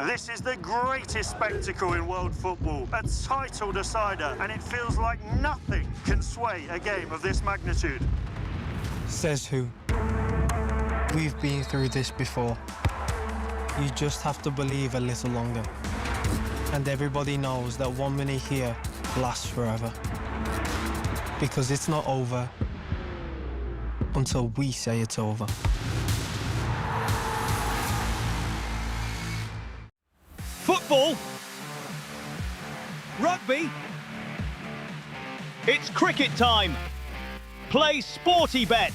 This is the greatest spectacle in world football, a title decider, and it feels like nothing can sway a game of this magnitude. Says who? We've been through this before. You just have to believe a little longer. And everybody knows that 1 minute here lasts forever. Because it's not over until we say it's over. Football, rugby, it's cricket time. Play Sporty Bet.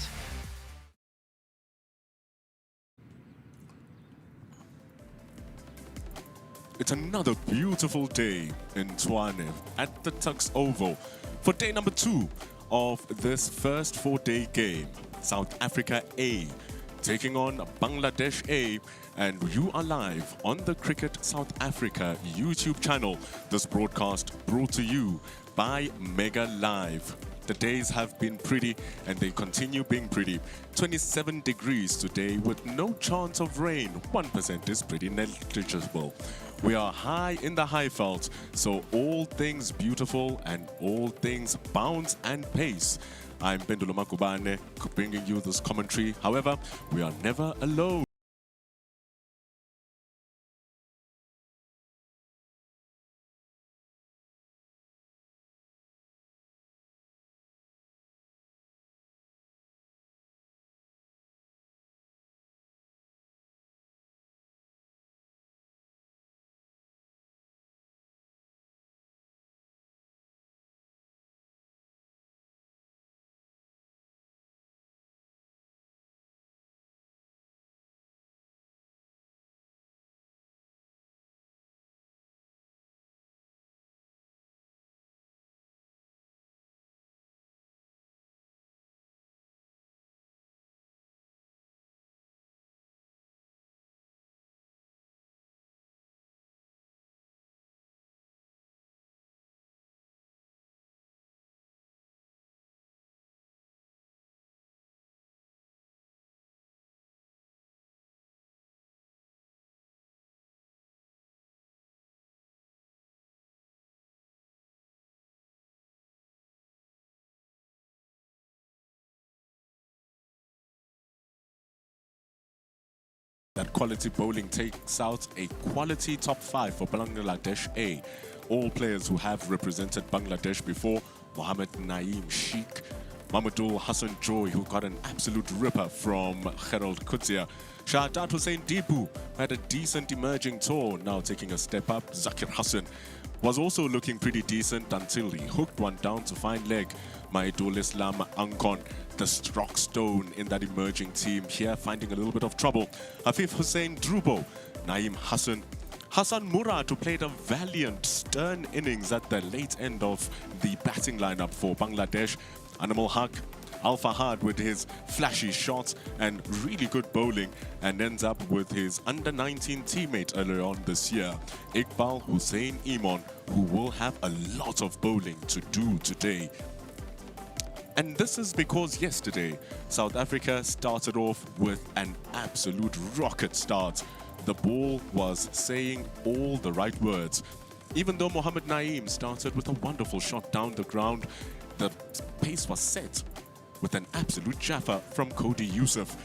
It's another beautiful day in Tshwane at the Tuks Oval for day number 2 of this first 4-day game. South Africa A taking on Bangladesh A, and you are live on the Cricket South Africa YouTube channel. This broadcast brought to you by Mega Live. The days have been pretty and they continue being pretty. 27 degrees today with no chance of rain. 1% is pretty negligible. We are high in the Highveld, so all things beautiful and all things bounce and pace. I'm Pendulo Makubane bringing you this commentary. However, we are never alone. That quality bowling takes out a quality top 5 for Bangladesh A. All players who have represented Bangladesh before: Mohammed Naeem Sheikh, Mamadou Hassan Joy, who got an absolute ripper from Gerald Kutia, Shahadat Hussein Dibu had a decent emerging tour, now taking a step up. Zakir Hassan was also looking pretty decent until he hooked one down to fine leg. Maidul Islam Ankon, the rock stone in that emerging team, here finding a little bit of trouble. Hafif Hussein Drubo, Naeem Hassan, Hassan Murad, who played a valiant, stern innings at the late end of the batting lineup for Bangladesh. Animal Haq, Al Fahad with his flashy shots and really good bowling, and ends up with his under-19 teammate earlier on this year, Iqbal Hussein Iman, who will have a lot of bowling to do today. And this is because yesterday, South Africa started off with an absolute rocket start. The ball was saying all the right words. Even though Mohammed Naeem started with a wonderful shot down the ground, the pace was set with an absolute jaffa from Cody Yusuf.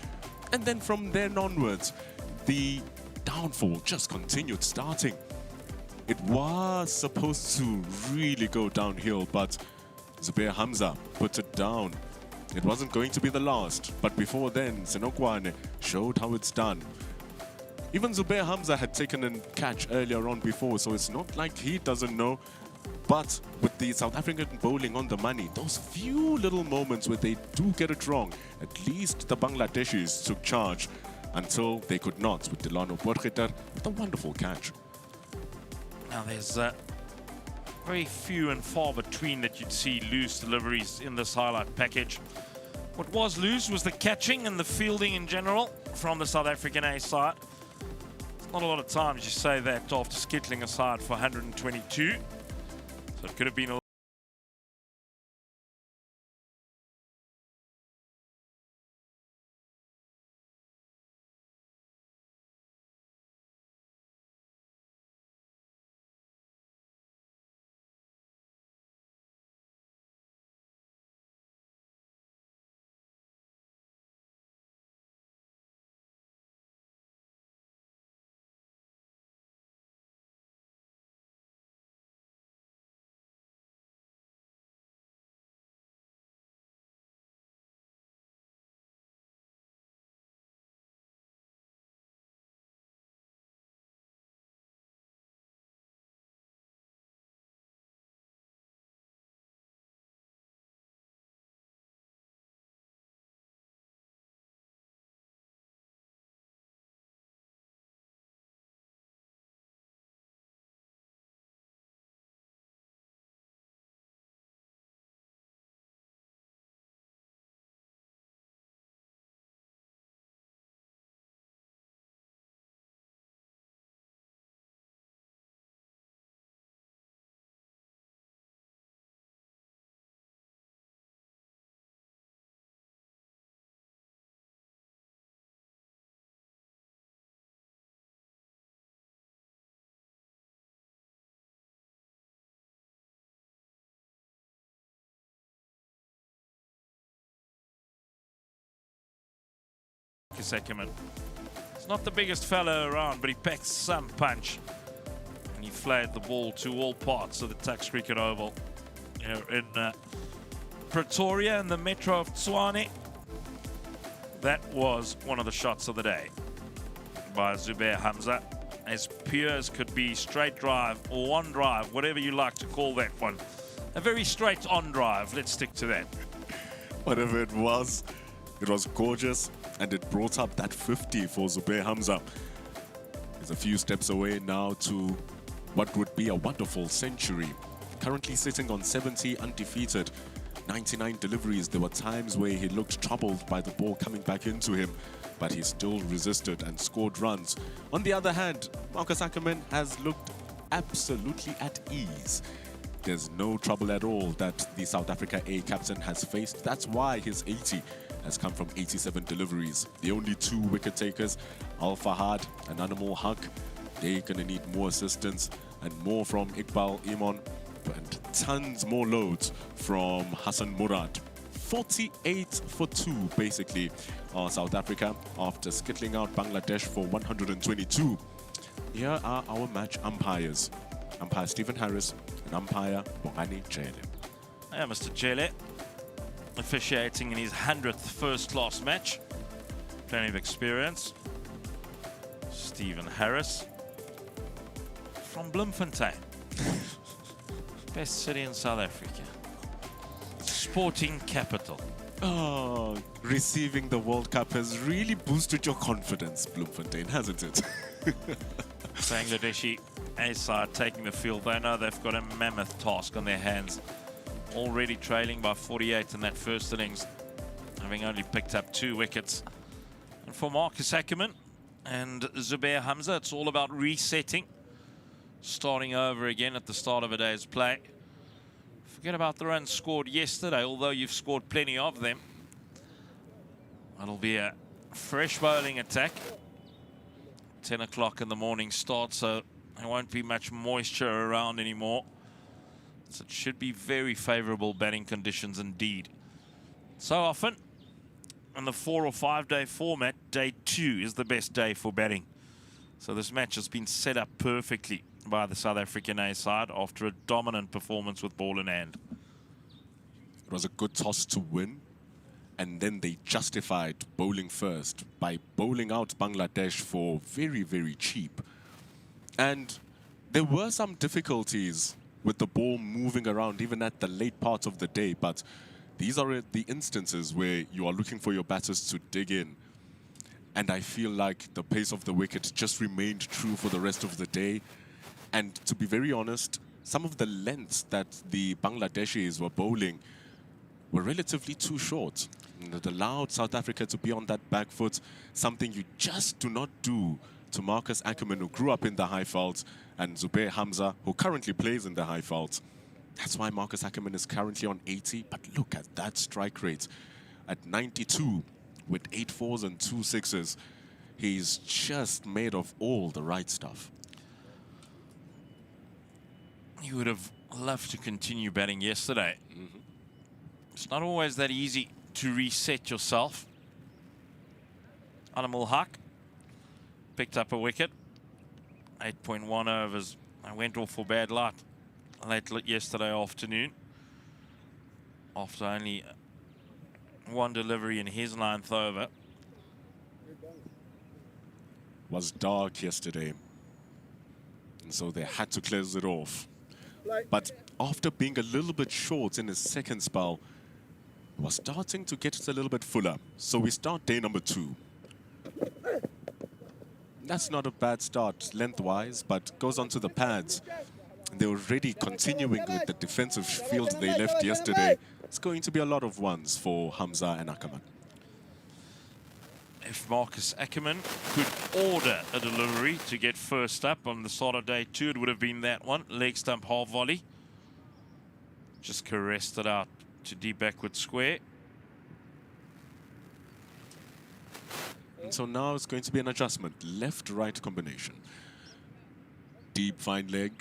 And then from then onwards, the downfall just continued starting. It was supposed to really go downhill, but Zubair Hamza put it down. It wasn't going to be the last, but before then, Senokwane showed how it's done. Even Zubair Hamza had taken a catch earlier on before, so it's not like he doesn't know. But with the South African bowling on the money, those few little moments where they do get it wrong, at least the Bangladeshis took charge until they could not, with Delano Borgeter with a wonderful catch. Now there's very few and far between that you'd see loose deliveries in this highlight package. What was loose was the catching and the fielding in general from the South African A side. It's not a lot of times you say that after skittling aside for 122. So it could have been a Marcus Ackerman. He's not the biggest fellow around, but he packs some punch. And he flared the ball to all parts of the Tuks cricket oval here in Pretoria in the metro of Tshwane. That was one of the shots of the day by Zubair Hamza. As pure as could be, straight drive or one drive, whatever you like to call that one. A very straight on drive, let's stick to that. Whatever it was gorgeous, and it brought up that 50 for Zubair Hamza. He's a few steps away now to what would be a wonderful century. Currently sitting on 70 undefeated, 99 deliveries. There were times where he looked troubled by the ball coming back into him, but he still resisted and scored runs. On the other hand, Marcus Ackerman has looked absolutely at ease. There's no trouble at all that the South Africa A captain has faced. That's why his 80 has come from 87 deliveries. The only 2 wicket takers, Al Fahad and Animal Haq, they're going to need more assistance and more from Iqbal Iman, and tons more loads from Hassan Murad. 48 for 2 basically are South Africa after skittling out Bangladesh for 122. Here are our match umpires. Umpire Stephen Harris and umpire Bongani Jele. Yeah, Mr. Jele officiating in his 100th first-class match. Plenty of experience. Stephen Harris from Bloemfontein. Best city in South Africa. Sporting capital. Oh, receiving the World Cup has really boosted your confidence, Bloemfontein, hasn't it? Bangladeshi A side taking the field. They know they've got a mammoth task on their hands. Already trailing by 48 in that first innings, having only picked up 2 wickets. And for Marcus Ackerman and Zubair Hamza, it's all about resetting, starting over again at the start of a day's play. Forget about the runs scored yesterday, although you've scored plenty of them. It'll be a fresh bowling attack. 10 o'clock in the morning start, so there won't be much moisture around anymore. So it should be very favorable batting conditions indeed. So often, in the 4 or 5 day format, day 2 is the best day for batting. So this match has been set up perfectly by the South African A side after a dominant performance with ball in hand. It was a good toss to win, and then they justified bowling first by bowling out Bangladesh for very, very cheap. And there were some difficulties with the ball moving around even at the late part of the day, but these are the instances where you are looking for your batters to dig in. And I feel like the pace of the wicket just remained true for the rest of the day. And to be very honest, some of the lengths that the Bangladeshis were bowling were relatively too short. And it allowed South Africa to be on that back foot, something you just do not do to Marcus Ackerman, who grew up in the high veld, and Zubair Hamza, who currently plays in the high veld. That's why Marcus Ackerman is currently on 80, but look at that strike rate. At 92, with 8 4s and 2 6s, he's just made of all the right stuff. You would have loved to continue batting yesterday. It's not always that easy to reset yourself. Animal Haq picked up a wicket. 8.1 overs. I went off for bad light late yesterday afternoon after only 1 delivery in his 9th over. Was dark yesterday, and so they had to close it off. But after being a little bit short in his second spell, was starting to get it a little bit fuller. So we start day number 2. That's not a bad start lengthwise, but goes on to the pads. They're already continuing with the defensive field they left yesterday. It's going to be a lot of ones for Hamza and Ackerman. If Marcus Ackerman could order a delivery to get first up on the start of day 2, it would have been that one. Leg stump half volley. Just caressed it out to deep backward square. And so now it's going to be an adjustment. Left-right combination. Deep fine leg.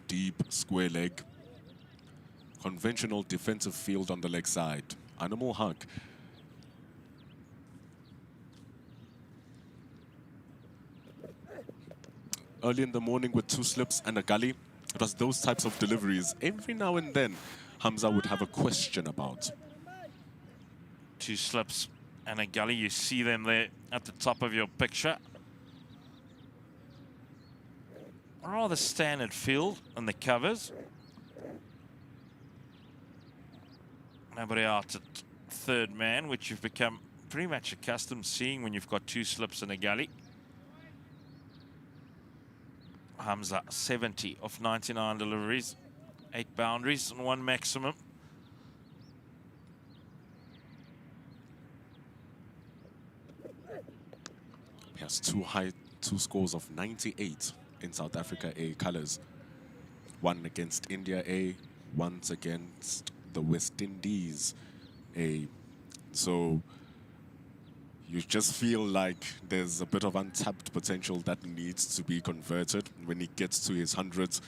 Deep square leg. Conventional defensive field on the leg side. Animal Haq. early in the morning with 2 slips and a gully. It was those types of deliveries. Every now and then, Hamza would have a question about. 2 slips and a gully. You see them there at the top of your picture. A rather standard field on the covers. Nobody out at third man, which you've become pretty much accustomed seeing when you've got 2 slips and a gully. Hamza, 70 of 99 deliveries, 8 boundaries and 1 maximum. He has 2 scores of 98 in South Africa A colours. 1 against India A, once against the West Indies A. So you just feel like there's a bit of untapped potential that needs to be converted. When he gets to his hundreds,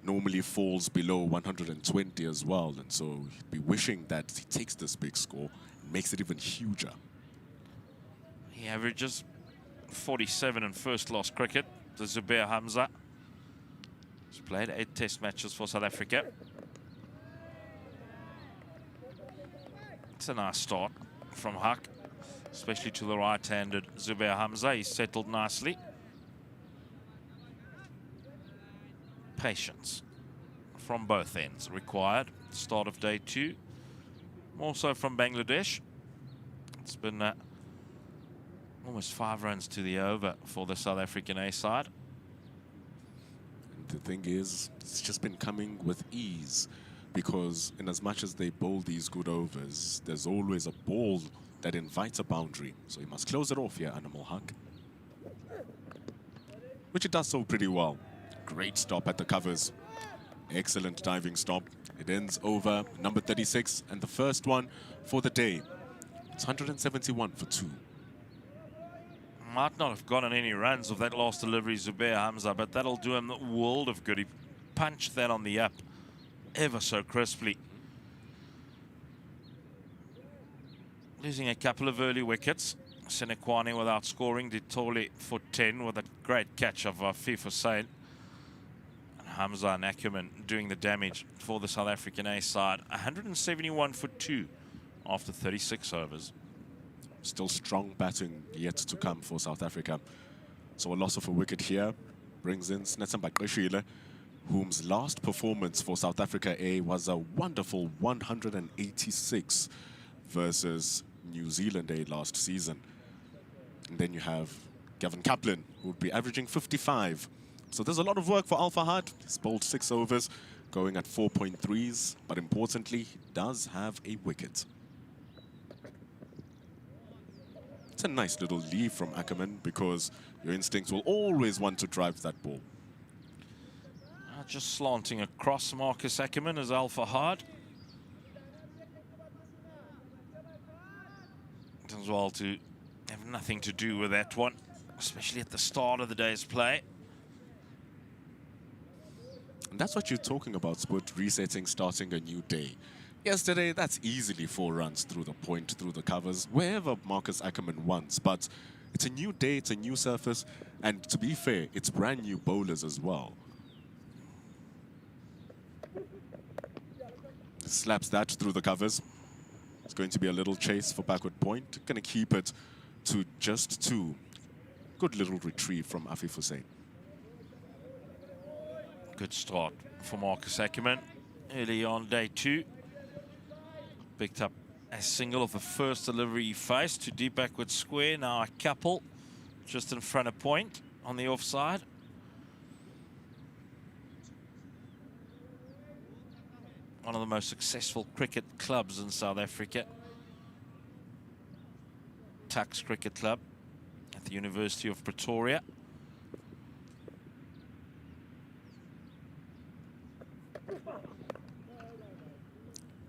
normally falls below 120 as well. And so he'd be wishing that he takes this big score and makes it even huger. He averages 47 in first-class cricket. The Zubair Hamza. He's played 8 test matches for South Africa. It's a nice start from Huck, especially to the right-handed Zubair Hamza. He's settled nicely. Patience from both ends required. Start of day 2. More so from Bangladesh. It's been almost 5 runs to the over for the South African A side. And the thing is, it's just been coming with ease, because in as much as they bowl these good overs, there's always a ball that invites a boundary. So he must close it off here, Animal Huck. Which it does so pretty well. Great stop at the covers. Excellent diving stop. It ends over number 36 and the first one for the day. It's 171 for 2. Might not have gotten any runs of that last delivery, Zubair Hamza, but that'll do him a world of good. He punched that on the up ever so crisply. Losing a couple of early wickets. Senekwani without scoring. Ditole for 10 with a great catch of Afif Hussain. And Hamza and Ackerman doing the damage for the South African A side. 171 for 2 after 36 overs. Still strong batting yet to come for South Africa. So a loss of a wicket here brings in Snetsamba Qeshile, whom's last performance for South Africa A was a wonderful 186 versus New Zealand A last season. And then you have Gavin Kaplan, who would be averaging 55. So there's a lot of work for Al Fahad. He's bowled 6 overs, going at 4.3s, but importantly, he does have a wicket. It's a nice little leave from Ackerman, because your instincts will always want to drive that ball. Just slanting across Marcus Ackerman as Al Fahad. As well to have nothing to do with that one, especially at the start of the day's play. And that's what you're talking about, Spud, resetting, starting a new day. Yesterday, that's easily 4 runs through the point, through the covers, wherever Marcus Ackerman wants. But it's a new day, it's a new surface, and to be fair, it's brand new bowlers as well. Slaps that through the covers. It's going to be a little chase for backward point. Going to keep it to just 2. Good little retrieve from Afif Hussain. Good start for Marcus Ackerman early on day 2. Picked up a single of the first delivery he faced to deep backward square. Now a couple just in front of point on the offside. One of the most successful cricket clubs in South Africa. Tuks Cricket Club at the University of Pretoria.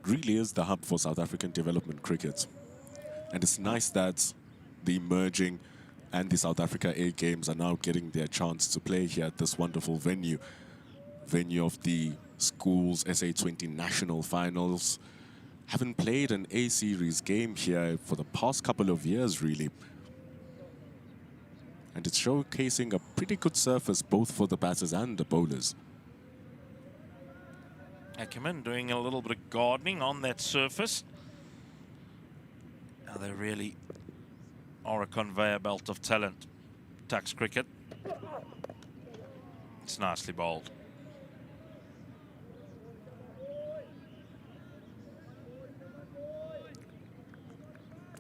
Really is the hub for South African development cricket. And it's nice that the emerging and the South Africa A games are now getting their chance to play here at this wonderful venue. Venue of the schools SA20 national finals. Haven't played an A series game here for the past couple of years, really. and it's showcasing a pretty good surface both for the batters and the bowlers. Ackerman doing a little bit of gardening on that surface. Now they really are a conveyor belt of talent. Tuks cricket. It's nicely bowled.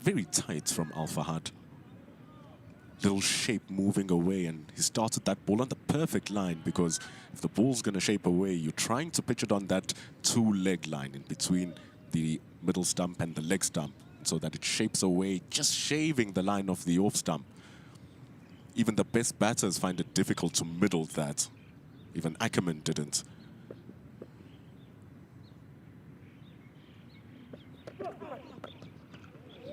Very tight from Al Fahad. Little shape moving away, and he started that ball on the perfect line, because if the ball's going to shape away, you're trying to pitch it on that two-leg line in between the middle stump and the leg stump, so that it shapes away, just shaving the line of the off stump. Even the best batters find it difficult to middle that. Even Ackerman didn't.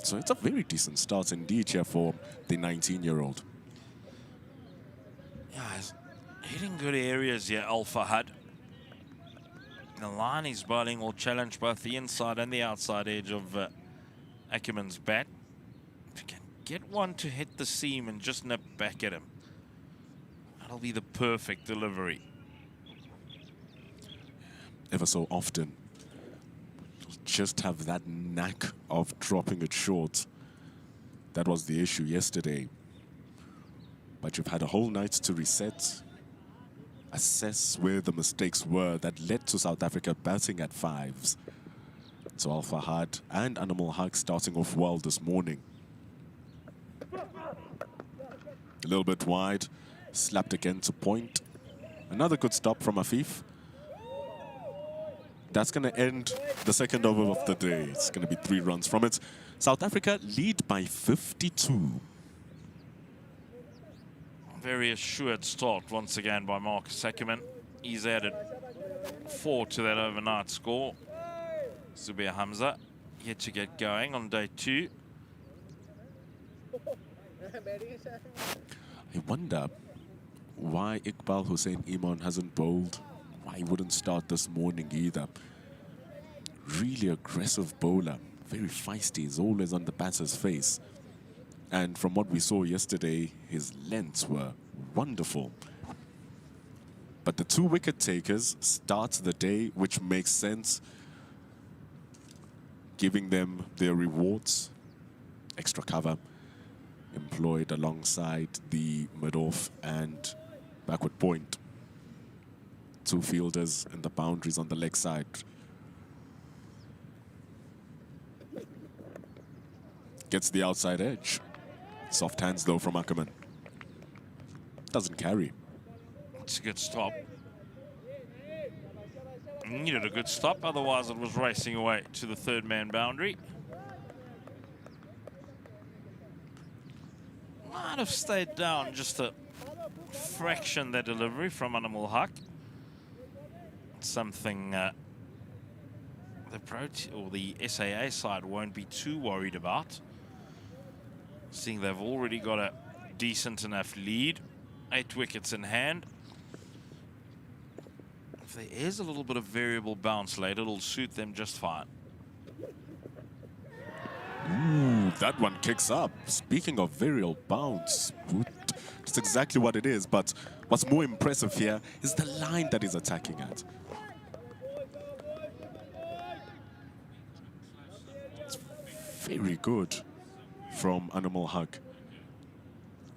So it's a very decent start indeed here for the 19-year-old. Yeah, he's hitting good areas here, Al Fahad. The line he's bowling will challenge both the inside and the outside edge of Ackerman's bat. If you can get one to hit the seam and just nip back at him, that'll be the perfect delivery. Ever so often, just have that knack of dropping it short. That was the issue yesterday. But you've had a whole night to reset, assess where the mistakes were that led to South Africa batting at fives. So Al Fahad and Animal Haq starting off well this morning. A little bit wide, slapped again to point. Another good stop from Afif. That's going to end the second over of the day. It's going to be 3 runs from it. South Africa lead by 52. Very assured start once again by Marcus Ackerman. He's added 4 to that overnight score. Zubir Hamza yet to get going on day 2. I wonder why Iqbal Hussein Iman hasn't bowled. Why he wouldn't start this morning either. Really aggressive bowler. Very feisty. He's always on the batter's face. And from what we saw yesterday, his lengths were wonderful. But the 2 wicket takers start the day, which makes sense. Giving them their rewards. Extra cover employed alongside the mid-off and backward point. 2 fielders and the boundaries on the leg side. Gets the outside edge. Soft hands though from Ackerman. Doesn't carry. It's a good stop. Needed a good stop, otherwise it was racing away to the 3rd man boundary. Might have stayed down just a fraction, that delivery from Animal Haq. Something the SAA side won't be too worried about, seeing they've already got a decent enough lead, 8 wickets in hand. If there is a little bit of variable bounce later, it'll suit them just fine. Ooh, that one kicks up. Speaking of variable bounce, that's exactly what it is. But what's more impressive here is the line that he's attacking at. It's very good from Animal Haq.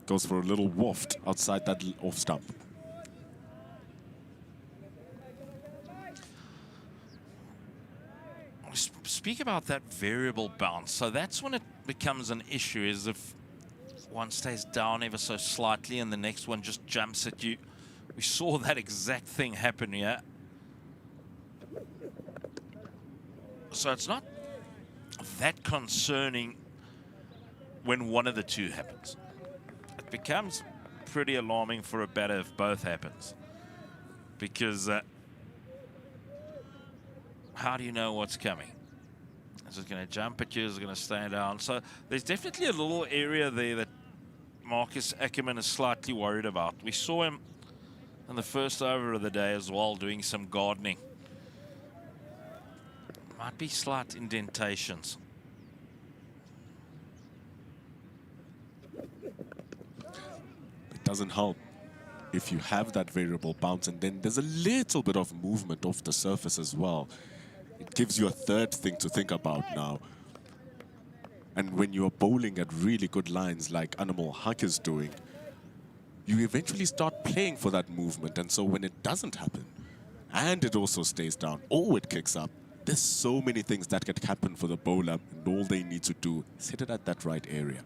Goes for a little waft outside that off stump. Speak about that variable bounce. So that's when it becomes an issue, is if one stays down ever so slightly and the next one just jumps at you. We saw that exact thing happen here. So it's not that concerning when one of the two happens. It becomes pretty alarming for a batter if both happens. Because how do you know what's coming? Is it going to jump at you? Is it going to stay down? So there's definitely a little area there that Marcus Ackerman is slightly worried about. We saw him in the first over of the day as well, doing some gardening. Might be slight indentations. doesn't help if you have that variable bounce and then there's a little bit of movement off the surface as well. It gives you a third thing to think about now. And when you're bowling at really good lines like Animal Huck is doing, you eventually start playing for that movement. And so when it doesn't happen, and it also stays down, or it kicks up, there's so many things that can happen for the bowler, and all they need to do is hit it at that right area.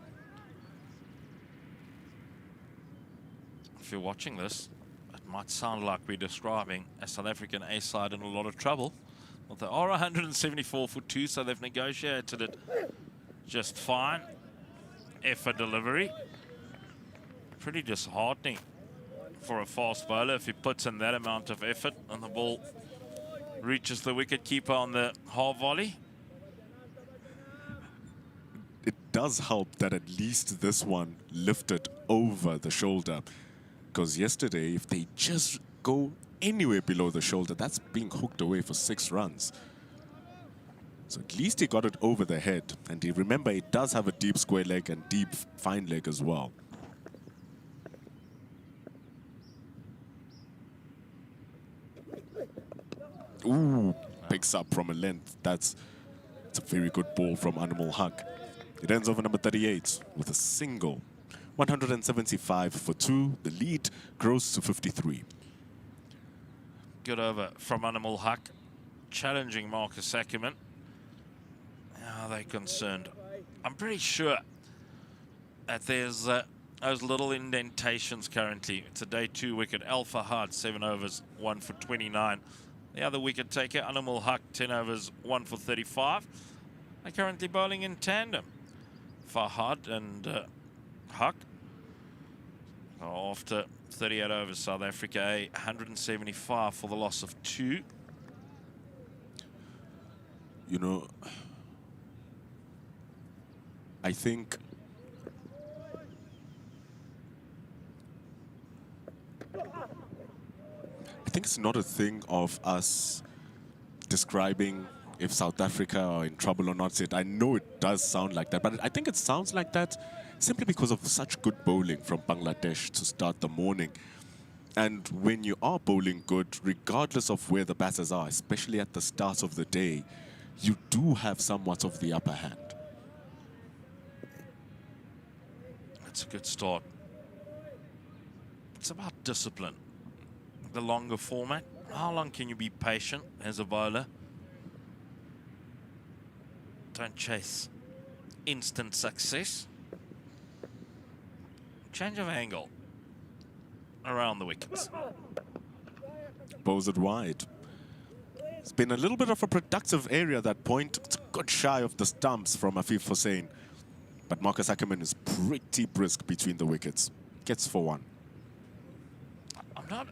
If you're watching this, it might sound like we're describing a South African A side in a lot of trouble. Well, they are 174 for 2, so they've negotiated it just fine. Effort delivery. Pretty disheartening for a fast bowler if he puts in that amount of effort and the ball reaches the wicket keeper on the half volley. It does help that at least this one lifted over the shoulder. Because yesterday, if they just go anywhere below the shoulder, that's being hooked away for 6 runs. So at least he got it over the head. And remember, it does have a deep square leg and deep fine leg as well. Ooh, picks up from a length. It's a very good ball from Animal Huck. It ends over number 38 with a single. 175 for 2. The lead grows to 53. Good over from Animal Huck, challenging Marcus Ackerman. How are they concerned? I'm pretty sure that there's those little indentations currently. It's a day 2 wicket. Alpha Hard, 7 overs, 1 for 29. The other wicket taker, Animal Huck, 10 overs, 1 for 35. They're currently bowling in tandem. Fahad and Huck. After 38 overs, South Africa, 175 for the loss of 2. You know, I think it's not a thing of us describing if South Africa are in trouble or not. I know it does sound like that, but I think it sounds like that simply because of such good bowling from Bangladesh to start the morning. And when you are bowling good, regardless of where the batters are, especially at the start of the day, you do have somewhat of the upper hand. That's a good start. It's about discipline. The longer format. How long can you be patient as a bowler? Don't chase instant success. Change of angle around the wickets. Bows it wide. It's been a little bit of a productive area, that point. It's a good shy of the stumps from Afif Hussain. But Marcus Ackerman is pretty brisk between the wickets. Gets for 1. I'm not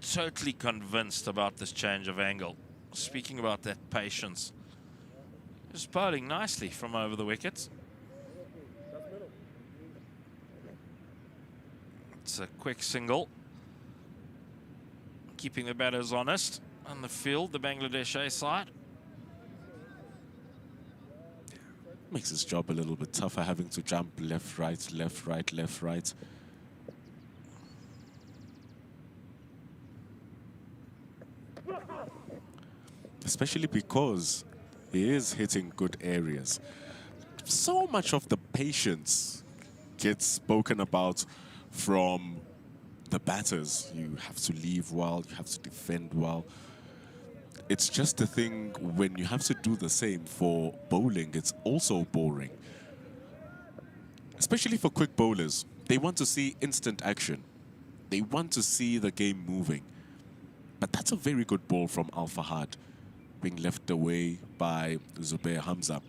totally convinced about this change of angle. Speaking about that patience. Just bowling nicely from over the wickets. It's a quick single. Keeping the batters honest on the field, the Bangladesh A side. Makes his job a little bit tougher, having to jump left, right, left, right, left, right. Especially because he is hitting good areas. So much of the patience gets spoken about from the batters. You have to leave well, you have to defend well. It's just a thing when you have to do the same for bowling, it's also boring. Especially for quick bowlers. They want to see instant action. They want to see the game moving. But that's a very good ball from Al Fahad, being left away by Zubair Hamza.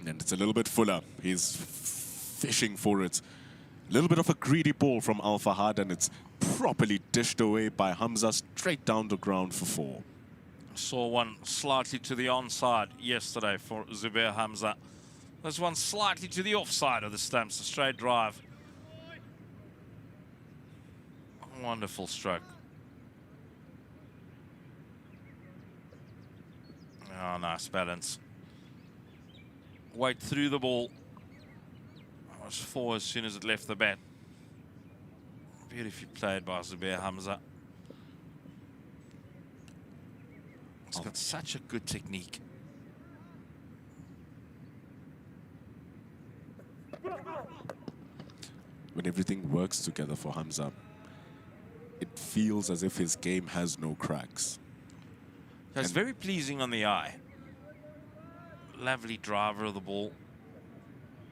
And it's a little bit fuller. He's fishing for it. A little bit of a greedy ball from Al Fahad, and it's properly dished away by Hamza straight down the ground for 4. Saw one slightly to the onside yesterday for Zubair Hamza. There's one slightly to the offside of the stumps, a straight drive. Wonderful stroke. nice balance. Weight through the ball. It was 4 as soon as it left the bat. Beautifully played by Zubair Hamza. He's got such a good technique. When everything works together for Hamza, it feels as if his game has no cracks. It's very pleasing on the eye. Lovely driver of the ball.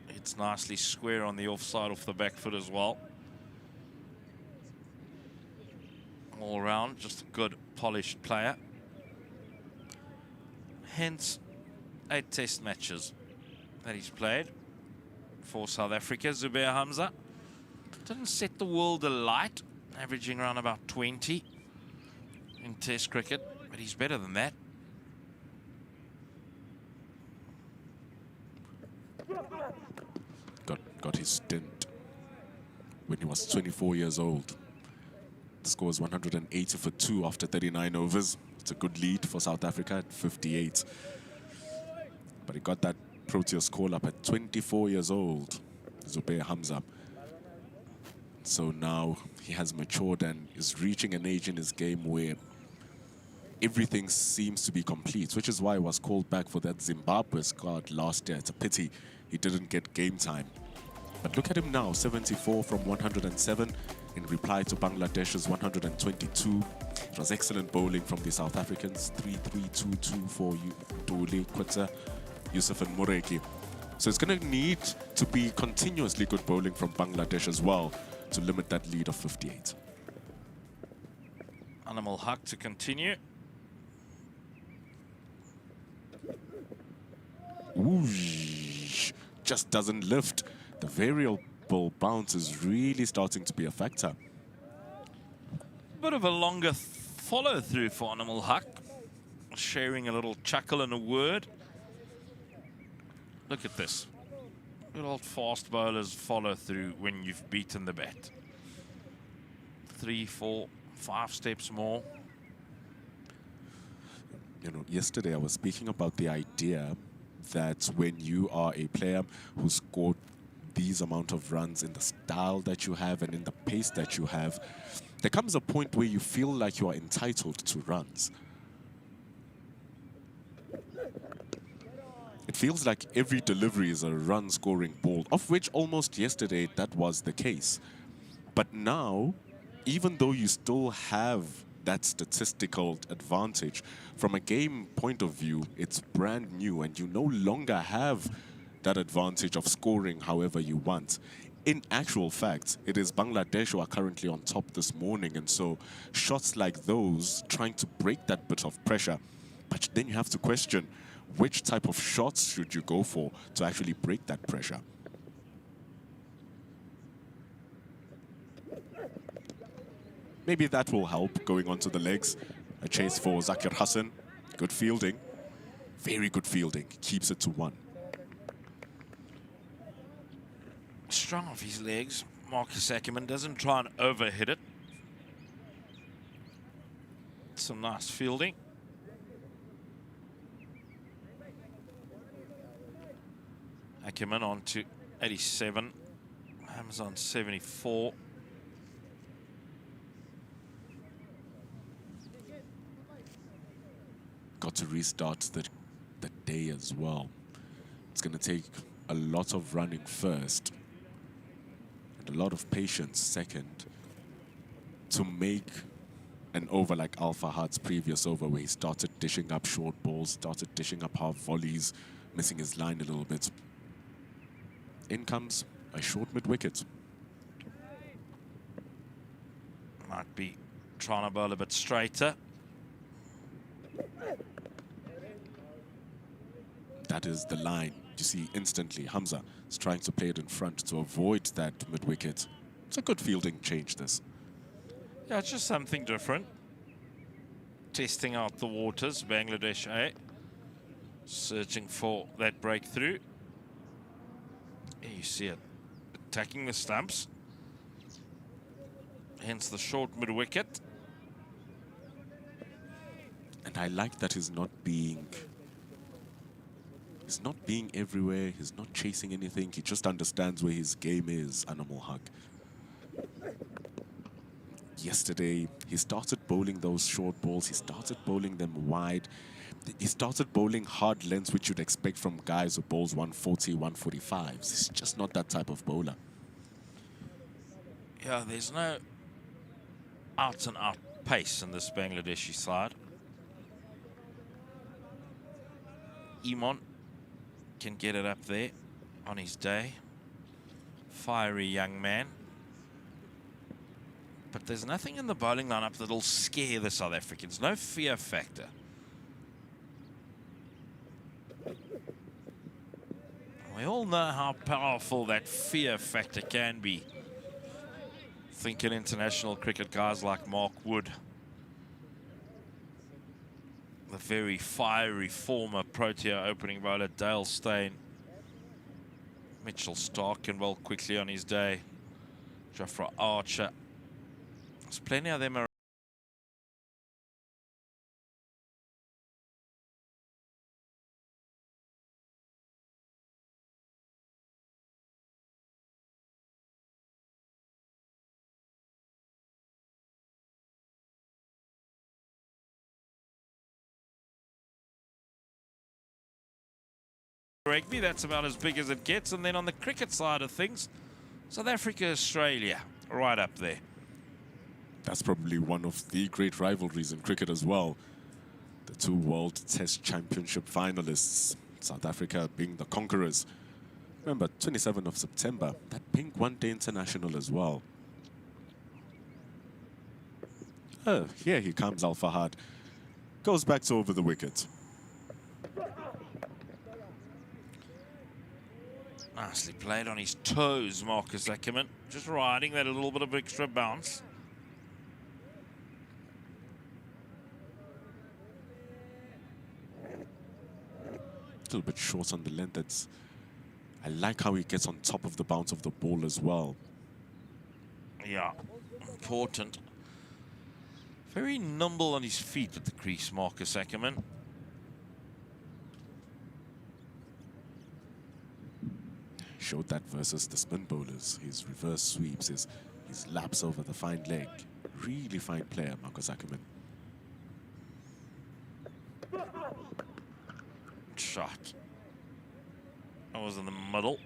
It's nicely square on the offside off the back foot as well. All round, just a good polished player. Hence, 8 test matches that he's played for South Africa. Zubair Hamza didn't set the world alight, averaging around about 20 in test cricket, but he's better than that. Got his stint when he was 24 years old. The score is 180 for 2 after 39 overs. It's a good lead for South Africa at 58. But he got that Proteas call up at 24 years old, Zubair Hamza. So now he has matured and is reaching an age in his game where everything seems to be complete, which is why he was called back for that Zimbabwe squad last year. It's a pity he didn't get game time. But look at him now, 74 from 107 in reply to Bangladesh's 122. It was excellent bowling from the South Africans, 3-3-2-2 for Duli, Kwetsa, Yusuf and Mureki. So it's going to need to be continuously good bowling from Bangladesh as well to limit that lead of 58. Animal Haq to continue. Ooh, just doesn't lift. The variable bounce is really starting to be a factor. Bit of a longer follow through for Animal Haq, sharing a little chuckle and a word. Look at this. Good old fast bowlers follow through when you've beaten the bat. 3, 4, 5 steps more. You know, yesterday I was speaking about the idea that when you are a player who scored these amount of runs in the style that you have and in the pace that you have, there comes a point where you feel like you are entitled to runs. It feels like every delivery is a run-scoring ball, of which almost yesterday that was the case. But now, even though you still have that statistical advantage, from a game point of view, it's brand new and you no longer have that advantage of scoring however you want. In actual fact, it is Bangladesh who are currently on top this morning, and so shots like those trying to break that bit of pressure. But then you have to question, which type of shots should you go for to actually break that pressure? Maybe that will help going onto the legs. A chase for Zakir Hassan. Good fielding. Very good fielding. Keeps it to 1. Strong off his legs. Marcus Ackerman doesn't try and overhit it. Some nice fielding. Ackerman on to 87. Ham's on 74. Got to restart the day as well. It's going to take a lot of running first and a lot of patience second to make an over like Al Fahad's previous over, where he started dishing up short balls, started dishing up half volleys, missing his line a little bit. In comes a short mid-wicket. Might be trying to bowl a bit straighter. That is the line. You see instantly Hamza is trying to play it in front to avoid that mid-wicket. It's a good fielding change, this. Yeah, it's just something different. Testing out the waters, Bangladesh A. Searching for that breakthrough. Here you see it. Attacking the stumps. Hence the short mid-wicket. And I like that he's not being He's not being everywhere. He's not chasing anything. He just understands where his game is, Animal Hug. Yesterday, he started bowling those short balls. He started bowling them wide. He started bowling hard lengths, which you'd expect from guys who bowls 140, 145s. He's just not that type of bowler. Yeah, there's no out-and-out pace in this Bangladeshi side. Iman can get it up there on his day. Fiery young man. But there's nothing in the bowling lineup that'll scare the South Africans. No fear factor. We all know how powerful that fear factor can be. Think in international cricket, guys like Mark Wood. The very fiery former Protea opening bowler, Dale Steyn. Mitchell Stark can bowl quickly on his day. Jofra Archer. There's plenty of them around. Rugby, that's about as big as it gets. And then on the cricket side of things, South Africa, Australia, right up there. That's probably one of the great rivalries in cricket as well. The two World Test Championship finalists, South Africa being the conquerors. Remember, 27th of September, that pink one-day international as well. Oh, here he comes, Al Fahad. Goes back to over the wicket. Nicely played on his toes, Marcus Ackerman. Just riding that a little bit of extra bounce. A little bit short on the length. I like how he gets on top of the bounce of the ball as well. Yeah, important. Very nimble on his feet at the crease, Marcus Ackerman. Showed that versus the spin bowlers. His reverse sweeps, his laps over the fine leg. Really fine player, Marcus Ackerman. Shot. That was in the middle.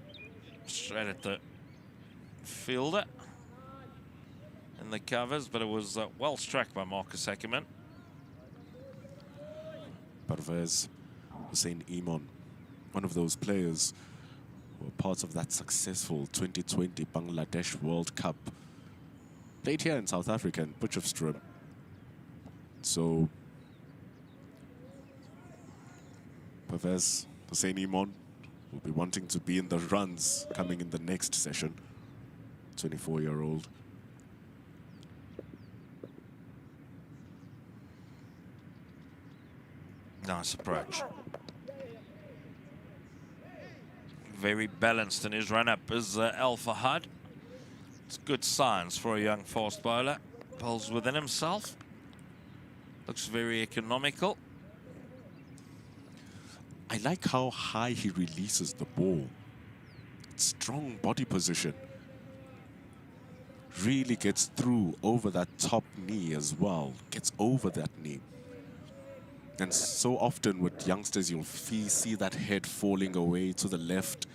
Straight at the fielder. In the covers, but it was well struck by Marcus Ackerman. Parvez Hussein Iman, one of those players who were part of that successful 2020 Bangladesh World Cup. Played here in South Africa in Potchefstroom. So, Parvez Hussein Iman will be wanting to be in the runs coming in the next session. 24-year-old. Nice approach. Very balanced in his run-up is Al Fahad. It's good signs for a young fast bowler. Bowls within himself. Looks very economical. I like how high he releases the ball. Strong body position. Really gets through over that top knee as well. Gets over that knee. And so often with youngsters, you'll see that head falling away to the left.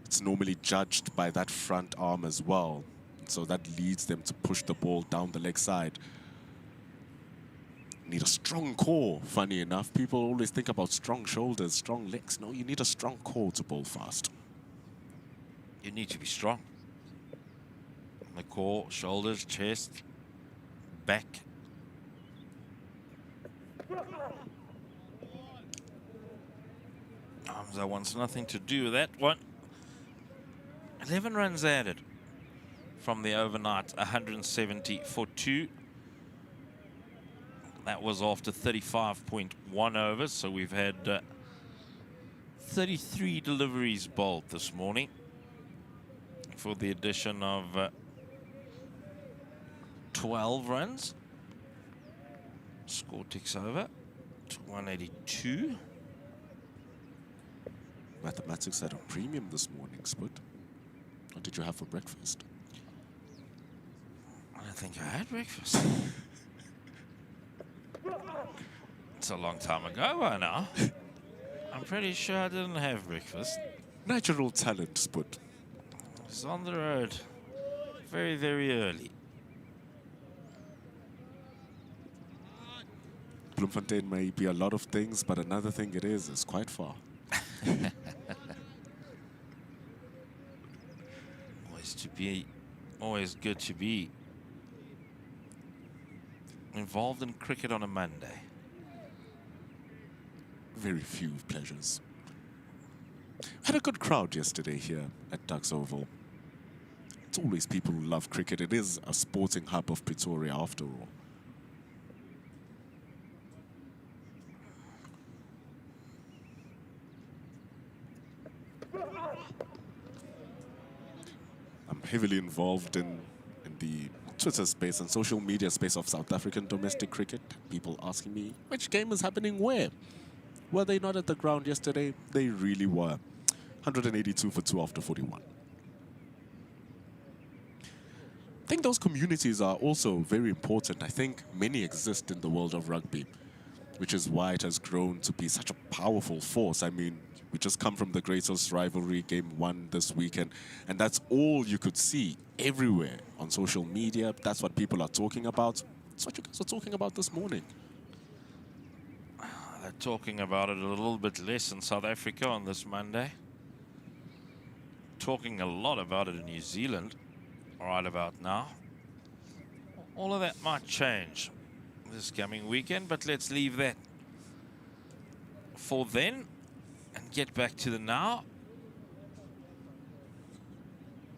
It's normally judged by that front arm as well. So that leads them to push the ball down the leg side. Need a strong core, funny enough. People always think about strong shoulders, strong legs. No, you need a strong core to bowl fast. You need to be strong. The core, shoulders, chest, back. Hamza wants nothing to do with that one. 11 runs added from the overnight 170 for 2. That was after 35.1 overs, so we've had 33 deliveries bowled this morning for the addition of 12 runs. Score ticks over to 182. Mathematics at a premium this morning, Spud. What did you have for breakfast? I don't think I had breakfast. It's a long time ago by now. I'm pretty sure I didn't have breakfast. Natural talent, Spud. I was on the road very, very early. Bloemfontein may be a lot of things, but another thing it is quite far. Always good to be involved in cricket on a Monday. Very few pleasures. Had a good crowd yesterday here at Tuks Oval. It's always people who love cricket. It is a sporting hub of Pretoria after all. I'm heavily involved in the Twitter space and social media space of South African domestic cricket. People asking me, which game is happening where? Were they not at the ground yesterday? They really were. 182 for 2 after 41. I think those communities are also very important. I think many exist in the world of rugby, which is why it has grown to be such a powerful force. I mean, we just come from the greatest rivalry, game 1 this weekend, and that's all you could see everywhere on social media. That's what people are talking about. That's what you guys were talking about this morning. They're talking about it a little bit less in South Africa on this Monday. Talking a lot about it in New Zealand right about now. All of that might change this coming weekend, but let's leave that for then and get back to the now.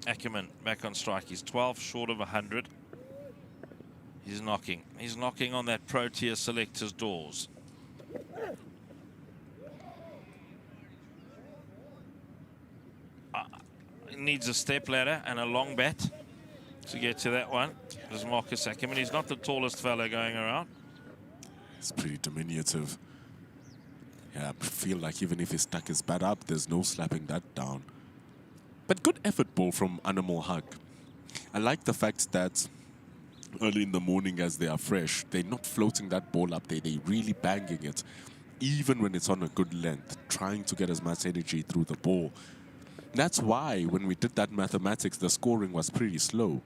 Ackerman back on strike. He's 12 short of 100. He's knocking. He's knocking on that Protea selector's doors. Needs a step ladder and a long bat to get to that one. There's Marcus Ackerman. He's not the tallest fellow going around. It's pretty diminutive. Yeah, I feel like even if he stuck his bat up, there's no slapping that down. But good effort ball from Animal Hug. I like the fact that early in the morning as they are fresh, they're not floating that ball up there. They're really banging it, even when it's on a good length, trying to get as much energy through the ball. That's why when we did that mathematics, the scoring was pretty slow.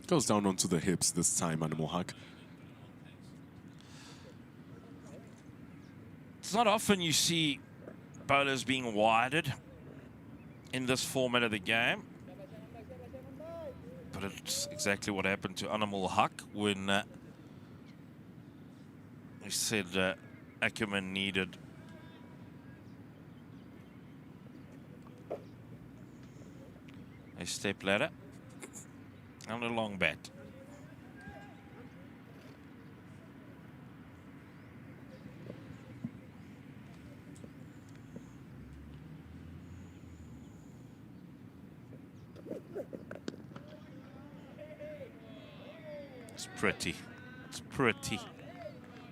Goes down onto the hips this time, Animal Hug. It's not often you see bowlers being wired in this format of the game. But it's exactly what happened to Animal Hug when we said Ackerman needed a step ladder and a long bat. It's pretty. It's pretty.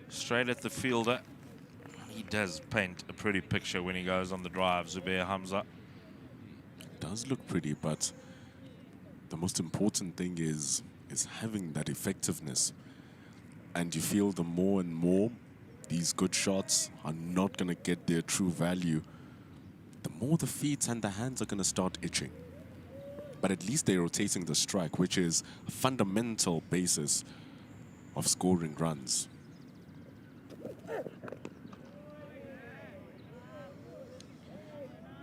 Straight at the fielder. He does paint a pretty picture when he goes on the drive, Zubair Hamza. It does look pretty, but the most important thing is having that effectiveness. And you feel the more and more these good shots are not going to get their true value, the more the feet and the hands are going to start itching. But at least they're rotating the strike, which is a fundamental basis of scoring runs.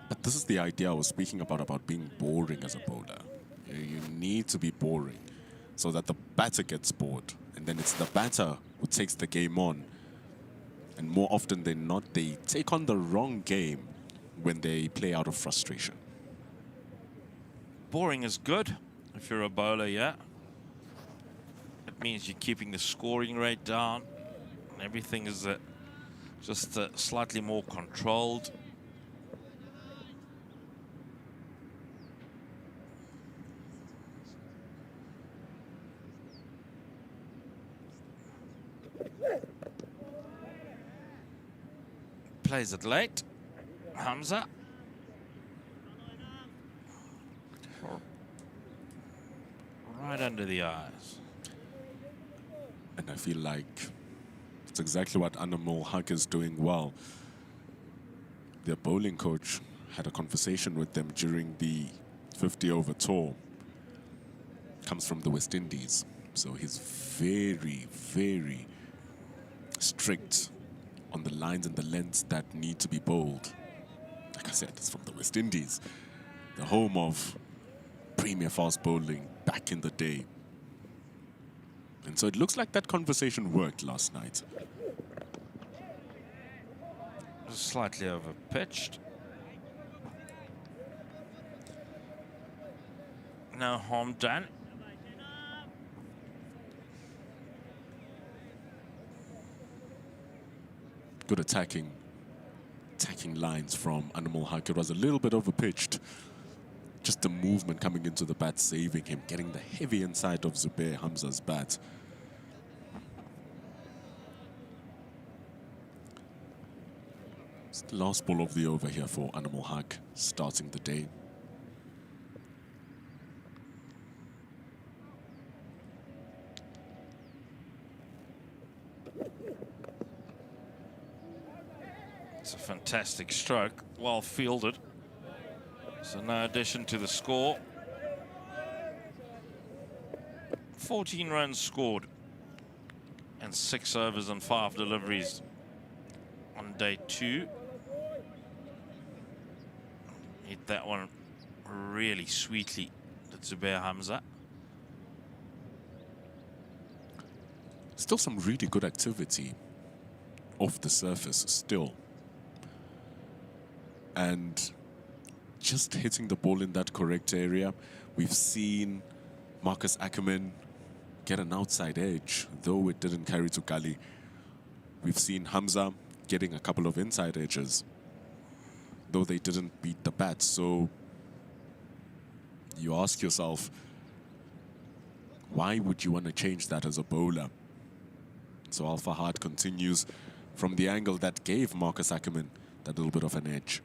But this is the idea I was speaking about being boring as a bowler. You need to be boring so that the batter gets bored. And then it's the batter who takes the game on. And more often than not, they take on the wrong game when they play out of frustration. Boring is good if you're a bowler, yeah. It means you're keeping the scoring rate down. And everything is just slightly more controlled. Plays it late. Hamza. Right under the eyes. And I feel like it's exactly what Animal Haq is doing well. Their bowling coach had a conversation with them during the 50-over tour. Comes from the West Indies. So he's very, very strict on the lines and the lengths that need to be bowled. Like I said, it's from the West Indies, the home of premier fast bowling back in the day. And so it looks like that conversation worked last night. Slightly over-pitched. No harm done. Good attacking lines from Animal Haq. It was a little bit over-pitched. Just the movement coming into the bat, saving him, getting the heavy inside of Zubair Hamza's bat. It's the last ball of the over here for Animal Haq, starting the day. It's a fantastic stroke, well fielded. So no addition to the score. 14 runs scored and 6 overs and 5 deliveries on day 2. Hit that one really sweetly, did Zubair Hamza. Still some really good activity off the surface still. And just hitting the ball in that correct area. We've seen Marcus Ackerman get an outside edge, though it didn't carry to gully. We've seen Hamza getting a couple of inside edges, though they didn't beat the bat. So you ask yourself, why would you want to change that as a bowler? So Al Fahad continues from the angle that gave Marcus Ackerman that little bit of an edge.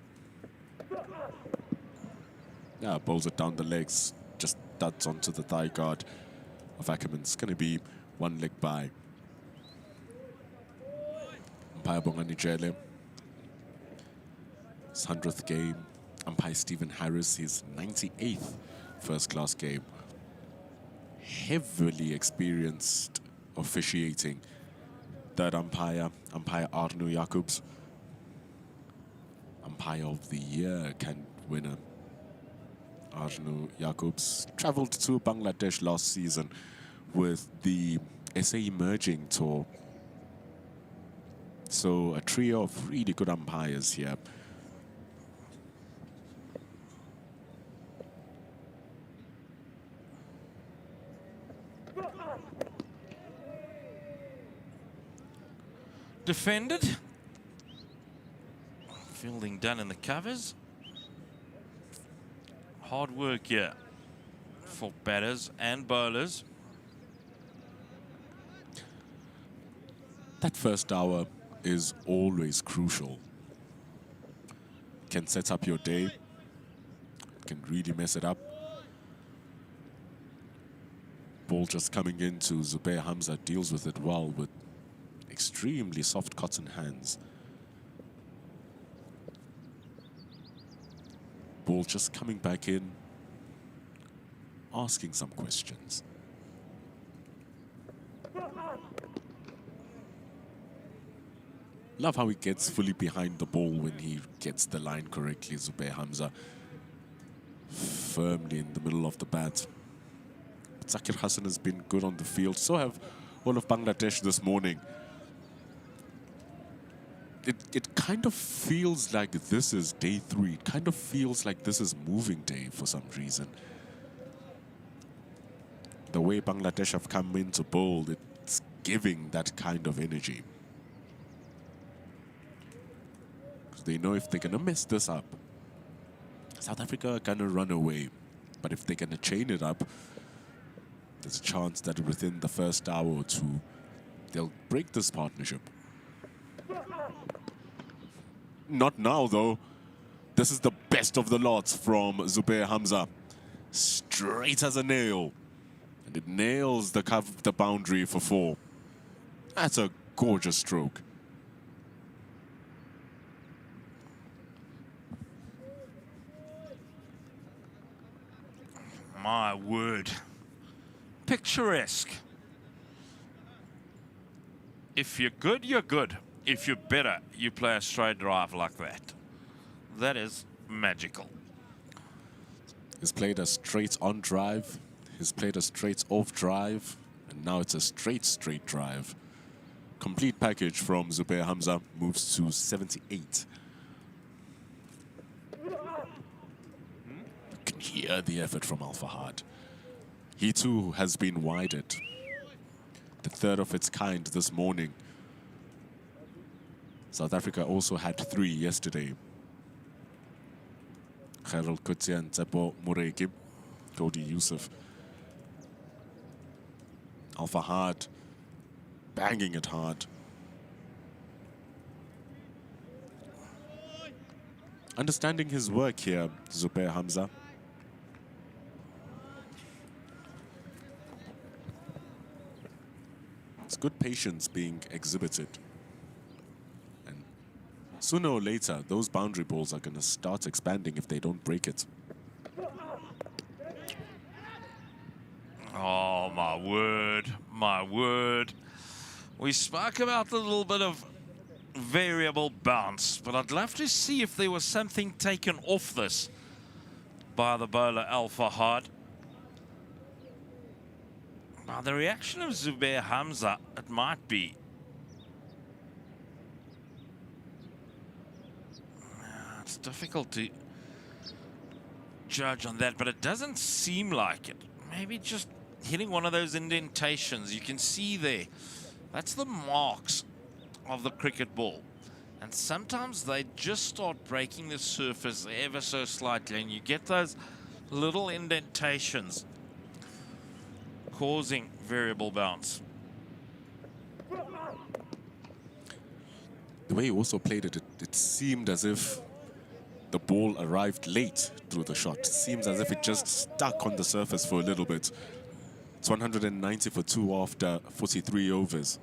Yeah, bowls it down the legs, just duds onto the thigh guard of Ackerman. It's going to be one leg by. Umpire Bongani Jele, his 100th game. Umpire Stephen Harris, his 98th first-class game. Heavily experienced officiating. Third umpire, Umpire Arno Jacobs. Umpire of the Year winner. Arno Jacobs travelled to Bangladesh last season with the SA Emerging Tour. So a trio of really good umpires here. Defended. Fielding done in the covers. Hard work here for batters and bowlers. That first hour is always crucial. Can set up your day, can really mess it up. Ball just coming into Zubair Hamza deals with it well with extremely soft cotton hands. Ball just coming back in, asking some questions. Love how he gets fully behind the ball when he gets the line correctly, Zubair Hamza. Firmly in the middle of the bat. Zakir Hassan has been good on the field. So have all of Bangladesh this morning. It kind of feels like this is day 3. It kind of feels like this is moving day for some reason. The way Bangladesh have come into bowl, it's giving that kind of energy. They know if they're going to mess this up, South Africa are going to run away. But if they're going to chain it up, there's a chance that within the first hour or two, they'll break this partnership. Not now, though. This is the best of the lot from Zubair Hamza. Straight as a nail. And it nails the boundary for 4. That's a gorgeous stroke. My word. Picturesque. If you're good, you're good. If you're better, you play a straight drive like that. That is magical. He's played a straight on drive. He's played a straight off drive. And now it's a straight drive. Complete package from Zubair Hamza moves to 78. You can hear the effort from Al Fahad. He too has been widened. The third of its kind this morning. South Africa also had 3 yesterday. Khairul Kutian, Tsebo Mureki, Cody Yusuf. Al Fahad banging it hard. Understanding his work here, Zubair Hamza. It's good patience being exhibited. And sooner or later, those boundary balls are going to start expanding if they don't break it. Oh, my word, my word. We spoke about the little bit of variable bounce, but I'd love to see if there was something taken off this by the bowler Al Fahad. Now, the reaction of Zubair Hamza, it might be. It's difficult to judge on that, but it doesn't seem like it. Maybe just hitting one of those indentations. You can see there. That's the marks of the cricket ball. And sometimes they just start breaking the surface ever so slightly, and you get those little indentations causing variable bounce. The way he also played it, it seemed as if the ball arrived late through the shot. It seems as if it just stuck on the surface for a little bit. It's 190 for 2 after 43 overs.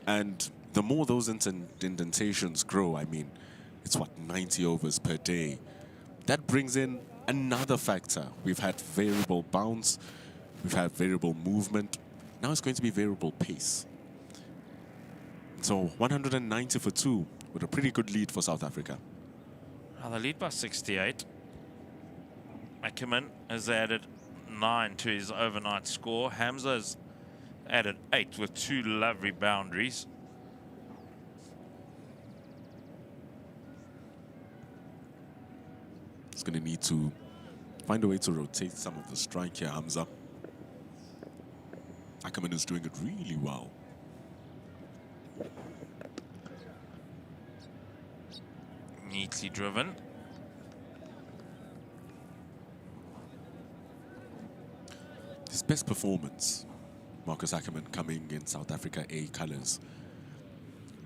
And the more those indentations grow, I mean, it's what, 90 overs per day. That brings in another factor. We've had variable bounce. We've had variable movement. Now it's going to be variable pace. So 190 for 2 with a pretty good lead for South Africa. Now they lead by 68. Ackerman has added 9 to his overnight score. Hamza has added 8 with 2 lovely boundaries. He's going to need to find a way to rotate some of the strike here, Hamza. Ackerman is doing it really well. Neatly driven. His best performance, Marcus Ackerman coming in South Africa A colours.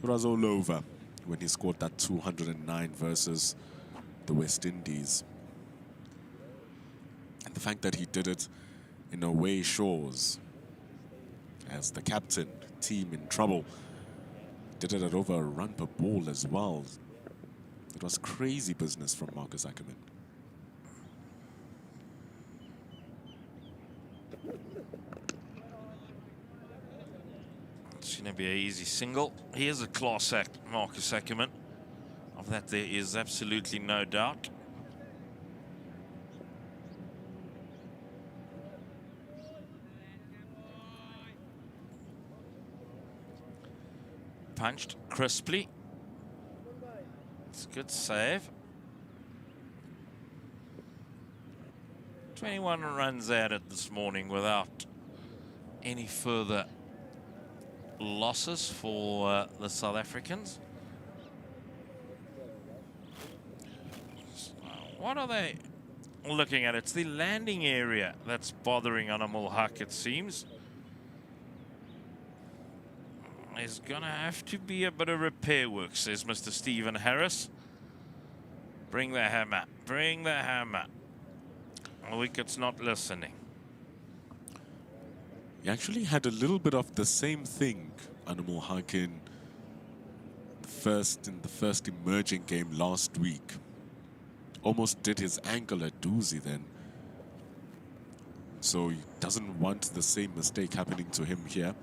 It was all over when he scored that 209 versus the West Indies. And the fact that he did it in away shores as the captain, team in trouble, did it at over a run per ball as well. It was crazy business from Marcus Ackerman. It's going to be an easy single. He is a class act, Marcus Ackerman. Of that there is absolutely no doubt. Punched crisply. It's a good save. 21 runs added this morning without any further losses for the South Africans. What are they looking at? It's the landing area that's bothering Anamul Haq, it seems. There's gonna have to be a bit of repair work, says Mr. Stephen Harris. Bring the hammer, bring the hammer. The wicket's not listening. He actually had a little bit of the same thing, Animal Haq, in the first emerging game last week. Almost did his ankle a doozy then. So he doesn't want the same mistake happening to him here.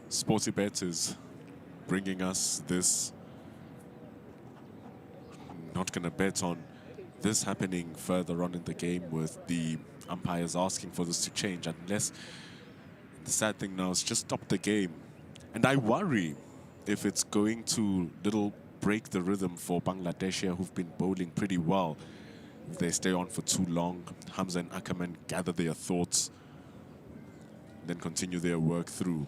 Sportybet is bringing us this. Not going to bet on this happening further on in the game with the umpires asking for this to change, unless the sad thing now is just stop the game. And I worry if it's going to break the rhythm for Bangladesh here, who've been bowling pretty well. If they stay on for too long, Hamza and Ackerman gather their thoughts, then continue their work through.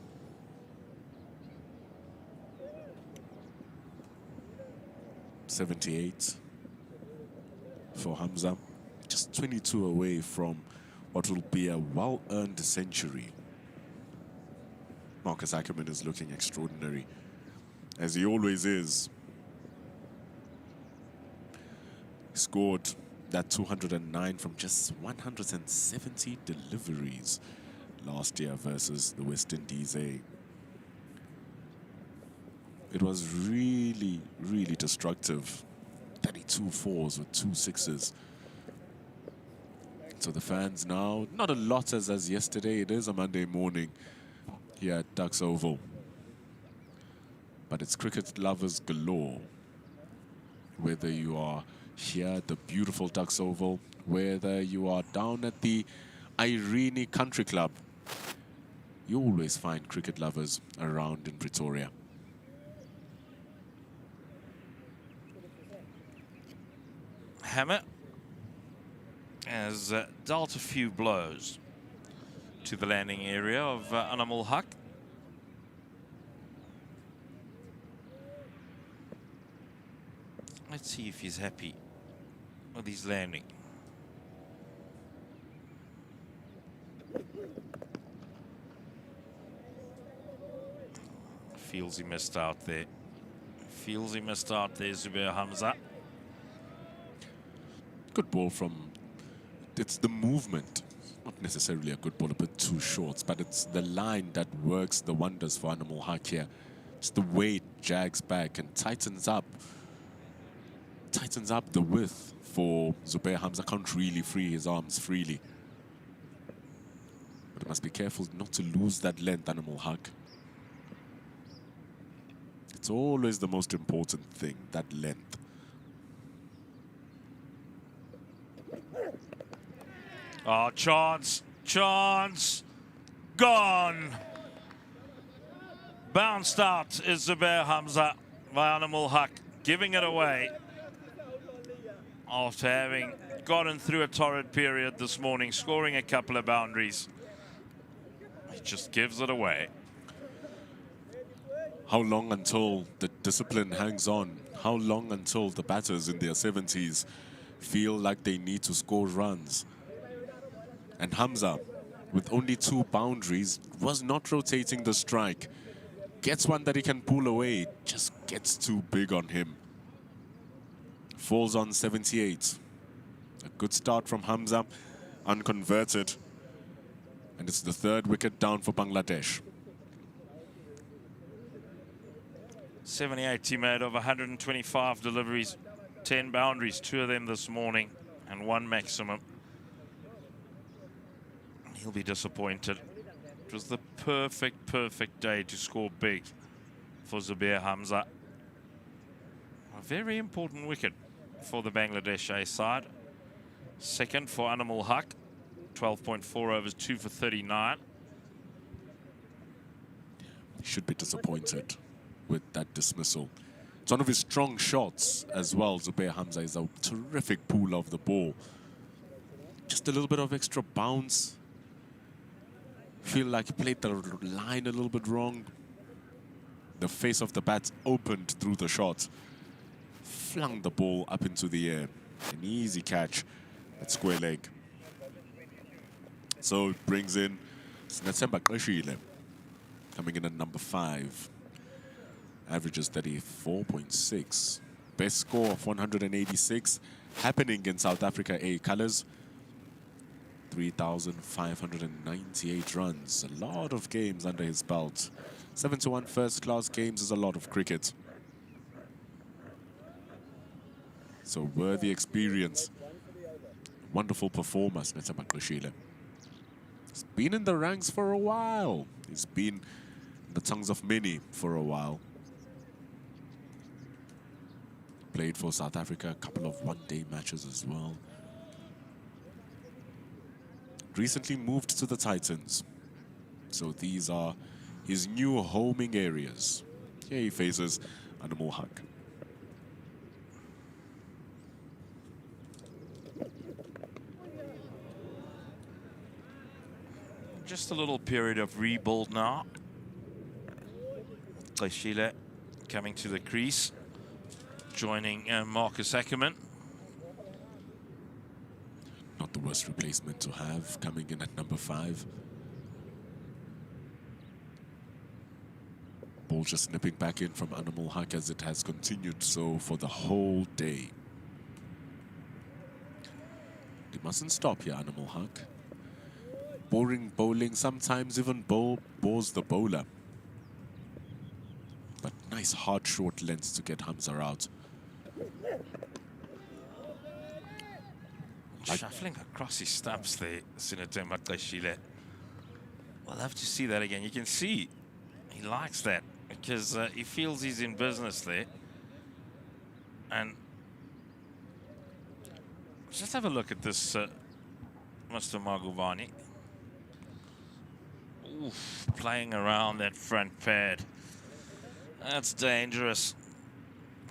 .78 for Hamza, just 22 away from what will be a well-earned century. Marcus Ackerman is looking extraordinary, as he always is. He scored that 209 from just 170 deliveries last year versus the West Indies. It was really, really destructive. 32 fours with 2 sixes. So the fans now, not a lot as yesterday. It is a Monday morning here at Tuks Oval. But it's cricket lovers galore. Whether you are here at the beautiful Tuks Oval, whether you are down at the Irene Country Club, you always find cricket lovers around in Pretoria. Hammer has dealt a few blows to the landing area of Animal Haq. Let's see if he's happy with his landing. Feels he missed out there. Feels he missed out there, Zubair Hamza. Good ball from, it's the movement, not necessarily a good ball, a bit too short, but it's the line that works the wonders for Animal Haq here. It's the way it jags back and tightens up the width for Zubair Hamza. Can't really free his arms freely. But he must be careful not to lose that length, Animal Haq. It's always the most important thing, that length. Oh, chance, gone. Bounced out is Zubair Hamza by Animal Haq, giving it away after having gotten through a torrid period this morning, scoring a couple of boundaries. He just gives it away. How long until the discipline hangs on? How long until the batters in their 70s feel like they need to score runs? And Hamza, with only 2 boundaries, was not rotating the strike. Gets one that he can pull away, just gets too big on him. Falls on 78. A good start from Hamza, unconverted. And it's the 3rd wicket down for Bangladesh. 78 he made of 125 deliveries, 10 boundaries, 2 of them this morning, and 1 maximum. He'll be disappointed. It was the perfect day to score big for Zubair Hamza. A very important wicket for the Bangladesh A side. 2nd for Animal Haq, 12.4 overs, 2 for 39. He should be disappointed with that dismissal. It's one of his strong shots as well. Zubair Hamza is a terrific pull of the ball. Just a little bit of extra bounce. Feel like he played the line a little bit wrong. The face of the bat opened through the shot. Flung the ball up into the air. An easy catch at square leg. So it brings in Snathemba Qeshile coming in at number 5. Averages 34.6. Best score of 186 happening in South Africa A colours. 3,598 runs. A lot of games under his belt. 71 first-class games is a lot of cricket. So worthy experience. Wonderful performer, Snetamba Qashile. He's been in the ranks for a while. He's been in the tongues of many for a while. Played for South Africa, a couple of one-day matches as well. Recently moved to the Titans. So these are his new homing areas. Here he faces Animal Haq. Just a little period of rebuild now. Qashile coming to the crease, joining Marcus Ackerman. Not the worst replacement to have, coming in at number 5. Ball just nipping back in from Animal Haq as it has continued so for the whole day. He mustn't stop here, Animal Haq. Boring bowling, sometimes even bores the bowler. But nice hard short lengths to get Hamza out. Shuffling across his stumps there, Sinatema Qashile. We'll have to see that again. You can see he likes that because he feels he's in business there. And just have a look at this, Mr. Maguvani. Oof, playing around that front pad. That's dangerous.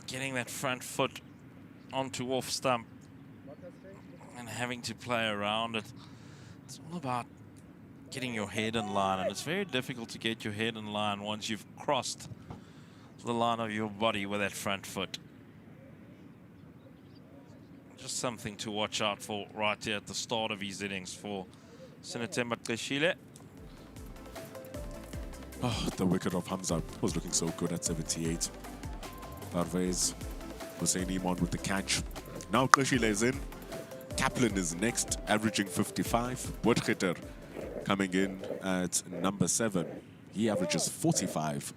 Getting that front foot onto off stump and having to play around it. It's all about getting your head in line, and it's very difficult to get your head in line once you've crossed the line of your body with that front foot. Just something to watch out for right here at the start of his innings for Sinatema Qashile. Oh, the wicket of Hamza was looking so good at 78. Parvez, Hussein Iman with the catch. Now Qashile is in. Kaplan is next, averaging 55. Woodgitter coming in at number 7. He averages 45.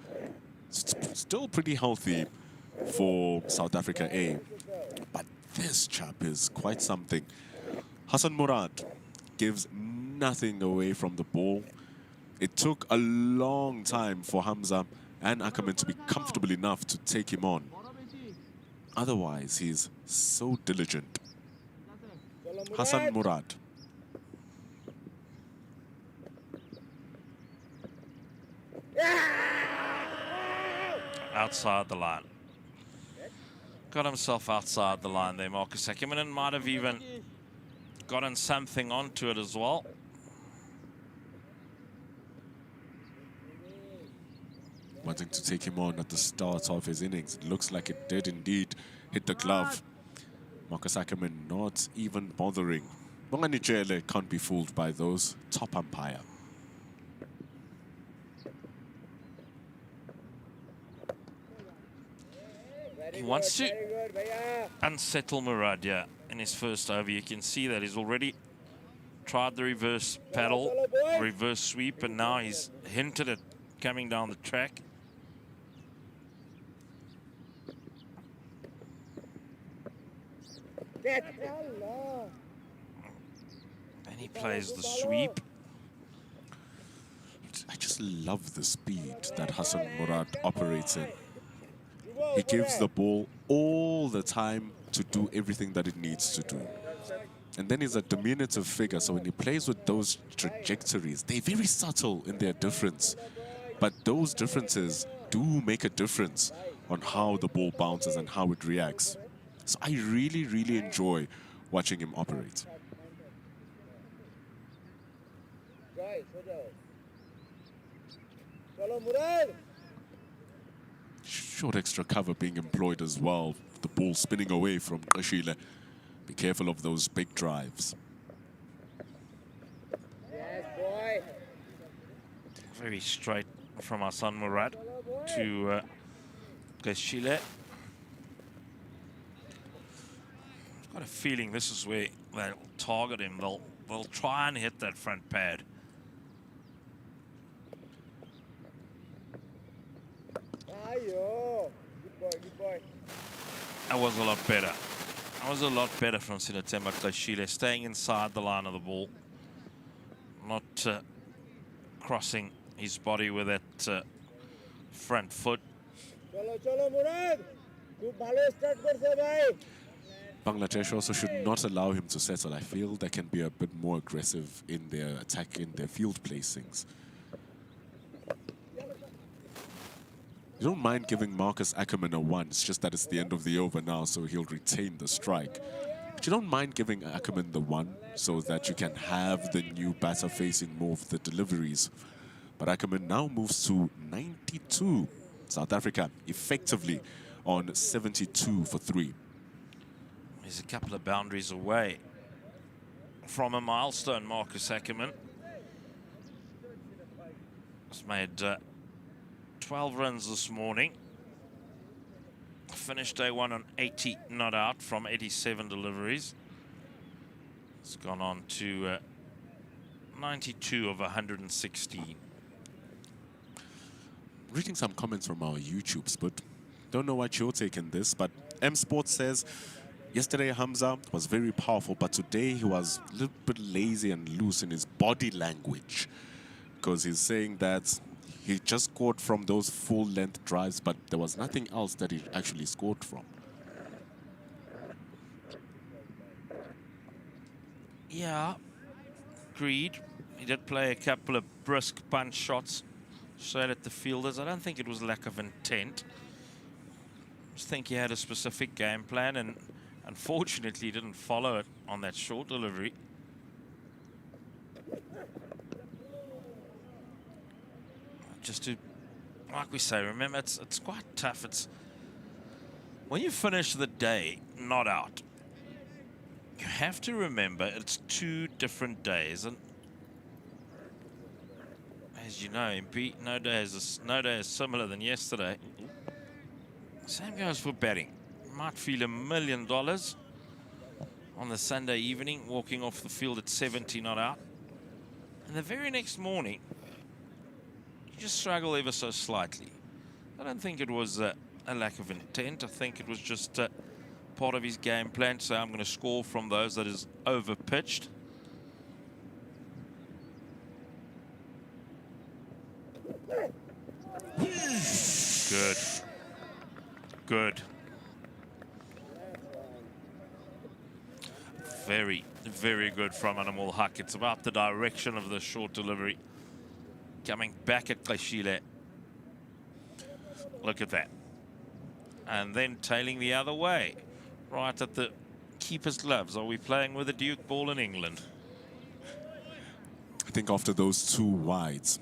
Still pretty healthy for South Africa A. But this chap is quite something. Hassan Murad gives nothing away from the ball. It took a long time for Hamza and Ackerman to be comfortable enough to take him on. Otherwise, he's so diligent. Hassan Murad. Outside the line. Got himself outside the line there, Marcus Ackerman, and might have even gotten something onto it as well. Wanting to take him on at the start of his innings. It looks like it did indeed hit the glove. Marcus Ackerman not even bothering. Bongani Jele can't be fooled by those. Top umpire. He wants to unsettle Muradia in his first over. You can see that he's already tried the reverse paddle, reverse sweep, and now he's hinted at coming down the track. And he plays the sweep. I just love the speed that Hassan Murad operates in. He gives the ball all the time to do everything that it needs to do. And then he's a diminutive figure, so when he plays with those trajectories, they're very subtle in their difference. But those differences do make a difference on how the ball bounces and how it reacts. So I really, really enjoy watching him operate. Short extra cover being employed as well. The ball spinning away from Qashile. Be careful of those big drives. Very straight from Hassan Murad to Keshile. I've got a feeling this is where they'll target him. They'll try and hit that front pad. That was a lot better. That was a lot better from Sinatemba Keshile, staying inside the line of the ball, not crossing his body with that front foot. Bangladesh also should not allow him to settle. I feel they can be a bit more aggressive in their attack, in their field placings. You don't mind giving Marcus Ackerman a 1. It's just that it's the end of the over now, so he'll retain the strike. But you don't mind giving Ackerman the 1 so that you can have the new batter facing more of the deliveries. But Ackerman now moves to 92. South Africa effectively on 72 for 3. He's a couple of boundaries away from a milestone, Marcus Ackerman. He's made 12 runs this morning. Finished day 1 on 80 not out from 87 deliveries. It's gone on to 92 of 116. Reading some comments from our YouTubes, but don't know what you're taking this, but M Sports says, yesterday Hamza was very powerful, but today he was a little bit lazy and loose in his body language, because he's saying that he just scored from those full-length drives, but there was nothing else that he actually scored from. Yeah, agreed. He did play a couple of brisk punch shots straight at the fielders. I don't think it was lack of intent. I just think he had a specific game plan, and unfortunately he didn't follow it on that short delivery. Just to, like we say, remember, it's quite tough. It's when you finish the day not out, you have to remember it's 2 different days, and as you know, MP, no day is similar than yesterday. Same goes for batting. You might feel $1 million on the Sunday evening, walking off the field at 70 not out, and the very next morning you just struggle ever so slightly. I don't think it was a lack of intent. I think it was just part of his game plan. So I'm going to score from those that is over pitched. Good. Good. Very, very good from Animal Huck. It's about the direction of the short delivery. Coming back at Keshile. Look at that. And then tailing the other way. Right at the keeper's gloves. Are we playing with a Duke ball in England? I think after those 2 wides,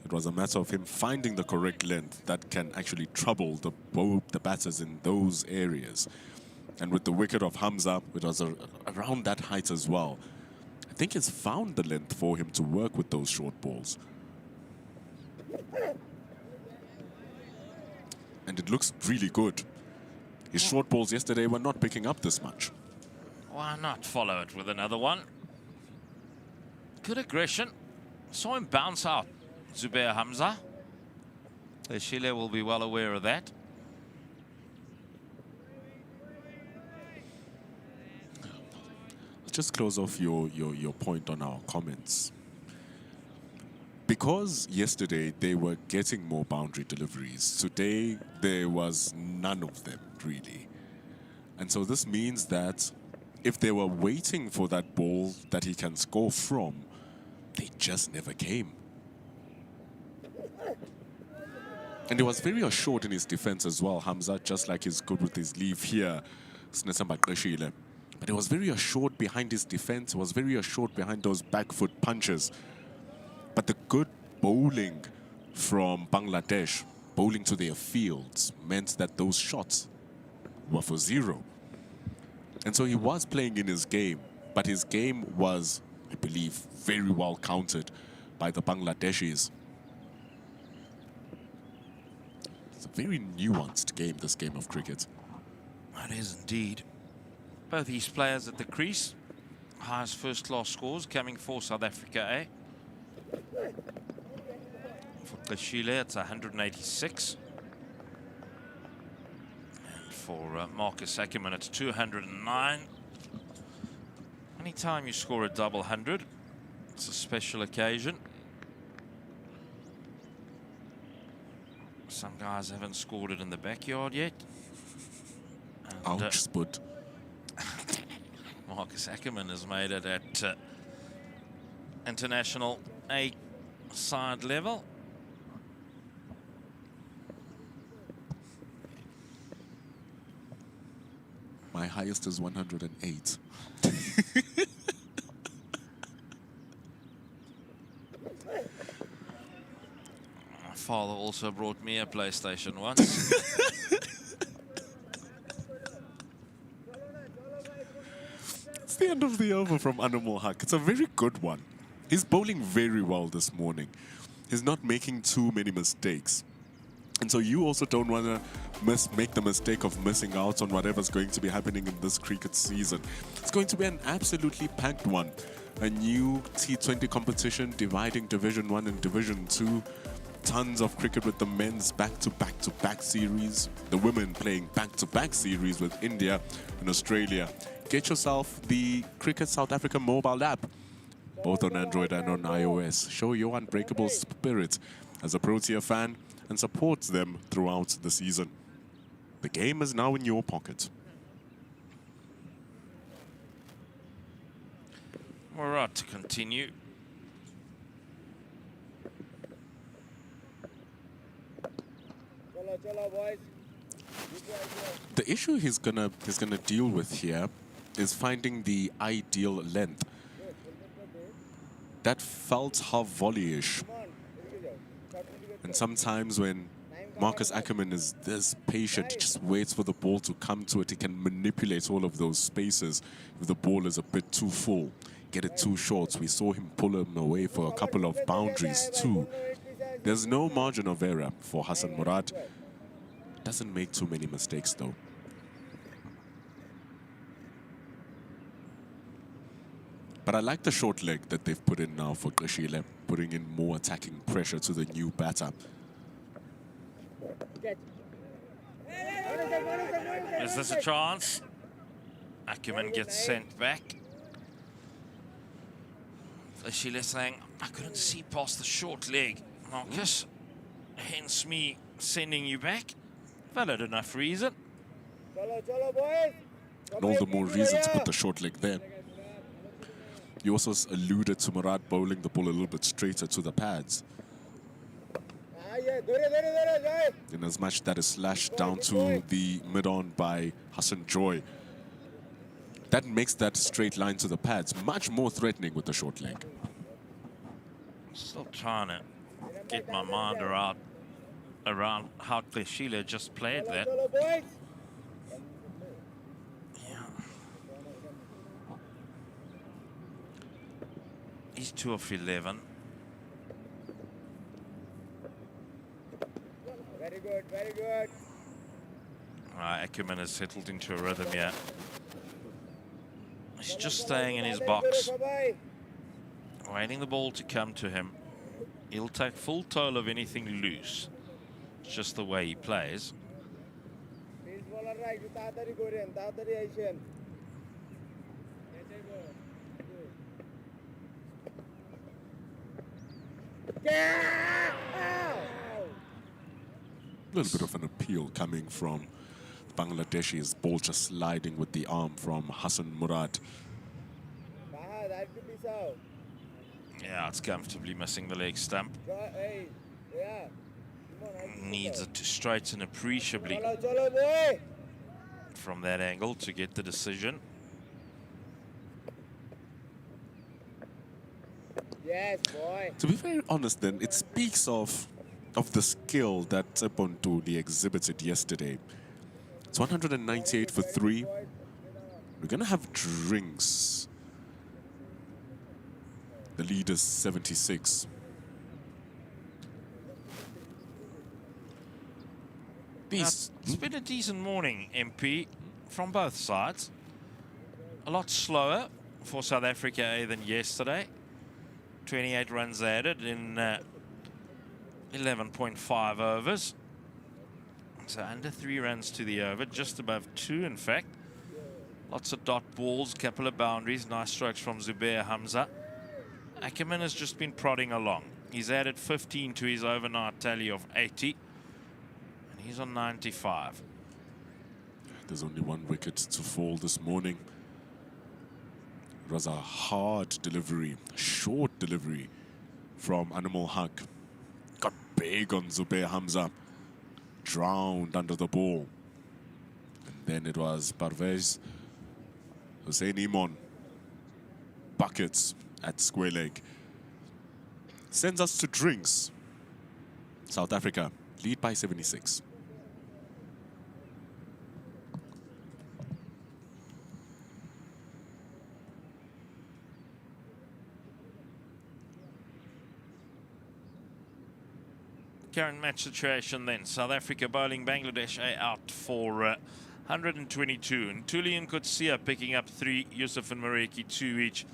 it was a matter of him finding the correct length that can actually trouble the batters in those areas. And with the wicket of Hamza, it was around that height as well. I think he's found the length for him to work with those short balls. And it looks really good. His short balls yesterday were not picking up this much. Why not follow it with another one? Good aggression. Saw him bounce out. Zubair Hamza. Keshile will be well aware of that. Let's just close off your point on our comments. Because yesterday they were getting more boundary deliveries, today there was none of them, really. And so this means that if they were waiting for that ball that he can score from, they just never came. And he was very assured in his defense as well, Hamza, just like he's good with his leave here, Sinatemba Keshile. But he was very assured behind his defense, he was very assured behind those back foot punches. But the good bowling from Bangladesh, bowling to their fields, meant that those shots were for 0. And so he was playing in his game, but his game was, I believe, very well countered by the Bangladeshis. It's a very nuanced game, this game of cricket. That is indeed. Both these players at the crease. Highest first-class scores coming for South Africa, eh? For Kashile, it's 186. And for Marcus Ackerman, it's 209. Anytime you score a double 100, it's a special occasion. Some guys haven't scored it in the backyard yet. And, Ouch, Spud. Marcus Ackerman has made it at international A-side level. My highest is 108. My father also brought me a PlayStation once. It's the end of the over from Animal Haq. It's a very good one. He's bowling very well this morning. He's not making too many mistakes. And so you also don't want to make the mistake of missing out on whatever's going to be happening in this cricket season. It's going to be an absolutely packed one. A new T20 competition dividing Division 1 and Division 2. Tons of cricket with the men's back-to-back-to-back series. The women playing back-to-back series with India and Australia. Get yourself the Cricket South Africa mobile app, both on Android and on iOS. Show your unbreakable spirit as a Protea fan and support them throughout the season. The game is now in your pocket. All right, to continue. The issue he's gonna deal with here is finding the ideal length. That felt half volley-ish. And sometimes when Marcus Ackerman is this patient, he just waits for the ball to come to it. He can manipulate all of those spaces if the ball is a bit too full, get it too short. We saw him pull him away for a couple of boundaries too. There's no margin of error for Hassan Murad. Doesn't make too many mistakes though. But I like the short leg that they've put in now for Kashile, putting in more attacking pressure to the new batter. Is this a chance? Ackerman gets sent back. Kashile saying, I couldn't see past the short leg, Marcus. Hence me sending you back. Valid enough reason. And all the more reason to put the short leg there. You also alluded to Murad bowling the ball a little bit straighter to the pads. In as much that is slashed down to the mid-on by Hassan Joy. That makes that straight line to the pads much more threatening with the short leg. Still trying to get my mind around how Kashile just played that. He's 2 of 11. Very good, very good. Ackerman has settled into a rhythm here. He's just staying in his box, waiting the ball to come to him. He'll take full toll of anything loose. It's just the way he plays. A little bit of an appeal coming from Bangladeshi's ball just sliding with the arm from Hassan Murad. Yeah, it's comfortably missing the leg stump. Needs it to straighten appreciably from that angle to get the decision. Yes, boy. To be very honest then, it speaks of the skill that Tsepontuli exhibited yesterday. It's 198 for 3. We're going to have drinks. The lead is 76. Beast. It's been a decent morning, MP, from both sides. A lot slower for South Africa A than yesterday. 28 runs added in 11.5 overs. So under 3 runs to the over, just above 2 in fact. Lots of dot balls, couple of boundaries, nice strokes from Zubair Hamza. Ackerman has just been prodding along. He's added 15 to his overnight tally of 80. And he's on 95. There's only 1 wicket to fall this morning. It was a hard delivery, short delivery from Animal Haq. Got big on Zubair Hamza. Drowned under the ball. And then it was Parvez Hussein Imon. Buckets at square leg. Sends us to drinks. South Africa lead by 76. Current match situation then. South Africa bowling Bangladesh A out for 122. And Tuli and Kutsia picking up 3, Yusuf and Mareki 2 each.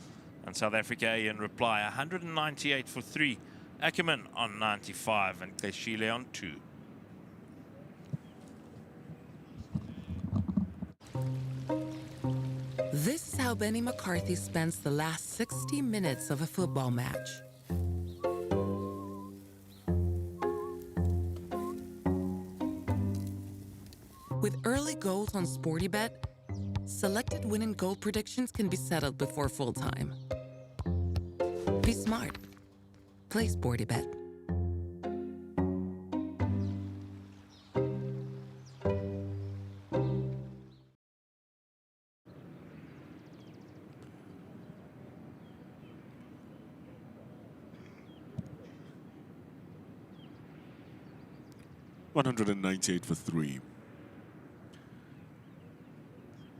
And South Africa A in reply 198 for 3. Ackerman on 95 and Keshile on 2. This is how Benny McCarthy spends the last 60 minutes of a football match. With early goals on SportyBet, selected win and goal predictions can be settled before full time. Be smart. Play SportyBet. $198 for 3.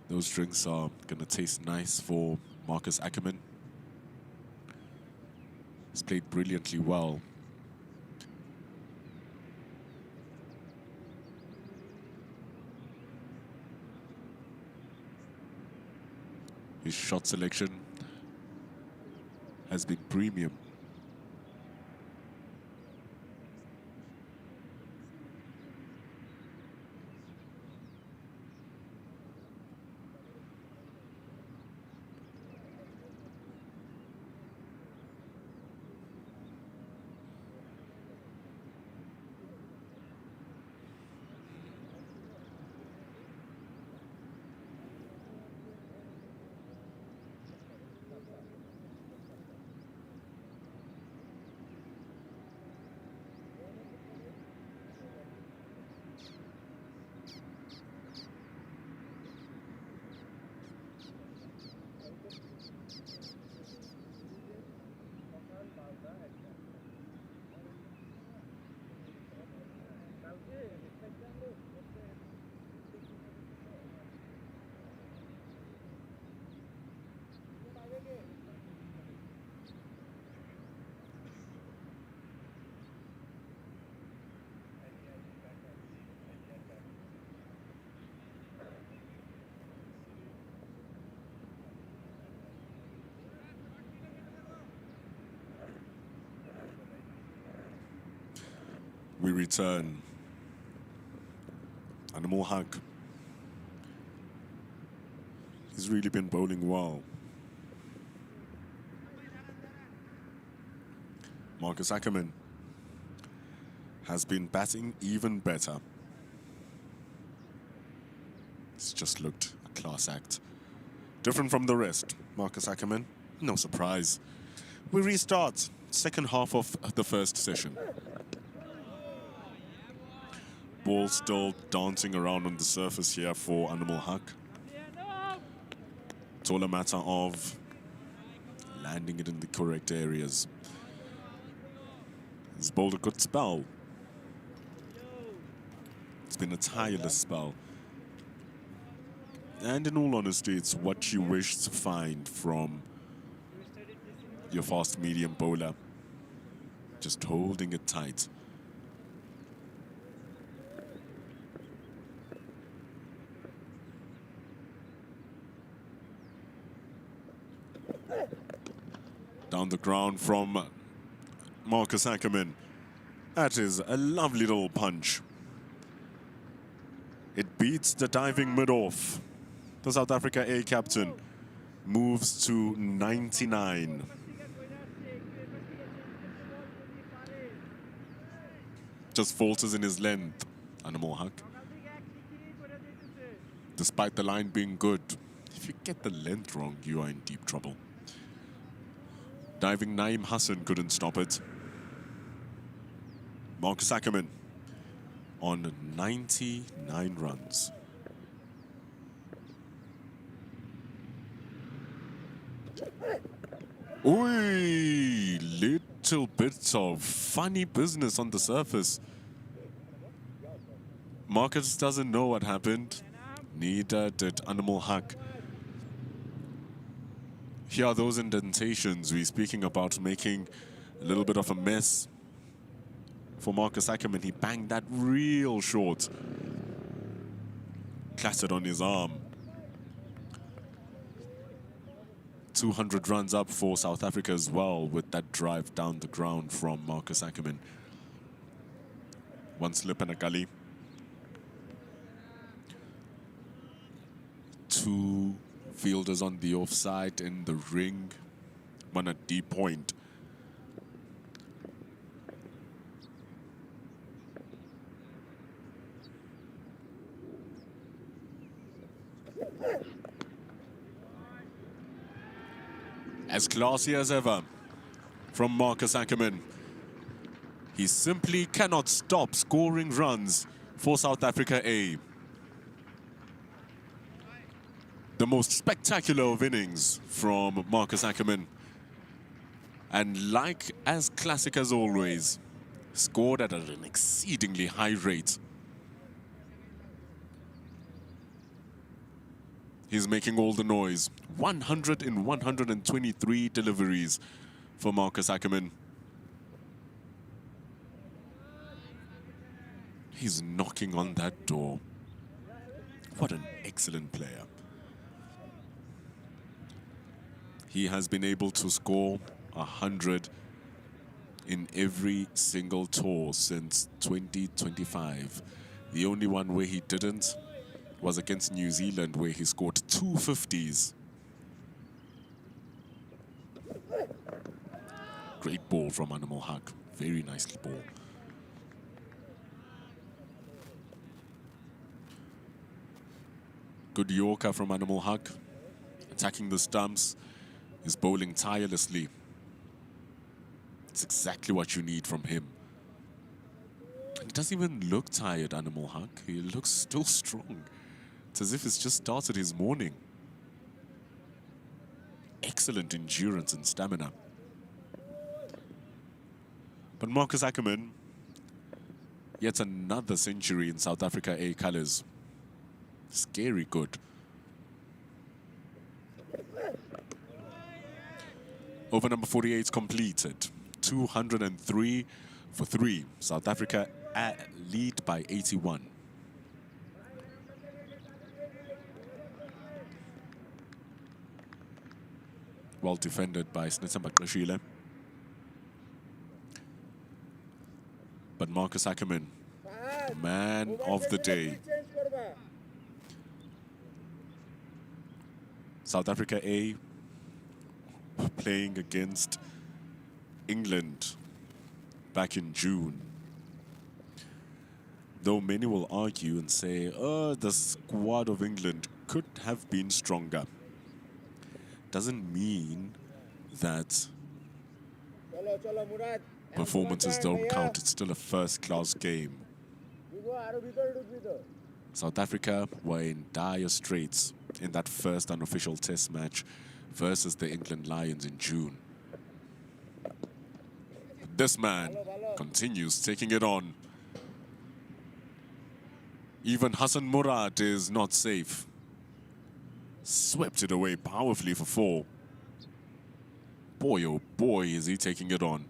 Those drinks are going to taste nice for Marcus Ackerman. He's played brilliantly well. His shot selection has been premium. We return. Animal Haq. He's really been bowling well. Marcus Ackerman has been batting even better. It's just looked a class act. Different from the rest. Marcus Ackerman, no surprise. We restart. Second half of the first session. Ball still dancing around on the surface here for Animal Haq. It's all a matter of landing it in the correct areas. He's bowled a good spell. It's been a tireless spell. And in all honesty, it's what you wish to find from your fast medium bowler. Just holding it tight. Down the ground from Marcus Ackerman. That is a lovely little punch. It beats the diving mid-off. The South Africa A captain moves to 99. Just falters in his length, Animal Haq. Despite the line being good, if you get the length wrong, you are in deep trouble. Diving Naeem Hassan couldn't stop it. Marcus Ackerman on 99 runs. Oi, little bit of funny business on the surface. Marcus doesn't know what happened. Neither did Animal Haq. Here are those indentations we're speaking about, making a little bit of a mess for Marcus Ackerman. He banged that real short. Clattered on his arm. 200 runs up for South Africa as well with that drive down the ground from Marcus Ackerman. One slip and a gully. Two fielders on the offside in the ring. One at deep point. As classy as ever from Marcus Ackerman. He simply cannot stop scoring runs for South Africa A. The most spectacular of innings from Marcus Ackerman. And like as classic as always, scored at an exceedingly high rate. He's making all the noise. 100 in 123 deliveries for Marcus Ackerman. He's knocking on that door. What an excellent player. He has been able to score 100 in every single tour since 2025. The only one where he didn't was against New Zealand, where he scored 250s. Great ball from Animal Haq. Very nicely ball. Good Yorker from Animal Haq. Attacking the stumps. He's bowling tirelessly. It's exactly what you need from him. And he doesn't even look tired, Animal Haq. He looks still strong. It's as if he's just started his morning. Excellent endurance and stamina. But Marcus Ackerman, yet another century in South Africa A colours. Scary good. Over number 48 completed. 203 for 3. South Africa lead by 81. Well defended by Snitsamba Qashile. But Marcus Ackerman, man of the day. South Africa A playing against England back in June. Though many will argue and say, oh, the squad of England could have been stronger. Doesn't mean that performances don't count. It's still a first-class game. South Africa were in dire straits in that first unofficial test match versus the England Lions in June. This man continues taking it on. Even Hassan Murad is not safe. Swept it away powerfully for 4. Boy, oh boy, is he taking it on.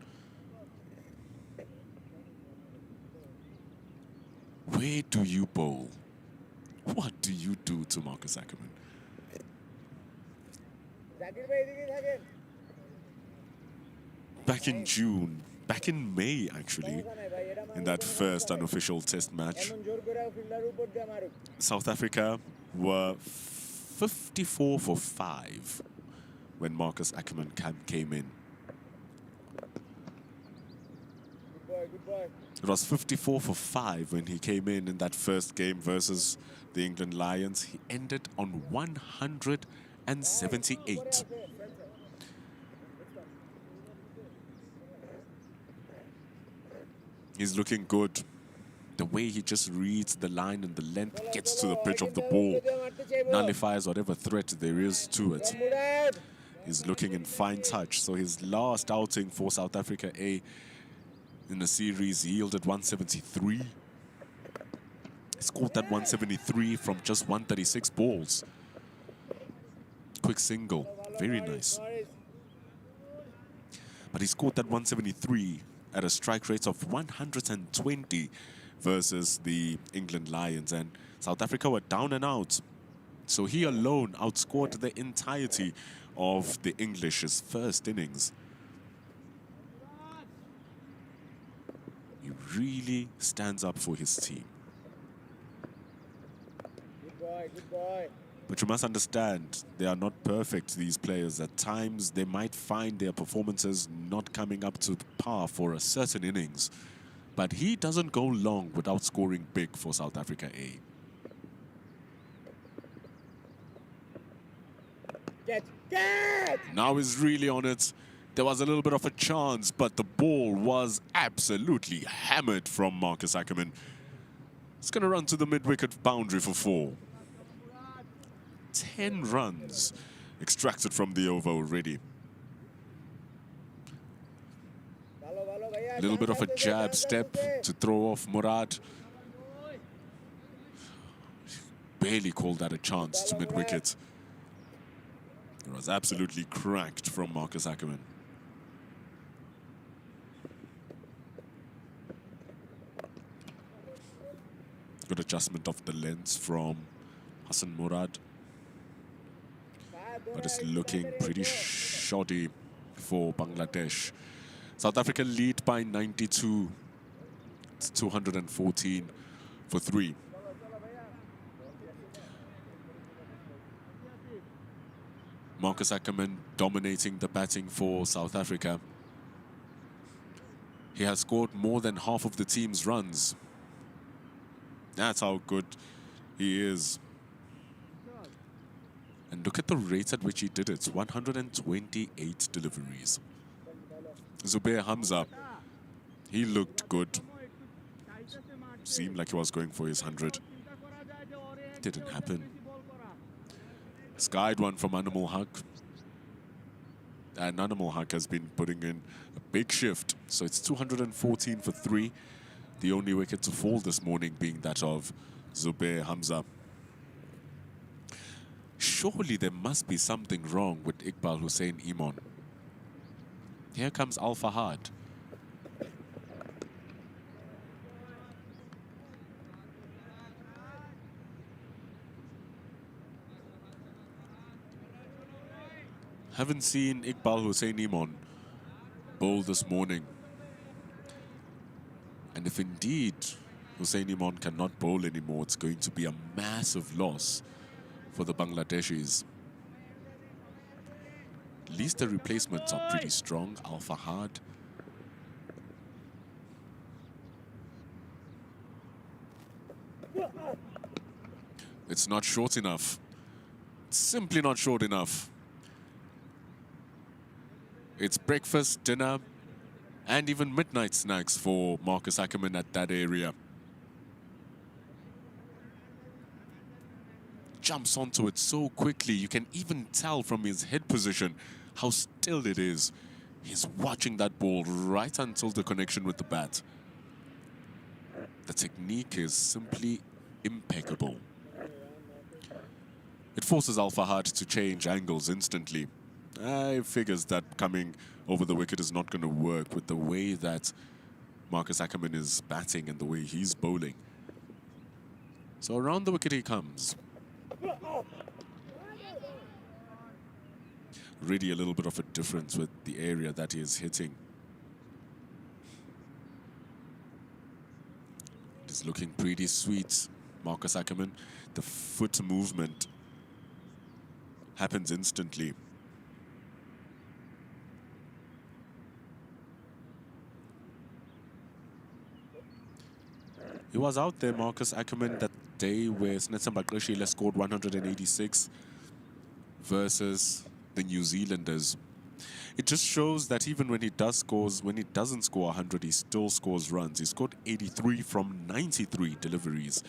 Where do you bowl? What do you do to Marcus Ackerman? Back in June, back in May actually, in that first unofficial test match, South Africa were 54 for 5 when Marcus Ackerman came in. It was 54 for 5 when he came in that first game versus the England Lions. He ended on 178. He's looking good. The way he just reads the line and the length, gets to the pitch of the ball, nullifies whatever threat there is to it. He's looking in fine touch. So his last outing for South Africa A in the series yielded 173. He scored that 173 from just 136 balls. Quick single, very nice. But he scored that 173 at a strike rate of 120 versus the England Lions, and South Africa were down and out. So he alone outscored the entirety of the English's first innings. He really stands up for his team. Good boy. But you must understand, they are not perfect, these players. At times, they might find their performances not coming up to par for a certain innings. But he doesn't go long without scoring big for South Africa A. Get! Now he's really on it. There was a little bit of a chance, but the ball was absolutely hammered from Marcus Ackerman. It's going to run to the mid-wicket boundary for 4. 10 runs extracted from the over already. A little bit of a jab step to throw off Murad. Barely called that a chance to mid-wicket. It was absolutely cracked from Marcus Ackerman. Good adjustment of the lens from Hassan Murad. But it's looking pretty shoddy for Bangladesh. South Africa lead by 92. It's 214 for 3. Marcus Ackerman dominating the batting for South Africa. He has scored more than half of the team's runs. That's how good he is. And look at the rate at which he did it. 128 deliveries. Zubair Hamza, he looked good. Seemed like he was going for his 100. Didn't happen. Skied one from Animal Haq. And Animal Haq has been putting in a big shift. So it's 214 for 3. The only wicket to fall this morning being that of Zubair Hamza. Surely there must be something wrong with Iqbal Hussein Iman. Here comes Al Fahad. Haven't seen Iqbal Hussein Iman bowl this morning. And if indeed Hussein Iman cannot bowl anymore, it's going to be a massive loss for the Bangladeshis. At least the replacements are pretty strong. Al Fahad. It's not short enough. It's simply not short enough. It's breakfast, dinner, and even midnight snacks for Marcus Ackerman at that area. Jumps onto it so quickly, you can even tell from his head position how still it is. He's watching that ball right until the connection with the bat. The technique is simply impeccable. It forces Al Fahad to change angles instantly. He figures that coming over the wicket is not going to work with the way that Marcus Ackerman is batting and the way he's bowling. So around the wicket he comes. really a little bit of a difference with the area that he is hitting. It's looking pretty sweet, Marcus Ackerman. The foot movement happens instantly. He was out there, Marcus Ackerman, that day where Snetsamba Qeshile scored 186 versus the New Zealanders. It just shows that even when he doesn't score 100, he still scores runs. He scored 83 from 93 deliveries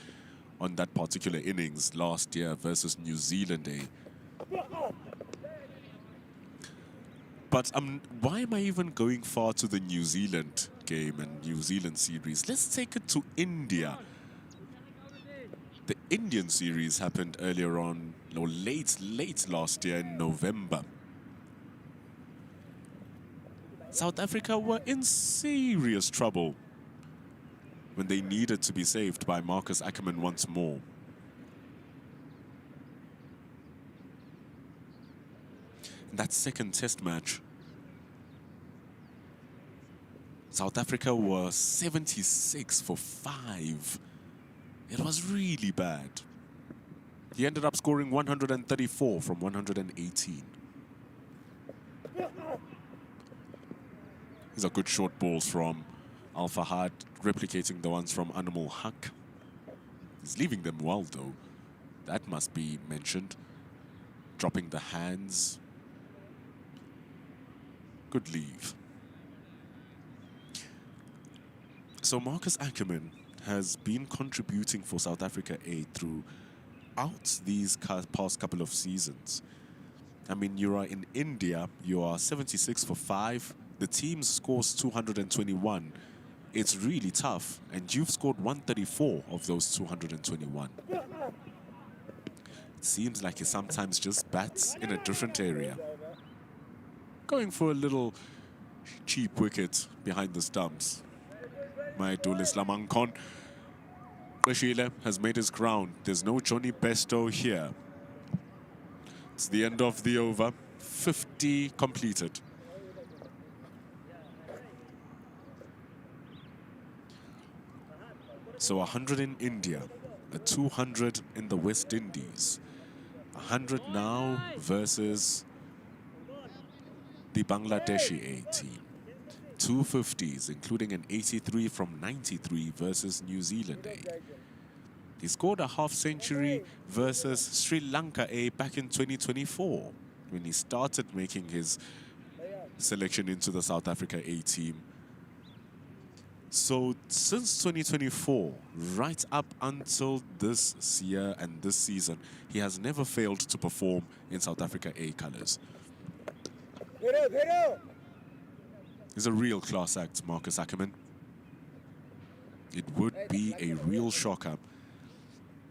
on that particular innings last year versus New Zealand. But why am I even going far to the New Zealand game and New Zealand series? Let's take it to India. The Indian series happened earlier on, or late last year in November. South Africa were in serious trouble when they needed to be saved by Marcus Ackerman once more. That second test match, South Africa were 76 for 5. It was really bad. He ended up scoring 134 from 118. These are good short balls from Al Fahad, replicating the ones from Animal Haq. He's leaving them well, though. That must be mentioned. Dropping the hands. Good leave. So Marcus Ackerman has been contributing for South Africa A throughout these past couple of seasons. I mean, you are in India, you are 76 for 5. The team scores 221. It's really tough, and you've scored 134 of those 221. It seems like he sometimes just bats in a different area. Going for a little cheap wicket behind the stumps. Maidulis Lamankon. Qeshile has made his ground. There's no Johnny Besto here. It's the end of the over. 50 completed. So 100 in India, a 200 in the West Indies. 100 now versus the Bangladeshi A team. 250s, including an 83 from 93 versus New Zealand A. He scored a half century versus Sri Lanka A back in 2024 when he started making his selection into the South Africa A team. So since 2024, right up until this year and this season, he has never failed to perform in South Africa A colours. He's a real class act, Marcus Ackerman. It would be a real shocker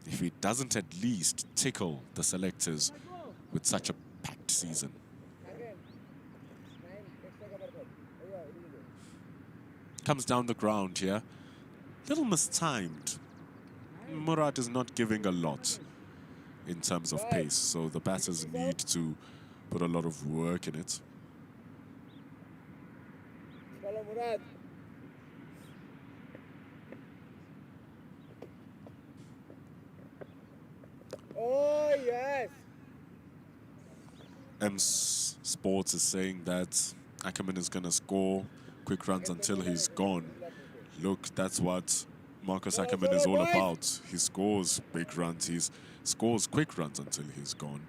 if he doesn't at least tickle the selectors with such a packed season. Comes down the ground here. Little mistimed. Murad is not giving a lot in terms of pace, so the batters need to put a lot of work in it. Oh, yes. Sports is saying that Ackerman is going to score quick runs until he's gone. Look, that's what Marcus Ackerman is all about. He scores big runs. He scores quick runs until he's gone.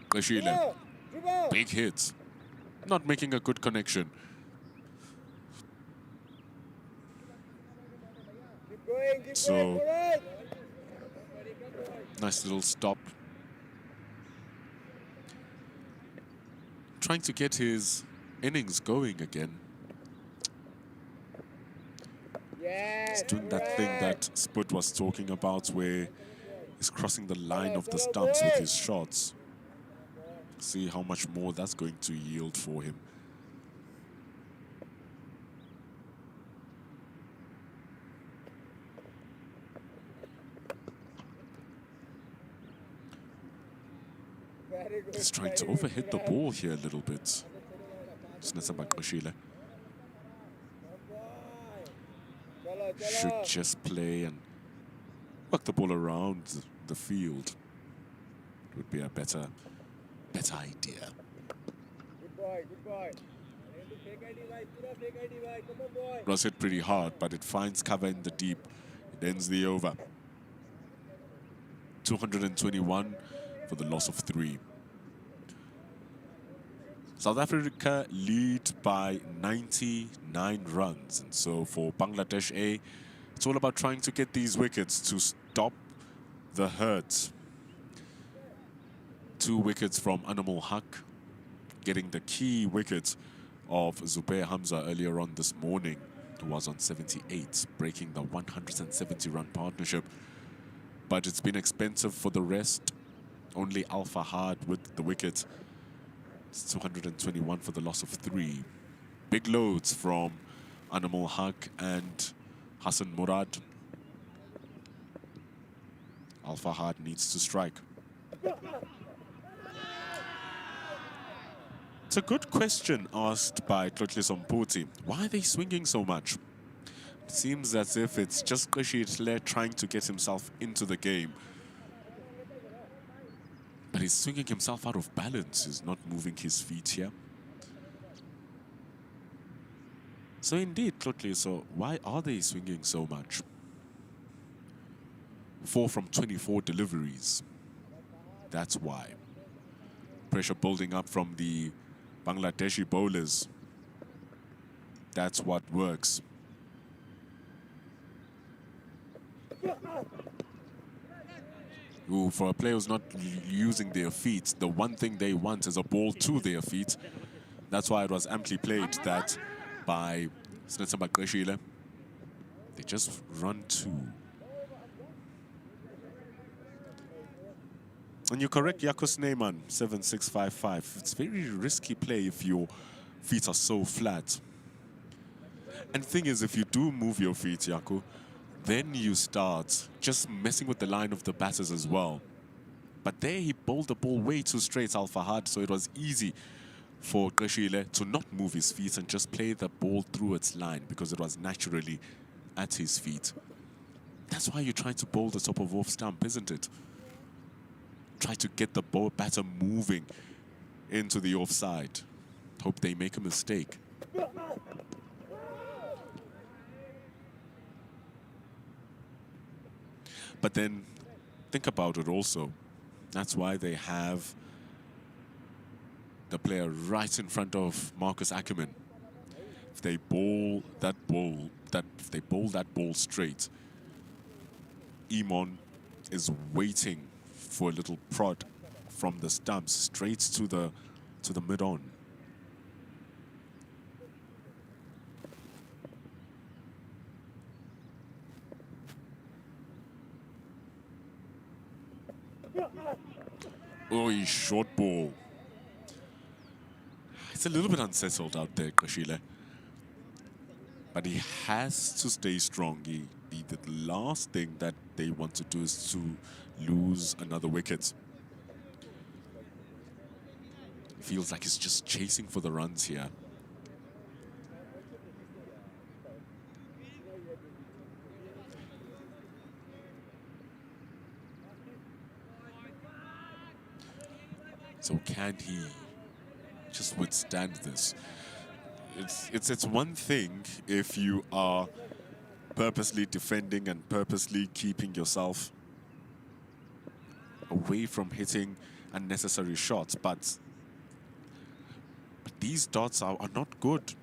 Qeshile, big hit. Not making a good connection. So, nice little stop. Trying to get his innings going again. He's doing that thing that Spud was talking about where he's crossing the line of the stumps with his shots. See how much more that's going to yield for him. He's trying to overhit the ball here a little bit. Should just play and work the ball around the field. It would be a better idea. Good boy, good boy. It was hit pretty hard, but it finds cover in the deep. It ends the over. 221 for the loss of 3. South Africa lead by 99 runs. And so for Bangladesh A, it's all about trying to get these wickets to stop the hurt. 2 wickets from Anamul Haq, getting the key wicket of Zubair Hamza earlier on this morning, who was on 78, breaking the 170-run partnership. But it's been expensive for the rest. Only Al Fahad with the wicket. It's 221 for the loss of 3. Big loads from Anamul Haq and Hassan Murad. Al Fahad needs to strike. It's a good question asked by Tlotli Somputi. Why are they swinging so much? It seems as if it's just Qeshitle trying to get himself into the game. But he's swinging himself out of balance. He's not moving his feet here. So indeed, Tlotli, so why are they swinging so much? 4 from 24 deliveries. That's why. Pressure building up from the Bangladeshi bowlers. That's what works. Ooh, for a player who's not using their feet, the one thing they want is a ball to their feet. That's why it was amply played that by Snetsamba Qeshile. They just run 2. And you're correct, Yakos Neyman, 7655. It's very risky play if your feet are so flat. And the thing is, if you do move your feet, Yako, then you start just messing with the line of the batters as well. But there he bowled the ball way too straight, Al Fahad, so it was easy for Qeshile to not move his feet and just play the ball through its line because it was naturally at his feet. That's why you're trying to bowl the top of off stump, isn't it? Try to get the ball batter moving into the offside. Hope they make a mistake. But then think about it also. That's why they have the player right in front of Marcus Ackerman. If they bowl that ball straight, Imon is waiting for a little prod from the stumps straight to the mid-on. Oh, he's short ball. It's a little bit unsettled out there, Qeshile. But he has to stay strong. The last thing that they want to do is to lose another wicket. Feels like he's just chasing for the runs here. So can he just withstand this? It's one thing if you are purposely defending and purposely keeping yourself away from hitting unnecessary shots, but these dots are not good.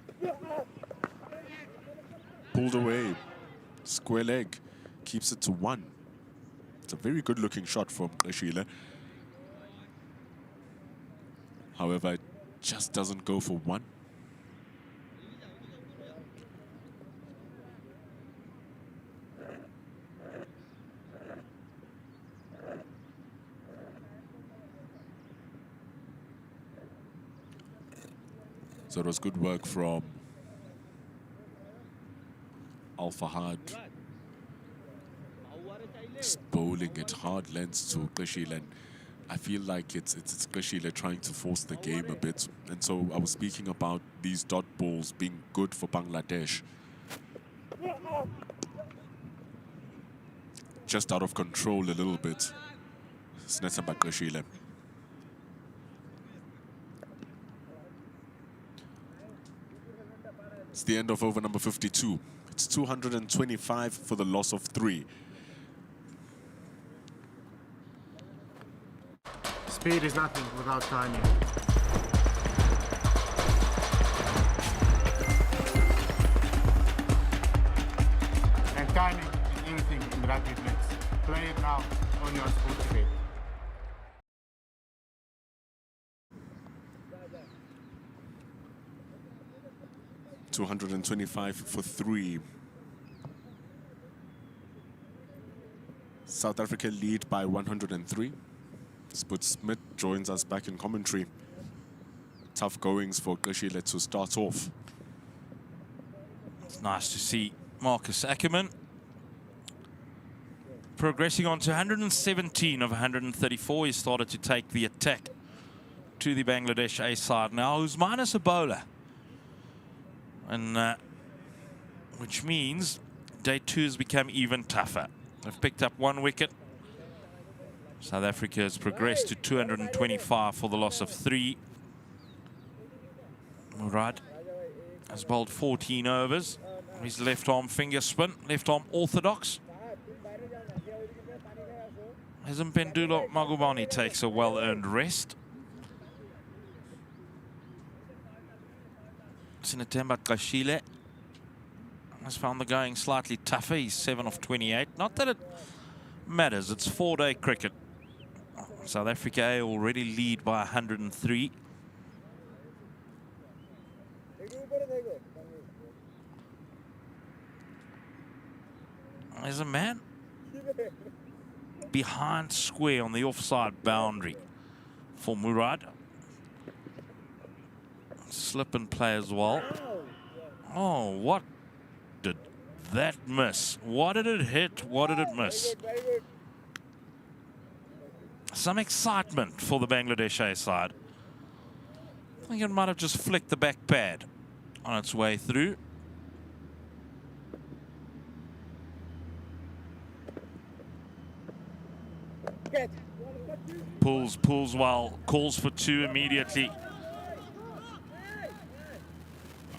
Pulled away, square leg, keeps it to 1. It's a very good looking shot from Qeshile. However, it just doesn't go for 1. So it was good work from Al Fahad. Just bowling at hard lengths to Qeshile. And I feel like it's Qashile trying to force the game a bit. And so I was speaking about these dot balls being good for Bangladesh. Just out of control a little bit. Snetsamba Qashile. It's the end of over number 52. It's 225 for the loss of 3. Speed is nothing without timing. And timing is everything in rugby blitz. Play it now on your sport today. $225 for 3. South Africa lead by 103. Spud Smith joins us back in commentary. Tough goings for Qashile to start off. It's nice to see Marcus Ackerman progressing on to 117 of 134. He started to take the attack to the Bangladesh A side now, who's minus a bowler. And which means day 2 has become even tougher. They've picked up 1 wicket. South Africa has progressed to 225 for the loss of 3. Murad has bowled 14 overs. His left arm finger spin, left arm orthodox. As Mpendulo Magubani takes a well-earned rest. Sinatemba Qashile has found the going slightly tougher. He's 7 of 28. Not that it matters, it's 4-day cricket. South Africa already lead by 103. There's a man behind square on the offside boundary for Murad. Slip and play as well. Oh, what did that miss? What did it hit? What did it miss? Some excitement for the Bangladesh A side. I think it might have just flicked the back pad on its way through. Pulls well, calls for 2 immediately.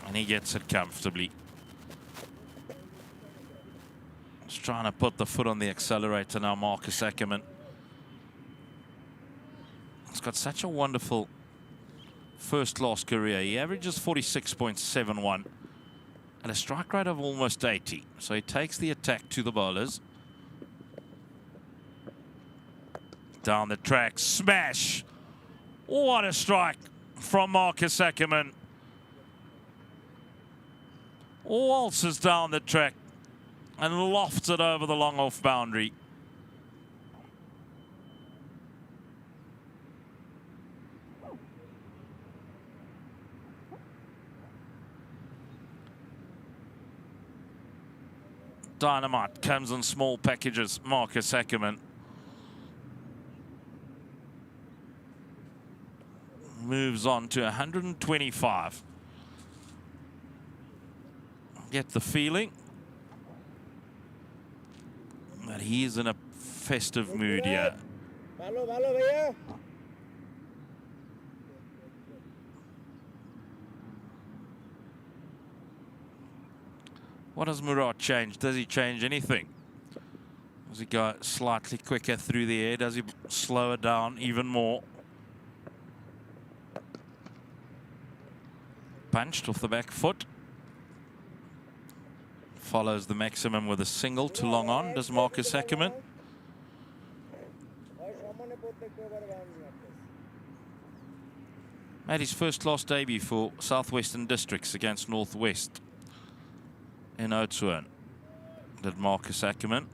And he gets it comfortably. Just trying to put the foot on the accelerator now, Marcus Ackerman. He's got such a wonderful first-class career. He averages 46.71 and a strike rate of almost 80. So he takes the attack to the bowlers. Down the track, smash! What a strike from Marcus Ackerman. Waltzes down the track and lofts it over the long off boundary. Dynamite comes in small packages, Marcus Ackerman. Moves on to 125. Get the feeling that he's in a festive mood here. What does Murad change? Does he change anything? Does he go slightly quicker through the air? Does he slow it down even more? Punched off the back foot. Follows the maximum with a single to long on. Does Marcus Ackerman? Made his first-class debut for Southwestern Districts against Northwest in Oudtshoorn. Did Marcus Ackerman.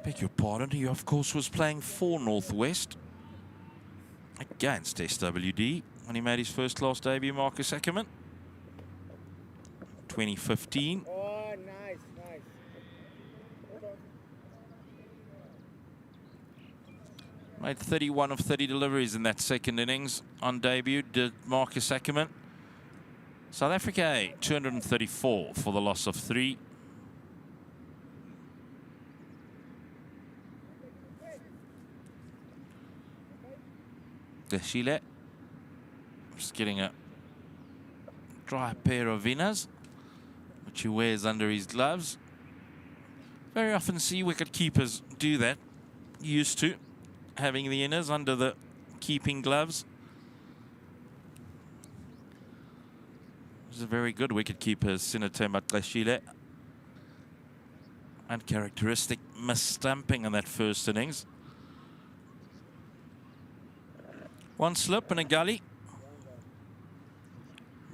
Beg your pardon, he of course was playing for Northwest against SWD when he made his first class debut, Marcus Ackerman. 2015. Oh, nice, nice. Made 31 of 30 deliveries in that second innings on debut, did Marcus Ackerman. South Africa 234 for the loss of 3. Deshile just getting a dry pair of inners, which he wears under his gloves. Very often see wicket keepers do that. Used to having the inners under the keeping gloves. He's a very good wicket keeper, Sinatemba Deshile. Uncharacteristic misstamping in that first innings. One slip and a gully.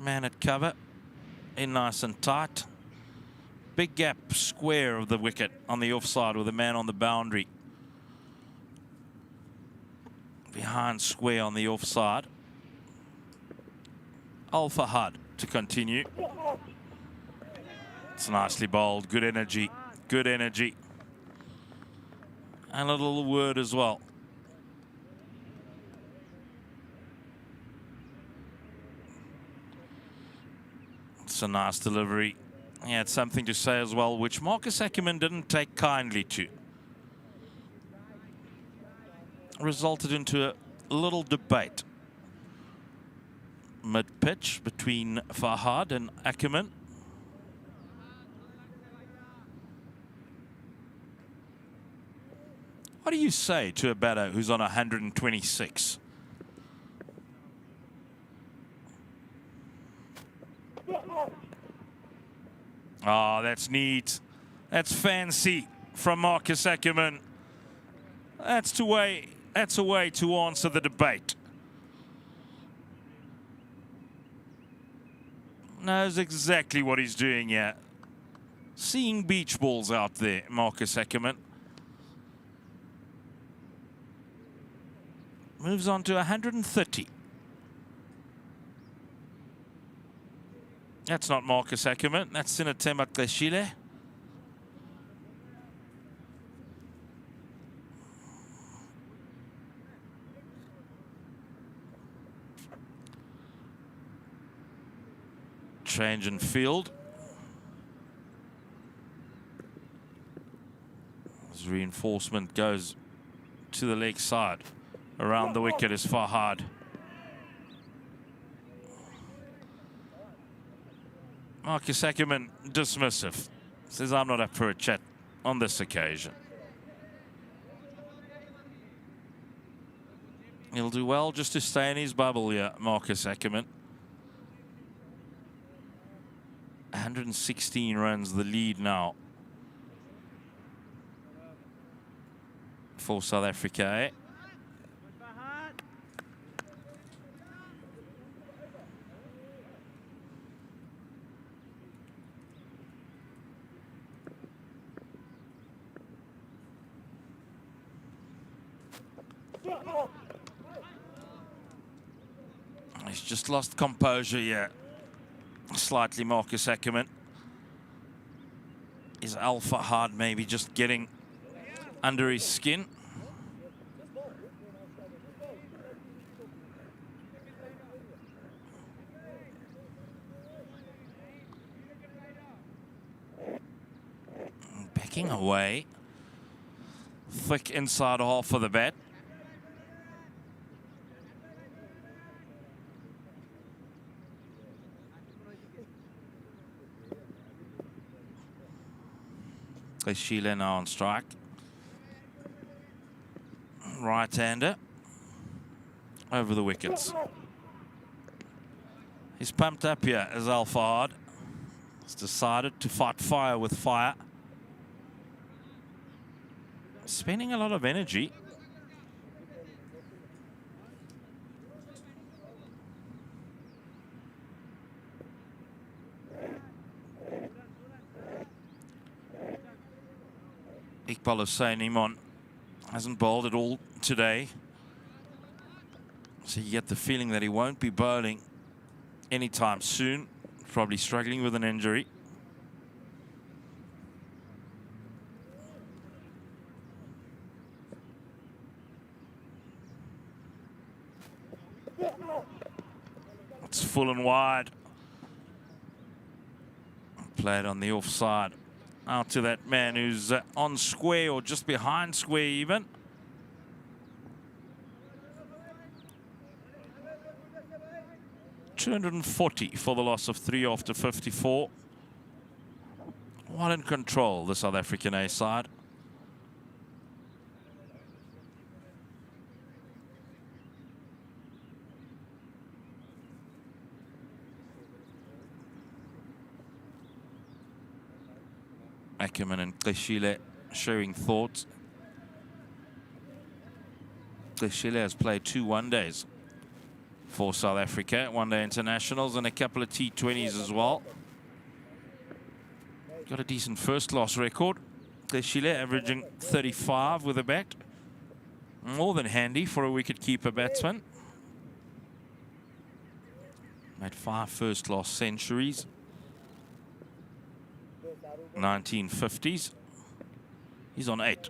Man at cover, in nice and tight. Big gap square of the wicket on the offside with a man on the boundary. Behind square on the offside. Al-Fahad to continue. It's nicely bowled, good energy, good energy. And a little word as well. It's a nice delivery. He had something to say as well, which Marcus Ackerman didn't take kindly to. Resulted into a little debate mid-pitch between Fahad and Ackerman. What do you say to a batter who's on 126? Oh, that's neat. That's fancy from Marcus Ackerman. That's a way to answer the debate. Knows exactly what he's doing here. Seeing beach balls out there, Marcus Ackerman. Moves on to 130. That's not Marcus Ackerman, that's Sinatemba Deshile. Change in field. As reinforcement goes to the leg side. Around the wicket is Fahad. Marcus Ackerman dismissive. Says, I'm not up for a chat on this occasion. He'll do well just to stay in his bubble here, Marcus Ackerman. 116 runs, the lead now for South Africa. He's just lost composure here. Slightly, Marcus Ackerman. Is Al-Fahad maybe just getting under his skin? Backing away. Thick inside half of the bat. Sheila now on strike. Right-hander over the wickets. He's pumped up here as Al-Fahad. He's decided to fight fire with fire. Spending a lot of energy. Iqbal Hussein Iman hasn't bowled at all today. So you get the feeling that he won't be bowling anytime soon. Probably struggling with an injury. It's full and wide. Played on the offside. Out to that man who's on square or just behind square even. $240 for the loss of 3 after 54. Well in control, the South African A side. Ackerman and Kleshile showing thoughts. Kleshile has played 2 one-days for South Africa, one-day internationals and a couple of T20s as well. Got a decent first-class record. Kleshile averaging 35 with a bat. More than handy for a wicket-keeper batsman. Made 5 first-class centuries. 1950s. He's on 8.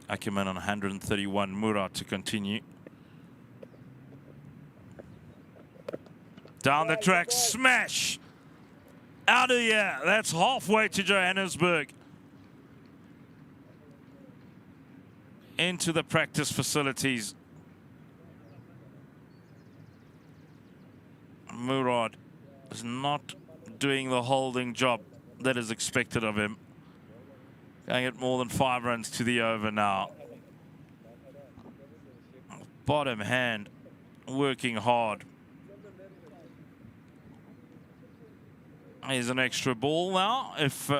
Ackerman on 131. Murad to continue. Down the track, smash! Out of here. That's halfway to Johannesburg. Into the practice facilities. Murad is not doing the holding job that is expected of him. Going at more than 5 runs to the over now. Bottom hand, working hard. Here's an extra ball now. If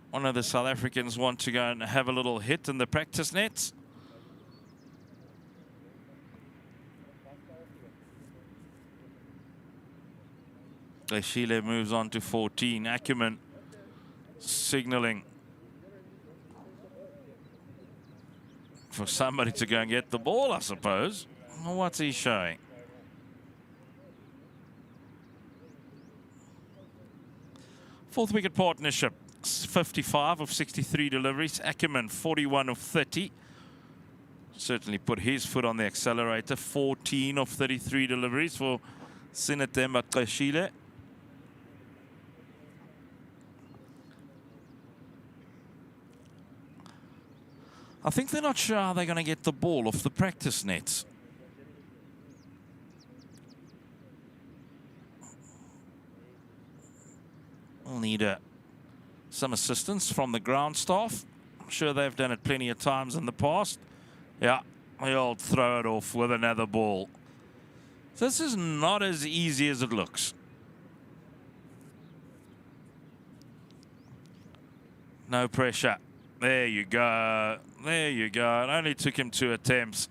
one of the South Africans want to go and have a little hit in the practice nets. Sheila moves on to 14. Ackerman signaling for somebody to go and get the ball, I suppose. Well, what's he showing? Fourth wicket partnership, 55 of 63 deliveries. Ackerman, 41 of 30. Certainly put his foot on the accelerator. 14 of 33 deliveries for Sinatemba Qashile. I think they're not sure how they're going to get the ball off the practice nets. We'll need some assistance from the ground staff. I'm sure they've done it plenty of times in the past. Yeah, they'll throw it off with another ball. This is not as easy as it looks. No pressure. There you go. There you go. It only took him 2 attempts.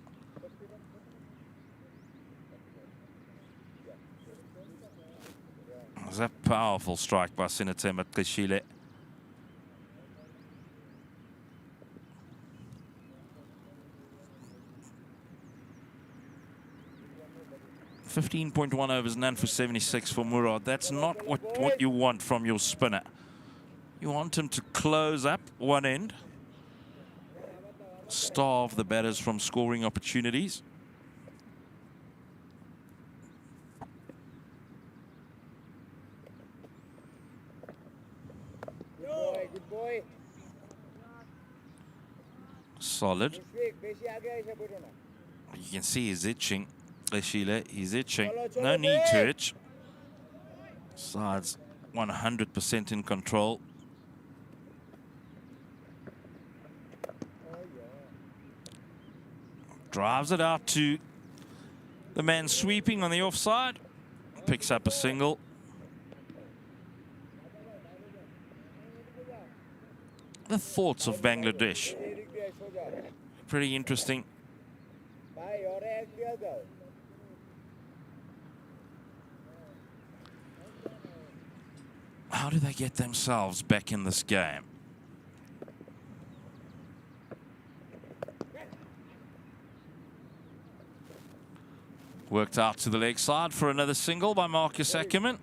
It was a powerful strike by Sinatemba Qashile. .1 overs, none for 76 for Murad. That's not what you want from your spinner. You want him to close up one end, starve the batters from scoring opportunities. Good boy. Solid. You can see he's itching. Sheila, he's itching. No need to itch. Side's 100% in control. Drives it out to the man sweeping on the offside. Picks up a single. The thoughts of Bangladesh. Pretty interesting. How do they get themselves back in this game? Worked out to the leg side for another single by Marcus Ackerman.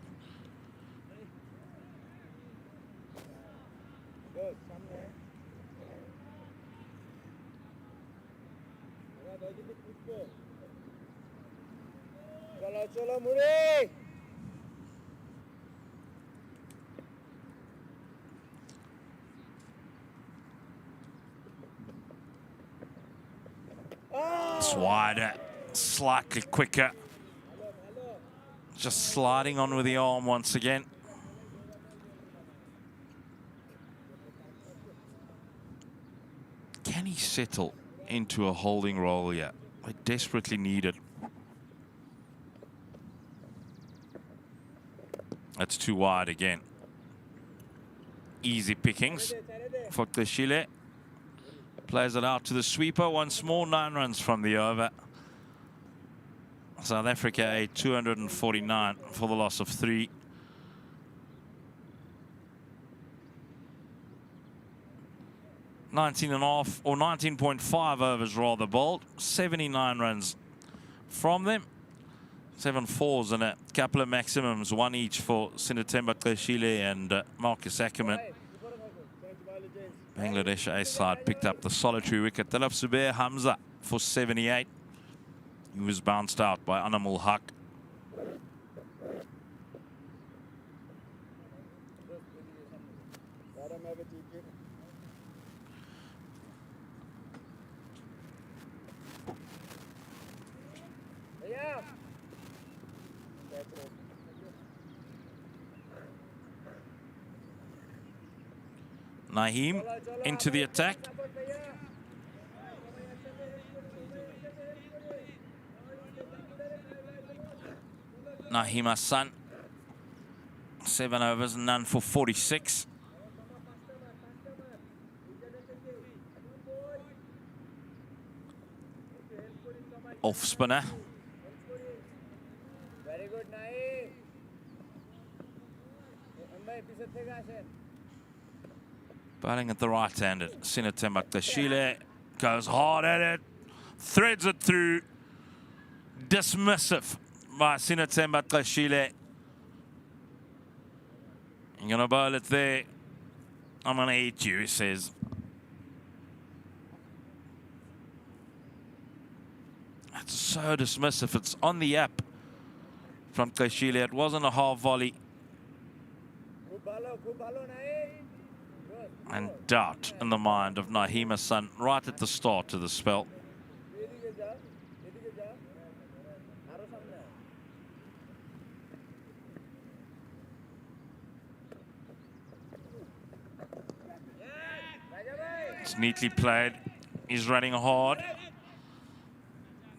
It's wider, slightly quicker. Just sliding on with the arm once again. Can he settle into a holding role here? I desperately need it. That's too wide again. Easy pickings for Kleshile. Plays it out to the sweeper once more. 9 runs from the over. South Africa a 249 for the loss of 3. .5 or 19.5 overs rather bowled. 79 runs from them. 7 fours and a couple of maximums, 1 each for Sinatemba Kleshile and Marcus Ackerman. Bangladesh A side picked up the solitary wicket. Dilip Zubair Hamza for 78. He was bounced out by Anamul Haq. Naheem into the attack. Naheem Hassan, 7 overs, none for 46. Off spinner. Very good, Naheem. Batting at the right-handed, Sinatemba Kleshile goes hard at it, threads it through. Dismissive by Sinatemba Kleshile. You're gonna bowl it there. I'm gonna eat you, he says. It's so dismissive. It's on the app from Kleshile. It wasn't a half volley. And doubt in the mind of Naheem Hassan right at the start of the spell. It's neatly played. He's running hard.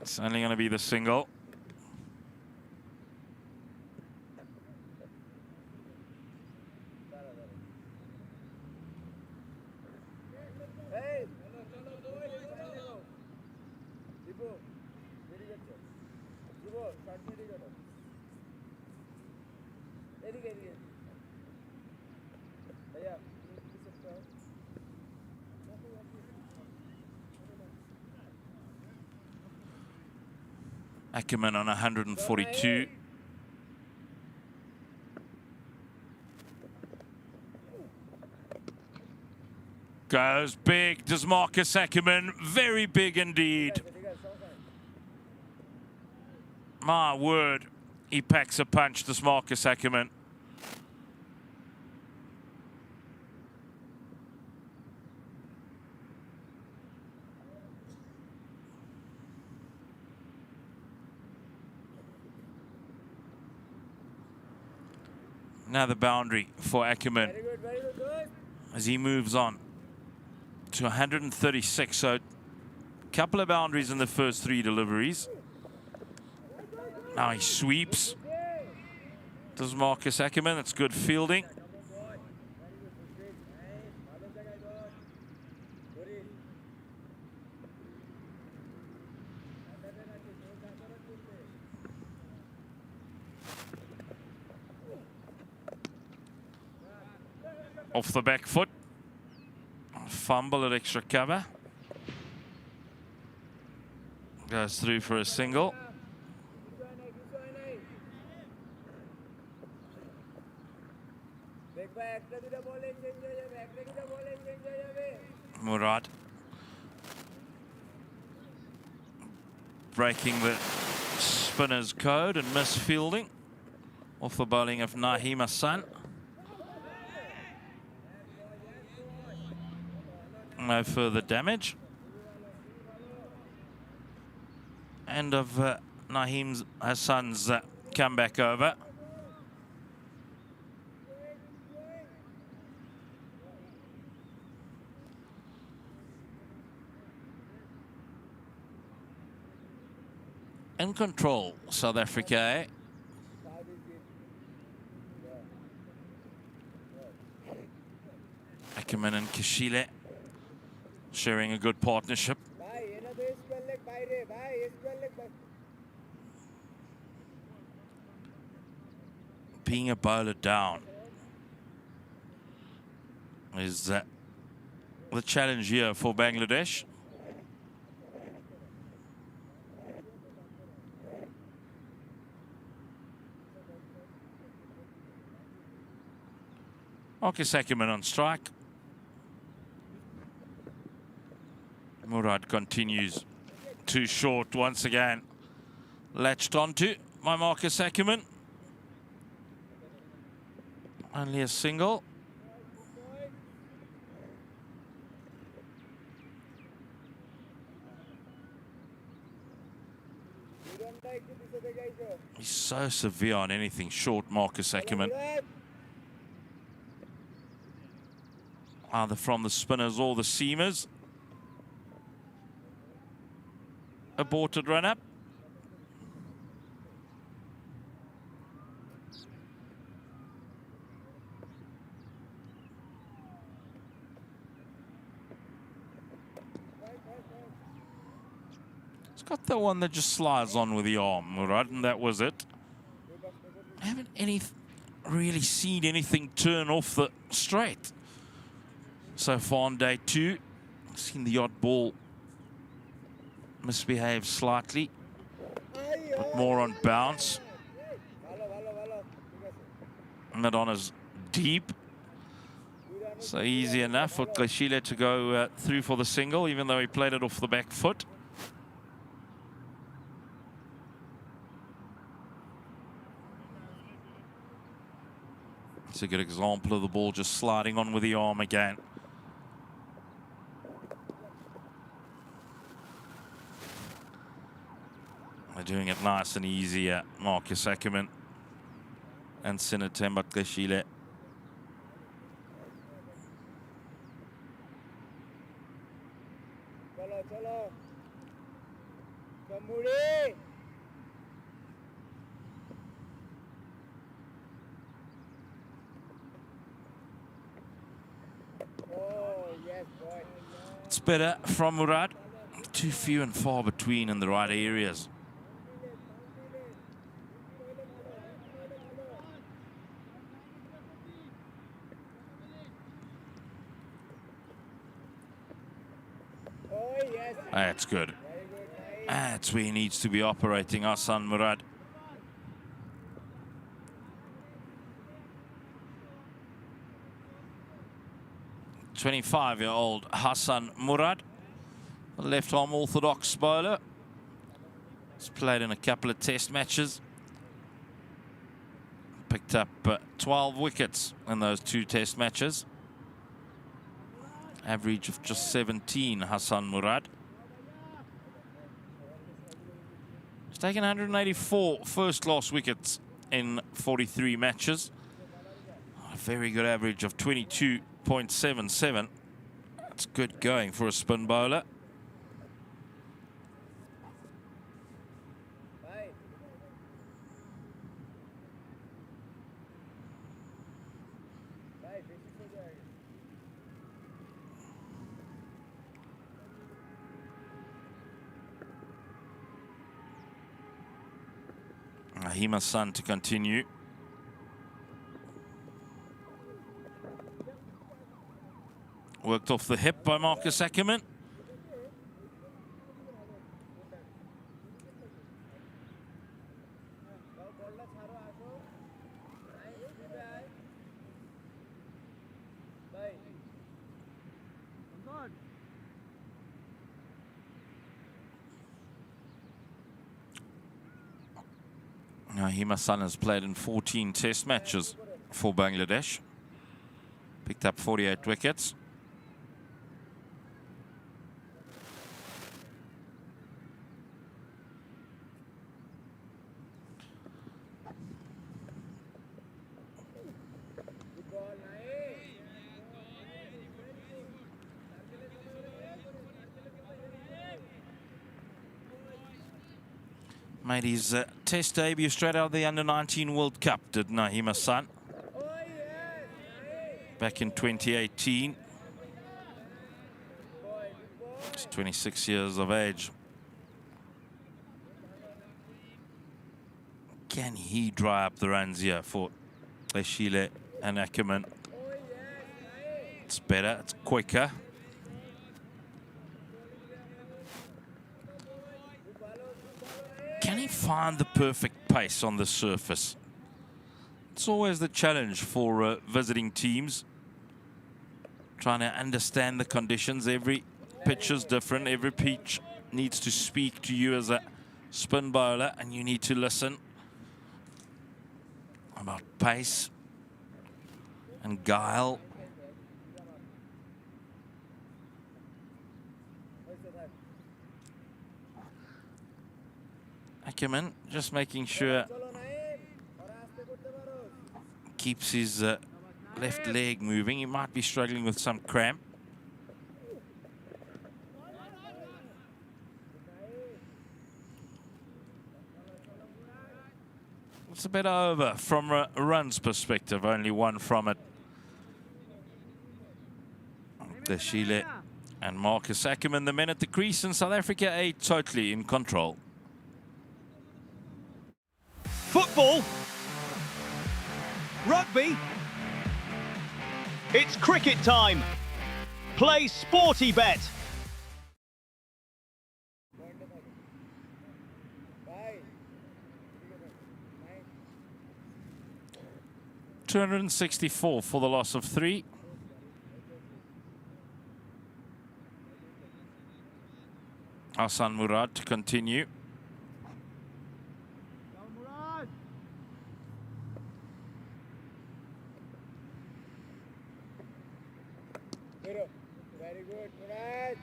It's only going to be the single. Ackerman on 142. Goes big, does Marcus Ackerman. Very big indeed. My word, he packs a punch, this Marcus Ackerman. Another boundary for Ackerman as he moves on to 136. So a couple of boundaries in the first 3 deliveries. Now he sweeps. Does Marcus Ackerman. That's good fielding. Off the back foot. Fumble at extra cover. Goes through for a single. Murad breaking the spinner's code and misfielding off the bowling of Naheem Hassan. No further damage. End of Naheem Hassan's comeback over. In control, South Africa. Ackerman and Kashile sharing a good partnership. Being a bowler down is the challenge here for Bangladesh. Marcus Ackerman on strike. Murad continues too short once again. Latched onto by Marcus Ackerman. Only a single. He's so severe on anything short, Marcus Ackerman. Either from the spinners or the seamers. Aborted run-up. It's got the one that just slides on with the arm, right? And that was it. I haven't really seen anything turn off the straight so far on day 2. I've seen the odd ball misbehave slightly, but more on bounce. Madonna's deep, so easy enough for Kashile to go through for the single, even though he played it off the back foot. It's a good example of the ball just sliding on with the arm again. They're doing it nice and easy at Marcus Ackerman and Sinatemba Kashile. It's better from Murad. Too few and far between in the right areas. That's good. That's where he needs to be operating, Hassan Murad. "25-year-old Hassan Murad, a left-arm orthodox bowler. He's played in a couple of test matches. Picked up 12 wickets in those 2 test matches. Average of just 17, Hassan Murad. He's taken 184 first-class wickets in 43 matches. A very good average of 22.77. That's good going for a spin bowler. Naheem Hassan to continue. Worked off the hip by Marcus Ackerman. Naeem Hassan has played in 14 test matches for Bangladesh. Picked up 48 wickets. Made his test debut straight out of the Under-19 World Cup, did Naeem Hassan. Back in 2018. He's 26 years of age. Can he dry up the runs here for Eshile and Ackerman? It's better, it's quicker. Can he find the perfect pace on the surface? It's always the challenge for visiting teams. Trying to understand the conditions. Every pitch is different. Every pitch needs to speak to you as a spin bowler, and you need to listen about pace and guile. Ackerman just making sure keeps his left leg moving. He might be struggling with some cramp. It's a bit over from a runs perspective, only one from it. Deshile and Marcus Ackerman, the men at the crease, and South Africa are totally in control. Football. Rugby. It's cricket time. Play Sporty Bet. $264 for the loss of 3. Hassan Murad to continue. Very good, Murad.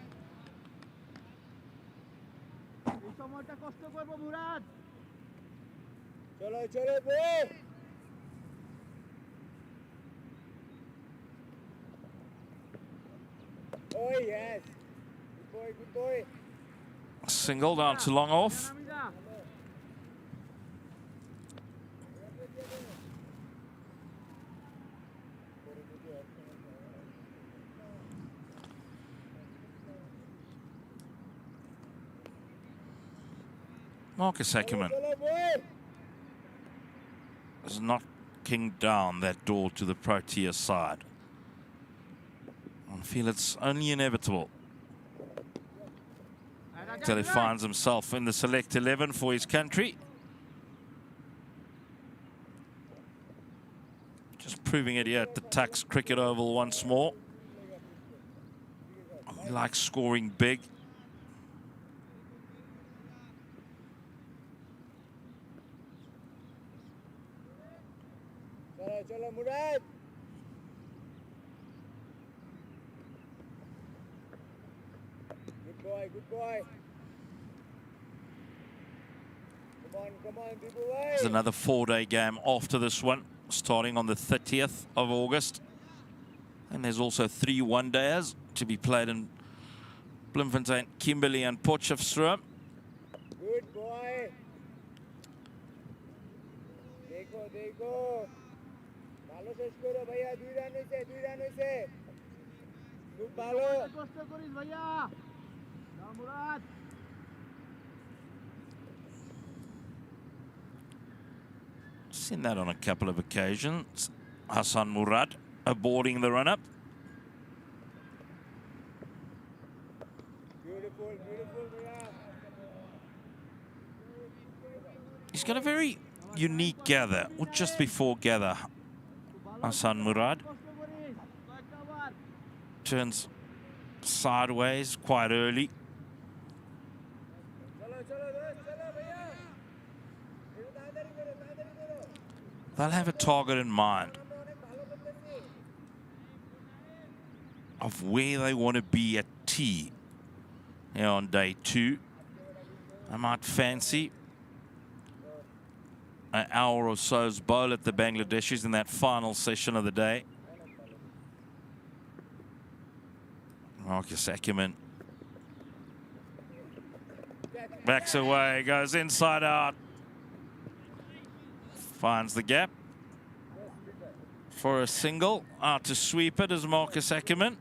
Cholo, cholo, boy. Oh yes, good boy. Single down to long off. Marcus Ackerman is knocking down that door to the Protea side. I feel it's only inevitable until he finds himself in the select 11 for his country. Just proving it here at the Tuks Cricket Oval once more. He likes scoring big. Cholo, Murad. Good boy, good boy. Come on, people. There's another 4-day game after this one, starting on the 30th of August. And there's also 3 one-dayers to be played in Bloemfontein, Kimberley and Potchefstroom. Good boy. Dekho. Balo শেষ করো ভাইয়া, 2 run হইছে। খুব ভালো। কষ্ট করিস ভাইয়া। যাও Murad. Seen that on a couple of occasions. Hassan Murad aborting the run-up. Beautiful, Murad. He's got a very unique gather, or just before gather. Hassan Murad turns sideways quite early. they'll have a target in mind of where they want to be at T here on day 2. I might fancy an hour or so's bowl at the Bangladeshis in that final session of the day. Marcus Ackerman backs away, goes inside out, finds the gap for a single. Out to sweep it as Marcus Ackerman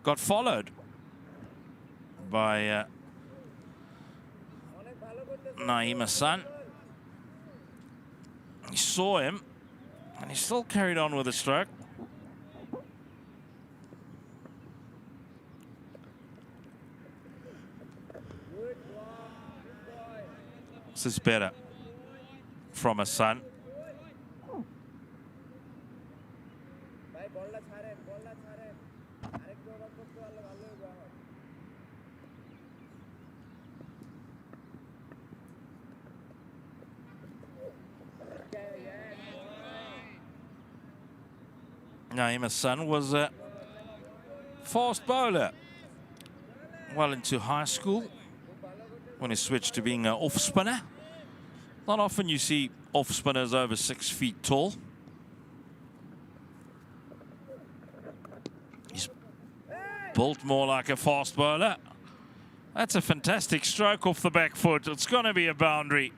got followed by Naeem Hassan. He saw him and he still carried on with the stroke. This is better from Hassan. Naeem Hassan was a fast bowler well into high school when he switched to being an off spinner. Not often you see off spinners over 6 feet tall. He's built more like a fast bowler. That's a fantastic stroke off the back foot. It's going to be a boundary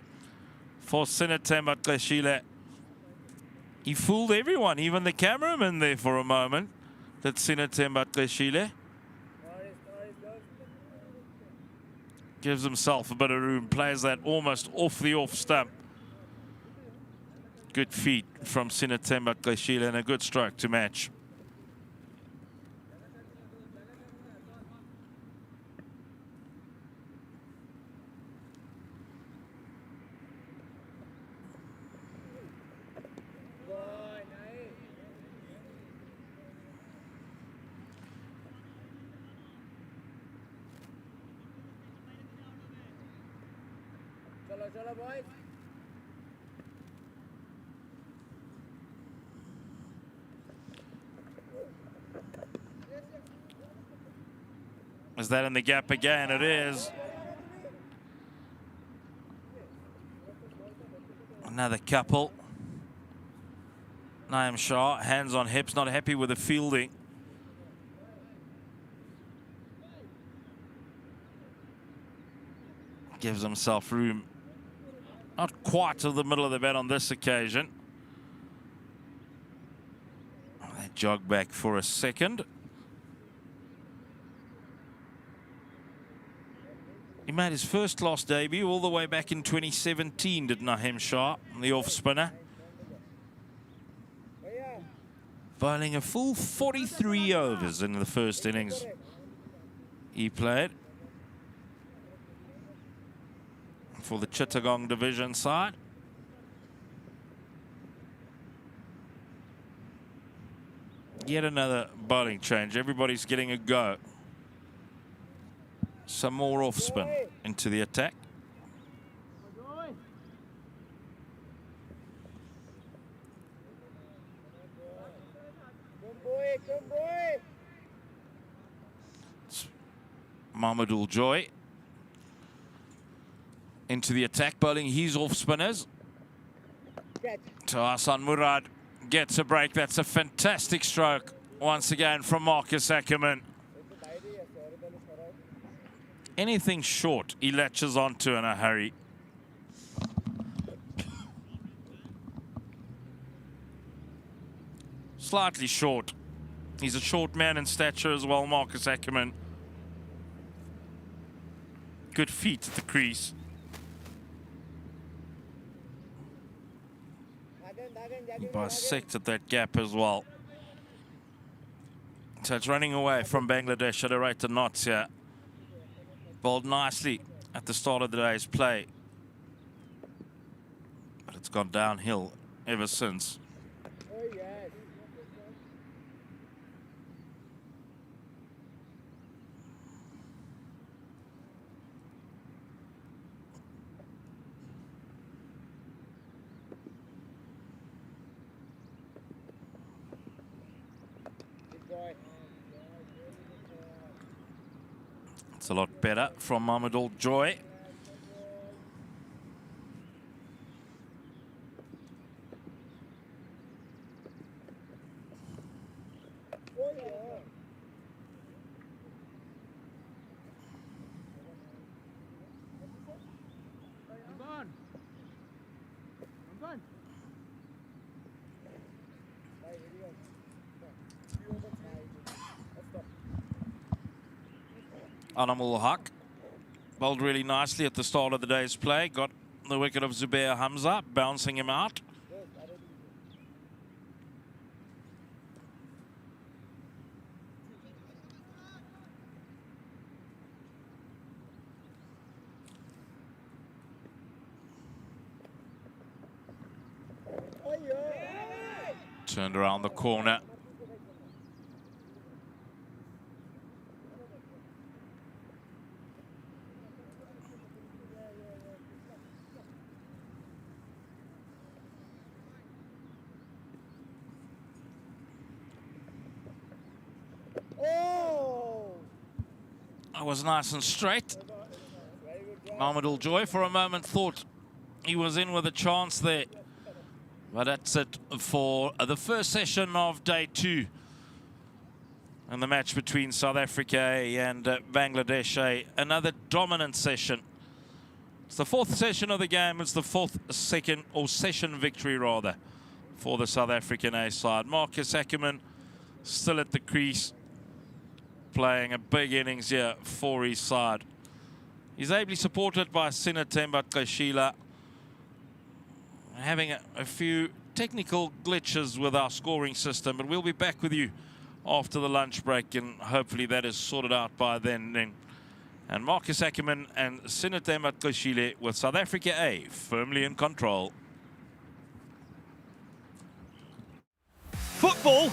for Sinatemba Qeshile. He fooled everyone, even the cameraman there for a moment. That's Sinatemba Qeshile. Gives himself a bit of room, plays that almost off the off stump. Good feet from Sinatemba Qeshile and a good stroke to match. Chalo boys. Is that in the gap again? It is. Another couple. Naeem Shah, hands on hips, not happy with the fielding. Gives himself room. Not quite to the middle of the bat on this occasion. They jog back for a second. He made his first class debut all the way back in 2017, did Naeem Shah, the off spinner. Bowling a full 43 overs in the first innings he played for the Chittagong division side. Yet another bowling change. Everybody's getting a go. Some more off spin into the attack. Mamadou Joy into the attack, bowling his off spinners. To Hassan Murad gets a break. That's a fantastic stroke once again from Marcus Ackerman. Anything short, he latches onto in a hurry. Slightly short. He's a short man in stature as well, Marcus Ackerman. Good feet at the crease. He bisected that gap as well. So it's running away from Bangladesh at a rate of knots here. Bowled nicely at the start of the day's play, but it's gone downhill ever since. boy. It's a lot better from Mamadou Joy. Anamul Haq bowled really nicely at the start of the day's play. Got the wicket of Zubair Hamza, bouncing him out. Turned around the corner. That was nice and straight. Mamadou Joy for a moment thought he was in with a chance there. But that's it for the first session of day 2. And the match between South Africa and Bangladesh, another dominant session. It's the 4th session of the game. It's the 4th session victory rather for the South African A side. Marcus Ackerman still at the crease, playing a big innings here for his side. He's ably supported by Sinatemba Kashila, having a few technical glitches with our scoring system, but we'll be back with you after the lunch break, and hopefully that is sorted out by then. And Marcus Ackerman and Sinatemba Kashila with South Africa A firmly in control. Football.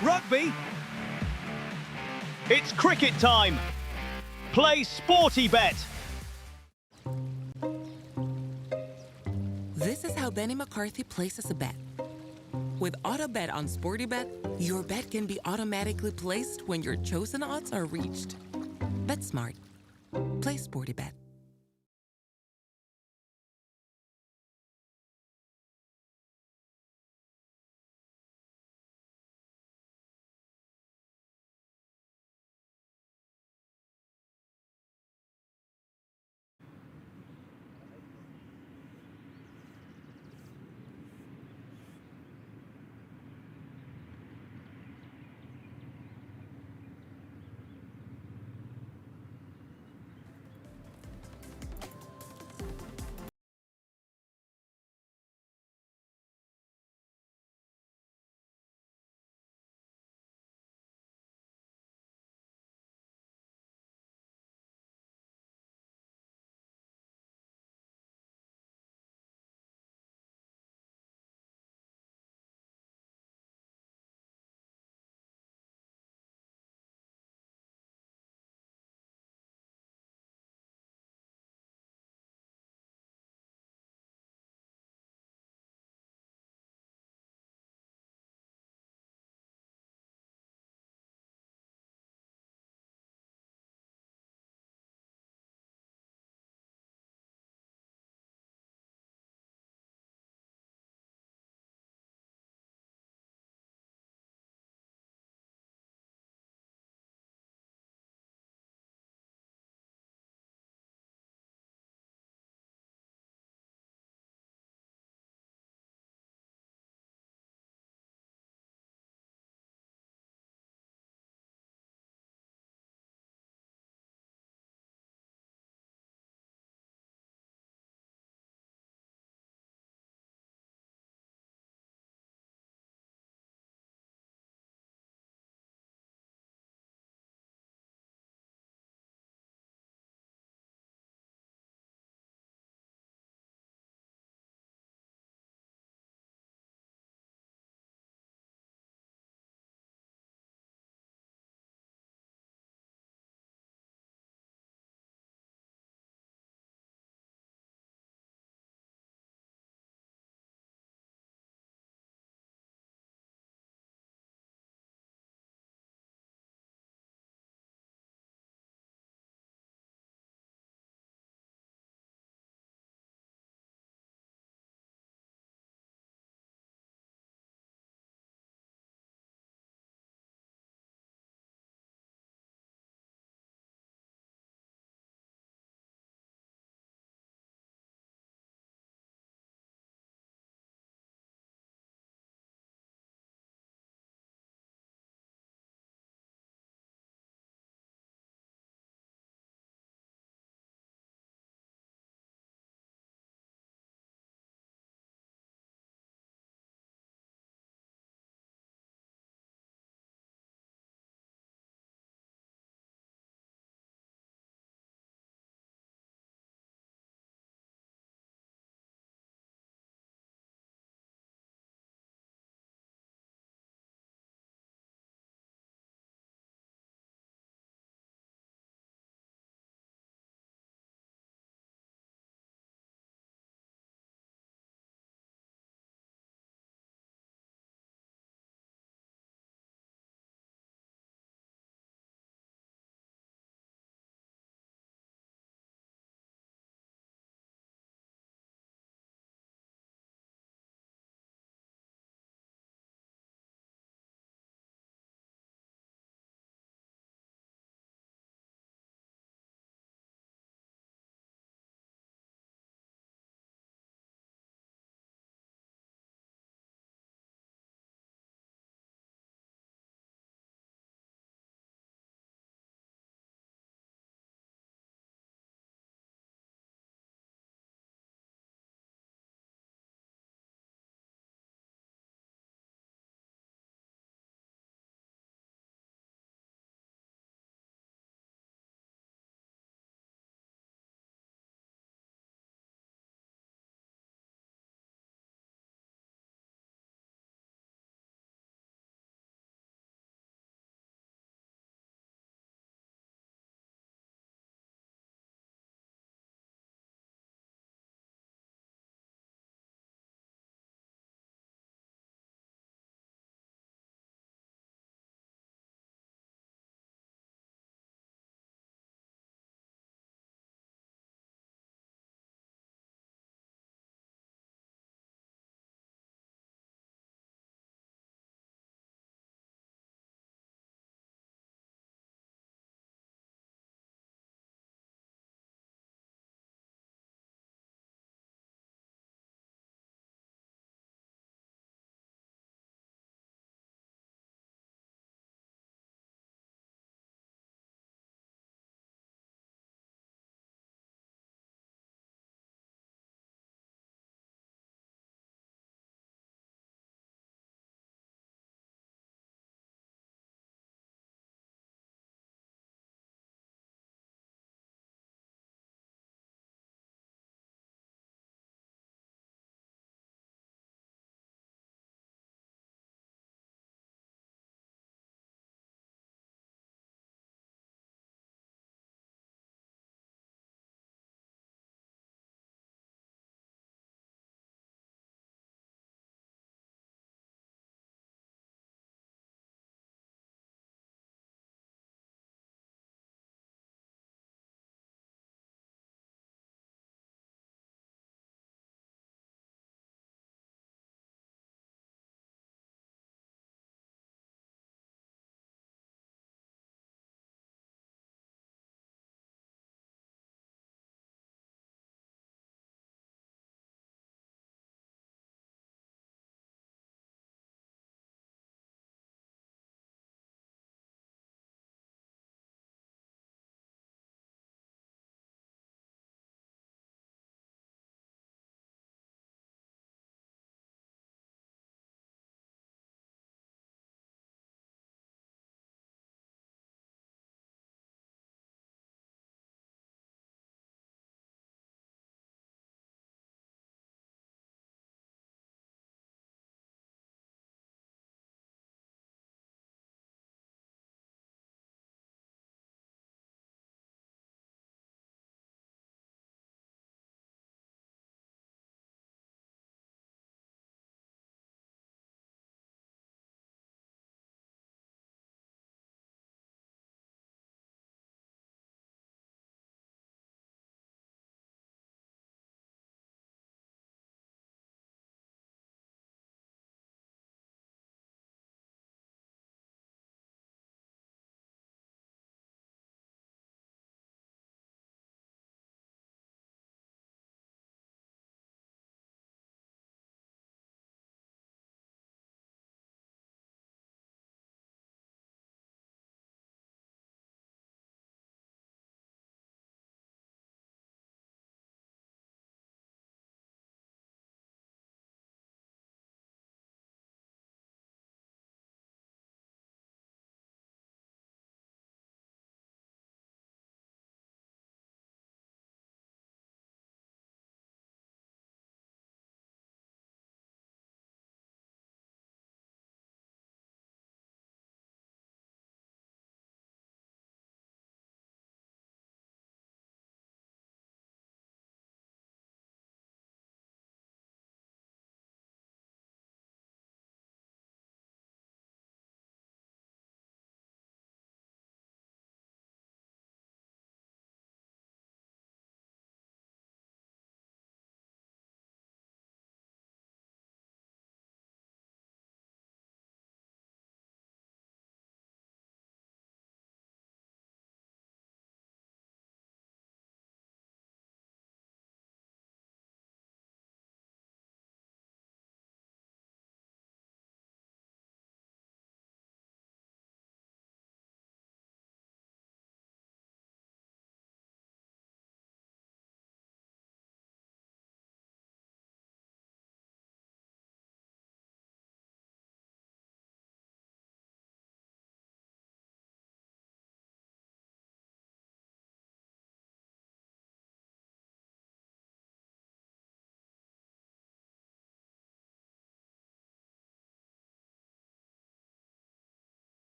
Rugby. It's cricket time. Play Sporty Bet. This is how Benny McCarthy places a bet. With Auto Bet on Sporty Bet, your bet can be automatically placed when your chosen odds are reached. Bet smart. Play Sporty Bet.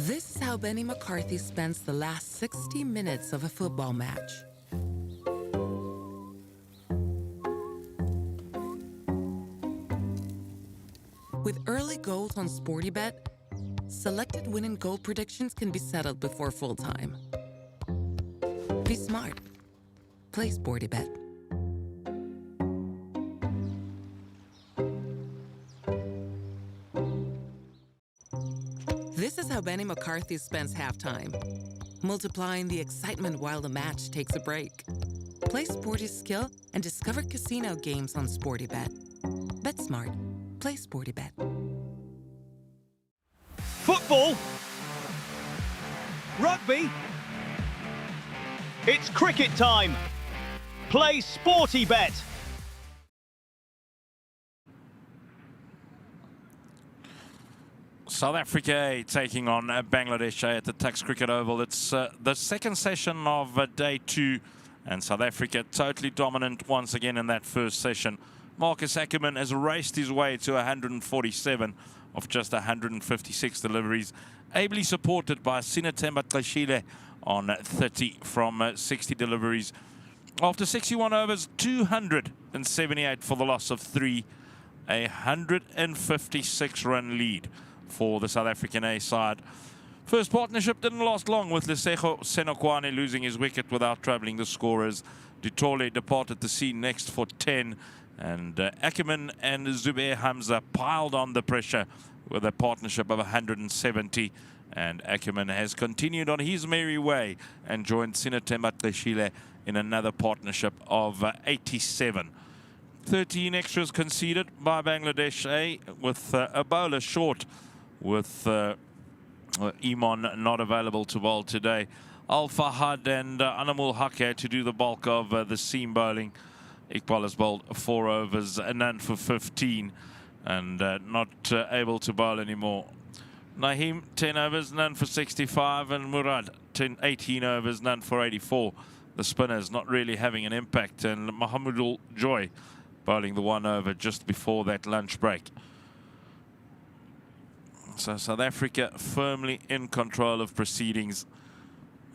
This is how Benny McCarthy spends the last 60 minutes of a football match. With early goals on SportyBet, selected win and goal predictions can be settled before full time. Be smart. Play SportyBet. This is how Benny McCarthy spends halftime, multiplying the excitement while the match takes a break. Play Sporty's skill and discover casino games on SportyBet. Bet smart. Play SportyBet. Football. Rugby. It's cricket time. Play SportyBet. South Africa taking on Bangladesh at the Tuks Cricket Oval. It's the second session of day 2, and South Africa totally dominant once again in that first session. Marcus Ackerman has raced his way to 147 of just 156 deliveries, ably supported by Sinathemba Qashile on 30 from 60 deliveries. After 61 overs, 278 for the loss of 3, a 156-run lead for the South African A side. First partnership didn't last long, with Lesego Senokwane losing his wicket without troubling the scorers. Dutole departed the scene next for 10, and Ackerman and Zubair Hamza piled on the pressure with a partnership of 170. And Ackerman has continued on his merry way and joined Sinathemba Qashile in another partnership of 87. 13 extras conceded by Bangladesh A, with a bowler short, with Iman not available to bowl today. Al Fahad and Anamul Haqe to do the bulk of the seam bowling. Iqbal has bowled 4 overs, none for 15, and not able to bowl anymore. Naheem, 10 overs, none for 65, and Murad, 18 overs, none for 84. The spinners not really having an impact, and Mohamedul Joy bowling the 1 over just before that lunch break. So South Africa firmly in control of proceedings.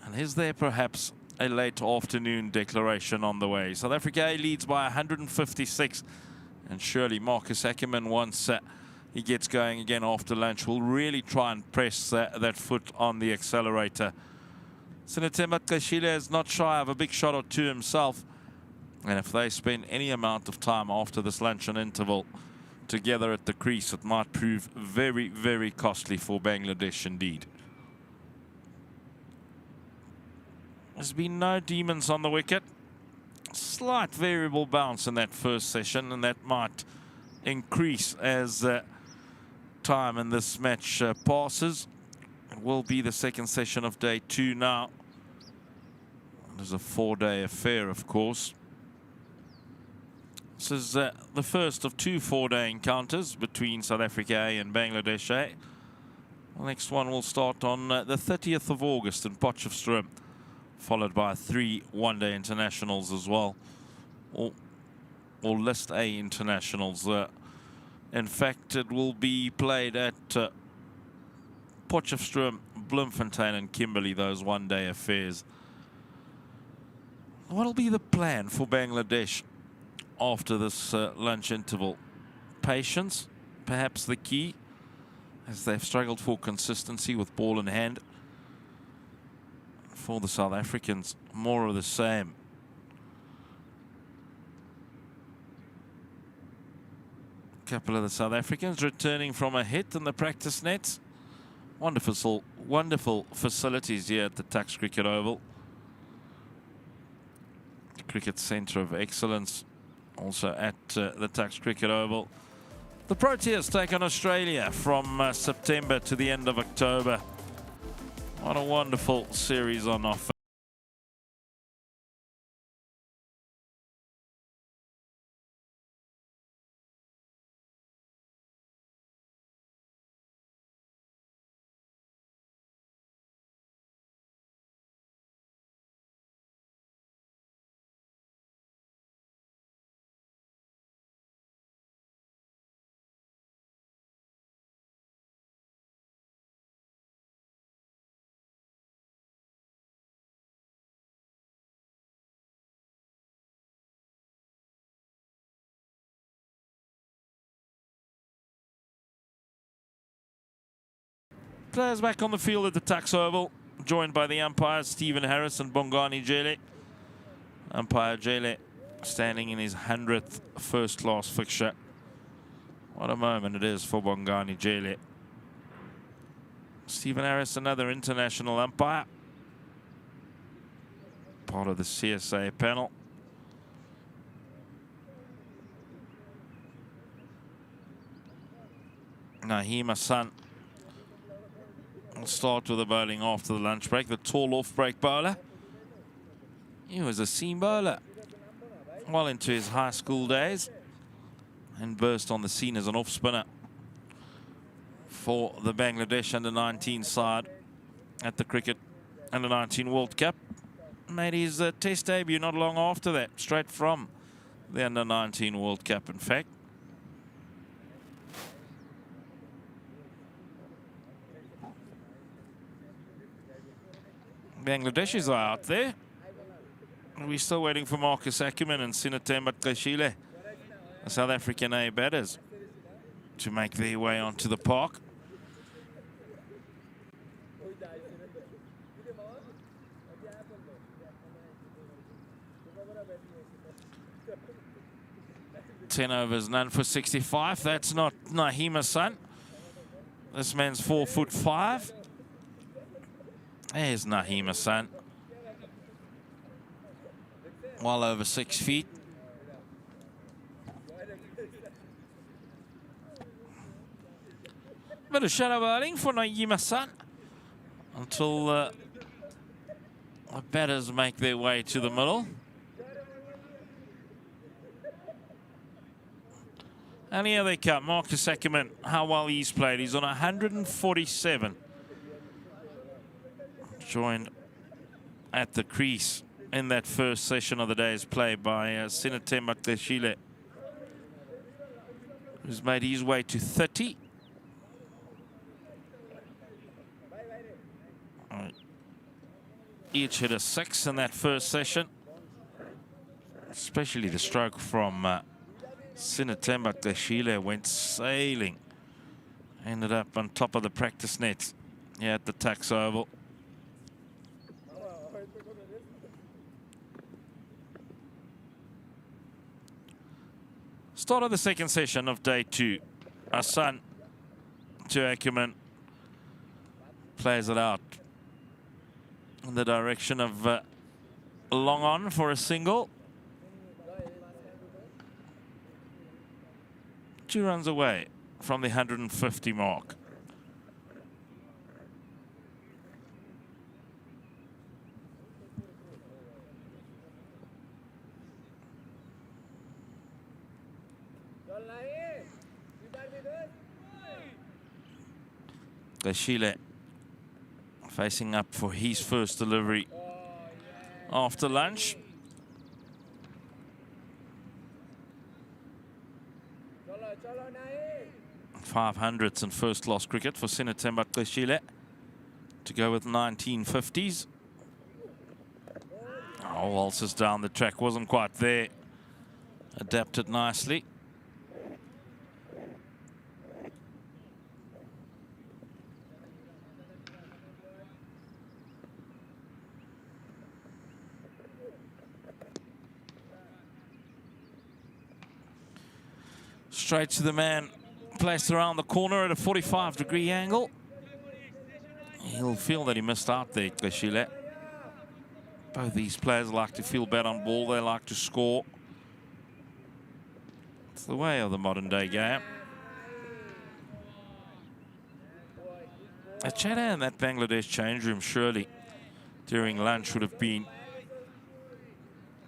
And is there perhaps a late afternoon declaration on the way? South Africa leads by 156, and surely Marcus Ackerman, once he gets going again after lunch, will really try and press that foot on the accelerator. Sinathemba Qashile is not shy of a big shot or two himself, and if they spend any amount of time after this luncheon interval together at the crease, it might prove very, very costly for Bangladesh indeed. There's been no demons on the wicket. Slight variable bounce in that first session, and that might increase as time in this match passes. It will be the second session of day 2 now. It is a 4-day affair, of course. This is the first of 2 4-day encounters between South Africa A and Bangladesh A. The next one will start on the 30th of August in Potchefstroom, followed by 3 one-day internationals as well, or List A internationals. In fact, it will be played at Potchefstroom, Bloemfontein and Kimberley, those one-day affairs. What will be the plan for Bangladesh after this lunch interval? Patience, perhaps the key, as they've struggled for consistency with ball in hand. For the South Africans, more of the same. A couple of the South Africans returning from a hit in the practice nets. Wonderful facilities here at the Tuks Cricket Oval. Cricket Centre of Excellence, also at the Tuks Cricket Oval. The Proteas take on Australia from September to the end of October. What a wonderful series on offer. Players back on the field at the Tuks Oval, joined by the umpires Stephen Harris and Bongani Jele. Umpire Jele standing in his 100th first-class fixture. What a moment it is for Bongani Jele. Stephen Harris, another international umpire, part of the CSA panel. Naheem Hassan will start with the bowling after the lunch break. The tall off-break bowler. He was a seam bowler well into his high school days and burst on the scene as an off-spinner for the Bangladesh under-19 side at the Cricket Under-19 World Cup. Made his test debut not long after that, straight from the Under-19 World Cup, in fact. Bangladeshis are out there. We're still waiting for Marcus Ackerman and Sinatemba Tshile, the South African A batters, to make their way onto the park. Ten overs, none for 65. That's not Naheem Hassan. This man's 4'5". There's Naheem Hassan. Well over 6 feet. Bit of shadow bowling for Naheem Hassan until the batters make their way to the middle. And here they come. Marcus Ackerman, how well he's played. He's on 147. Joined at the crease in that first session of the day's play by Sinatemba Tshile, who's made his way to 30. Each hit a 6 in that first session. Especially the stroke from Sinatemba Tshile went sailing. Ended up on top of the practice nets here at the Tuks Oval. Start of the second session of day 2. Hassan to Ackerman. Plays it out in the direction of long on for a single. 2 runs away from the 150 mark. Tshile facing up for his first delivery after lunch. Five hundreds in first-class cricket for Sinatemba Tshile to go with 1950s. Oh, waltzes down the track, wasn't quite there. Adapted nicely. Straight to the man, placed around the corner at a 45-degree angle. He'll feel that he missed out there, Tshile. Both these players like to feel bad on ball. They like to score. It's the way of the modern-day game. A chatter in that Bangladesh change room surely during lunch would have been,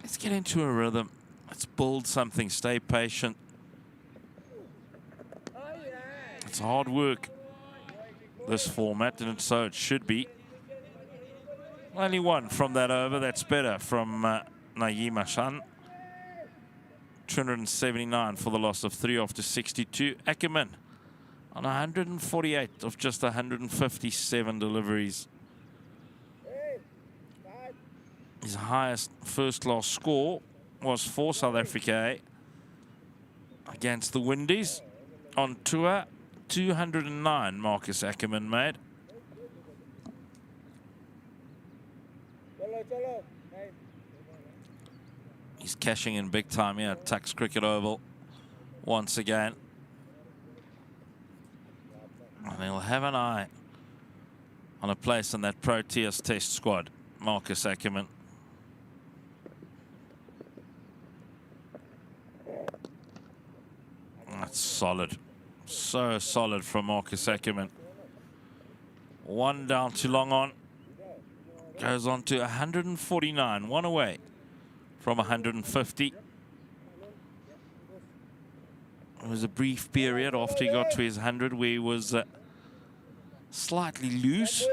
let's get into a rhythm. Let's build something. Stay patient. It's hard work, this format, and so it should be. Only one from that over. That's better from Naheem Hassan. 279 for the loss of 3 after 62. Ackerman on 148 of just 157 deliveries. His highest first-class score was for South Africa against the Windies on tour. 209 Marcus Ackerman made. cashing in big time here at Tuks Cricket Oval once again. And he'll have an eye on a place in that Proteas Test squad, Marcus Ackerman. That's solid. So solid from Marcus Ackerman. One down to long on. Goes on to 149, one away from 150. It was a brief period after he got to his 100 where he was slightly loose.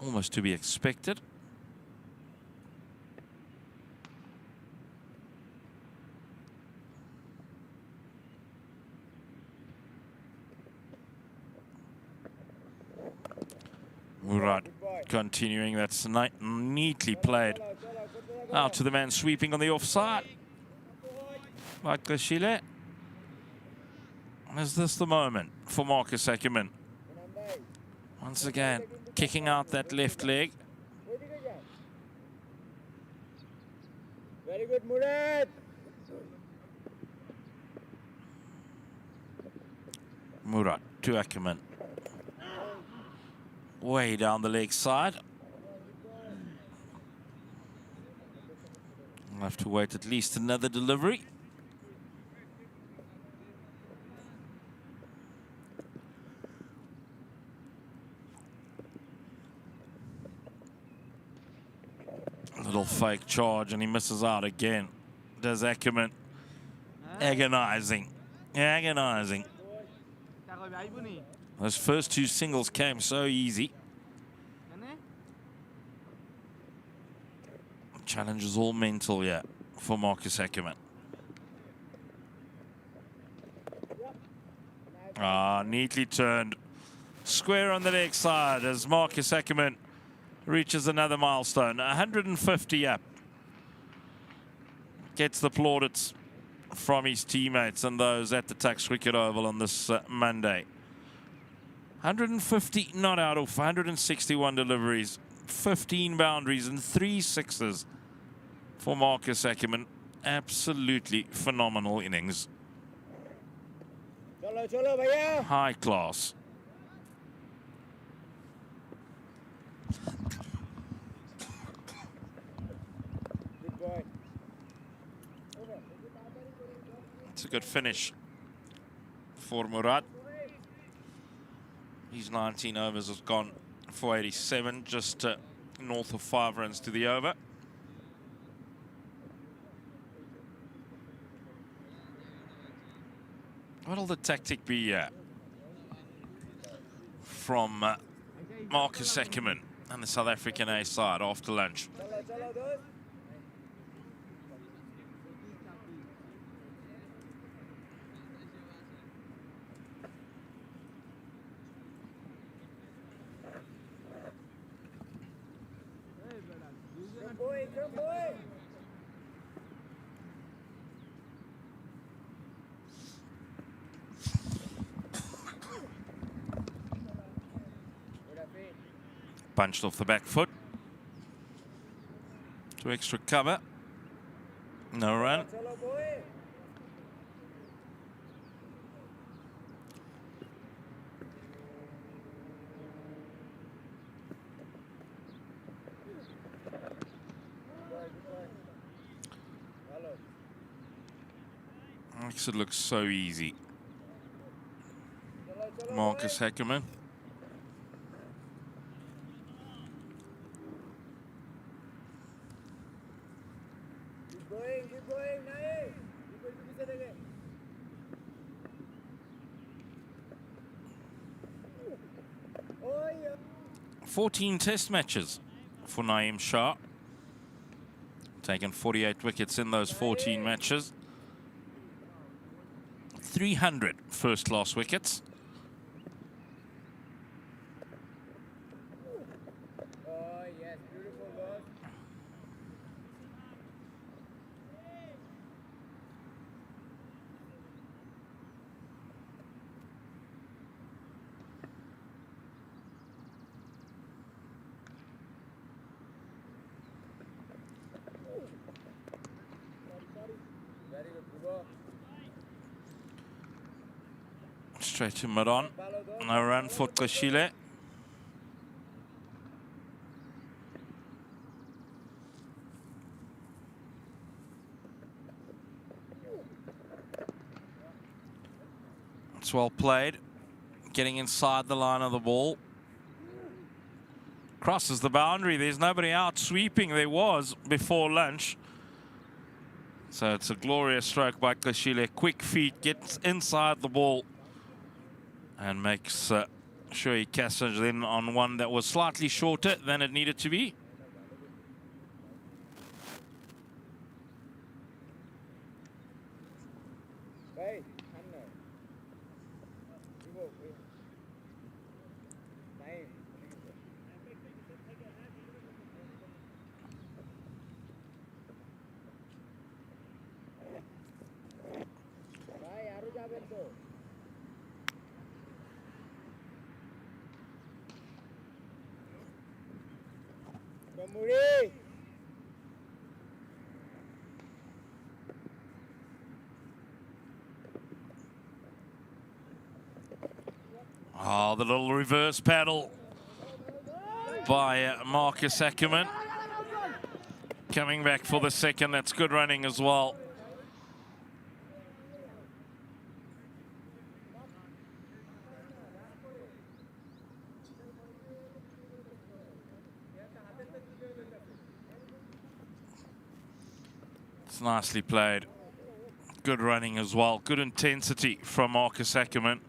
Almost to be expected. Murad continuing, that's neatly played out to the man sweeping on the offside. Like Gashile. Is this the moment for Marcus Ackerman? Once again, kicking out that left leg. Very good, Murad. Murad to Ackerman. Way down the leg side. We'll have to wait at least another delivery. Little fake charge and he misses out again. Does Ackerman. Agonizing. Agonizing. Those first two singles came so easy. Challenge is all mental here for Marcus Ackerman. Neatly turned. Square on the leg side as Marcus Ackerman reaches another milestone. 150 up. Gets the plaudits from his teammates and those at the Tuks Cricket Oval on this Monday. 150 not out of 161 deliveries, 15 boundaries and 3 sixes for Marcus Ackerman. Absolutely phenomenal innings. High class. It's a good finish for Murad. His 19 overs has gone for 87, just north of 5 runs to the over. What'll the tactic be from Marcus Ackerman and the South African A side after lunch? Good boy. Punched off the back foot. To extra cover. No run. Makes it look so easy. Marcus Ackerman. Keep going, Naeem. 14 test matches for Naeem Shah. Taken 48 wickets in those 14 matches. 300 first-class wickets. Oh, yes, beautiful goal. Straight to mid-on. No run for Koshile. It's well played. Getting inside the line of the ball. Crosses the boundary. There's nobody out sweeping. There was before lunch. So it's a glorious stroke by Koshile. Quick feet, gets inside the ball and makes sure he cashes in on one that was slightly shorter than it needed to be. Oh, the little reverse paddle by Marcus Ackerman. Coming back for the second. That's good running as well. It's nicely played. Good running as well. Good intensity from Marcus Ackerman.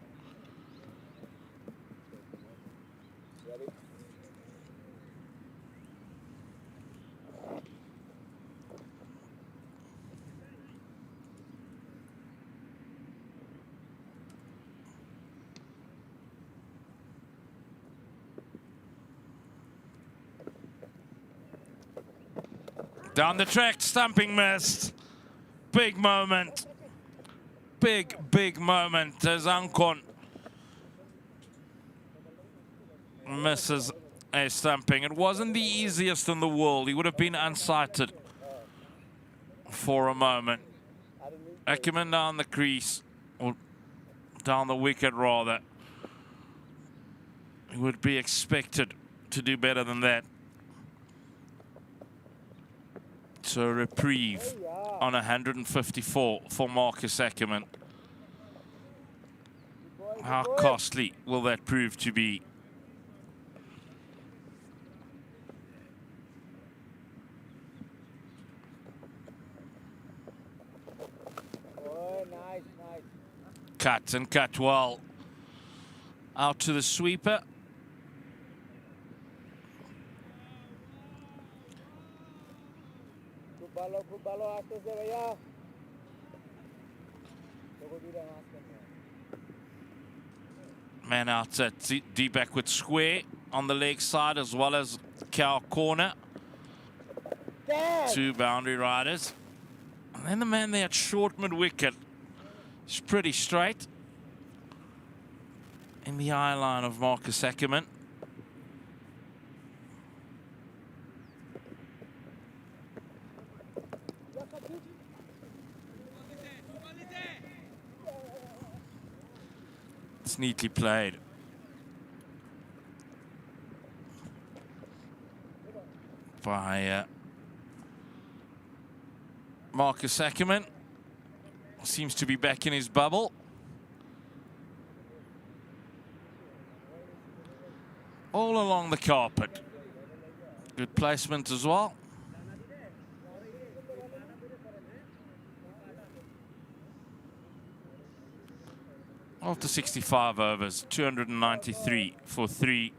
Down the track, stumping missed. Big moment. Big moment as Ankon misses a stumping. It wasn't the easiest in the world. He would have been unsighted for a moment. Ackerman down the crease, or down the wicket rather. He would be expected to do better than that. So a reprieve on 154 for Marcus Ackerman. How costly will that prove to be? Cut and cut well. Out to the sweeper. Man out at deep back with square on the leg side as well as cow corner. Two boundary riders. And then the man there at short mid-wicket is pretty straight. In the eye line of Marcus Ackerman. It's neatly played. By Marcus Ackerman. Seems to be back in his bubble. All along the carpet. Good placement as well. After 65 overs, 293 for 3.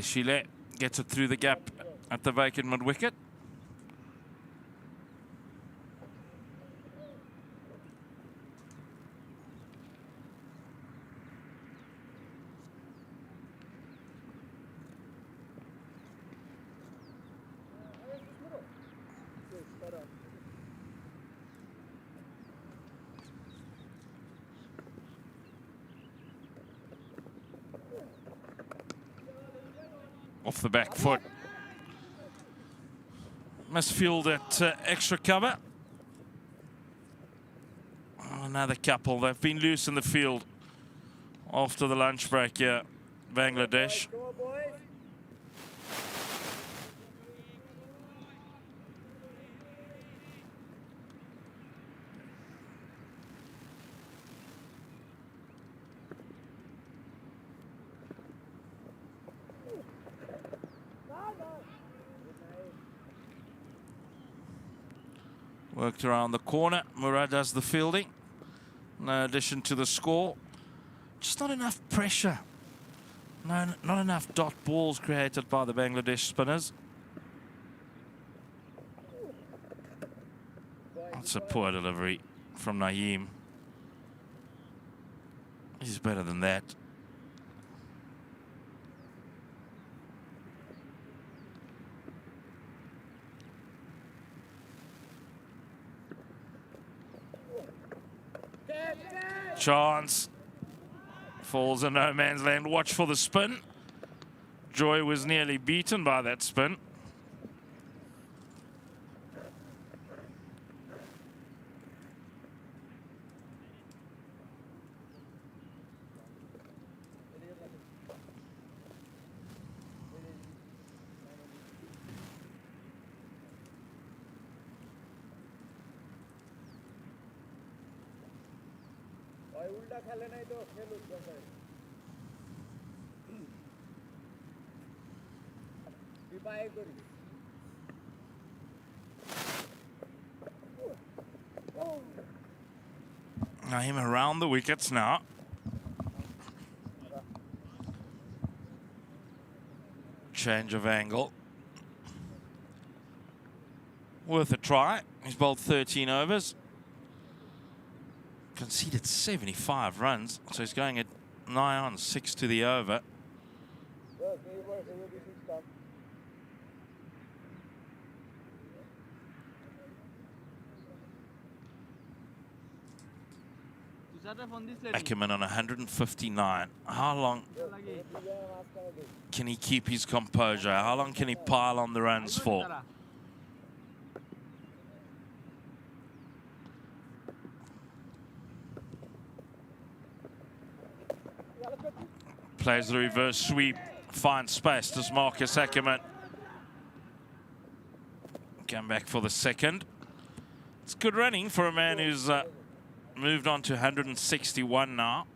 Chile gets it through the gap at the vacant mid-wicket. off the back foot. Must feel that extra cover. Oh, another couple. They've been loose in the field after the lunch break here, Bangladesh. Come on, boys. Worked around the corner. Murad does the fielding. No addition to the score. Just not enough pressure. No, not enough dot balls created by the Bangladesh spinners. That's a poor delivery from Naeem. He's better than that. Chance. Falls in no man's land. Watch for the spin. Joy was nearly beaten by that spin. उल्टा खेले नहीं तो खेल उस बंदा विपाय करी Naeem around the wickets now. Change of angle. Worth a try. He's bowled 13 overs. Conceded 75 runs, so he's going at 9 on 6 to the over. Ackerman on 159. How long can he keep his composure? How long can he pile on the runs for? Plays the reverse sweep, finds space. Does Marcus Ackerman come back for the second? It's good running for a man who's moved on to 161 now.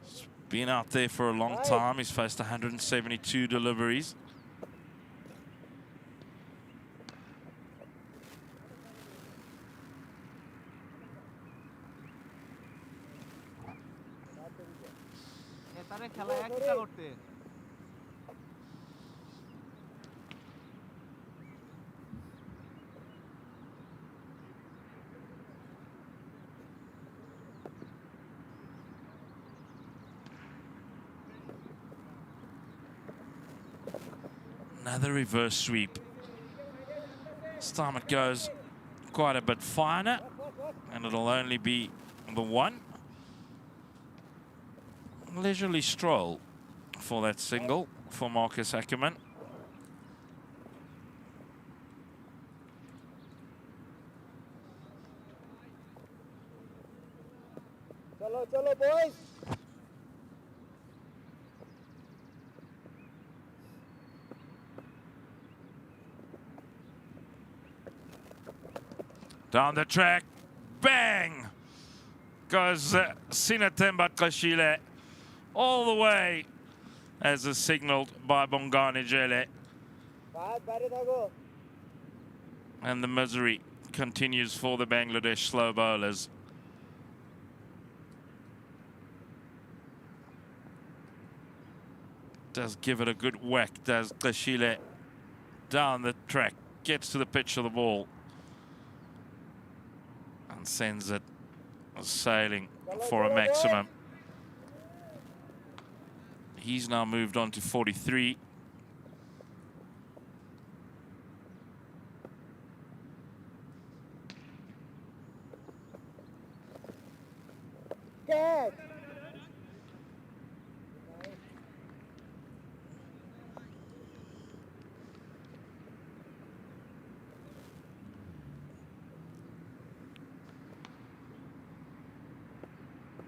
He's been out there for a long time. He's faced 172 deliveries. Another reverse sweep. This time it goes quite a bit finer, and it'll only be the one. Leisurely stroll for that single for Marcus Ackerman. चलो चलो boys. Down the track, bang! Goes Sinatemba Kashile all the way, as is signalled by Bongani Jele. And the misery continues for the Bangladesh slow bowlers. Does give it a good whack, does Kashile down the track, gets to the pitch of the ball, and sends it sailing for a maximum. He's now moved on to 43.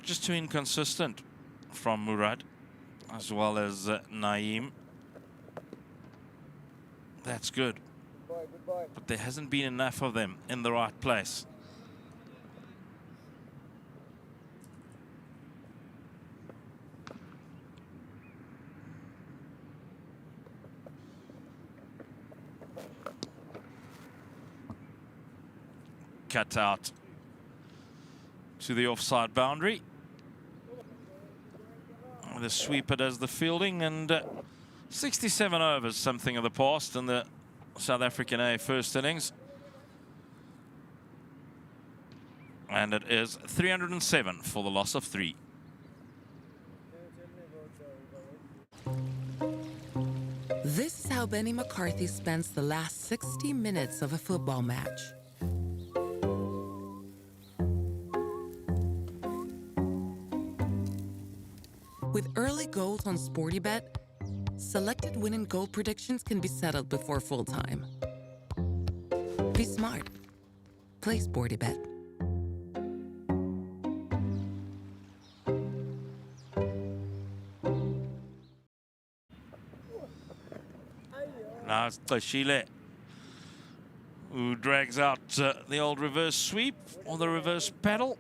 just too inconsistent from Murad, as well as Naeem. That's good. Good boy. But there hasn't been enough of them in the right place. Cut out to the offside boundary. The sweeper does the fielding, and 67 overs, something of the past in the South African A first innings. And it is 307 for the loss of 3. This is how Benny McCarthy spends the last 60 minutes of a football match. With early goals on SportyBet, selected win and goal predictions can be settled before full time. Be smart. Play SportyBet. Now it's Tashile who drags out the old reverse sweep or the reverse paddle.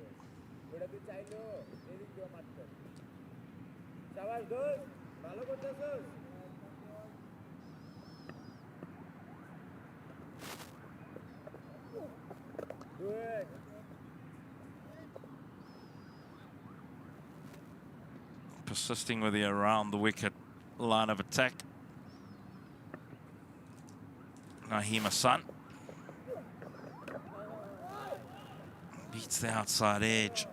Persisting with the around the wicket line of attack. Naeem Hassan beats the outside edge.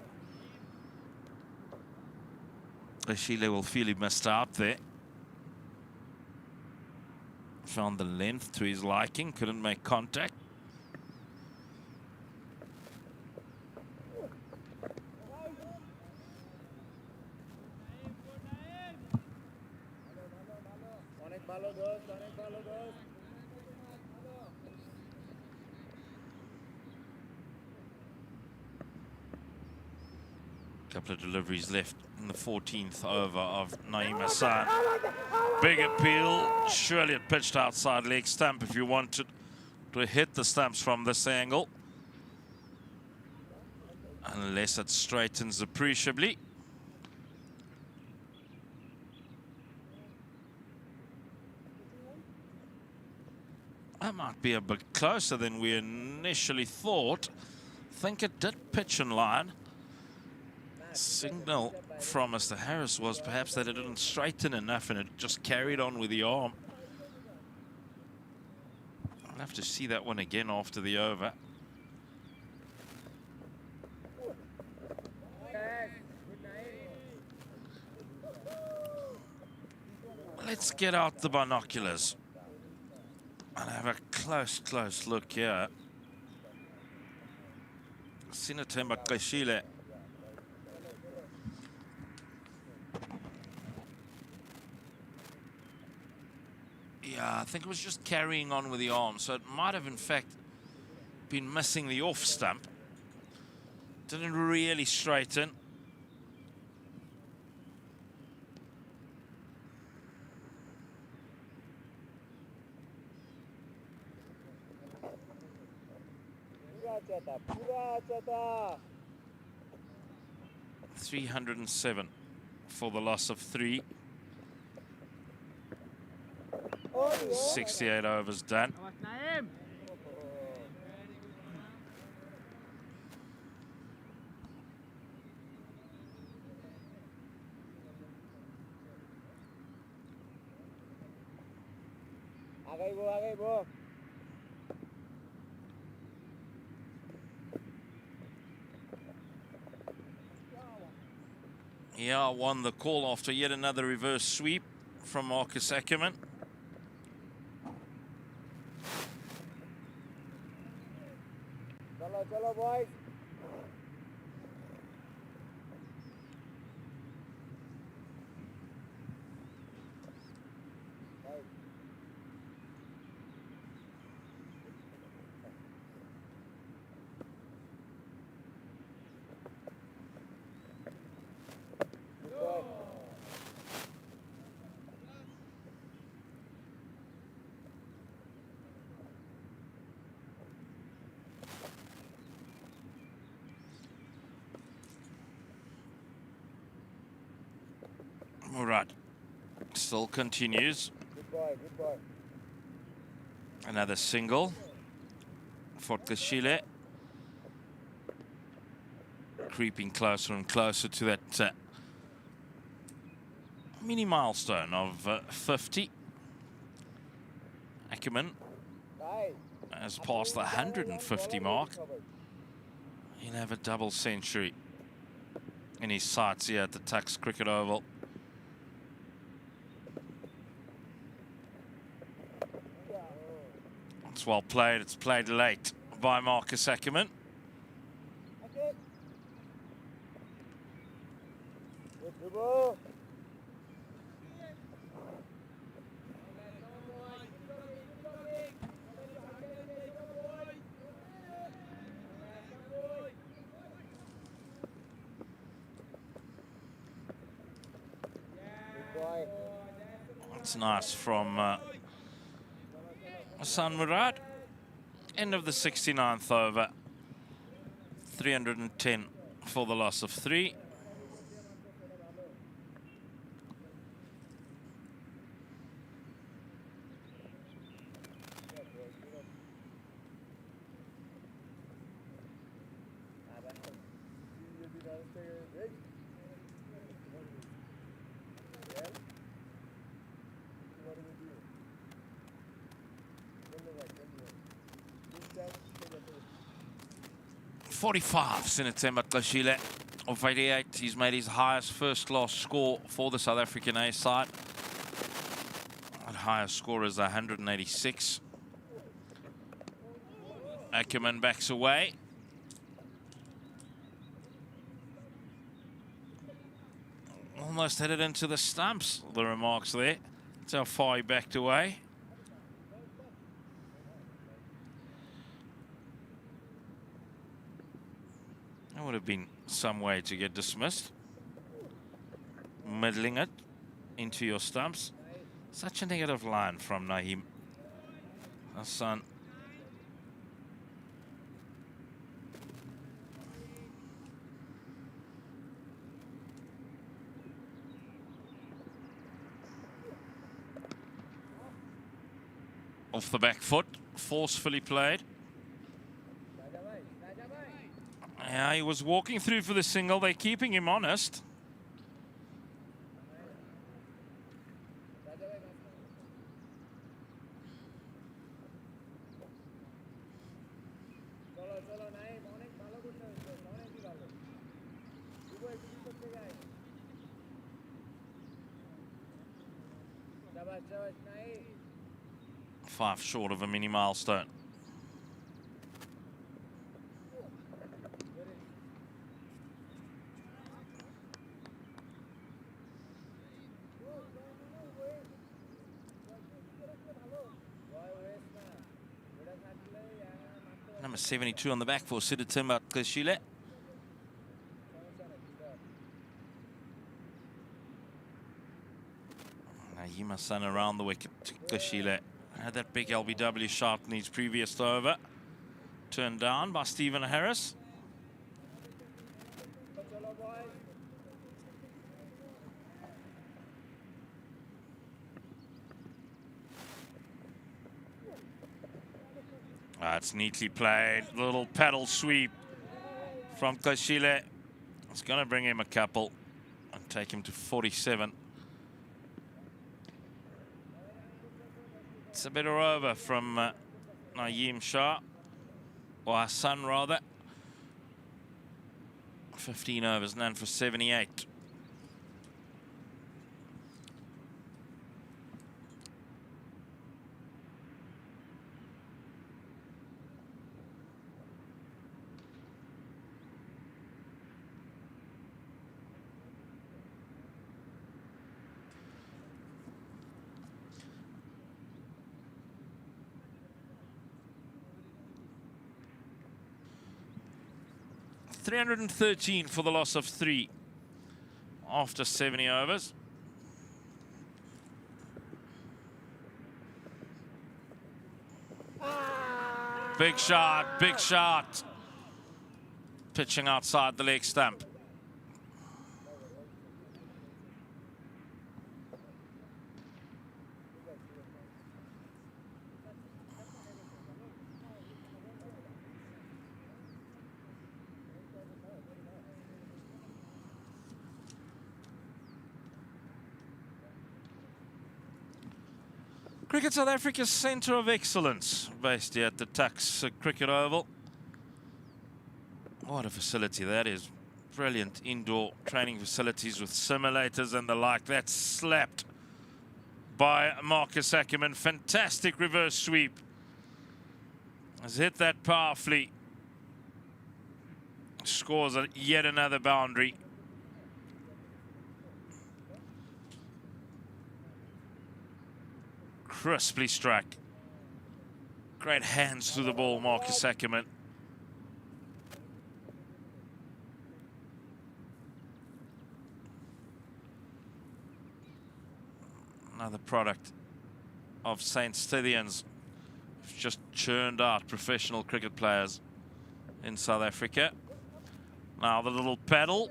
Ashile will feel he missed out there. Found the length to his liking, couldn't make contact. Couple of deliveries left in the 14th over of Naeem Hassan. Big appeal. Surely it pitched outside leg stump if you wanted to hit the stumps from this angle. Unless it straightens appreciably. That might be a bit closer than we initially thought. I think it did pitch in line. Signal from Mr. Harris was perhaps that it didn't straighten enough and it just carried on with the arm. I'll have to see that one again after the over. Let's get out the binoculars and have a close look here. Sinatemba Kashile. Yeah, I think it was just carrying on with the arm, so it might have in fact been missing the off stump. Didn't really straighten. Pura chata. 307 for the loss of 3. 68 overs done. Agai bo. Yeah, won the call after yet another reverse sweep from Marcus Ackerman. Chalo boys. Murad still continues. Good boy, good boy. Another single for Kashile. Creeping closer and closer to that mini milestone of 50. Ackerman Nice. has passed the 150 mark. He'll have a double century in his sights here at the Tuks Cricket Oval. It's well played. It's played late by Marcus Ackerman. Good ball. อย It's nice from Hassan Murad. End of the 69th over. 310 for the loss of 3. Sinetemba Klashile of 88. He's made his highest first-class score for the South African A side. That highest score is 186. Ackerman backs away. Almost headed into the stumps, the remarks there. That's how far he backed away. That would have been some way to get dismissed. Middling it into your stumps. Such a negative line from Naeem Hassan. Off the back foot, forcefully played. Yeah, he was walking through for the single. They're keeping him honest. Five short of a mini milestone. Number 72 on the back for Sinetemba Klashile. Naeem Hassan around the wicket to Klashile. Had that big LBW shot in his previous over. Turned down by Stephen Harris. That's neatly played. Little paddle sweep from Klashile. It's going to bring him a couple and take him to 47. It's a better over from Naeem Shah, or Hassan rather. 15 overs, none for 78. $313 for the loss of 3 after 70 overs. Big shot, big shot. Pitching outside the leg stump. Cricket South Africa's centre of excellence, based here at the Tuks Cricket Oval. What a facility that is. Brilliant indoor training facilities with simulators and the like. That's slapped by Marcus Ackerman. Fantastic reverse sweep. Has hit that powerfully. Scores yet another boundary. Crisply struck. Great hands through the ball, Marcus Ackerman. Another product of St. Stithians. Just churned out professional cricket players in South Africa. Now the little paddle.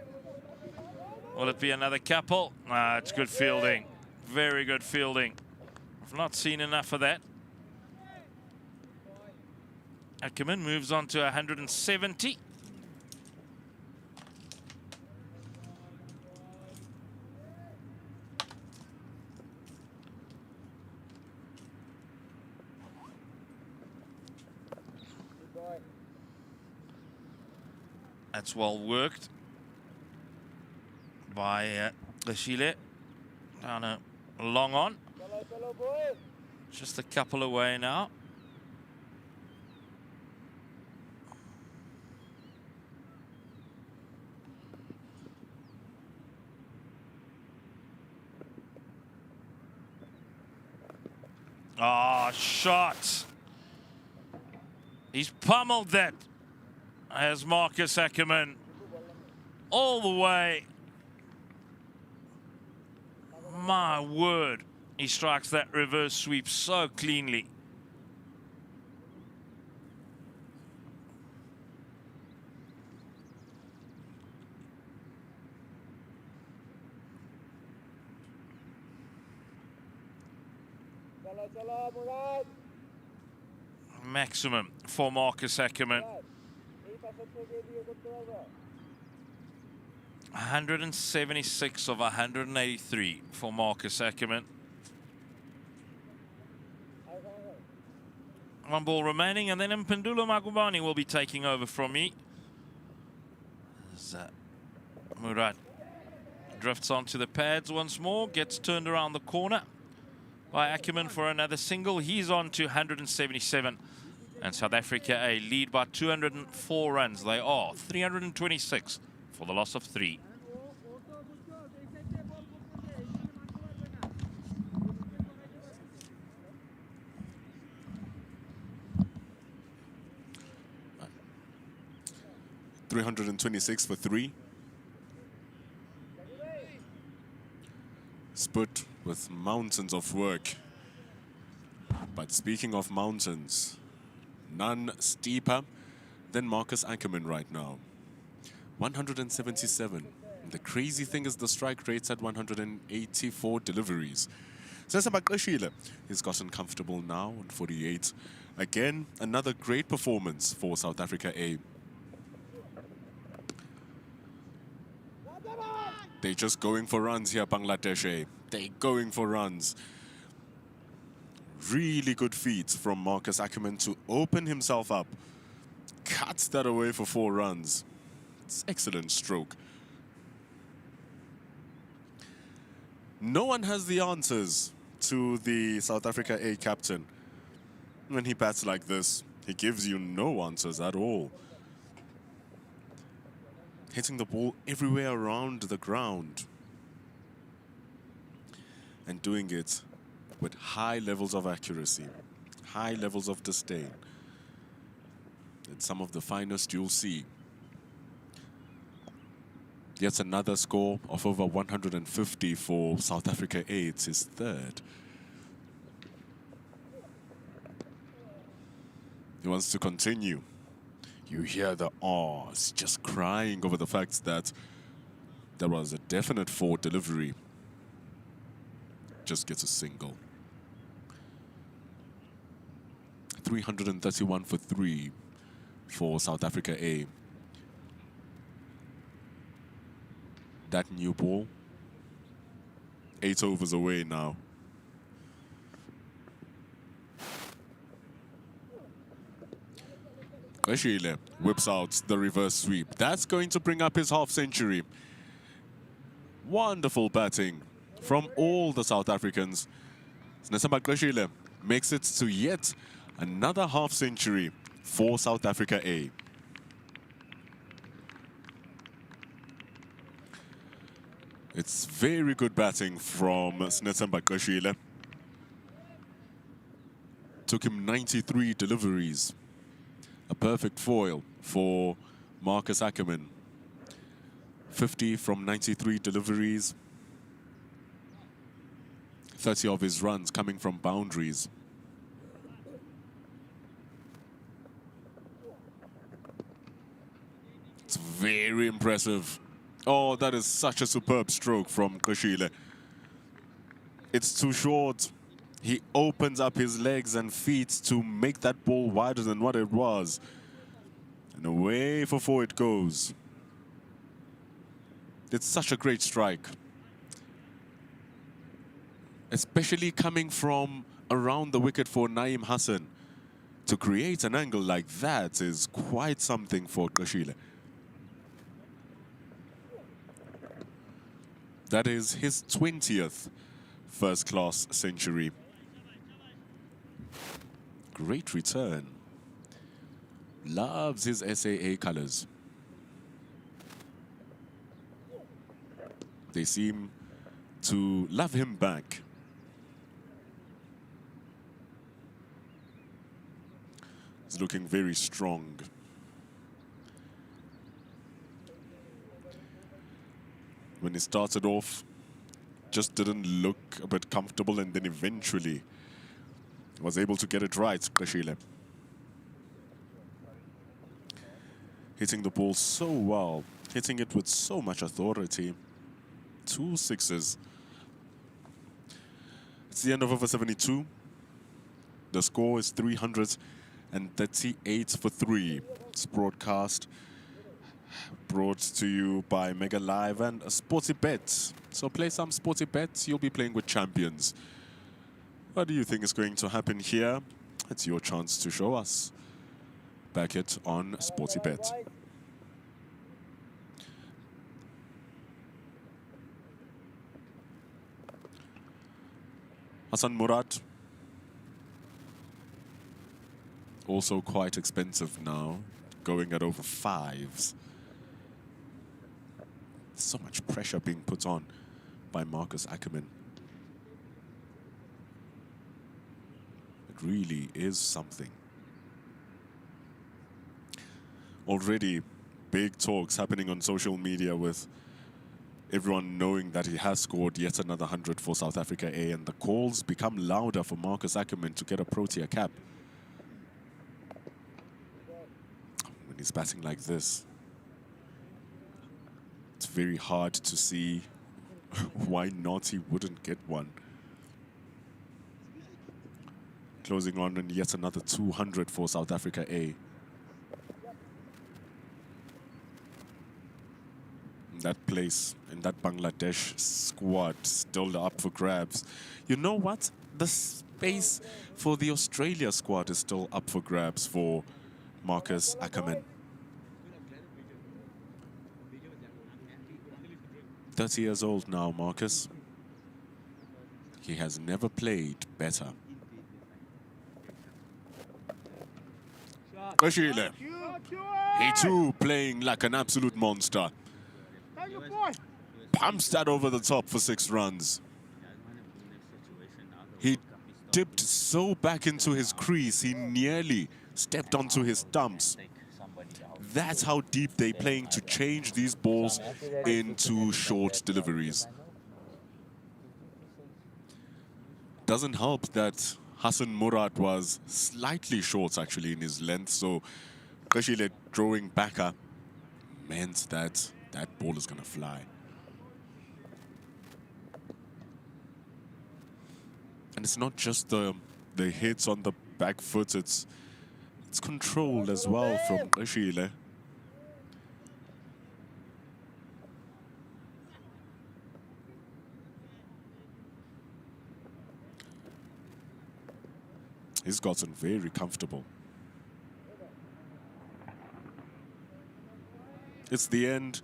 Will it be another couple? It's good fielding. Very good fielding. I've not seen enough of that. Ackerman moves on to 170. That's well worked by Lashile. Down a long on. Just a couple away now. Ah, shot. He's pummeled that as Marcus Ackerman all the way. My word, he strikes that reverse sweep so cleanly. Maximum for Marcus Ackerman. 176 of 183 for Marcus Ackerman. One ball remaining, and then Mpendulo Magubani will be taking over from me. As Murad drifts onto the pads once more, gets turned around the corner by Ackerman for another single. He's on to 177. And South Africa a lead by 204 runs. They are 326 for the loss of 3. .326 for 3. Spurt with mountains of work. But speaking of mountains, none steeper than Marcus Ackerman right now. 177. And the crazy thing is the strike rate's at 184 deliveries. He's gotten comfortable now on 48. Again, another great performance for South Africa A. They're just going for runs here, Bangladesh A. They're going for runs. Really good feat from Marcus Ackerman to open himself up. Cuts that away for 4 runs. It's excellent stroke. No one has the answers to the South Africa A captain. When he bats like this, he gives you no answers at all. Hitting the ball everywhere around the ground. And doing it with high levels of accuracy, high levels of disdain. It's some of the finest you'll see. Yet another score of over 150 for South Africa A. It's his 3rd. He wants to continue. You hear the ahs just crying over the fact that there was a definite 4 delivery. Just gets a single. 331 for 3 for South Africa A. That new ball, 8 overs away now. Gqeshile whips out the reverse sweep. That's going to bring up his half century. Wonderful batting from all the South Africans. Snesamba Gqeshile makes it to yet another half century for South Africa A. It's very good batting from Snesamba Gqeshile. Took him 93 deliveries. A perfect foil for Marcus Ackerman. 50 from 93 deliveries. 30 of his runs coming from boundaries. It's very impressive. Oh, that is such a superb stroke from Gqeshile. It's too short. He opens up his legs and feet to make that ball wider than what it was. And away for four it goes. It's such a great strike. Especially coming from around the wicket for Naeem Hassan. To create an angle like that is quite something for Gqeshile. That is his 20th first-class century. Great return. Loves his SAA colours. They seem to love him back. He's looking very strong. When he started off, just didn't look a bit comfortable, and then eventually was able to get it right, Gqeshile. Hitting the ball so well, hitting it with so much authority. 2 sixes. It's the end of over 72. The score is 338 for 3. It's broadcast, brought to you by Mega Live and a Sporty Bet. So play some Sporty Bets, you'll be playing with champions. What do you think is going to happen here? It's your chance to show us. Back it on Sporty Bet. Hassan Murad. Also quite expensive now, going at over 5s. So much pressure being put on by Marcus Ackerman. It really is something. Already big talks happening on social media with everyone knowing that he has scored yet another 100 for South Africa A, and the calls become louder for Marcus Ackerman to get a Protea cap. When he's batting like this, it's very hard to see why not he wouldn't get one. Closing on and yet another 200 for South Africa A. That place in that Bangladesh squad still up for grabs. You know what? The space for the Australia squad is still up for grabs for Marcus Ackerman. 30 years old now, Marcus. He has never played better. Gqeshile. He too playing like an absolute monster. Pumps that over the top for 6 runs. He dipped so back into his crease, he nearly stepped onto his stumps. That's how deep they're playing to change these balls into short deliveries. Doesn't help that Hassan Murad was slightly short actually in his length, so Gqeshile drawing back up meant that that ball is going to fly. And it's not just the hits on the back foot, it's control as well from Gqeshile. He's gotten very comfortable. It's the end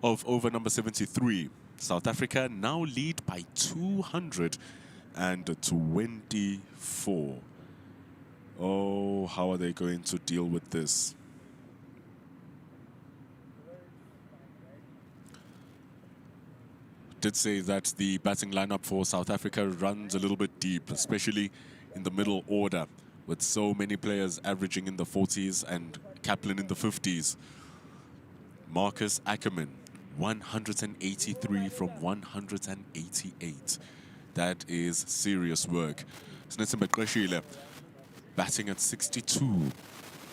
of over number 73. South Africa now lead by 224. Oh, how are they going to deal with this? Did say that the batting lineup for South Africa runs a little bit deep, especially in the middle order, with so many players averaging in the 40s and Kaplan in the 50s. Marcus Ackerman, 183 from 188. That is serious work. Snetsimbe Qeshile batting at 62,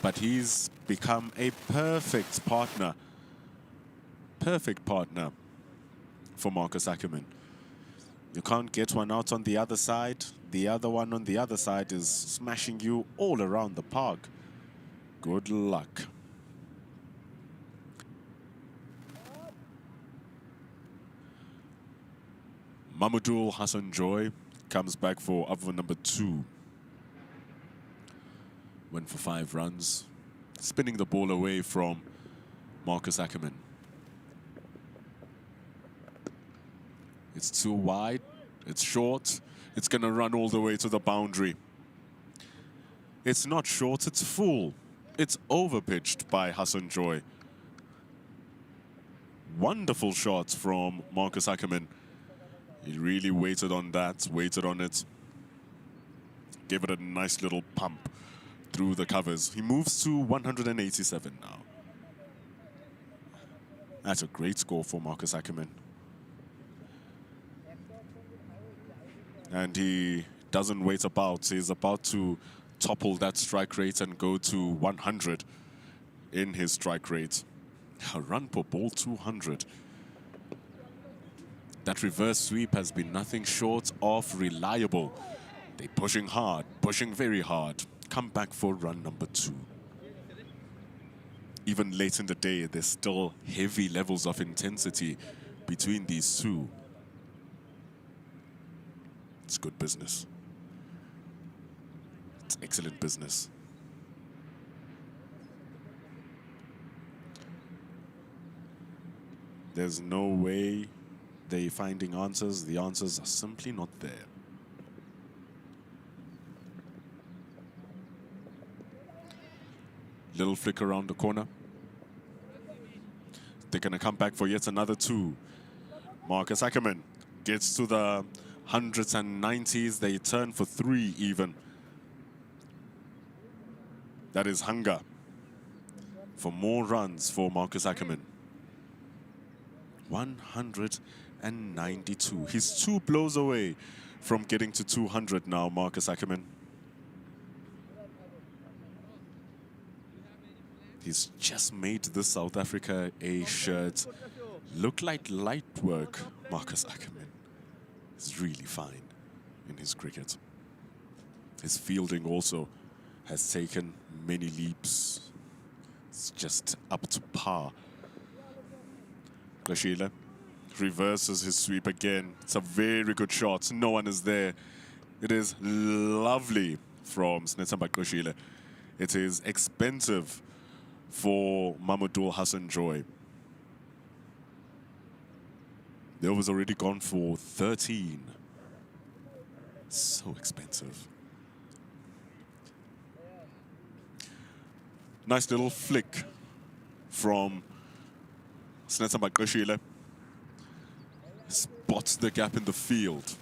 but he's become a perfect partner for Marcus Ackerman. You can't get one out on the other side. The other one on the other side is smashing you all around the park. Good luck. Mamadou Hassan Joy comes back for over number 2. Went for 5 runs, spinning the ball away from Marcus Ackerman. It's too wide, it's short, it's going to run all the way to the boundary. It's not short, it's full. It's overpitched by Hassan Joy. Wonderful shots from Marcus Ackerman. He really waited on that, waited on it. Gave it a nice little pump through the covers. He moves to 187 now. That's a great score for Marcus Ackerman. And he doesn't wait about. He's about to topple that strike rate and go to 100 in his strike rate. A run per ball, 200. That reverse sweep has been nothing short of reliable. They're pushing hard, pushing very hard. Come back for run number 2. Even late in the day, there's still heavy levels of intensity between these two. It's good business. It's excellent business. There's no way they're finding answers. The answers are simply not there. Little flick around the corner. They're going to come back for yet another 2. Marcus Ackerman gets to the 100s and 90s. They turn for 3 even. That is hunger for more runs for Marcus Ackerman. 192. He's 2 blows away from getting to 200 now, Marcus Ackerman. He's just made the South Africa A shirt look like light work. Marcus Ackerman is really fine in his cricket. His fielding also has taken many leaps. It's just up to par. Qeshile reverses his sweep again. It's a very good shot. No one is there. It is lovely from Snetsimbe Qeshile. It is expensive for Mamadou Hassan Joy. They was already gone for 13. So expensive. Nice little flick from Snetsimbe Qeshile. Spots the gap in the field.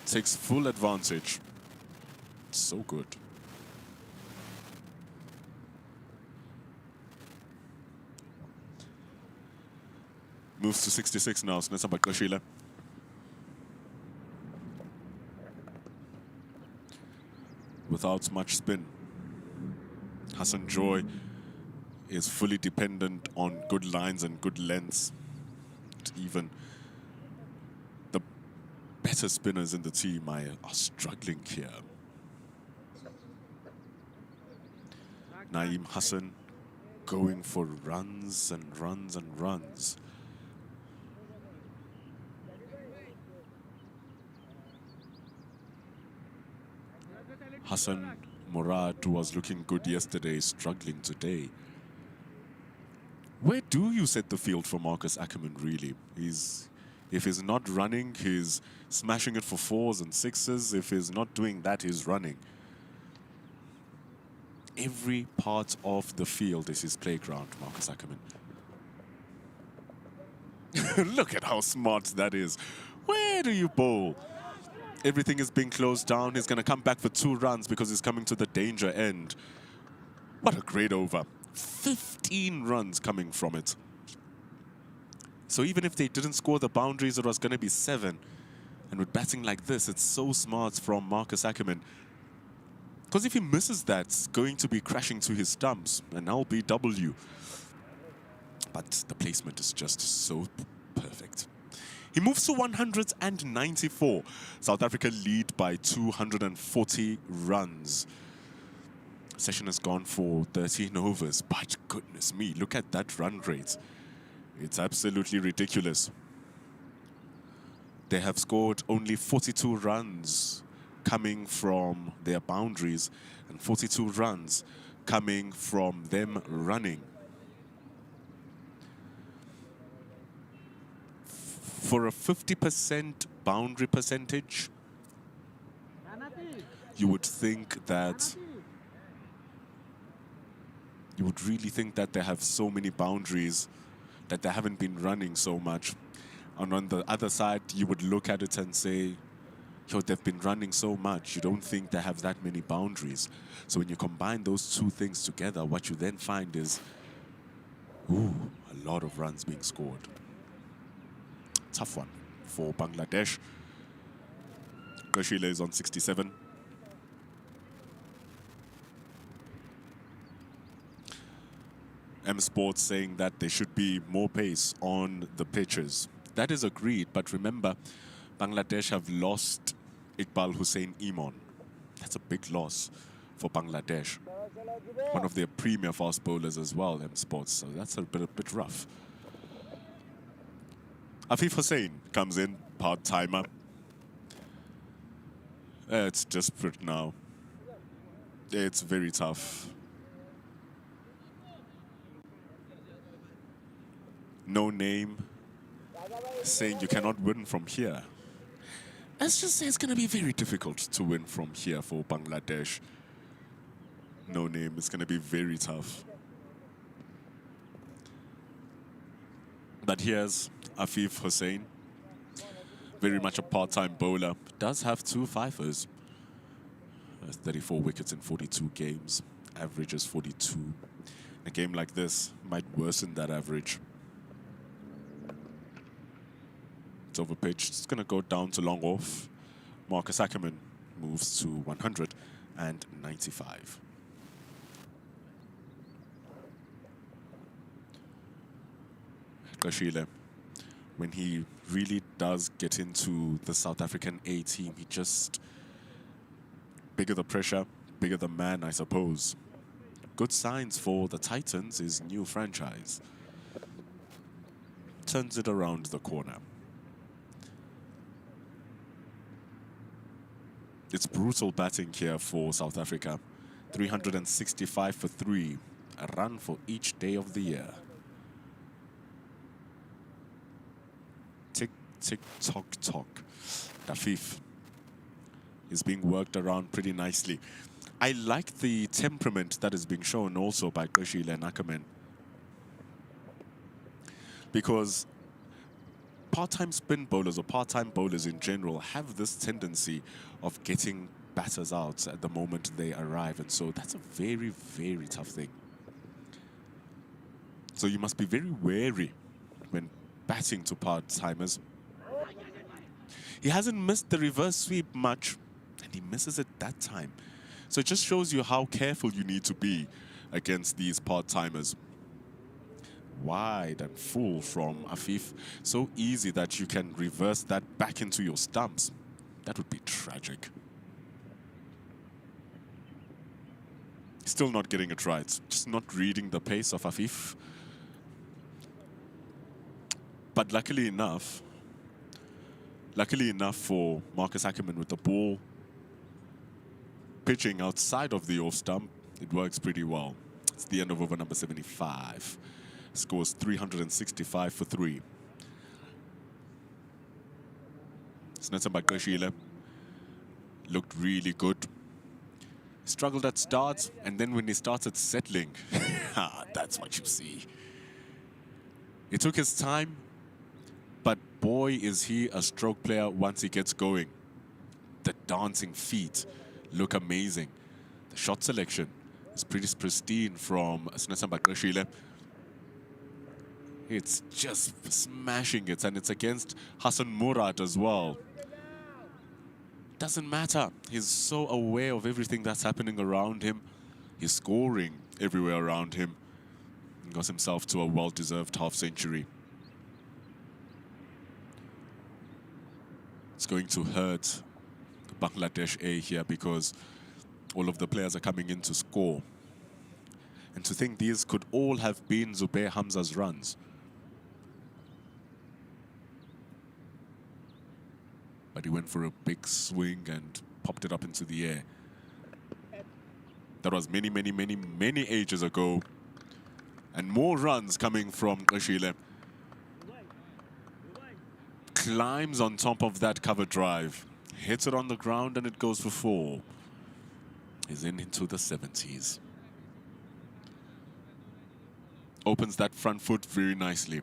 Takes full advantage. So good. Moves to 66 now, Snetsimbe Qeshile. Without much spin. Hassan Joy is fully dependent on good lines and good lengths. Even the better spinners in the team are struggling here. Naeem Hassan going for runs and runs and runs. Hassan Murad was looking good yesterday, struggling today. Where do you set the field for Marcus Ackerman, really? If he's not running, he's smashing it for 4s and 6s. If he's not doing that, he's running. Every part of the field is his playground, Marcus Ackerman. Look at how smart that is. Where do you bowl? Everything is being closed down. He's going to come back for 2 runs because he's coming to the danger end. What a great over. 15 runs coming from it. So even if they didn't score the boundaries, it was going to be 7. And with batting like this, it's so smart from Marcus Ackerman. Because if he misses that, it's going to be crashing to his stumps, an LBW. But the placement is just so perfect. He moves to 194. South Africa lead by 240 runs. Session has gone for 13 overs, but goodness me, look at that run rate. It's absolutely ridiculous. They have scored only 42 runs coming from their boundaries and 42 runs coming from them running. For a 50% boundary percentage, you would think that you would really think that they have so many boundaries that they haven't been running so much. And on the other side, you would look at it and say, yo, they've been running so much, you don't think they have that many boundaries. So when you combine those two things together, what you then find is, ooh, a lot of runs being scored. Tough one for Bangladesh. Goshile is on 67. M Sports saying that there should be more pace on the pitches. That is agreed, but remember, Bangladesh have lost Iqbal Hussein Iman. That's a big loss for Bangladesh. One of their premier fast bowlers as well, M Sports, so that's a bit rough. Afif Hussain comes in, part-timer. It's desperate now. It's very tough. No name, saying you cannot win from here. Let's just say it's going to be very difficult to win from here for Bangladesh. No name, it's going to be very tough. But here's Afif Hussain, very much a part-time bowler. Does have 2 fifers. 34 wickets in 42 games. Average is 42. A game like this might worsen that average. It's overpitched. It's going to go down to long off. Marcus Ackerman moves to 195. Goshile, when he really does get into the South African A team, he just, bigger the pressure, bigger the man, I suppose. Good signs for the Titans, his new franchise. Turns it around the corner. It's brutal batting here for South Africa. 365 for 3, a run for each day of the year. Tick, tick, tock, tock. Afif is being worked around pretty nicely. I like the temperament that is being shown also by Goshile and Ackerman. Because part-time spin bowlers or part-time bowlers in general have this tendency of getting batters out at the moment they arrive. And so that's a very, very tough thing. So you must be very wary when batting to part-timers. He hasn't missed the reverse sweep much, and he misses it that time. So it just shows you how careful you need to be against these part-timers. Wide and full from Afif. So easy that you can reverse that back into your stumps. That would be tragic. Still not getting it right. Just not reading the pace of Afif. But luckily enough for Marcus Ackerman, with the ball pitching outside of the off stump, it works pretty well. It's the end of over number 75. scores 365 for 3. Snetsambaqeshile looked really good. Struggled at starts, and then when he started settling, that's what you see. It took his time, but boy, is he a stroke player once he gets going. The dancing feet look amazing. The shot selection is pretty pristine from Snetsambaqeshile. It's just smashing it, and it's against Hassan Murad as well. Doesn't matter. He's so aware of everything that's happening around him. He's scoring everywhere around him. He got himself to a well-deserved half-century. It's going to hurt Bangladesh A here because all of the players are coming in to score. And to think these could all have been Zubair Hamza's runs. But he went for a big swing and popped it up into the air. That was many, many, many, many ages ago. And more runs coming from Qeshile. Climbs on top of that cover drive. Hits it on the ground and it goes for 4. He's into the 70s. Opens that front foot very nicely.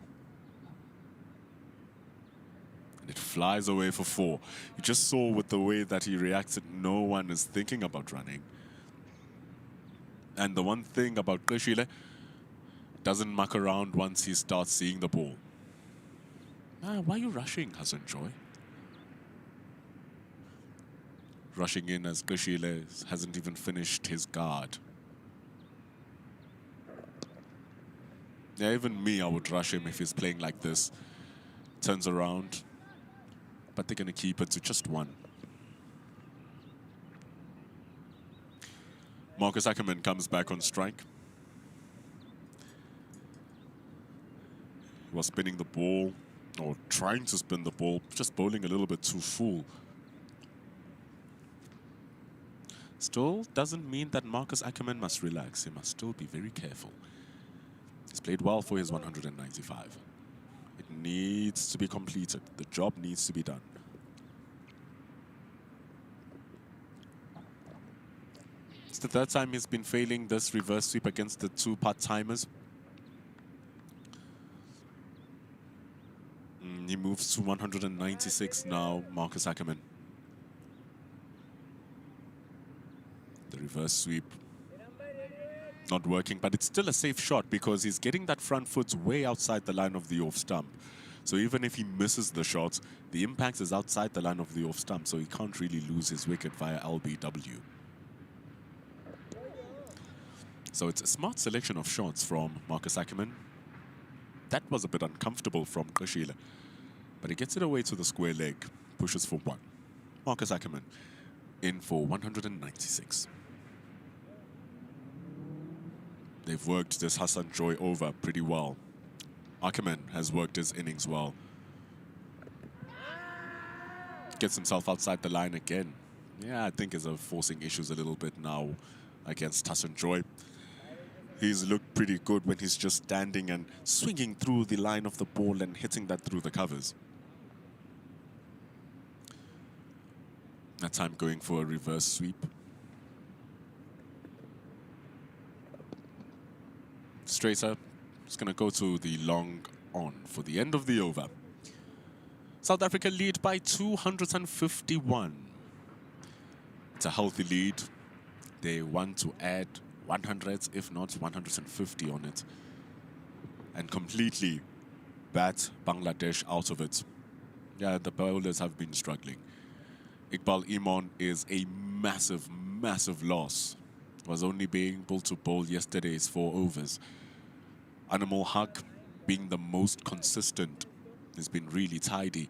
It flies away for 4. You just saw with the way that he reacted, no one is thinking about running. And the one thing about Qeshile, doesn't muck around once he starts seeing the ball. Why are you rushing, Hassan Joy? Rushing in as Qeshile hasn't even finished his guard. Yeah, even me, I would rush him if he's playing like this. Turns around. But they're going to keep it to just 1. Marcus Ackerman comes back on strike. He was spinning the ball, or trying to spin the ball, just bowling a little bit too full. Still doesn't mean that Marcus Ackerman must relax. He must still be very careful. He's played well for his 195. It needs to be completed. The job needs to be done. It's the 3rd time he's been failing this reverse sweep against the 2 part-timers. He moves to 196 now, Marcus Ackerman. The reverse sweep not working, but it's still a safe shot because he's getting that front foot way outside the line of the off stump. So even if he misses the shot, the impact is outside the line of the off stump, so he can't really lose his wicket via LBW. So it's a smart selection of shots from Marcus Ackerman. That was a bit uncomfortable from Qeshile, but he gets it away to the square leg, pushes for 1. Marcus Ackerman in for 196. They've worked this Hassan Joy over pretty well. Ackerman has worked his innings well. Gets himself outside the line again. Yeah, I think he's forcing issues a little bit now against Hassan Joy. He's looked pretty good when he's just standing and swinging through the line of the ball and hitting that through the covers. That time going for a reverse sweep. Straighter. It's going to go to the long on for the end of the over. South Africa lead by 251. It's a healthy lead. They want to add 100s, if not 150 on it, and completely bat Bangladesh out of it. Yeah, the bowlers have been struggling. Iqbal Iman is a massive, massive loss. Was only being able to bowl yesterday's 4 overs. Animal Haq being the most consistent has been really tidy.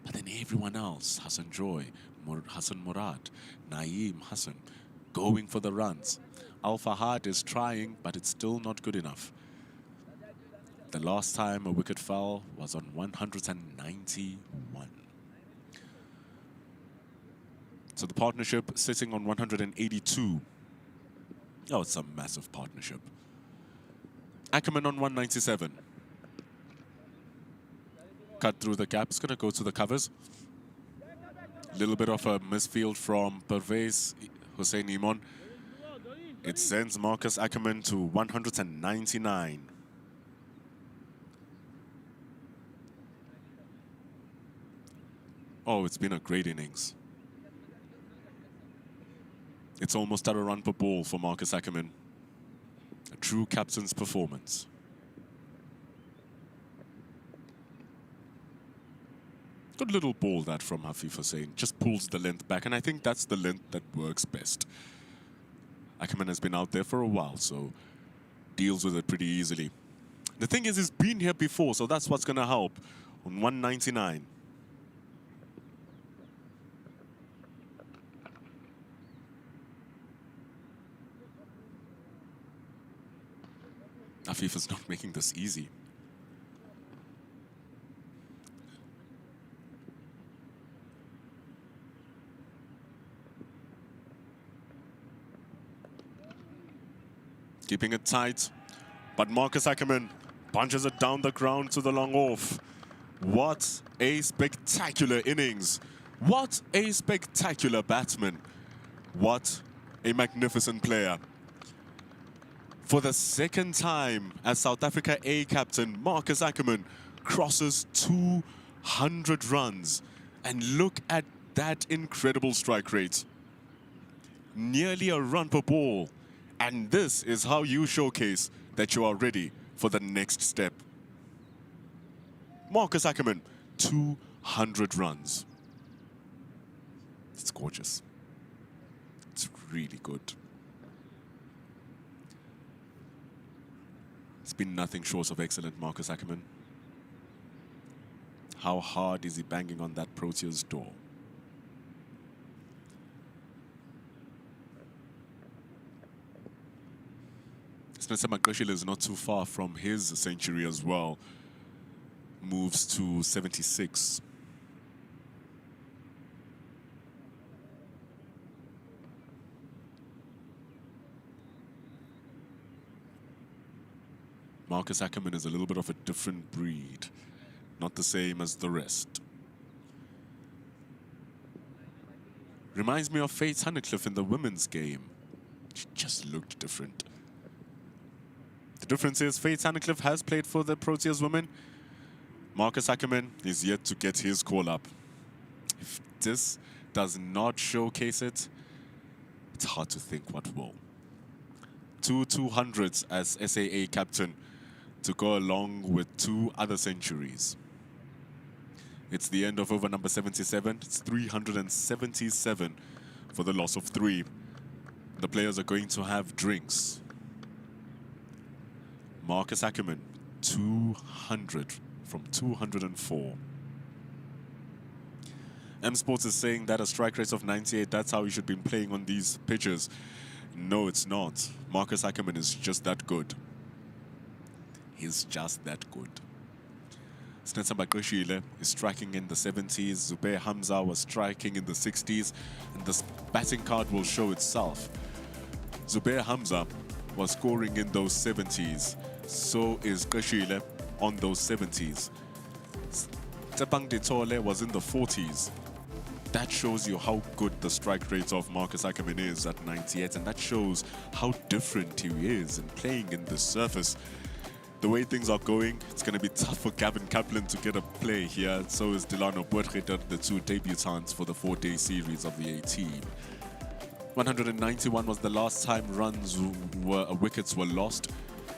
But then everyone else, Hassan Joy, Hassan Murad, Naeem Hassan, going for the runs. Al Fahad is trying, but it's still not good enough. The last time a wicket fell was on 191. So the partnership sitting on 182. Oh, it's a massive partnership. Ackerman on 197. Cut through the gap. It's going to go to the covers. A little bit of a misfield from Pervez Hussein Imon. It sends Marcus Ackerman to 199. Oh, it's been a great innings. It's almost at a run per ball for Marcus Ackerman. A true captain's performance. Good little ball that from Hafif Hussein. Just pulls the length back, and I think that's the length that works best. Ackerman has been out there for a while, so deals with it pretty easily. The thing is, he's been here before, so that's what's going to help on 199. Afif is not making this easy. Keeping it tight, but Marcus Ackerman punches it down the ground to the long off. What a spectacular innings. What a spectacular batsman. What a magnificent player. For the second time as South Africa A captain, Marcus Ackerman crosses 200 runs. And look at that incredible strike rate. Nearly a run per ball. And this is how you showcase that you are ready for the next step. Marcus Ackerman, 200 runs. It's gorgeous. It's really good. It's been nothing short of excellent, Marcus Ackerman. How hard is he banging on that Proteas door? Spencer Magashile is not too far from his century as well. Moves to 76. Marcus Ackerman is a little bit of a different breed. Not the same as the rest. Reminds me of Faith Tunnicliffe in the women's game. She just looked different. The difference is Faith Tunnicliffe has played for the Proteas women. Marcus Ackerman is yet to get his call up. If this does not showcase it, it's hard to think what will. 200s as SAA captain to go along with 2 other centuries. It's the end of over number 77. It's 377 for the loss of 3. The players are going to have drinks. Marcus Ackerman, 200 from 204. M Sports is saying that a strike rate of 98, that's how he should be playing on these pitches. No, it's not. Marcus Ackerman is just that good. He's just that good. Snetsa Bakrishile is striking in the 70s. Zubair Hamza was striking in the 60s. And this batting card will show itself. Zubair Hamza was scoring in those 70s. So is Krishile on those 70s. Tsepang Ditole was in the 40s. That shows you how good the strike rate of Marcus Ackerman is at 98, and that shows how different he is in playing in the surface. The way things are going, it's going to be tough for Gavin Kaplan to get a play here. So is Delano Boergeter, the 2 debutants for the 4-day series of the 18. 191 was the last time wickets were lost.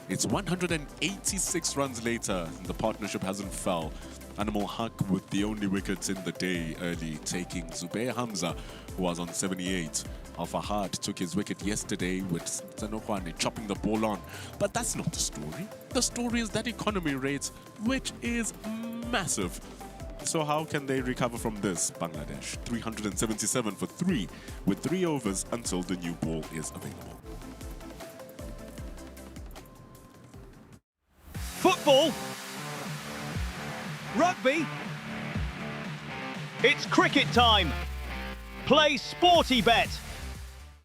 It's 186 runs later, and the partnership hasn't fell. Animal Haq with the only wickets in the day early, taking Zubair Hamza, who was on 78. Al Fahad took his wicket yesterday with Zanokwane chopping the ball on. But that's not the story. The story is that economy rate, which is massive. So how can they recover from this, Bangladesh? 377 for 3, with 3 overs until the new ball is available. Football. Rugby. It's cricket time. Play Sporty Bet.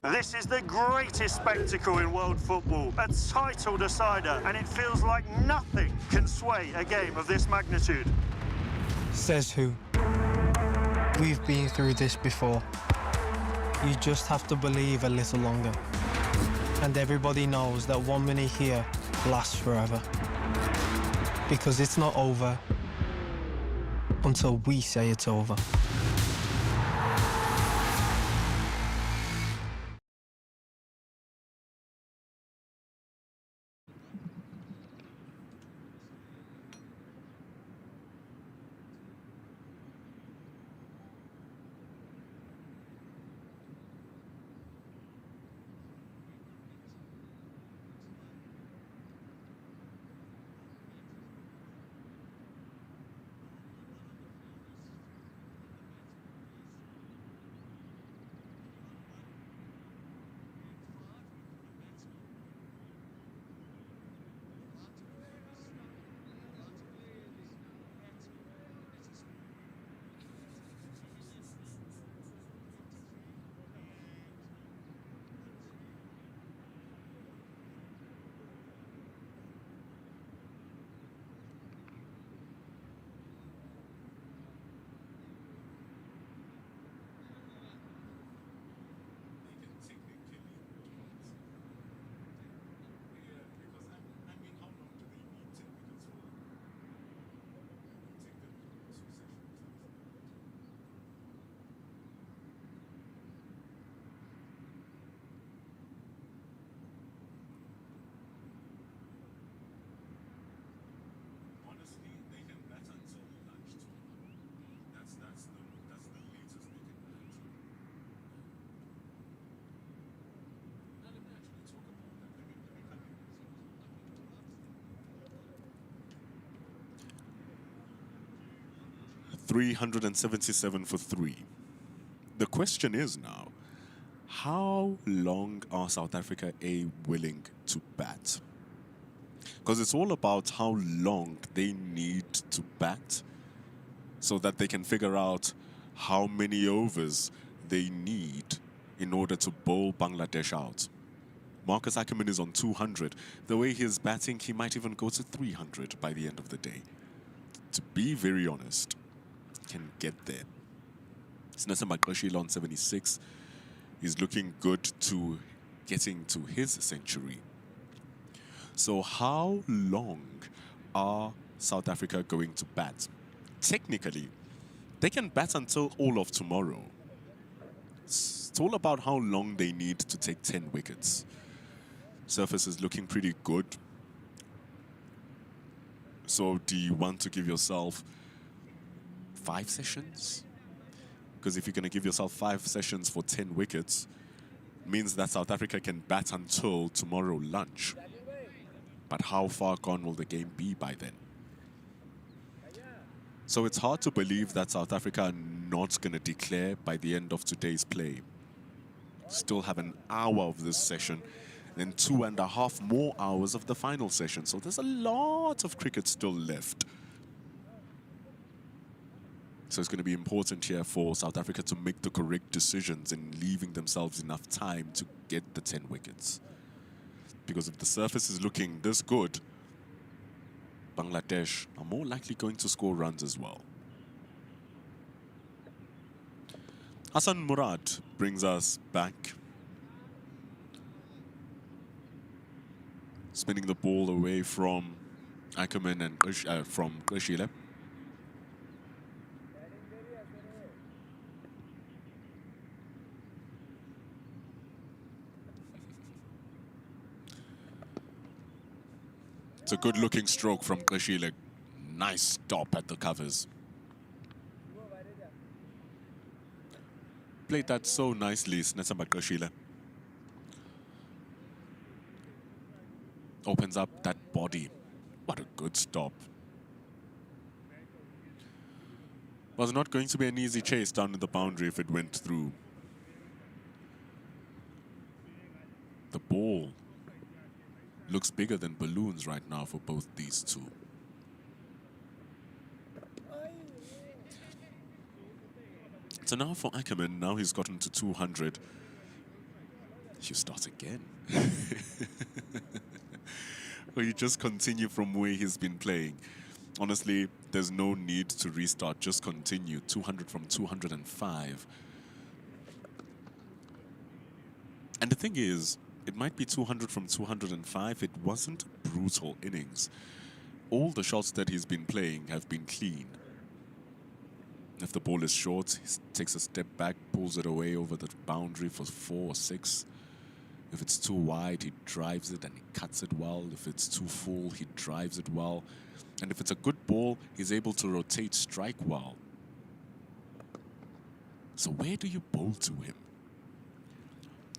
This is the greatest spectacle in world football, a title decider, and it feels like nothing can sway a game of this magnitude. Says who? We've been through this before. You just have to believe a little longer. And everybody knows that 1 minute here lasts forever. Because it's not over until we say it's over. Honestly, they can bat until lunch tomorrow. That's the latest they can bat. Now let me actually talk about that. Let me come in. 377 for 3. The question is now, how long are South Africa willing to bat? Because it's all about how long they need to bat so that they can figure out how many overs they need in order to bowl Bangladesh out. Marcus Ackerman is on 200. The way he's batting, he might even go to 300 by the end of the day. To be very honest, can get there. Snessa Makoshila on 76 is looking good to getting to his century. So how long are South Africa going to bat? Technically, they can bat until all of tomorrow. It's all about how long they need to take 10 wickets. Surface is looking pretty good. So do you want to give yourself 5 sessions? Because if you're going to give yourself 5 sessions for 10 wickets, means that South Africa can bat until tomorrow lunch. But how far gone will the game be by then? So it's hard to believe that South Africa are not going to declare by the end of today's play. Still have an hour of this session, then 2.5 more hours of the final session. So there's a lot of cricket still left. So it's going to be important here for South Africa to make the correct decisions in leaving themselves enough time to get the 10 wickets. Because if the surface is looking this good, Bangladesh are more likely going to score runs as well. Hassan Murad brings us back. Spinning the ball away from Ackerman and from Krishile. It's a good-looking stroke from Krishile. Nice stop at the covers. Played that so nicely, Snetsamba Krishile. Opens up that body. What a good stop. Was not going to be an easy chase down in the boundary if it went through. The ball looks bigger than balloons right now for both these two. So now for Ackerman, now he's gotten to 200. You start again. Or you just continue from where he's been playing. Honestly, there's no need to restart. Just continue. 200 from 205. And the thing is, it might be 200 from 205. It wasn't a brutal innings. All the shots that he's been playing have been clean. If the ball is short, he takes a step back, pulls it away over the boundary for 4 or 6. If it's too wide, he drives it and he cuts it well. If it's too full, he drives it well. And if it's a good ball, he's able to rotate strike well. So where do you bowl to him?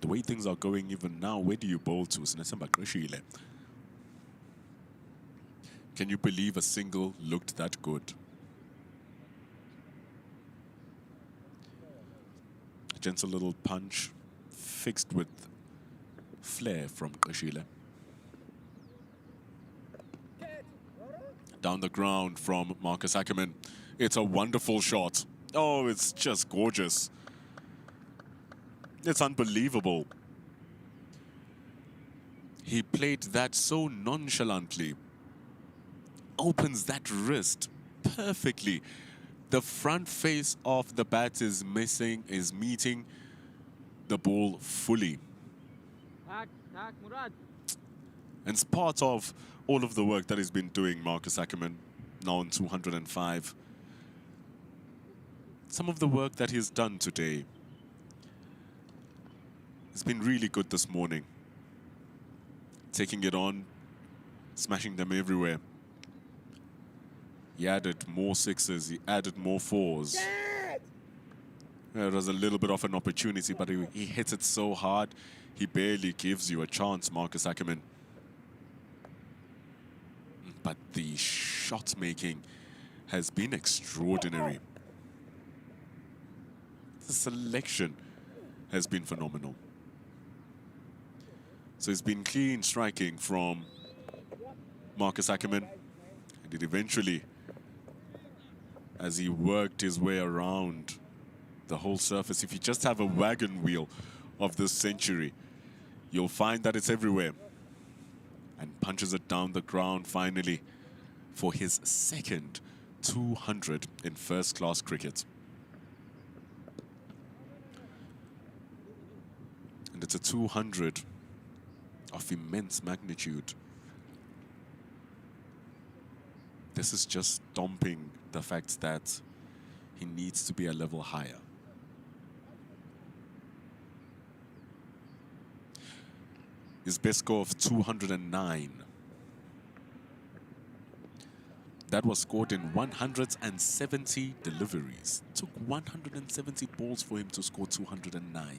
The way things are going even now, where do you bowl to? Can you believe a single looked that good? A gentle little punch, fixed with flair from Qashile. Down the ground from Marcus Ackerman. It's a wonderful shot. Oh, it's just gorgeous. It's unbelievable. He played that so nonchalantly. Opens that wrist perfectly. The front face of the bat is meeting the ball fully. And it's part of all of the work that he's been doing, Marcus Ackerman, now on 205. Some of the work that he's done today has been really good this morning. Taking it on, smashing them everywhere. He added more 6s, he added more 4s. It was a little bit of an opportunity, but he hits it so hard, he barely gives you a chance, Marcus Ackerman. But the shot making has been extraordinary. The selection has been phenomenal. So it's been clean striking from Marcus Ackerman. And it eventually, as he worked his way around the whole surface, if you just have a wagon wheel of this century, you'll find that it's everywhere. And punches it down the ground finally for his second 200 in first-class cricket. And it's a 200 of immense magnitude. This is just stomping the fact that he needs to be a level higher. His best score of 209. That was scored in 170 deliveries. It took 170 balls for him to score 209.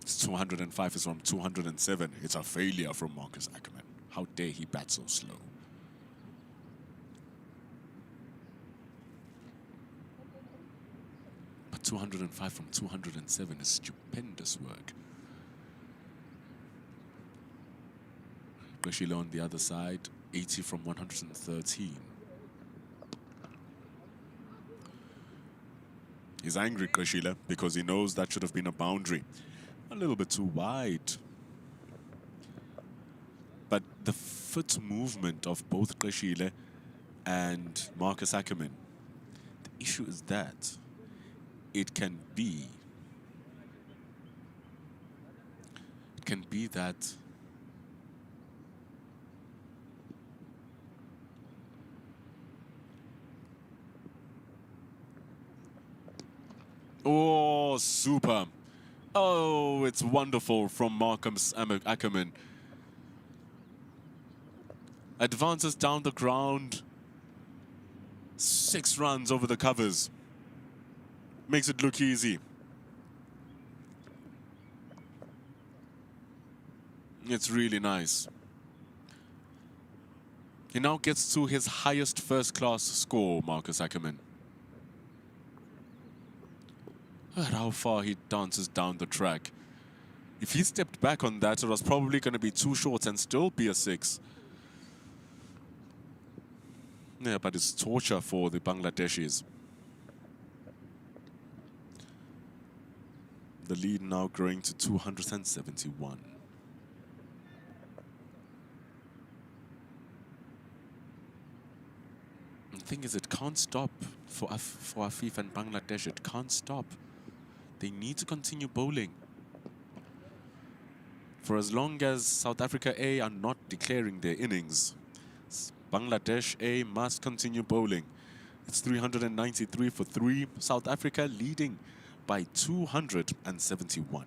His 205 is from 207. It's a failure from Marcus Ackerman. How dare he bat so slow? But 205 from 207 is stupendous work. Qashile on the other side, 80 from 113. He's angry, Qashile, because he knows that should have been a boundary. A little bit too wide. But the foot movement of both Qashile and Marcus Ackerman, the issue is that it can be that oh, super. Oh, it's wonderful from Marcus Ackerman. Advances down the ground. 6 runs over the covers. Makes it look easy. It's really nice. He now gets to his highest first-class score, Marcus Ackerman. Look at how far he dances down the track. If he stepped back on that, it was probably going to be too short and still be a 6. Yeah, but it's torture for the Bangladeshis. The lead now growing to 271. The thing is, it can't stop for Afif and Bangladesh. It can't stop. They need to continue bowling. For as long as South Africa A are not declaring their innings, Bangladesh A must continue bowling. It's 393 for 3. South Africa leading by 271.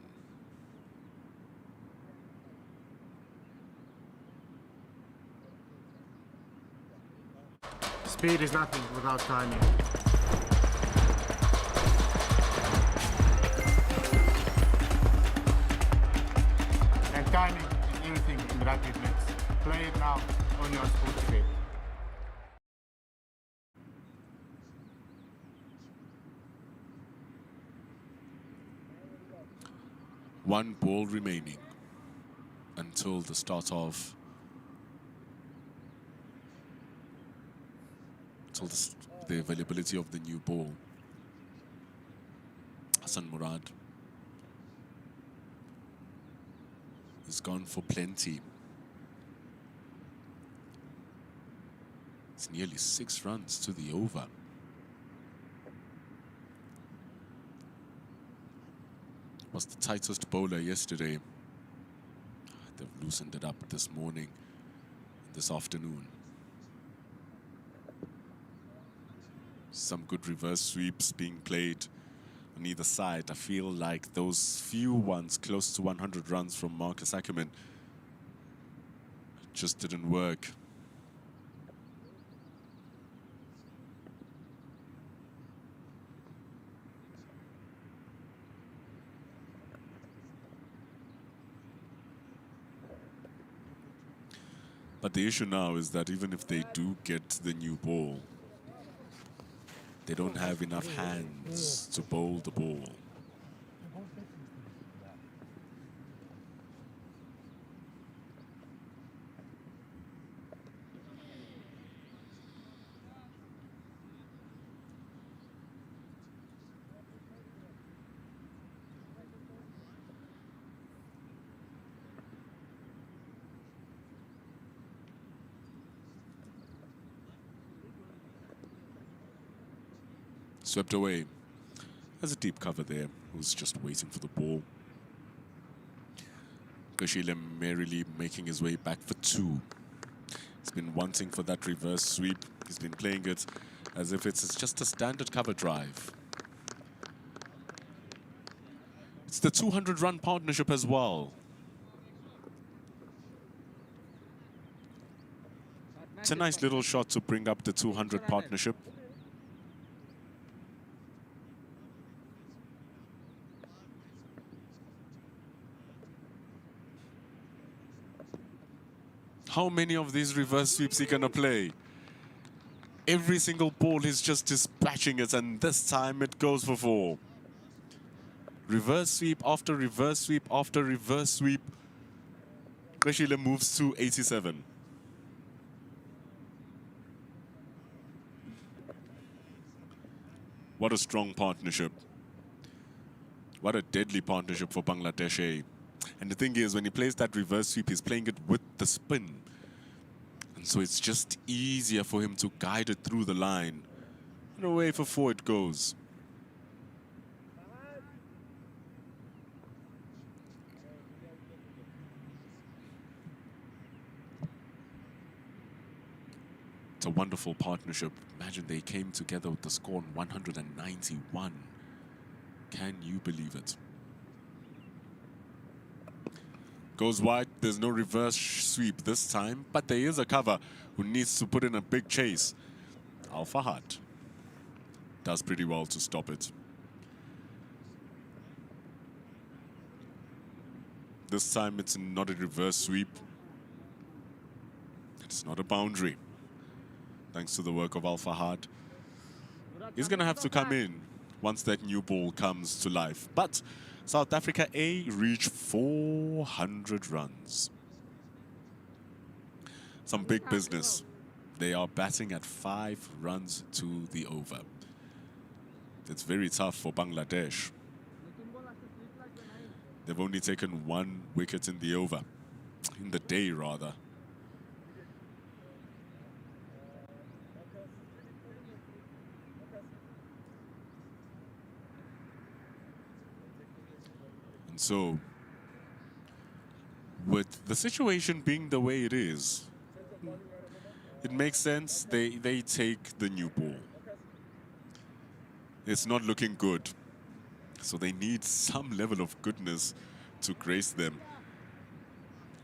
Speed is nothing without timing. And timing is everything in rugby blitz. Play it now, only on Sporty Bet. One ball remaining until the start of the availability of the new ball. Hassan Murad is gone for plenty. It's nearly 6 runs to the over. Was the tightest bowler yesterday. They've loosened it up this morning, this afternoon. Some good reverse sweeps being played on either side. I feel like those few ones close to 100 runs from Marcus Ackerman just didn't work. But the issue now is that even if they do get the new ball, they don't have enough hands to bowl the ball. Swept away. There's a deep cover there who's just waiting for the ball. Koshile merrily making his way back for 2. He's been wanting for that reverse sweep. He's been playing it as if it's just a standard cover drive. It's the 200-run partnership as well. It's a nice little shot to bring up the 200 partnership. How many of these reverse sweeps he gonna play? Every single ball he's just dispatching it, and this time it goes for 4. Reverse sweep after reverse sweep after reverse sweep. Koshile moves to 87. What a strong partnership. What a deadly partnership for Bangladesh A. And the thing is, when he plays that reverse sweep, he's playing it with the spin. And so it's just easier for him to guide it through the line. And away for 4 it goes. It's a wonderful partnership. Imagine they came together with the score on 191. Can you believe it? Goes wide, there's no reverse sweep this time, but there is a cover who needs to put in a big chase. Al Fahad does pretty well to stop it. This time it's not a reverse sweep. It's not a boundary. Thanks to the work of Al Fahad. He's going to have to come in once that new ball comes to life. But South Africa A reach 400 runs. Some big business. They are batting at 5 runs to the over. It's very tough for Bangladesh. They've only taken 1 wicket in the over, in the day rather. And so, with the situation being the way it is, it makes sense they take the new ball. It's not looking good. So they need some level of goodness to grace them.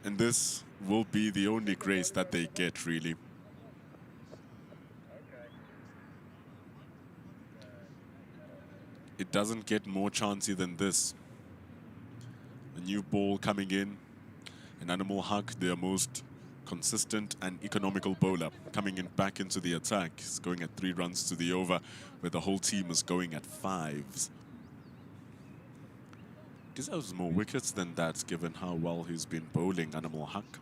And this will be the only grace that they get, really. It doesn't get more chancy than this. A new ball coming in. An Animal Haq, their most consistent and economical bowler, coming in back into the attack. He's going at 3 runs to the over, where the whole team is going at 5s. Deserves more wickets than that, given how well he's been bowling, Animal Haq.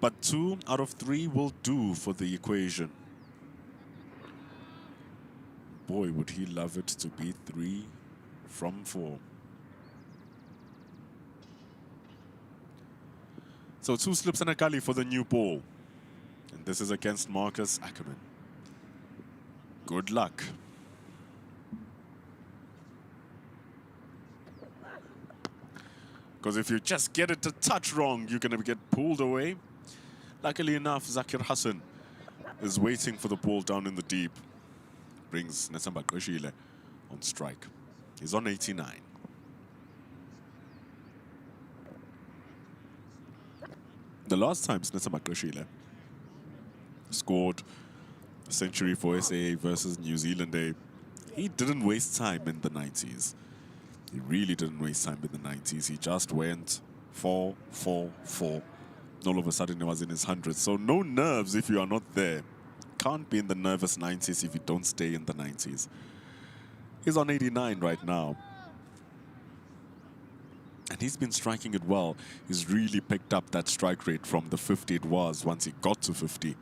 But 2 out of 3 will do for the equation. Boy, would he love it to be 3 from 4. So 2 slips and a gully for the new ball. And this is against Marcus Ackerman. Good luck. Because if you just get it a touch wrong, you're going to get pulled away. Luckily enough, Zakir Hassan is waiting for the ball down in the deep. Brings Nesamba Koshile on strike. He's on 89. The last time Nesamba Koshile scored a century for SAA versus New Zealand, he didn't waste time in the 90s. He really didn't waste time in the 90s. He just went 4, 4, 4. All of a sudden, he was in his hundreds. So no nerves if you are not there. Can't be in the nervous 90s if you don't stay in the 90s. He's on 89 right now. And he's been striking it well. He's really picked up that strike rate from the 50 it was once he got to 50.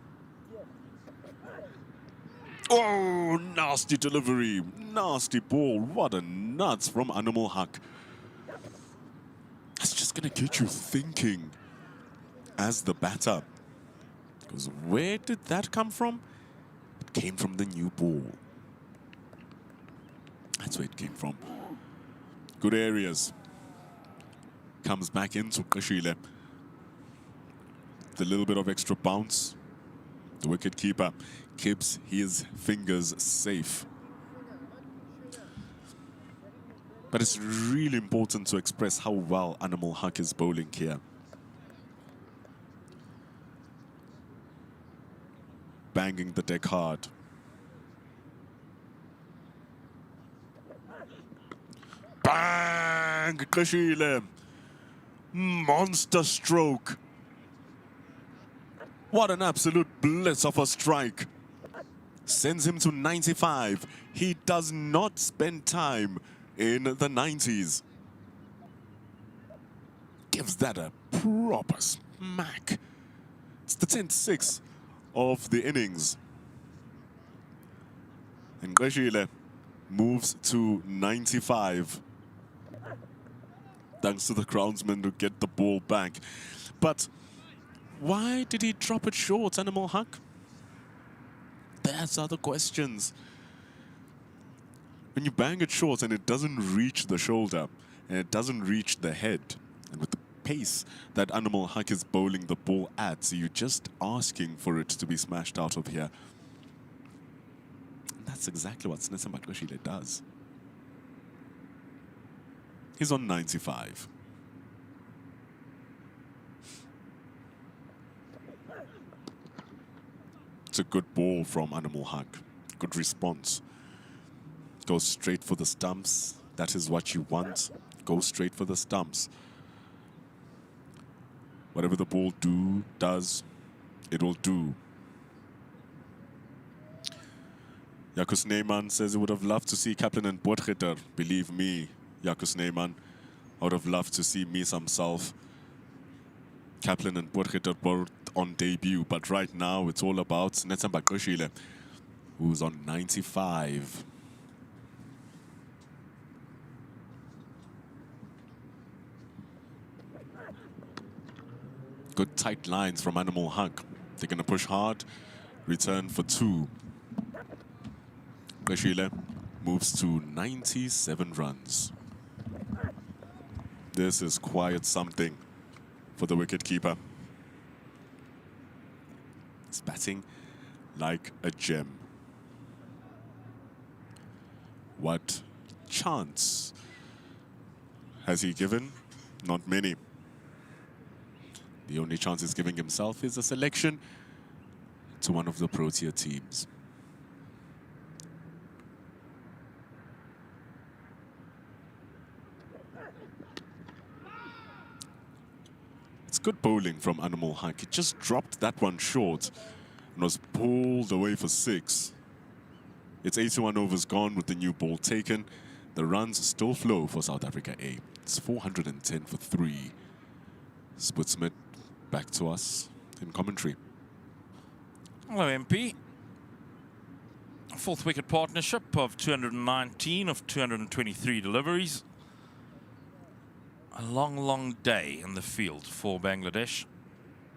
Oh, nasty delivery. Nasty ball. What a nuts from Animal Haq. That's just going to get you thinking as the batter. Because where did that come from? It came from the new ball. That's where it came from. Good areas. Comes back into Kashile. The little bit of extra bounce. The wicket keeper keeps his fingers safe. But it's really important to express how well Animal Haq is bowling here. Banging the deck hard. Bang! Kashile. Monster stroke. What an absolute blitz of a strike. Sends him to 95. He does not spend time in the 90s. Gives that a proper smack. It's the 10th 6 of the innings. And Kashile moves to 95. Thanks to the groundsman to get the ball back. But why did he drop it short, Animal Haq? That's other questions. When you bang it short and it doesn't reach the shoulder and it doesn't reach the head, and with the pace that Animal Haq is bowling the ball at, so you're just asking for it to be smashed out of here. And that's exactly what Nesamba Koshile does. He's on 95. It's a good ball from Animal Haq. Good response. Goes straight for the stumps. That is what you want. Go straight for the stumps. Whatever the ball does, it will do. Jaco Snyman says he would have loved to see Kaplan and Potgieter. Believe me, Jaco Snyman, I would have loved to see me some self. Kaplan and Potgieter both on debut, but right now it's all about Nesamba Koshile, who's on 95. Good tight lines from Animal Hunk. They're going to push hard. Return for 2. Beshile moves to 97 runs. This is quite something for the wicketkeeper. He's batting like a gem. What chance has he given? Not many. The only chance he's giving himself is a selection to one of the Protea teams. It's good bowling from Animal Hunk. He just dropped that one short and was pulled away for 6. It's 81 overs gone with the new ball taken. The runs still flow for South Africa A. It's 410 for 3. Sputsmith back to us in commentary. Hello, MP. Fourth wicket partnership of 219 of 223 deliveries. A long, long day in the field for Bangladesh.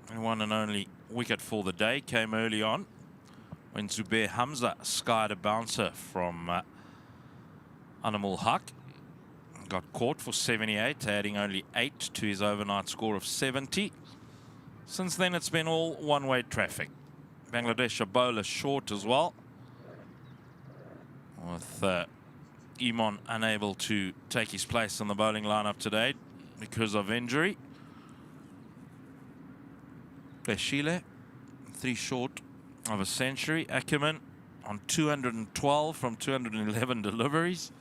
And one and only wicket for the day came early on when Zubair Hamza skied a bouncer from Animal Haq. Got caught for 78, adding only 8 to his overnight score of 70. Since then, it's been all one-way traffic. Bangladesh a bowler short as well, with Iman unable to take his place on the bowling lineup today because of injury. Beshile, 3 short of a century. Ackerman on 212 from 211 deliveries.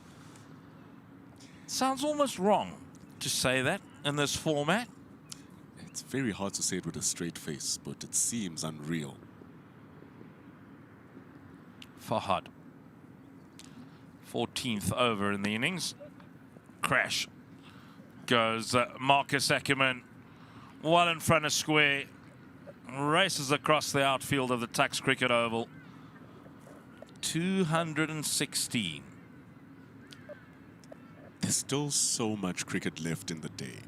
Sounds almost wrong to say that in this format. It's very hard to say it with a straight face, but it seems unreal. Fahad, 14th over in the innings. Crash goes Marcus Ackerman, well in front of square, races across the outfield of the Tuks Cricket Oval. 216. There's still so much cricket left in the day.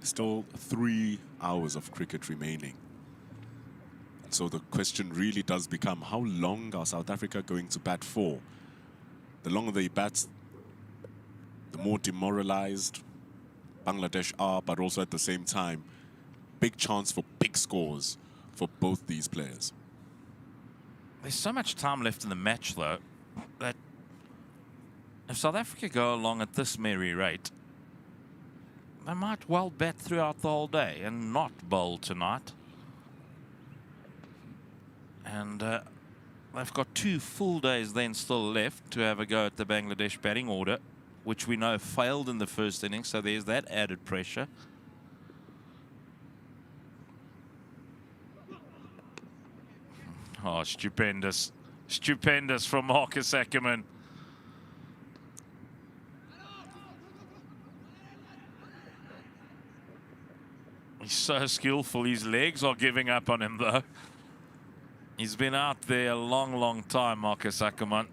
Still 3 hours of cricket remaining. And so the question really does become, how long are South Africa going to bat for? The longer they bat, the more demoralized Bangladesh are, but also at the same time, big chance for big scores for both these players. There's so much time left in the match, though, that if South Africa go along at this merry rate, they might well bat throughout the whole day and not bowl tonight. And they've got 2 full days then still left to have a go at the Bangladesh batting order, which we know failed in the first innings, so there's that added pressure. Oh, stupendous. Stupendous from Marcus Ackerman. He's so skillful. His legs are giving up on him, though. He's been out there a long, long time, Marcus Ackerman.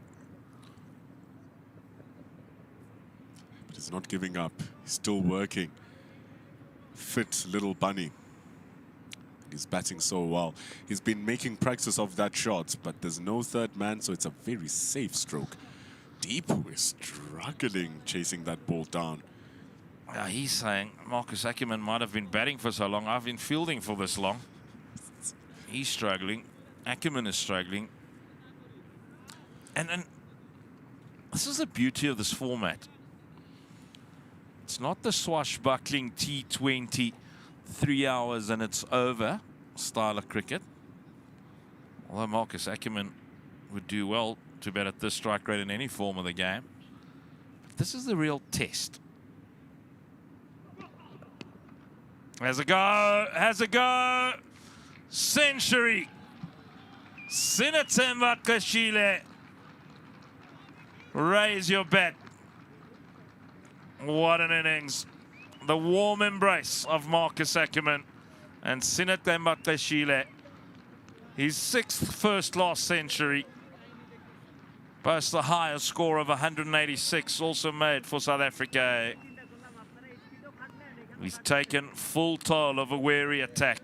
But he's not giving up. He's still working. Fit little bunny. He's batting so well. He's been making practice of that shot, but there's no third man, so it's a very safe stroke. Deepu is struggling chasing that ball down. He's saying Marcus Ackerman might have been batting for so long. I've been fielding for this long. He's struggling. Ackerman is struggling. And this is the beauty of this format. It's not the swashbuckling T20, 3 hours and it's over style of cricket. Although Marcus Ackerman would do well to bat at this strike rate in any form of the game. But this is the real test. Has a go, has a go. Century. Sinatemba Kashile. Raise your bat. What an innings. The warm embrace of Marcus Ackerman and Sinatemba Kashile. His 6th first-class century. Boasts the highest score of 186, also made for South Africa. He's taken full toll of a wary attack.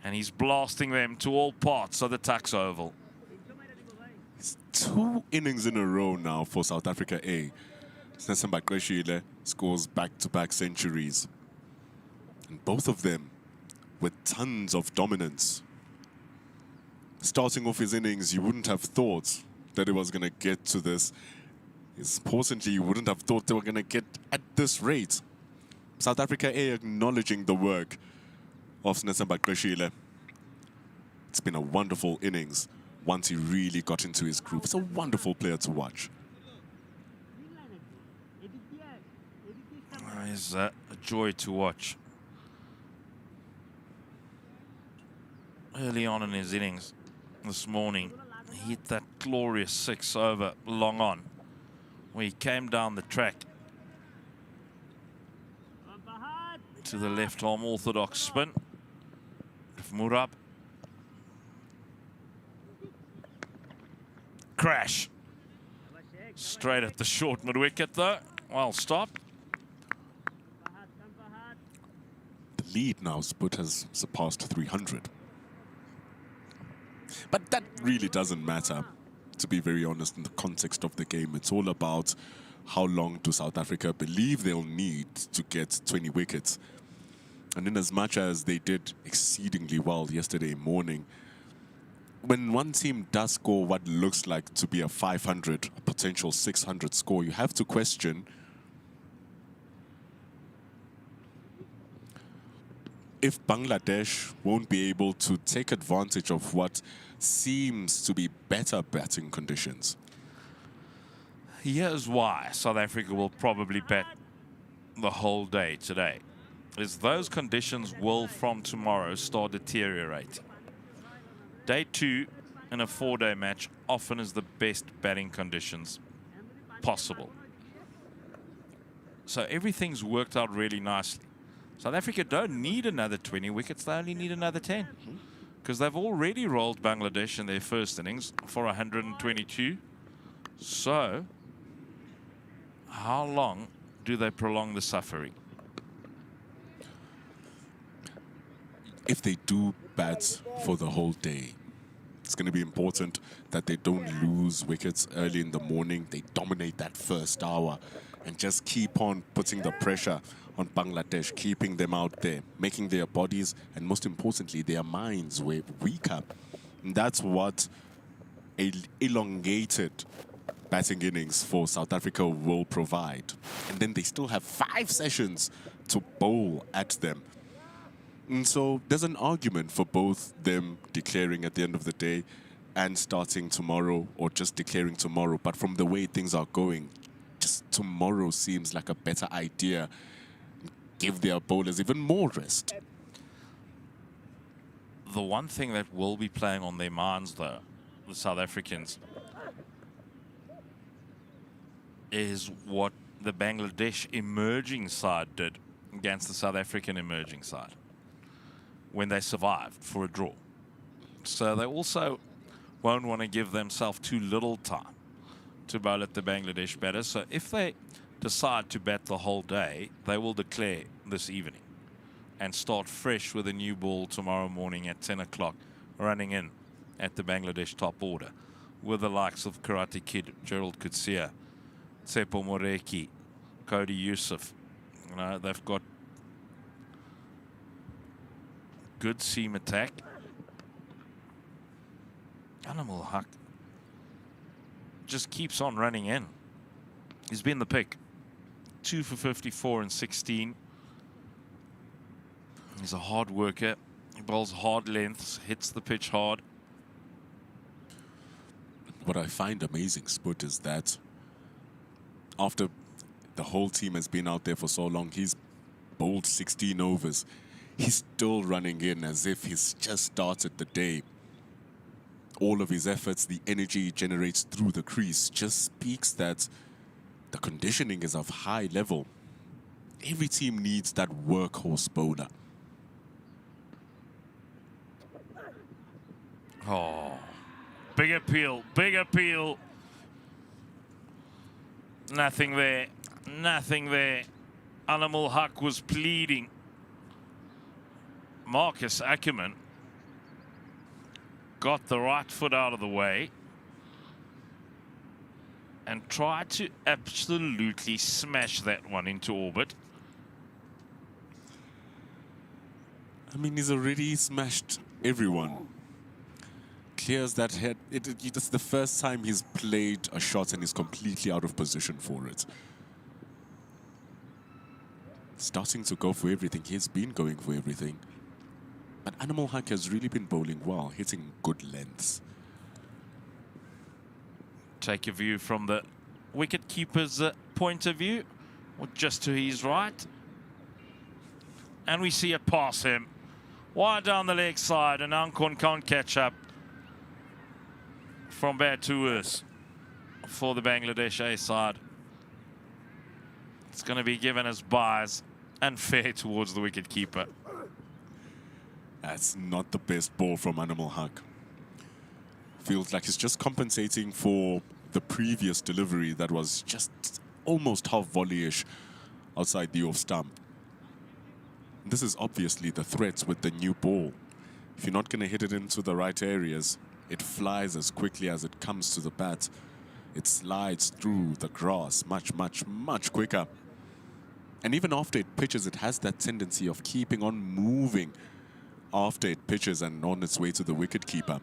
And he's blasting them to all parts of the Tuks Oval. It's 2 innings in a row now for South Africa A. Snesemba Qeshile scores back-to-back centuries. And both of them with tons of dominance. Starting off his innings, you wouldn't have thought that it was going to get to this. Importantly, you wouldn't have thought they were going to get at this rate. South Africa A acknowledging the work of Snesemba Qeshile. It's been a wonderful innings once he really got into his groove. It's a wonderful player to watch. He's a joy to watch. Early on in his innings this morning, he hit that glorious 6 over long on, where he came down the track to the left arm orthodox spin. Murab. Crash. Straight at the short mid-wicket though. Well stopped. The lead now, Sput, has surpassed 300. But that really doesn't matter, to be very honest, in the context of the game. It's all about how long do South Africa believe they'll need to get 20 wickets. And in as much as they did exceedingly well yesterday morning, when one team does score what looks like to be a 500, a potential 600 score, you have to question if Bangladesh won't be able to take advantage of what seems to be better batting conditions. Here's why South Africa will probably bat the whole day today. Is those conditions will from tomorrow start deteriorating. Day 2 in a 4-day match often is the best batting conditions possible. So everything's worked out really nicely. South Africa don't need another 20 wickets, they only need another 10. Because they've already rolled Bangladesh in their first innings for 122. So, how long do they prolong the suffering? If they do bat for the whole day, it's going to be important that they don't lose wickets early in the morning. They dominate that first hour and just keep on putting the pressure on Bangladesh, keeping them out there, making their bodies and most importantly their minds weaker. And that's what a elongated batting innings for South Africa will provide. And then they still have 5 sessions to bowl at them. And so there's an argument for both them declaring at the end of the day and starting tomorrow, or just declaring tomorrow. But from the way things are going, just tomorrow seems like a better idea. Give their bowlers even more rest. The one thing that will be playing on their minds, though, the South Africans, is what the Bangladesh emerging side did against the South African emerging side when they survived for a draw. So they also won't want to give themselves too little time to bowl at the Bangladesh batters. So if they decide to bat the whole day, they will declare this evening and start fresh with a new ball tomorrow morning at 10 o'clock, running in at the Bangladesh top order with the likes of Karate Kid, Gerald Coetzee, Tsepo Moreki, Cody Yusuf. You know, they've got good seam attack. Animal Huck just keeps on running in. He's been the pick. 2 for 54 and 16. He's a hard worker. He bowls hard lengths, hits the pitch hard. What I find amazing, Sput, is that after the whole team has been out there for so long, he's bowled 16 overs. He's still running in as if he's just started the day. All of his efforts, the energy he generates through the crease just speaks that the conditioning is of high level. Every team needs that workhorse bowler. Oh, big appeal, big appeal. Nothing there, nothing there. Animal Huck was pleading. Marcus Ackerman got the right foot out of the way and tried to absolutely smash that one into orbit. I mean, he's already smashed everyone. Clears that head. It's the first time he's played a shot and he's completely out of position for it. Starting to go for everything. He's been going for everything. But Animal Huck has really been bowling well, hitting good lengths. Take a view from the wicket-keeper's point of view, or just to his right. And we see it pass him. Wide down the leg side, and Ankon can't catch up. From bad to worse for the Bangladesh A side. It's going to be given as buys and fair towards the wicket-keeper. That's not the best ball from Animal Huck. Feels like he's just compensating for the previous delivery that was just almost half volley-ish outside the off stump. This is obviously the threat with the new ball. If you're not going to hit it into the right areas, it flies as quickly as it comes to the bat. It slides through the grass much, much, much quicker. And even after it pitches, it has that tendency of keeping on moving after it pitches and on its way to the wicket-keeper.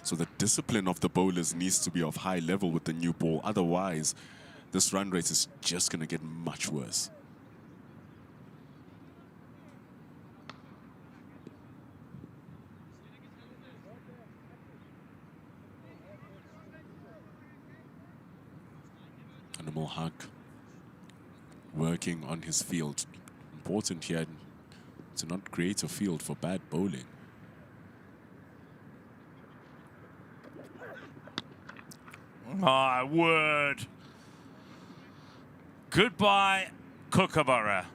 So the discipline of the bowlers needs to be of high level with the new ball. Otherwise, this run rate is just going to get much worse. Animal Huck working on his field. Important here to not create a field for bad bowling. My word. Goodbye, Kookaburra,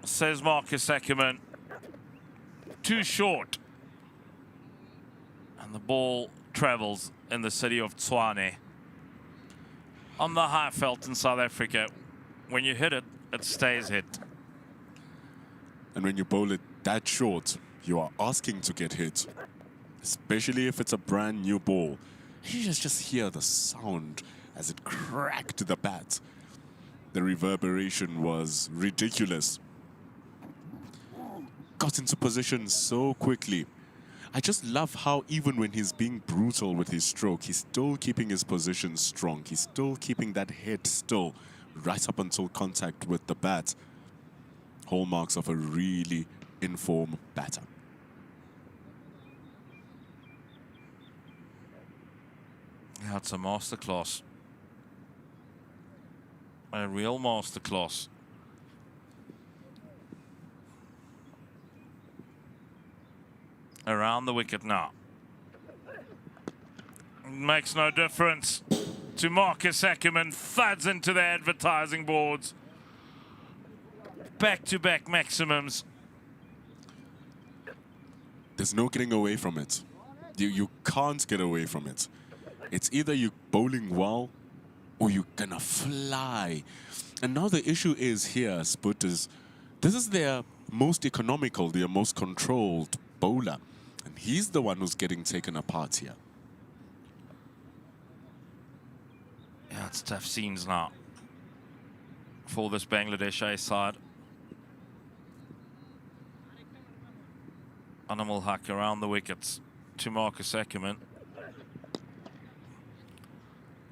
says Marcus Ackerman. Too short. And the ball travels in the city of Tshwane. On the high felt in South Africa, when you hit it, it stays hit. And when you bowl it that short, you are asking to get hit. Especially if it's a brand new ball. You just hear the sound as it cracked the bat. The reverberation was ridiculous. Got into position so quickly. I just love how even when he's being brutal with his stroke, he's still keeping his position strong. He's still keeping that head still right up until contact with the bat. Hallmarks of a really informed batter. Yeah, it's a masterclass. A real masterclass. Around the wicket now. Makes no difference to Marcus Ackerman. Thuds into the advertising boards. Back-to-back maximums. There's no getting away from it. You can't get away from it. It's either you're bowling well or you're gonna fly. And now the issue is here, Sput, is this is their most economical, their most controlled bowler. And he's the one who's getting taken apart here. Yeah, it's tough scenes now for this Bangladesh A side. Animal Huck around the wickets to Marcus Ackerman.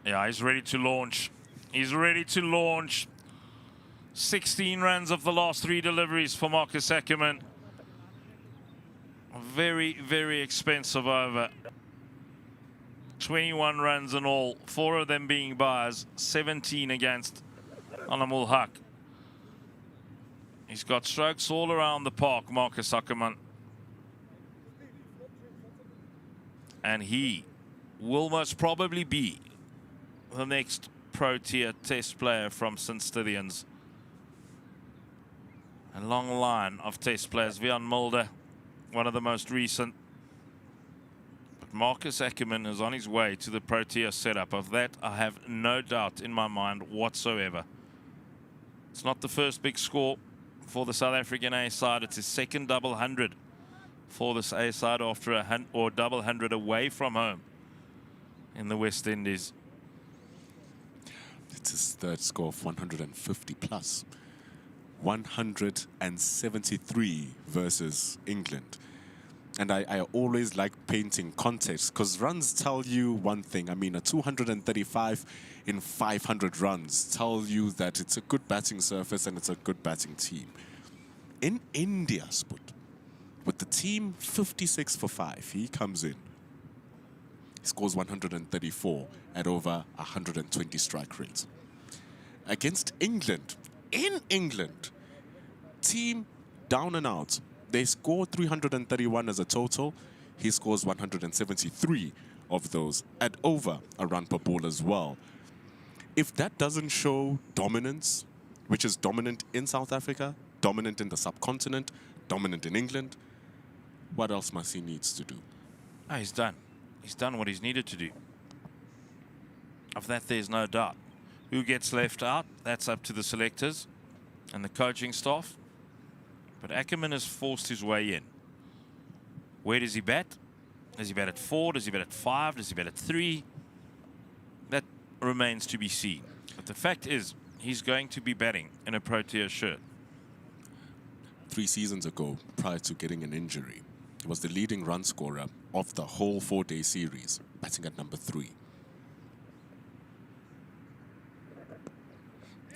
Yeah, he's ready to launch. He's ready to launch. 16 runs of the last 3 deliveries for Marcus Ackerman. Very, very expensive over. 21 runs in all, 4 of them being buys, 17 against Animal Huck. He's got strokes all around the park, Marcus Ackerman. And he will most probably be the next Protea Test player from St. Stithians. A long line of Test players. Vian Mulder, one of the most recent. But Marcus Ackerman is on his way to the Protea setup. Of that, I have no doubt in my mind whatsoever. It's not the first big score for the South African A side. It's his second double 100 for this A side after a double 100 away from home in the West Indies. It's his third score of 150 plus. 173 versus England. And I always like painting context because runs tell you one thing. I mean, a 235 in 500 runs tell you that it's a good batting surface and it's a good batting team. In India, Sput, with the team 56 for 5, he comes in. He scores 134 at over 120 strike rates. Against England, in England, team down and out. They score 331 as a total. He scores 173 of those at over a run per ball as well. If that doesn't show dominance, which is dominant in South Africa, dominant in the subcontinent, dominant in England, what else must he needs to do? Oh, he's done. He's done what he's needed to do. Of that, there's no doubt. Who gets left out? That's up to the selectors and the coaching staff. But Ackerman has forced his way in. Where does he bat? Does he bat at 4? Does he bat at 5? Does he bat at 3? That remains to be seen. But the fact is, he's going to be batting in a Protea shirt. 3 seasons ago, prior to getting an injury, he was the leading run scorer of the whole 4-day series, batting at number 3.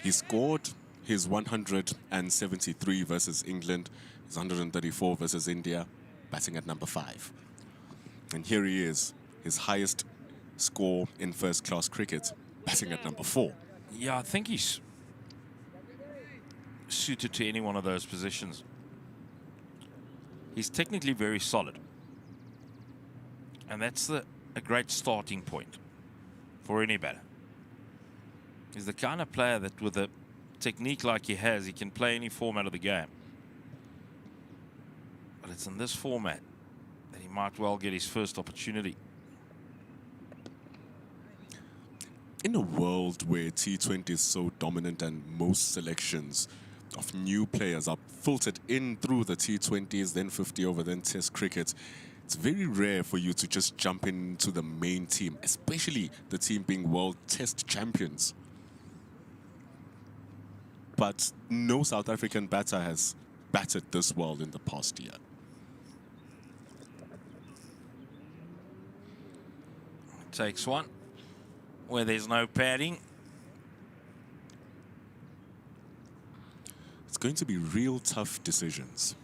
He scored his 173 versus England, his 134 versus India, batting at number 5. And here he is, his highest score in first-class cricket, batting at number 4. Yeah, I think he's suited to any one of those positions. He's technically very solid. And that's a great starting point for any batter. He's the kind of player that with a technique like he has, he can play any format of the game. But it's in this format that he might well get his first opportunity. In a world where T20 is so dominant and most selections of new players are filtered in through the T20s, then 50 over, then Test cricket, it's very rare for you to just jump into the main team, especially the team being world Test champions. But no South African batter has batted this well in the past year. Takes one where there's no padding. It's going to be real tough decisions,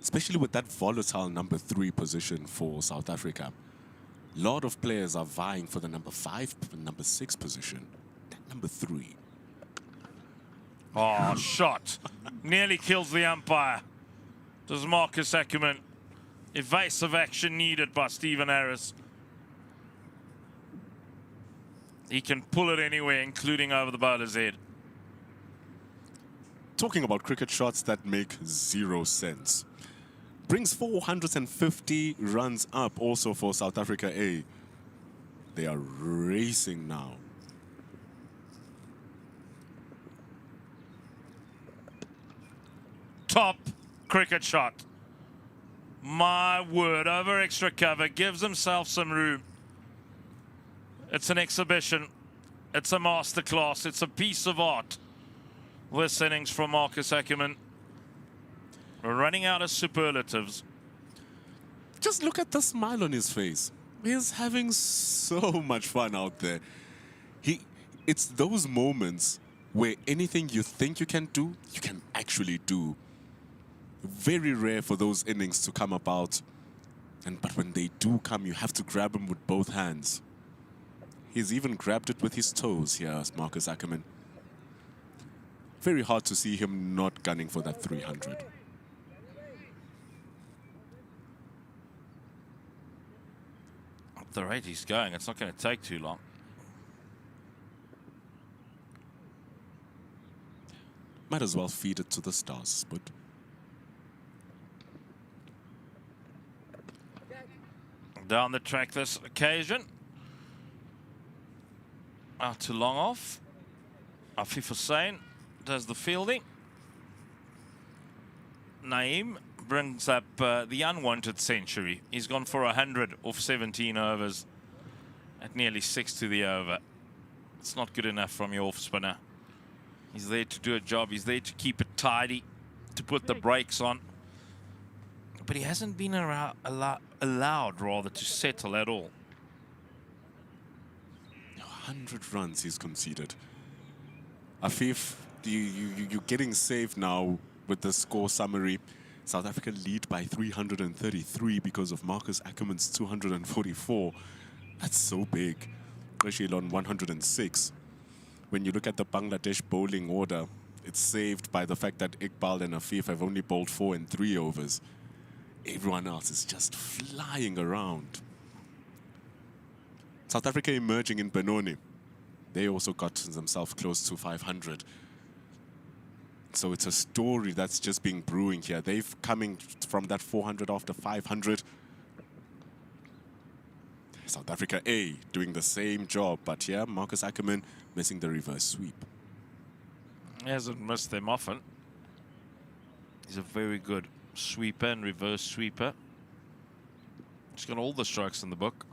especially with that volatile number 3 position for South Africa. A lot of players are vying for the number 5 and number 6 position. That number 3. Oh, shot. Nearly kills the umpire. Does Marcus Ackerman. Evasive action needed by Stephen Harris. He can pull it anywhere, including over the bowler's head. Talking about cricket shots that make 0 sense. Brings 450 runs up also for South Africa A. They are racing now. Top cricket shot. My word, over extra cover, gives himself some room. It's an exhibition. It's a masterclass. It's a piece of art. This innings from Marcus Ackerman. We're running out of superlatives. Just look at the smile on his face. He's having so much fun out there. It's those moments where anything you think you can do, you can actually do. Very rare for those innings to come about. But when they do come, you have to grab them with both hands. He's even grabbed it with his toes here, as Marcus Ackerman. Very hard to see him not gunning for that 300. At the rate he's going, it's not going to take too long. Might as well feed it to the stars, but... Down the track this occasion. Out to long off. Afif Hussain does the fielding. Naeem brings up the unwanted century. He's gone for 100 off 17 overs at nearly 6 to the over. It's not good enough from your off spinner. He's there to do a job. He's there to keep it tidy, to put the brakes on. But he hasn't been allowed rather to settle at all. 100 runs he's conceded. Afif, you're getting saved now with the score summary. South Africa lead by 333 because of Marcus Ackerman's 244. That's so big. Especially on 106. When you look at the Bangladesh bowling order, it's saved by the fact that Iqbal and Afif have only bowled 4 and 3 overs. Everyone else is just flying around. South Africa emerging in Benoni. They also got themselves close to 500. So it's a story that's just been brewing here. They've coming from that 400 after 500. South Africa A doing the same job, but yeah, Marcus Ackerman missing the reverse sweep. He hasn't missed them often. He's a very good sweeper and reverse sweeper. He's got all the strokes in the book.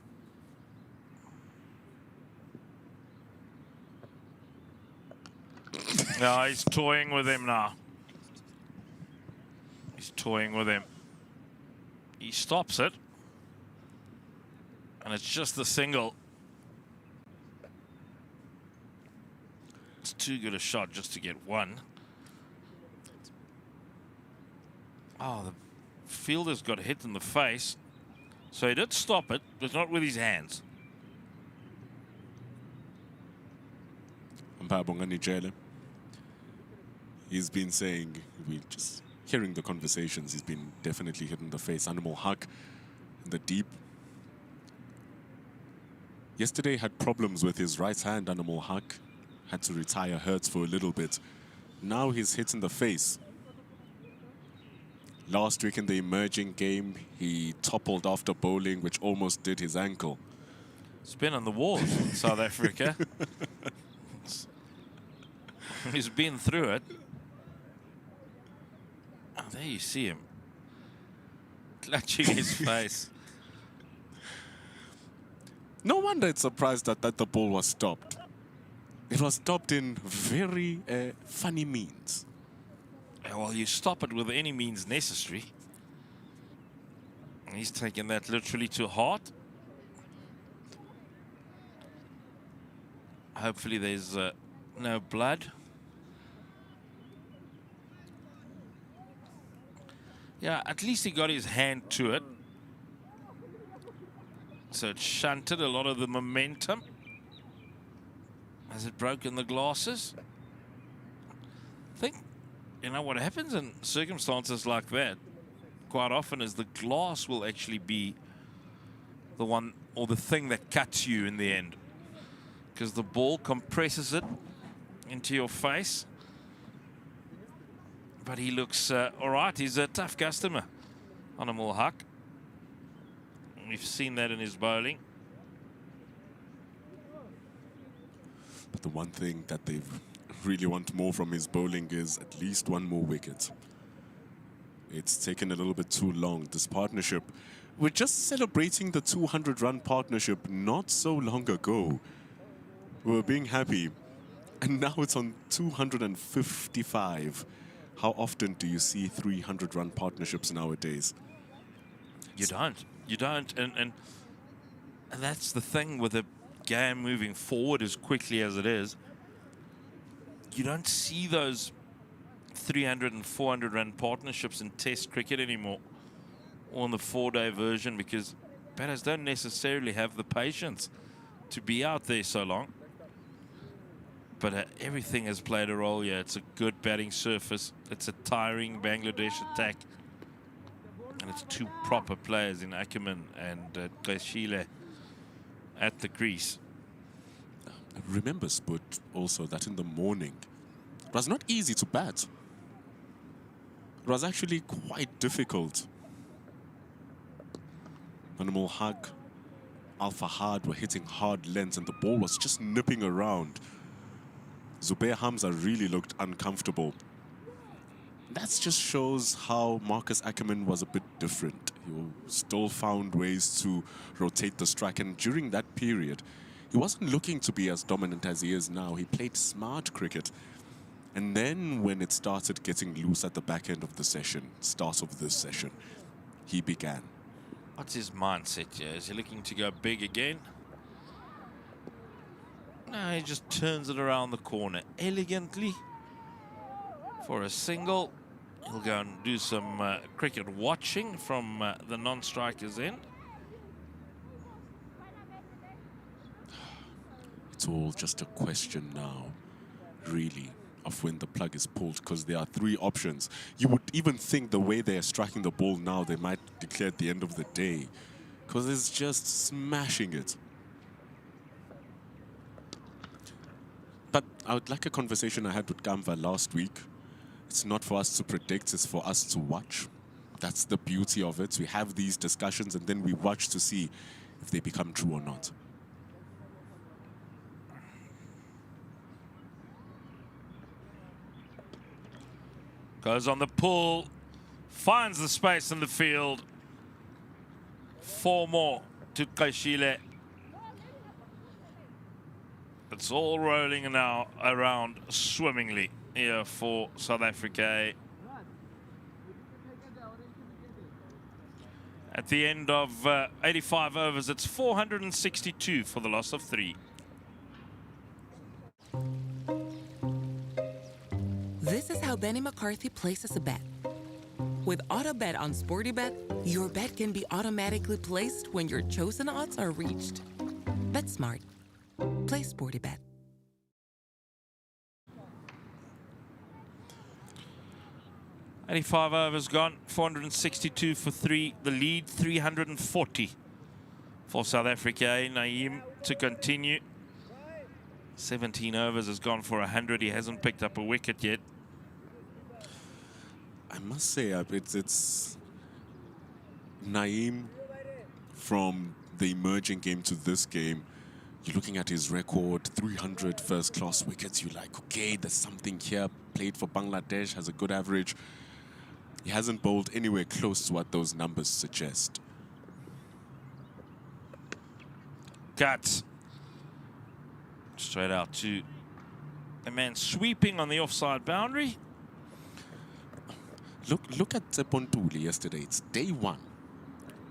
No, he's toying with him now. He's toying with him. He stops it. And it's just the single. It's too good a shot just to get one. Oh, the fielder's got hit in the face. So he did stop it, but not with his hands. Umpire Bongani Jele. He's been saying, we just hearing the conversations, he's been definitely hit in the face. Animal Haq in the deep. Yesterday had problems with his right hand, Animal Haq. Had to retire Hertz for a little bit. Now he's hit in the face. Last week in the emerging game, he toppled after bowling, which almost did his ankle. It's been on the walls in South Africa. He's been through it. Oh, there you see him. Clutching his face. No wonder it's surprised that the ball was stopped. It was stopped in very funny means. Well, you stop it with any means necessary. And he's taken that literally to heart. Hopefully there's no blood. Yeah, at least he got his hand to it. So it shunted a lot of the momentum. Has it broken the glasses? I think, you know, what happens in circumstances like that quite often is the glass will actually be the one or the thing that cuts you in the end. Because the ball compresses it into your face. But he looks all right. He's a tough customer, Animal Haq. We've seen that in his bowling. But the one thing that they really want more from his bowling is at least one more wicket. It's taken a little bit too long, this partnership. We're just celebrating the 200-run partnership not so long ago. We were being happy. And now it's on 255. How often do you see 300-run partnerships nowadays? You don't. You don't. And that's the thing with the game moving forward as quickly as it is. You don't see those 300 and 400 run partnerships in Test cricket anymore, or in the 4-day version, because batters don't necessarily have the patience to be out there so long. But everything has played a role here. It's a good batting surface. It's a tiring Bangladesh attack. And it's two proper players in Ackerman and Qashile at the crease. Remember, Spud, also that in the morning, it was not easy to bat. It was actually quite difficult. Animal Haq, Al Fahad were hitting hard lengths and the ball was just nipping around. Zubair Hamza really looked uncomfortable. That just shows how Marcus Ackerman was a bit different. He still found ways to rotate the strike, and during that period, he wasn't looking to be as dominant as he is now. He played smart cricket. And then when it started getting loose at the back end of the session, start of this session, he began. What's his mindset here? Is he looking to go big again? No, he just turns it around the corner elegantly for a single. He'll go and do some cricket watching from the non-strikers end. It's all just a question now, really, of when the plug is pulled, because there are three options. You would even think the way they are striking the ball now, they might declare at the end of the day, because it's just smashing it. But I would like a conversation I had with Kamva last week. It's not for us to predict, it's for us to watch. That's the beauty of it. We have these discussions and then we watch to see if they become true or not. Goes on the pull, finds the space in the field. 4 more to Kaishile. It's all rolling now around swimmingly here for South Africa. At the end of 85 overs, it's 462 for the loss of 3. This is how Benny McCarthy places a bet. With AutoBet on SportyBet, your bet can be automatically placed when your chosen odds are reached. Bet smart. Play SportyBet. $85 overs gone, 462 for 3. The lead, 340 for South Africa. Naeem to continue. 17 overs has gone for 100. He hasn't picked up a wicket yet. I must say, it's Naeem from the emerging game to this game. You're looking at his record, 300 first-class wickets. You're like, okay, there's something here. Played for Bangladesh, has a good average. He hasn't bowled anywhere close to what those numbers suggest. Cut. Straight out to a man sweeping on the offside boundary. Look at Pontuli yesterday. It's day 1.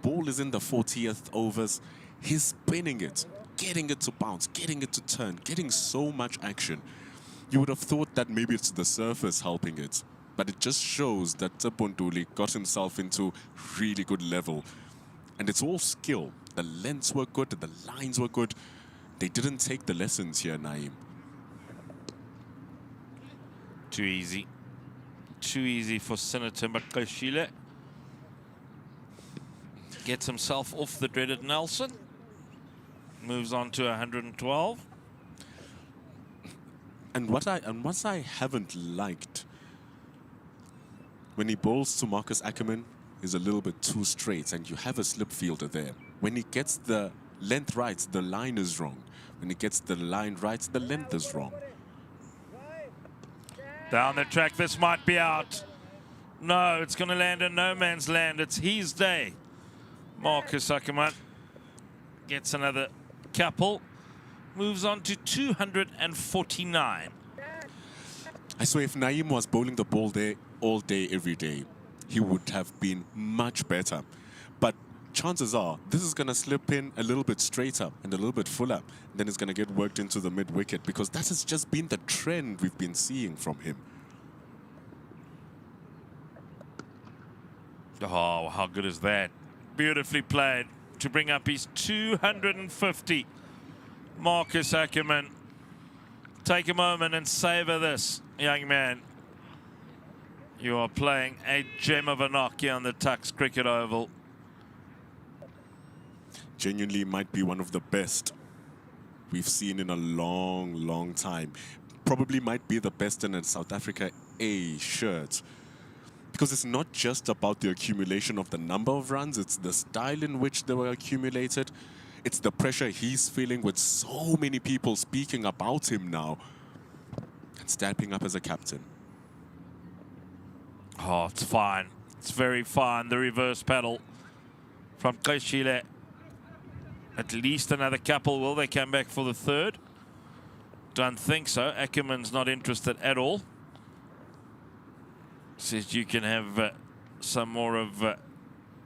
Ball is in the 40th overs. He's spinning it, getting it to bounce, getting it to turn, getting so much action. You would have thought that maybe it's the surface helping it, but it just shows that Pontuli got himself into really good level. And it's all skill. The lengths were good, the lines were good. They didn't take the lessons here, Naeem. Too easy. Too easy for Senator Makashile. Gets himself off the dreaded Nelson. Moves on to 112. And what I haven't liked when he bowls to Marcus Ackerman is a little bit too straight, and you have a slip fielder there. When he gets the length right, the line is wrong. When he gets the line right, the length is wrong. Down the track, this might be out. No, it's going to land in no man's land. It's his day. Marcus Ackerman gets another couple. Moves on to 249. I swear, if Naeem was bowling the ball there all day, every day, he would have been much better. But chances are, this is going to slip in a little bit straighter and a little bit fuller. Then it's going to get worked into the mid-wicket, because that has just been the trend we've been seeing from him. Oh, how good is that? Beautifully played to bring up his 250. Marcus Ackerman. Take a moment and savor this, young man. You are playing a gem of a knock here on the Tuks Cricket Oval. Genuinely might be one of the best we've seen in a long, long time. Probably might be the best in a South Africa A shirt. Because it's not just about the accumulation of the number of runs, it's the style in which they were accumulated. It's the pressure he's feeling with so many people speaking about him now. stepping up as a captain. Oh, it's fine. It's very fine. The reverse pedal from Kashile. At least another couple. Will they come back for the third? Don't think so. Ackerman's not interested at all. Says you can have some more of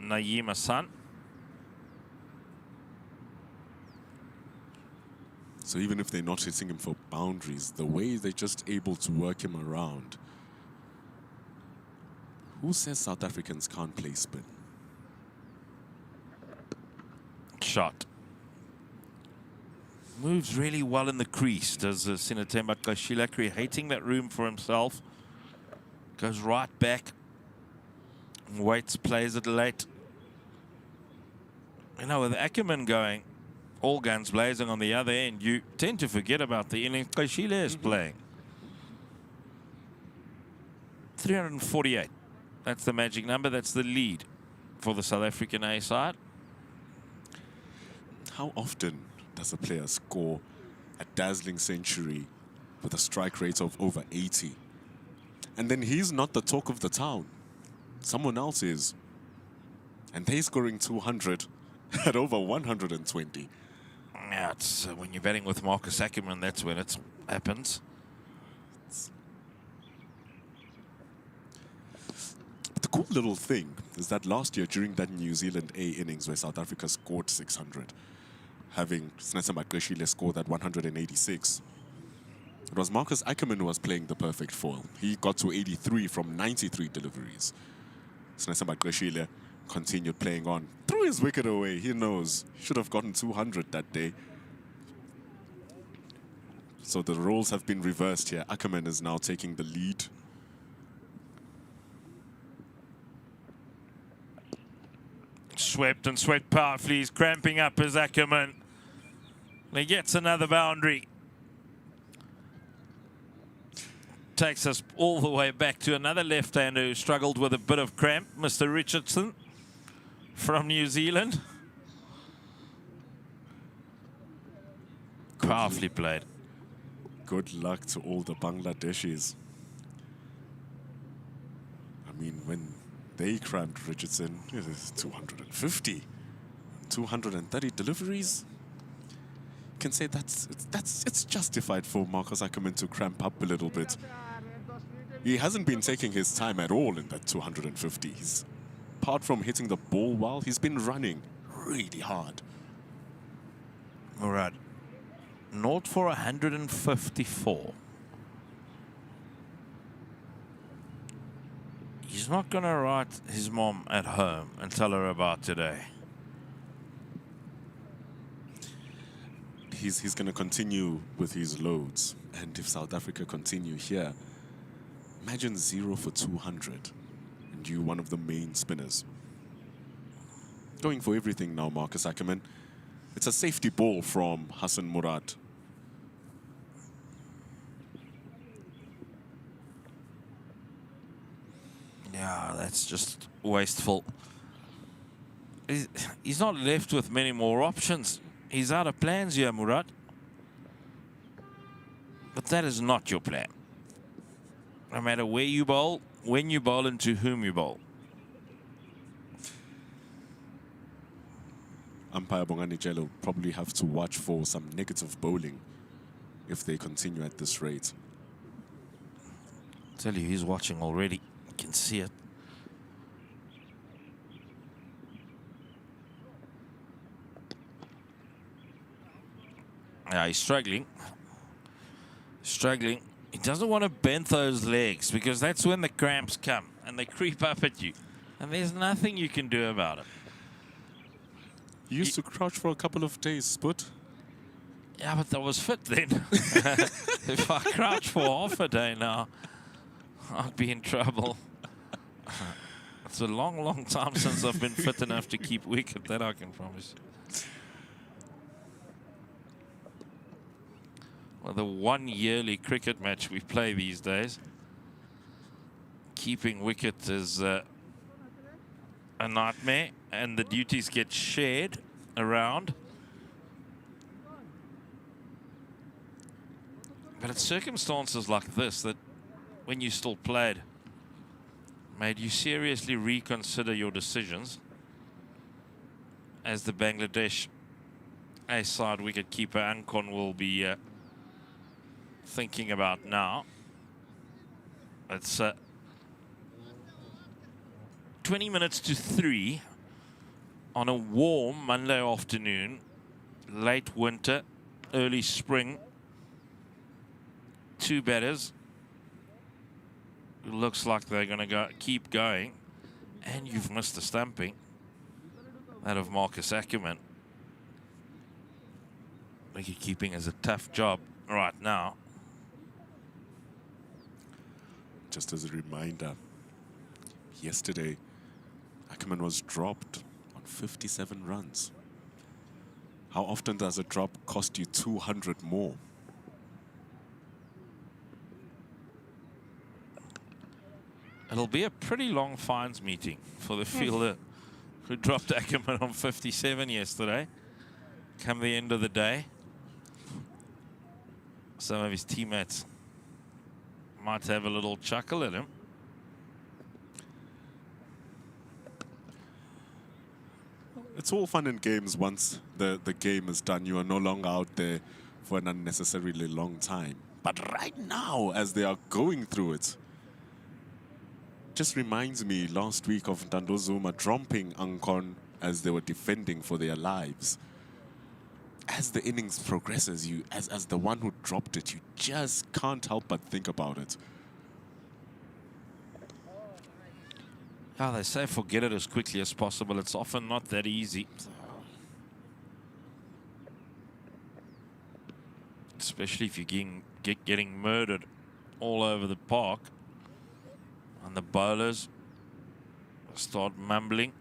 Naeem Hassan. So even if they're not hitting him for boundaries, the way they're just able to work him around. Who says South Africans can't play spin? Shot. Moves really well in the crease, does Sinatemba Kashila, creating that room for himself. Goes right back. Waits, plays it late. You know, with Ackerman going all guns blazing on the other end, you tend to forget about the innings Kashila is playing. 348. That's the magic number. That's the lead for the South African A side. How often does a player score a dazzling century with a strike rate of over 80? And then he's not the talk of the town. Someone else is. And they're scoring 200 at over 120. Yeah, it's when you're betting with Marcus Ackerman, that's when it happens. But the cool little thing is that last year during that New Zealand A innings where South Africa scored 600, having Sinatemba Kashile score that 186, it was Marcus Ackerman who was playing the perfect foil. He got to 83 from 93 deliveries. Sinatemba Kashile continued playing on. Threw his wicket away. He knows. Should have gotten 200 that day. So the roles have been reversed here. Ackerman is now taking the lead. Swept and swept powerfully. He's cramping up as Ackerman. He gets another boundary. Takes us all the way back to another left-hander who struggled with a bit of cramp, Mr. Richardson from New Zealand. Powerfully played. Good luck to all the Bangladeshis. I mean, when they cramped Richardson, it is 250, 230 deliveries. You can say it's justified for Marcus Ackerman to cramp up a little bit. He hasn't been taking his time at all in that 250. He's, apart from hitting the ball well, he's been running really hard. All right. 0 for 154. He's not going to write his mom at home and tell her about today. He's going to continue with his loads. And if South Africa continue here, imagine 0 for 200 and you one of the main spinners. Going for everything now, Marcus Ackerman. It's a safety ball from Hassan Murad. Yeah, that's just wasteful. He's not left with many more options. He's out of plans here, Murad. But that is not your plan. No matter where you bowl, when you bowl, and to whom you bowl. Umpire Bongani Jelo will probably have to watch for some negative bowling if they continue at this rate. I tell you, he's watching already. You can see it. Yeah, he's struggling. Struggling. He doesn't want to bend those legs because that's when the cramps come and they creep up at you. And there's nothing you can do about it. You used to crouch for a couple of days, Sput. Yeah, but I was fit then. If I crouch for half a day now, I'd be in trouble. It's a long, long time since I've been fit enough to keep wicket, that I can promise. Well, the one yearly cricket match we play these days, keeping wicket is a nightmare, and the duties get shared around. But it's circumstances like this that, when you still played, made you seriously reconsider your decisions, as the Bangladesh A-side wicketkeeper Ankon will be thinking about now. It's 20 minutes to 3 on a warm Monday afternoon, late winter, early spring. Two batters. It looks like they're going to keep going. And you've missed the stumping. That of Marcus Ackerman. Wicket keeping is a tough job right now. Just as a reminder, yesterday, Ackerman was dropped on 57 runs. How often does a drop cost you 200 more? It'll be a pretty long fines meeting for the fielder who dropped Ackerman on 57 yesterday. Come the end of the day, some of his teammates might have a little chuckle at him. It's all fun and games once the game is done. You are no longer out there for an unnecessarily long time. But right now, as they are going through it, just reminds me last week of Ntando Zuma dropping Ankon as they were defending for their lives. As the innings progresses, as the one who dropped it, you just can't help but think about it. Yeah, they say forget it as quickly as possible. It's often not that easy. Especially if you're getting murdered all over the park. And the bowlers start mumbling.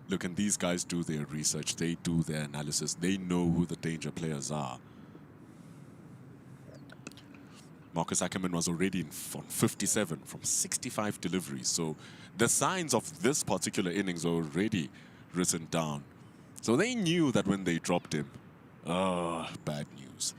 Look, and these guys do their research. They do their analysis. They know who the danger players are. Marcus Ackerman was already on 57 from 65 deliveries. So the signs of this particular innings are already written down. So they knew that when they dropped him, bad news.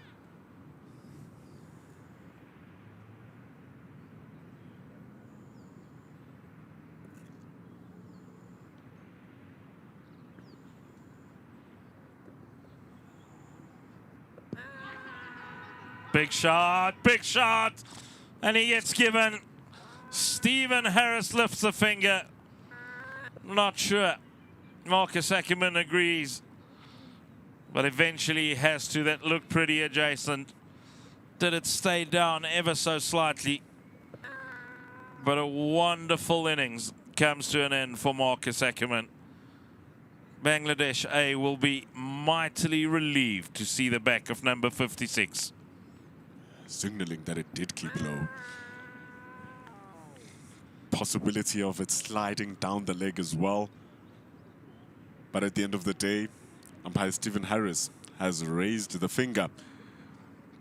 Big shot, and he gets given. Stephen Harris lifts a finger. Not sure. Marcus Ackerman agrees. But eventually he has to. That looked pretty adjacent. Did it stay down ever so slightly? But a wonderful innings comes to an end for Marcus Ackerman. Bangladesh A will be mightily relieved to see the back of number 56. Signaling that it did keep low. Possibility of it sliding down the leg as well. But at the end of the day, umpire Stephen Harris has raised the finger.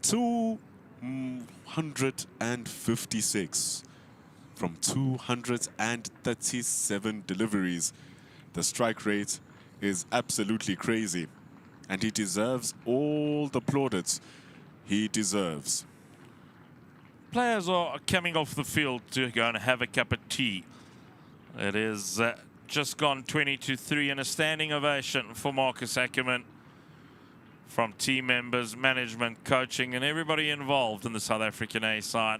256 from 237 deliveries. The strike rate is absolutely crazy. And he deserves all the plaudits he deserves. Players are coming off the field to go and have a cup of tea. It is just gone 20-3 and a standing ovation for Marcus Ackerman from team members, management, coaching and everybody involved in the South African A side.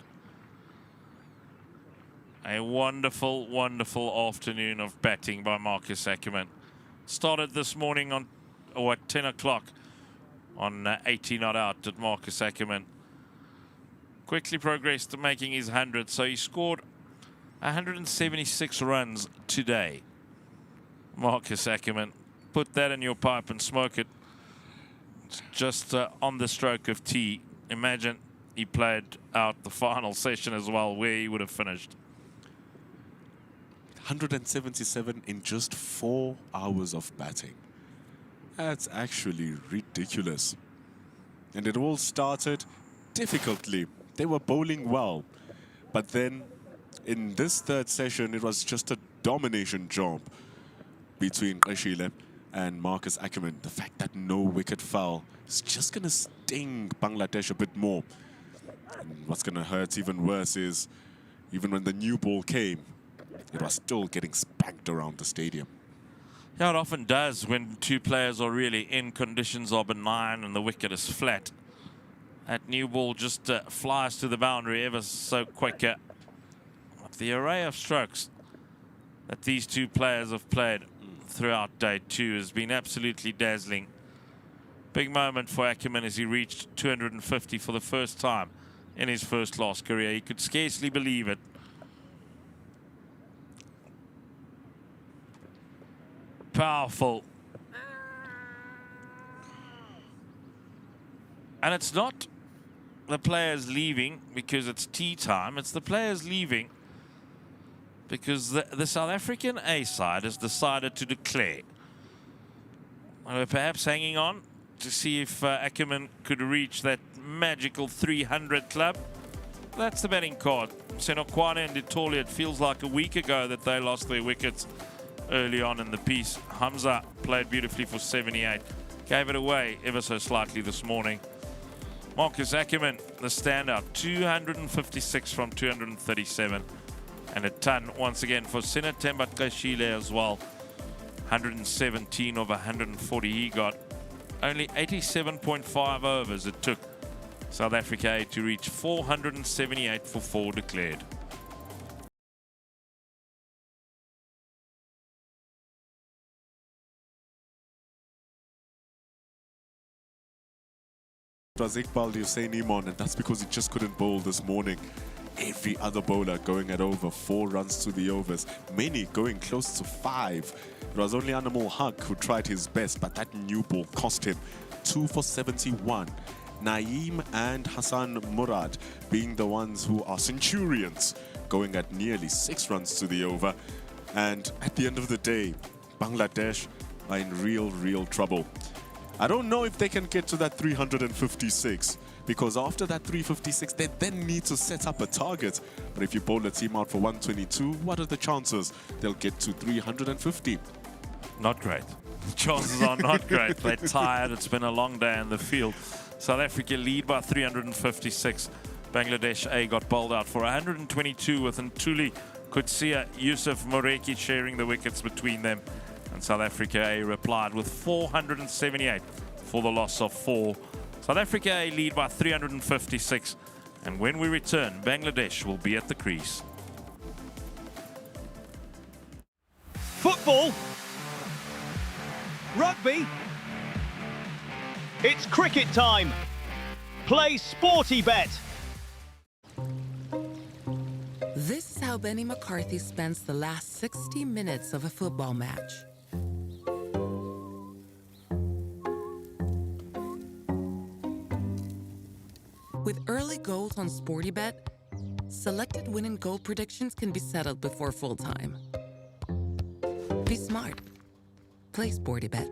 A wonderful, wonderful afternoon of batting by Marcus Ackerman. Started this morning at 10 o'clock on 80 not out at Marcus Ackerman. Quickly progressed to making his 100, so he scored 176 runs today. Marcus Ackerman, put that in your pipe and smoke it. It's just on the stroke of tea. Imagine he played out the final session as well, where he would have finished. 177 in just 4 hours of batting. That's actually ridiculous. And it all started difficultly. They were bowling well. But then in this third session, it was just a domination job between Qashile and Marcus Ackerman, the fact that no wicket fell is just going to sting Bangladesh a bit more. And what's going to hurt even worse is, even when the new ball came, it was still getting spanked around the stadium. Yeah, it often does when two players are really in, conditions are benign and the wicket is flat. That new ball just flies to the boundary ever so quicker. The array of strokes that these two players have played throughout day two has been absolutely dazzling. Big moment for Ackerman as he reached 250 for the first time in his first-class career. He could scarcely believe it. Powerful. And it's not the players leaving because it's tea time. It's the players leaving because the South African A side has decided to declare. We're perhaps hanging on to see if Ackerman could reach that magical 300 club. That's the betting card. Senokwane and Ditoli, it feels like a week ago that they lost their wickets early on in the piece. Hamza played beautifully for 78. Gave it away ever so slightly this morning. Marcus Ackerman, the standout, 256 from 237. And a ton once again for Sinatemba Kashile as well. 117 of 140 he got. Only 87.5 overs it took South Africa A to reach 478 for 4 declared. It was Iqbal Hussein Iman, and that's because he just couldn't bowl this morning. Every other bowler going at over 4 runs to the overs, many going close to 5. It was only Animal Haq who tried his best, but that new ball cost him 2 for 71. Naeem and Hassan Murad being the ones who are centurions, going at nearly 6 runs to the over. And at the end of the day, Bangladesh are in real trouble. I don't know if they can get to that 356, because after that 356, they then need to set up a target. But if you bowl a team out for 122, what are the chances they'll get to 350? Not great. The chances are not great. They're tired. It's been a long day in the field. South Africa lead by 356. Bangladesh A got bowled out for 122 with Ntuli, Kutsia, Yusuf, Moreki sharing the wickets between them. And South Africa A replied with 478 for the loss of 4. South Africa A lead by 356. And when we return, Bangladesh will be at the crease. Football. Rugby. It's cricket time. Play Sporty Bet. This is how Benny McCarthy spends the last 60 minutes of a football match. With early goals on SportyBet, selected win and goal predictions can be settled before full time. Be smart. Play SportyBet.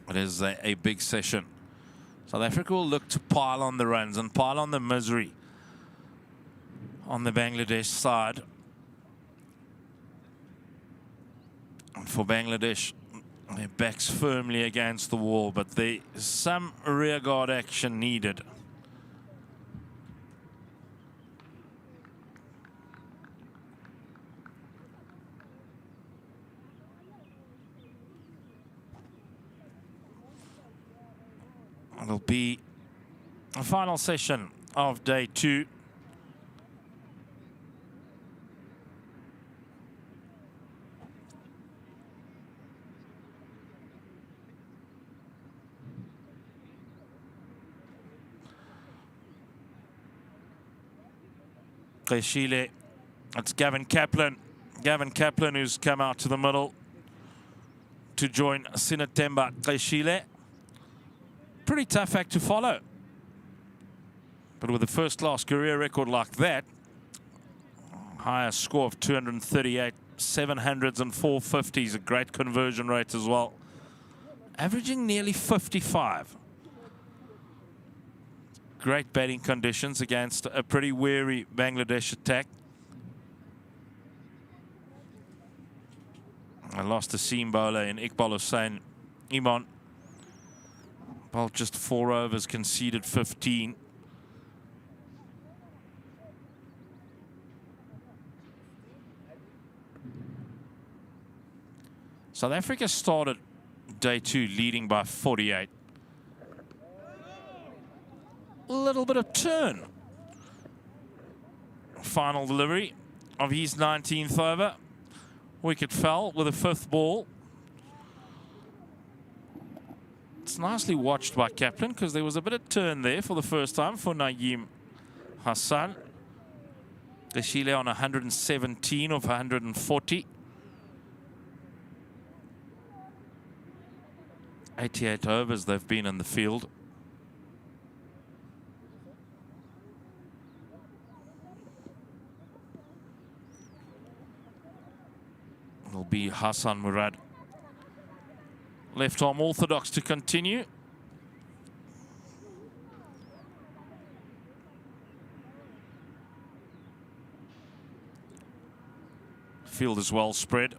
It is a big session. South Africa will look to pile on the runs and pile on the misery on the Bangladesh side. And for Bangladesh, their backs firmly against the wall, but there's some rearguard action needed. It'll be a final session of day 2. Qeshile, it's Gavin Kaplan. Gavin Kaplan who's come out to the middle to join Sinatemba Qeshile. Pretty tough act to follow. But with a first-class career record like that, highest score of 238, 700s and 450s, a great conversion rate as well. Averaging nearly 55. Great batting conditions against a pretty wary Bangladesh attack. I lost a seam bowler in Iqbal Hussain Iman. Well, just 4 overs, conceded 15. South Africa started day 2 leading by 48. A little bit of turn. Final delivery of his 19th over. Wicket fell with a 5th ball. It's nicely watched by Kaplan because there was a bit of turn there for the first time for Naeem Hassan. Qeshile on 117 of 140. 88 overs they've been in the field. It'll be Hassan Murad. Left arm orthodox to continue. Field is well spread.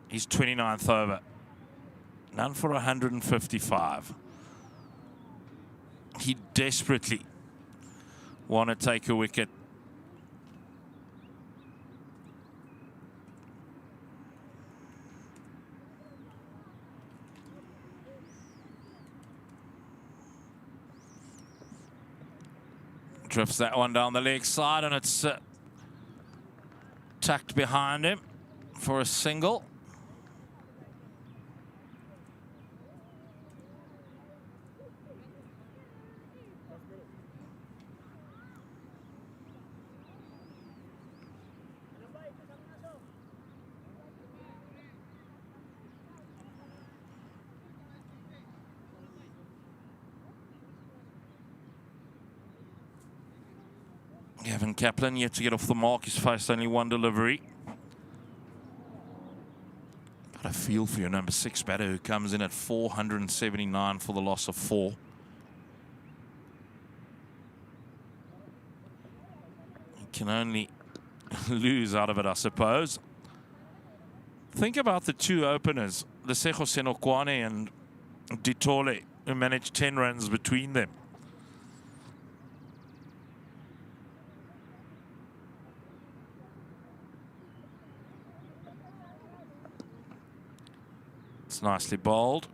He's 29th over. None for 155. He desperately want to take a wicket. Drifts that one down the leg side, and it's tucked behind him for a single. Gavin Kaplan yet to get off the mark. He's faced only 1 delivery. Got a feel for your number 6 batter who comes in at 479 for the loss of 4. He can only lose out of it, I suppose. Think about the 2 openers, Lesego Senokwane and Ditole, who managed 10 runs between them. It's nicely bowled.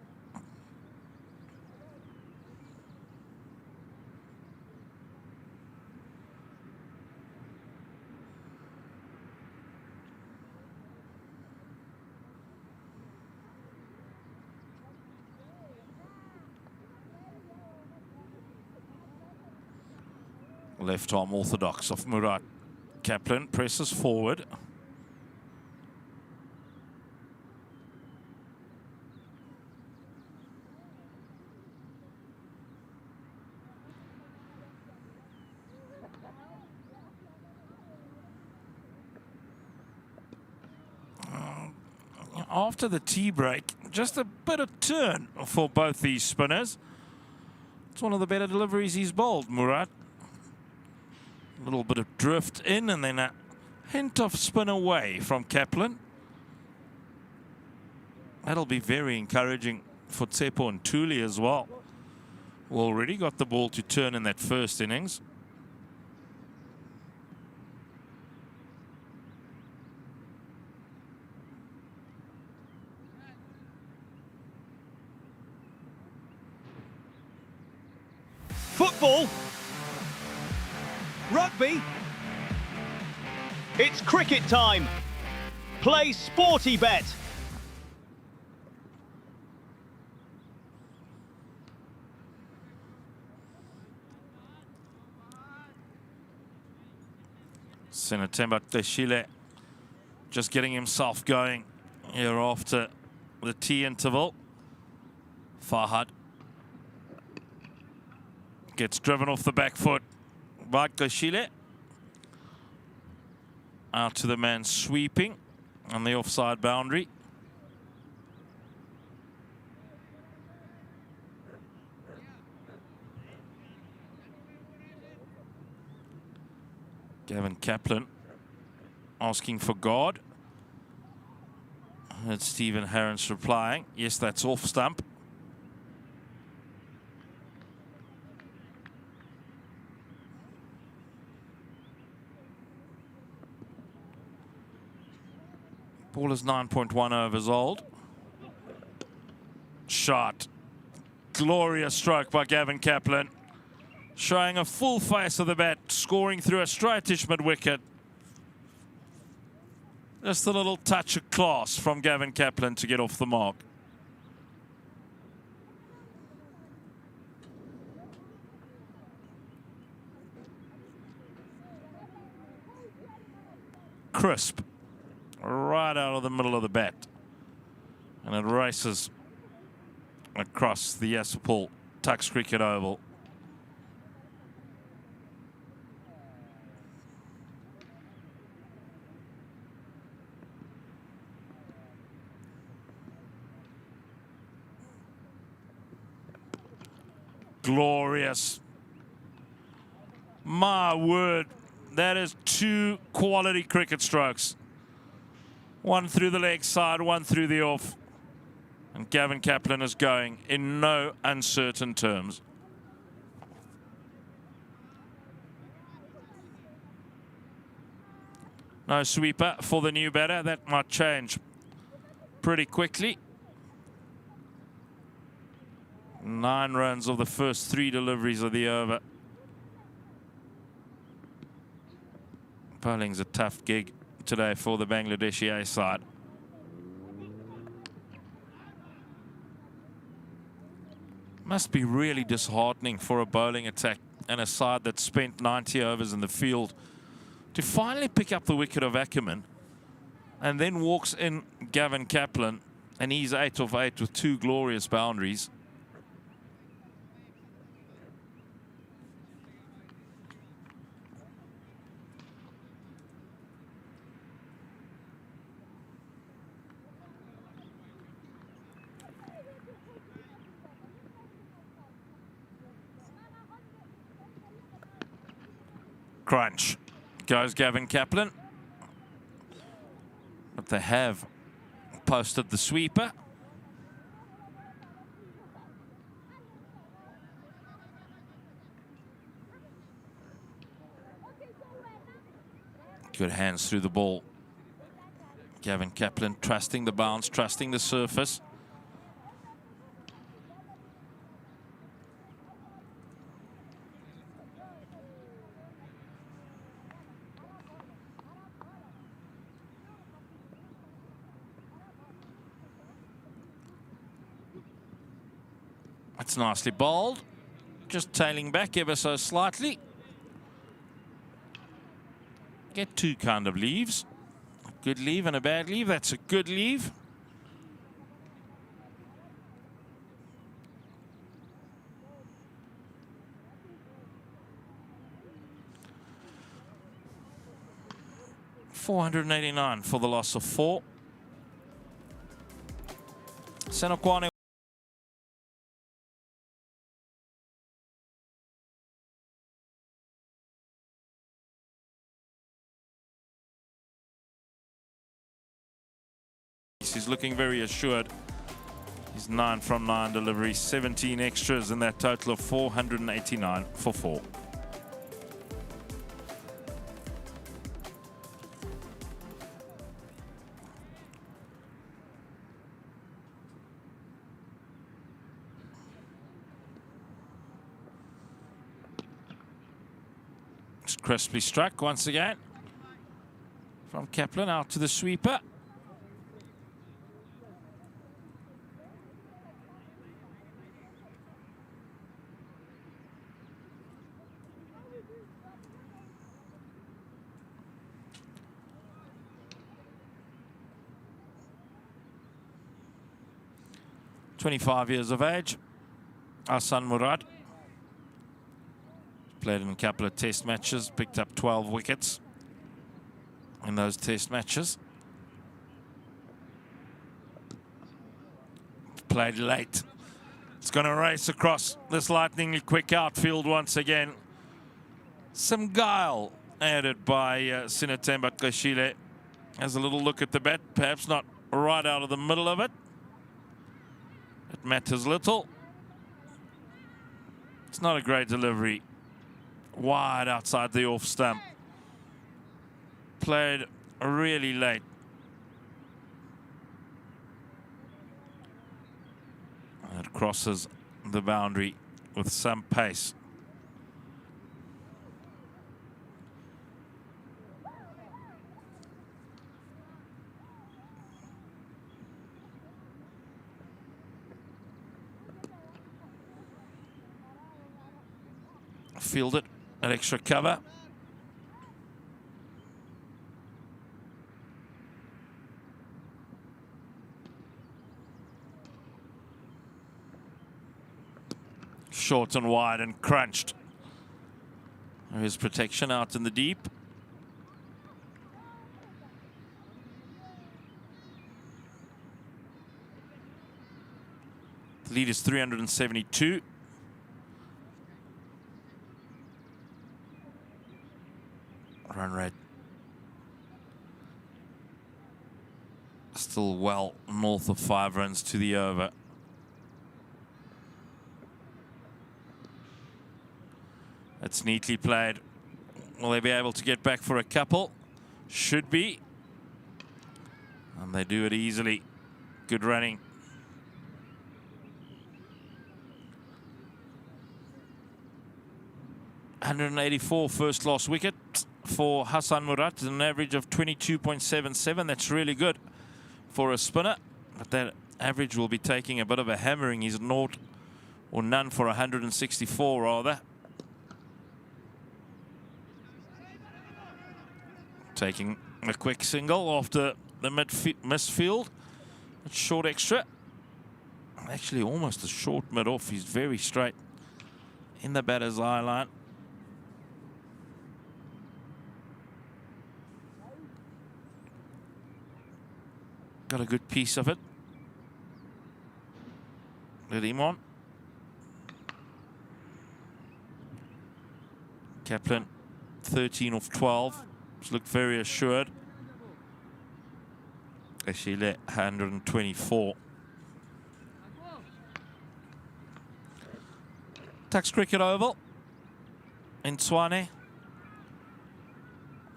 Left arm orthodox of Murad. Kaplan presses forward. after the tea break, just a bit of turn for both these spinners. It's one of the better deliveries he's bowled, Murat. A little bit of drift in and then a hint of spin away from Kaplan. That'll be very encouraging for Tsepo and Thuli as well, who already got the ball to turn in that first innings. Football. Rugby. It's cricket time. Play Sporty Bet. Sinatemba Teshile just getting himself going here after the tea interval. Fahad gets driven off the back foot by Teshile. Out to the man sweeping on the offside boundary. Gavin Kaplan asking for God. And Stephen Harris replying, yes, that's off stump. Ball is 9.1 overs old. Shot. Glorious stroke by Gavin Kaplan. Showing a full face of the bat, scoring through a straightish mid-wicket. Just a little touch of class from Gavin Kaplan to get off the mark. Crisp. Right out of the middle of the bat. And it races across the Yassapal Tuks Cricket Oval. Glorious. My word, that is two quality cricket strokes. One through the leg side, one through the off. And Gavin Kaplan is going in no uncertain terms. No sweeper for the new batter. That might change pretty quickly. 9 runs of the first 3 deliveries of the over. Bowling's a tough gig today for the Bangladeshi A side. Must be really disheartening for a bowling attack and a side that spent 90 overs in the field to finally pick up the wicket of Ackerman, and then walks in Gavin Kaplan and he's 8 of 8 with 2 glorious boundaries. Crunch goes Gavin Kaplan, but they have posted the sweeper. Good hands through the ball. Gavin Kaplan trusting the bounce, trusting the surface. That's nicely bowled. Just tailing back ever so slightly. Get 2 kind of leaves. A good leave and a bad leave. That's a good leave. $489 for the loss of 4. Senokwane. He's looking very assured. He's 9 from 9 deliveries, 17 extras, and that total of 489 for 4. It's crisply struck once again from Kaplan out to the sweeper. "25 years of age, Hassan Murad. Played in a couple of test matches, picked up 12 wickets in those test matches. Played late. It's going to race across this lightningly quick outfield once again. Some guile added by Sinetemba Kashile. Has a little look at the bat, perhaps not right out of the middle of it. It matters little. It's not a great delivery. Wide outside the off stump. Played really late. And it crosses the boundary with some pace. Fielded at extra cover. Short and wide and crunched. There's protection out in the deep. The lead is 372. Run rate still well north of 5 runs to the over. It's neatly played. Will they be able to get back for a couple? Should be. And they do it easily. Good running. .184 first loss wicket for Hassan Murad, an average of 22.77. That's really good for a spinner. But that average will be taking a bit of a hammering. He's naught or none for 164 rather. Taking a quick single after the misfield. It's short extra. Actually almost a short mid-off. He's very straight in the batter's eye line. Got a good piece of it. Let him on. Kaplan, 13 of 12. Just looked very assured. Kashile, 124. Tuks Cricket Oval in Tshwane.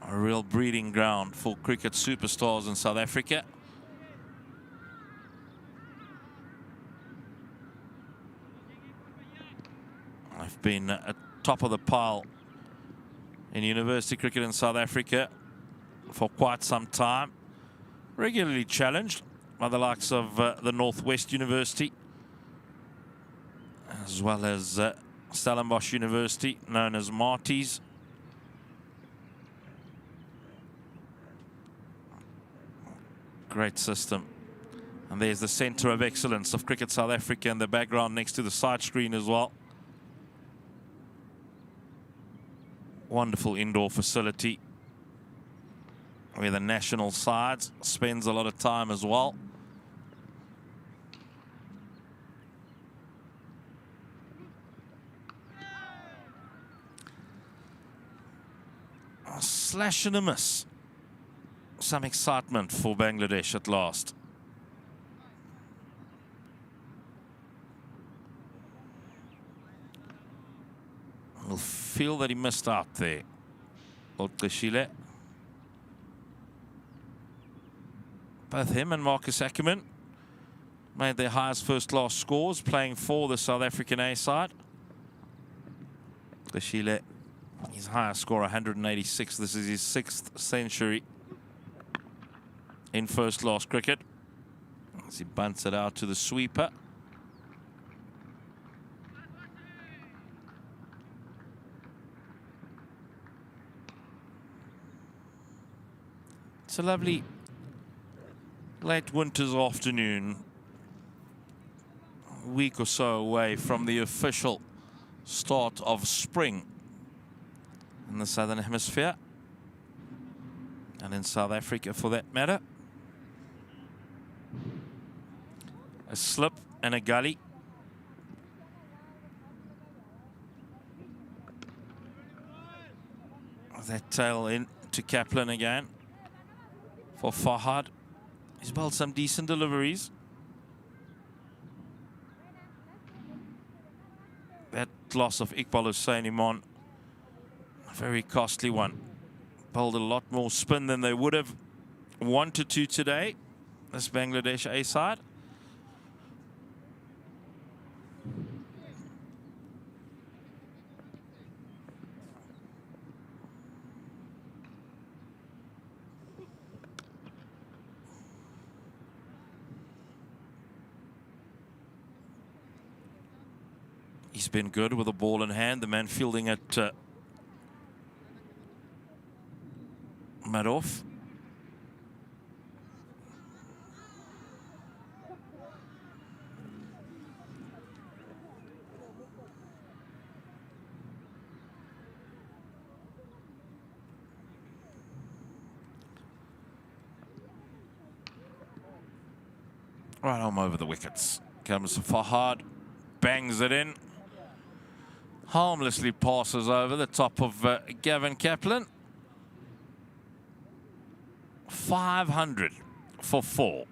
A real breeding ground for cricket superstars in South Africa. I've been at top of the pile in university cricket in South Africa for quite some time. Regularly challenged by the likes of the Northwest University, as well as Stellenbosch University, known as Marties. Great system. And there's the centre of excellence of Cricket South Africa in the background next to the side screen as well. Wonderful indoor facility where the national sides spends a lot of time as well. A slash and a miss. Some excitement for Bangladesh at last. We'll feel that he missed out there. Otleshile. Both him and Marcus Ackerman made their highest first-class scores playing for the South African A side. Otleshile, his highest score, 186. This is his 6th century in first-class cricket. As he bunts it out to the sweeper. It's a lovely late winter's afternoon, a week or so away from the official start of spring in the Southern Hemisphere and in South Africa for that matter. A slip and a gully. That tail in to Kaplan again. For Fahad, he's bowled some decent deliveries. That loss of Iqbal Hussain Iman, a very costly one. Bowled a lot more spin than they would have wanted to today, this Bangladesh A side. He's been good with the ball in hand. The man fielding at Madoff. Right home over the wickets. Comes Fahad, bangs it in. Harmlessly passes over the top of Gavin Kaplan. 500 for 4.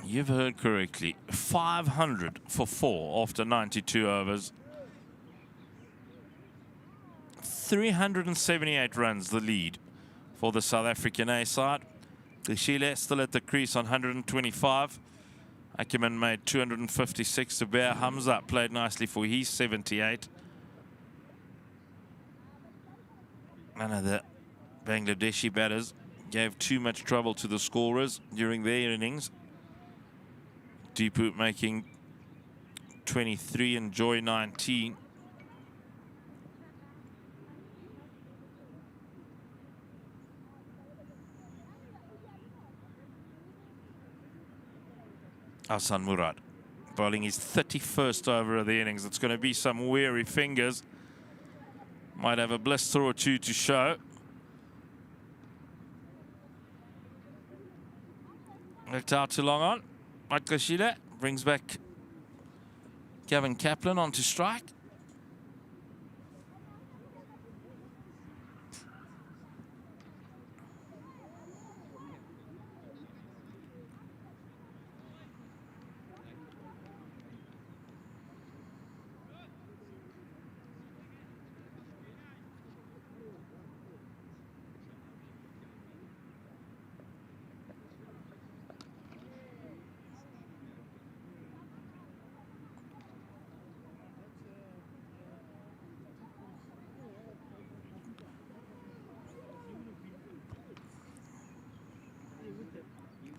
You've heard correctly. 500 for 4 after 92 overs. 378 runs the lead for the South African A side. Otleshile still at the crease on 125. Ackerman made 256. Zubair Hamza played nicely for his 78. None of the Bangladeshi batters gave too much trouble to the scorers during their innings. Deepu making 23 and Joy 19. Hassan Murad bowling his 31st over of the innings. It's going to be some weary fingers. Might have a blister or two to show. Looked out too long on. Otleshile brings back Gavin Kaplan onto strike.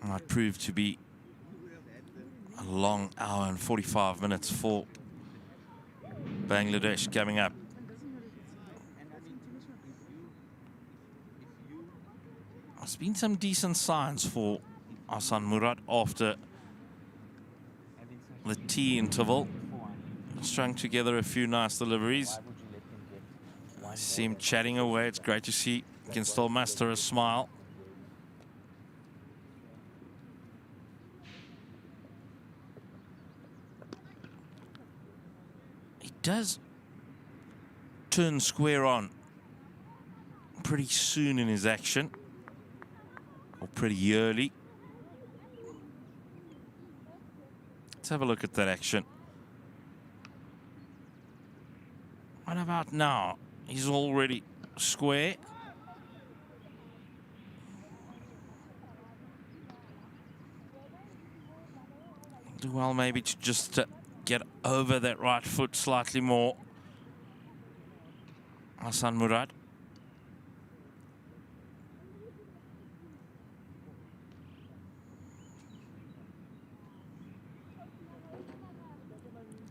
Might prove to be a long hour and 45 minutes for Bangladesh coming up. There's been some decent signs for Hassan Murad after the tea interval. Strung together a few nice deliveries. I see him chatting away. It's great to see he can still muster a smile. Does turned square on pretty soon in his action, or pretty early. Let's have a look at that action. What about now? He's already square. Do well maybe to just get over that right foot slightly more. Hassan Murad.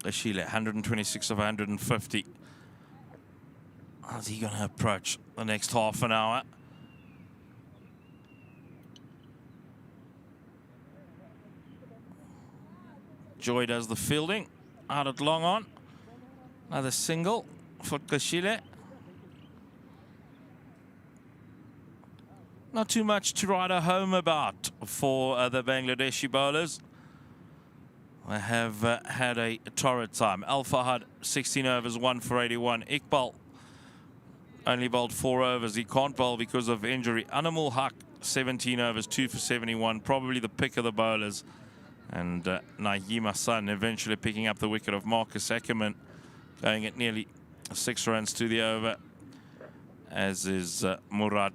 Ashile, 126 of 150. How's he going to approach the next half an hour? Joy does the fielding. Out at long on. Another single for Kashile. Not too much to write home about for the Bangladeshi bowlers. They have had a torrid time. Al Fahad, 16 overs, 1 for 81. Iqbal only bowled 4 overs. He can't bowl because of injury. Anamul Haq, 17 overs, 2 for 71. Probably the pick of the bowlers. And Naeem Hassan eventually picking up the wicket of Marcus Ackerman, going at nearly 6 runs to the over, as is Murad.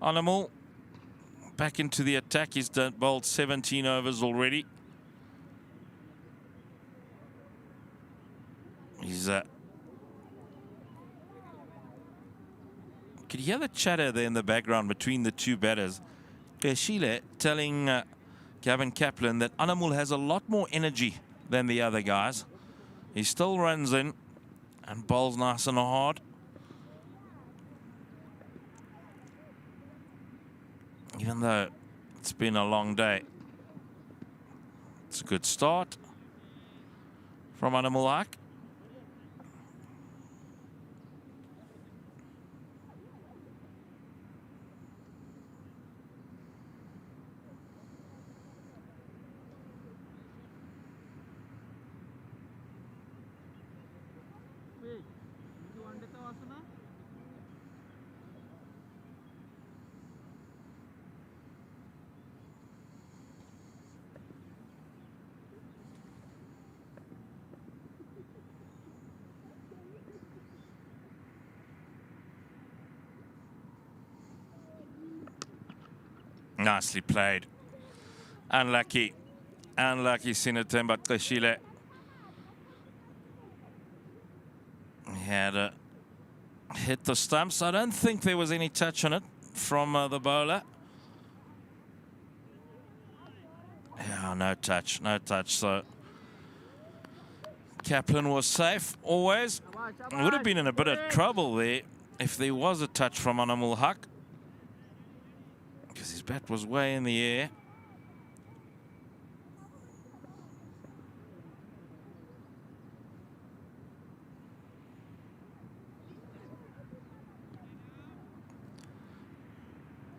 Anamul back into the attack. He's bowled 17 overs already. He's could you hear the chatter there in the background between the two batters? Keshile telling Gavin Kaplan that Anamul has a lot more energy than the other guys. He still runs in and bowls nice and hard. Even though it's been a long day. It's a good start from Anamul Haq. Nicely played. Unlucky. Unlucky Sinatemba Kashile. He had hit the stumps. I don't think there was any touch on it from the bowler. Yeah, no touch, no touch. So Kaplan was safe always. Would have been in a bit of trouble there if there was a touch from Anamul Haq, because his bat was way in the air.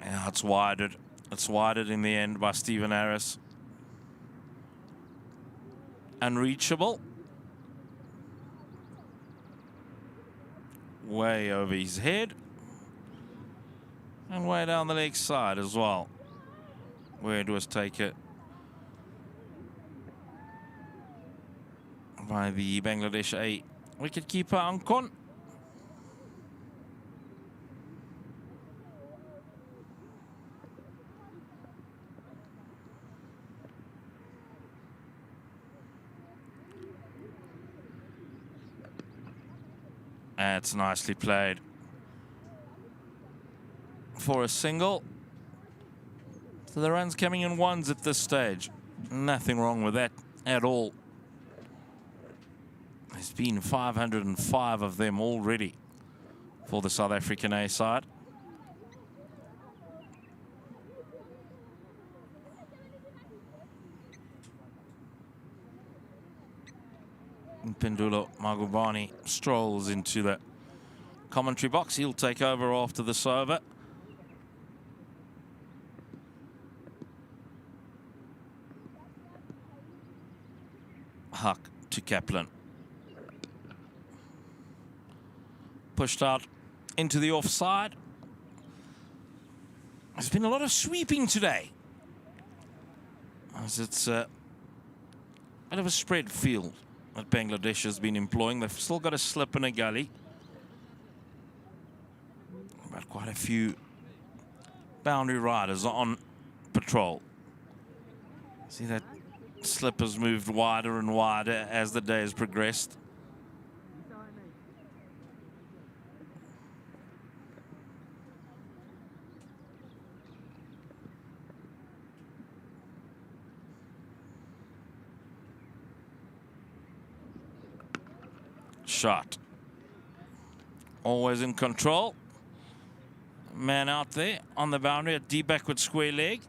Yeah, it's widened. It's widened in the end by Stephen Harris. Unreachable. Way over his head. And way down the leg side as well, where it was taken by the Bangladesh A wicketkeeper Ankon. That's nicely played for a single. So the runs coming in ones at this stage. Nothing wrong with that at all. There's been 505 of them already for the South African A side. Pendulo Magubani strolls into the commentary box. He'll take over after this over. Huck to Kaplan. Pushed out into the offside. There's been a lot of sweeping today, as it's a bit of a spread field that Bangladesh has been employing. They've still got a slip and a gully, but quite a few boundary riders on patrol. See that slip has moved wider and wider as the day has progressed. Shot. Always in control. Man out there on the boundary, a deep backward square leg.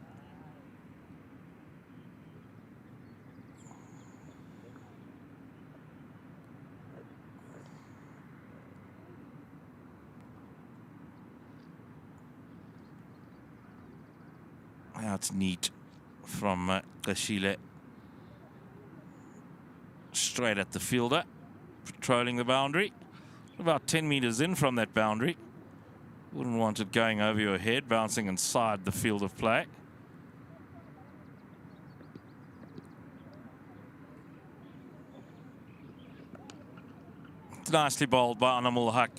That's neat from Kashile. Straight at the fielder, patrolling the boundary. About 10 meters in from that boundary. Wouldn't want it going over your head, bouncing inside the field of play. It's nicely bowled by Anamul Haq.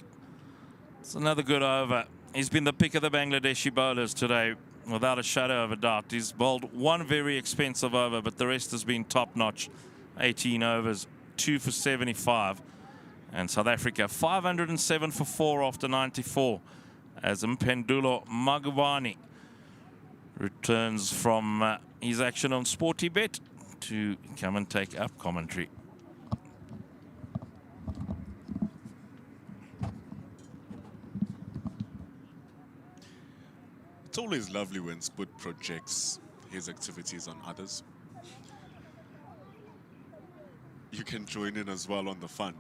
It's another good over. He's been the pick of the Bangladeshi bowlers today, without a shadow of a doubt. He's bowled one very expensive over, but the rest has been top-notch. 18 overs, 2 for 75. And South Africa 507 for 4 after 94, as Mpendulo Magubani returns from his action on SportyBet to come and take up commentary. It's always lovely when Sport projects his activities on others. You can join in as well on the fun.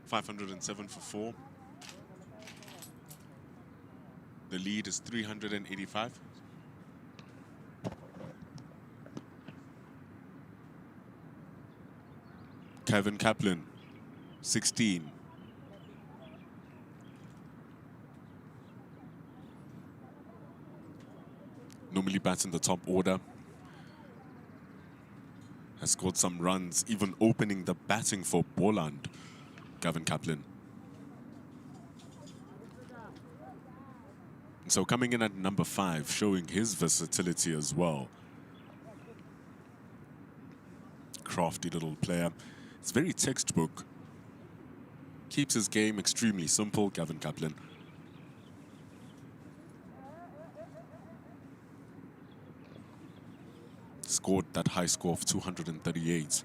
$507 for 4. The lead is 385. Kevin Kaplan, 16. Normally bats in the top order. Has scored some runs, even opening the batting for Boland. Gavin Kaplan. So coming in at number 5, showing his versatility as well. Crafty little player. It's very textbook. Keeps his game extremely simple, Gavin Kaplan. Scored that high score of 238,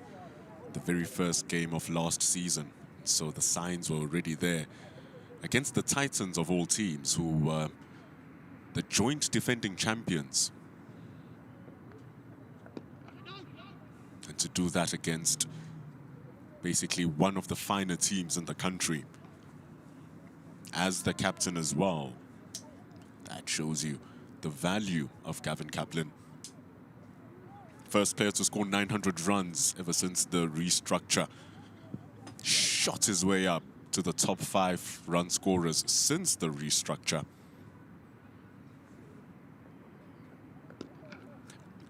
the very first game of last season. So the signs were already there against the Titans of all teams, who were the joint defending champions. And to do that against basically one of the finer teams in the country, as the captain as well, that shows you the value of Gavin Kaplan. First player to score 900 runs ever since the restructure. Shot his way up to the top 5 run scorers since the restructure.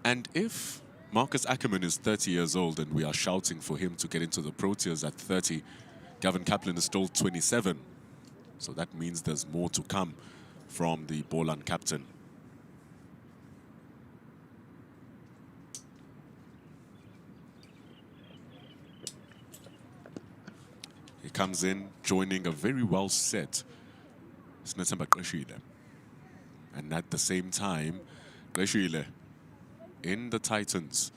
And if Marcus Ackerman is 30 years old and we are shouting for him to get into the Proteas at 30, Gavin Kaplan is still 27. So that means there's more to come from the Boland captain. He comes in, joining a very well set Snetamba Greshile. And at the same time, Greshile in the Titans.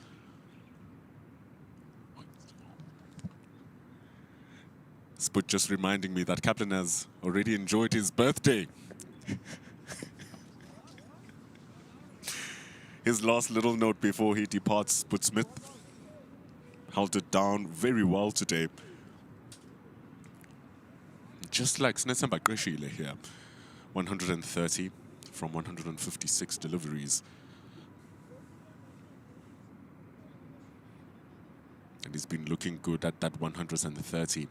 Sput just reminding me that Kaplan has already enjoyed his birthday. His last little note before he departs, Sput Smith held it down very well today. Just like Snetsamba Greshile here, 130 from 156 deliveries. And he's been looking good at that 130.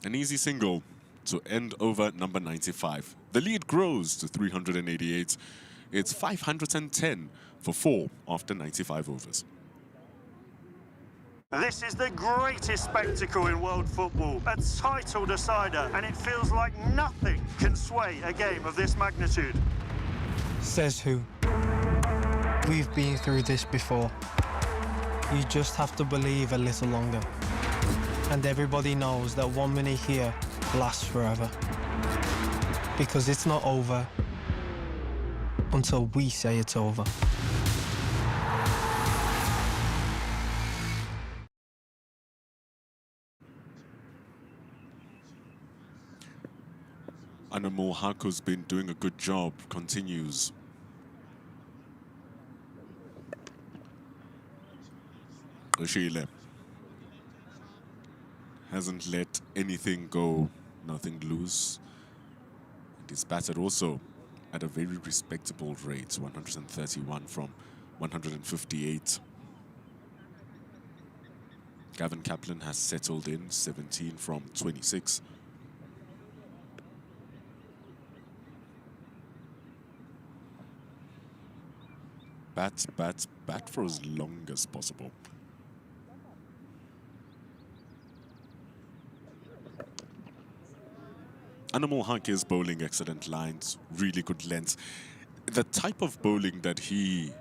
An easy single to end over number 95. The lead grows to 388. It's 510 for 4 after 95 overs. This is the greatest spectacle in world football, a title decider, and it feels like nothing can sway a game of this magnitude. Says who? We've been through this before. You just have to believe a little longer. And everybody knows that 1 minute here lasts forever. Because it's not over until we say it's over. Animal Haq, who's been doing a good job, continues. Oshile hasn't let anything go, nothing loose. And he's batted also at a very respectable rate, 131 from 158. Gavin Kaplan has settled in, 17 from 26. Bat for as long as possible. Animal Haq is bowling excellent lines, really good length. The type of bowling that he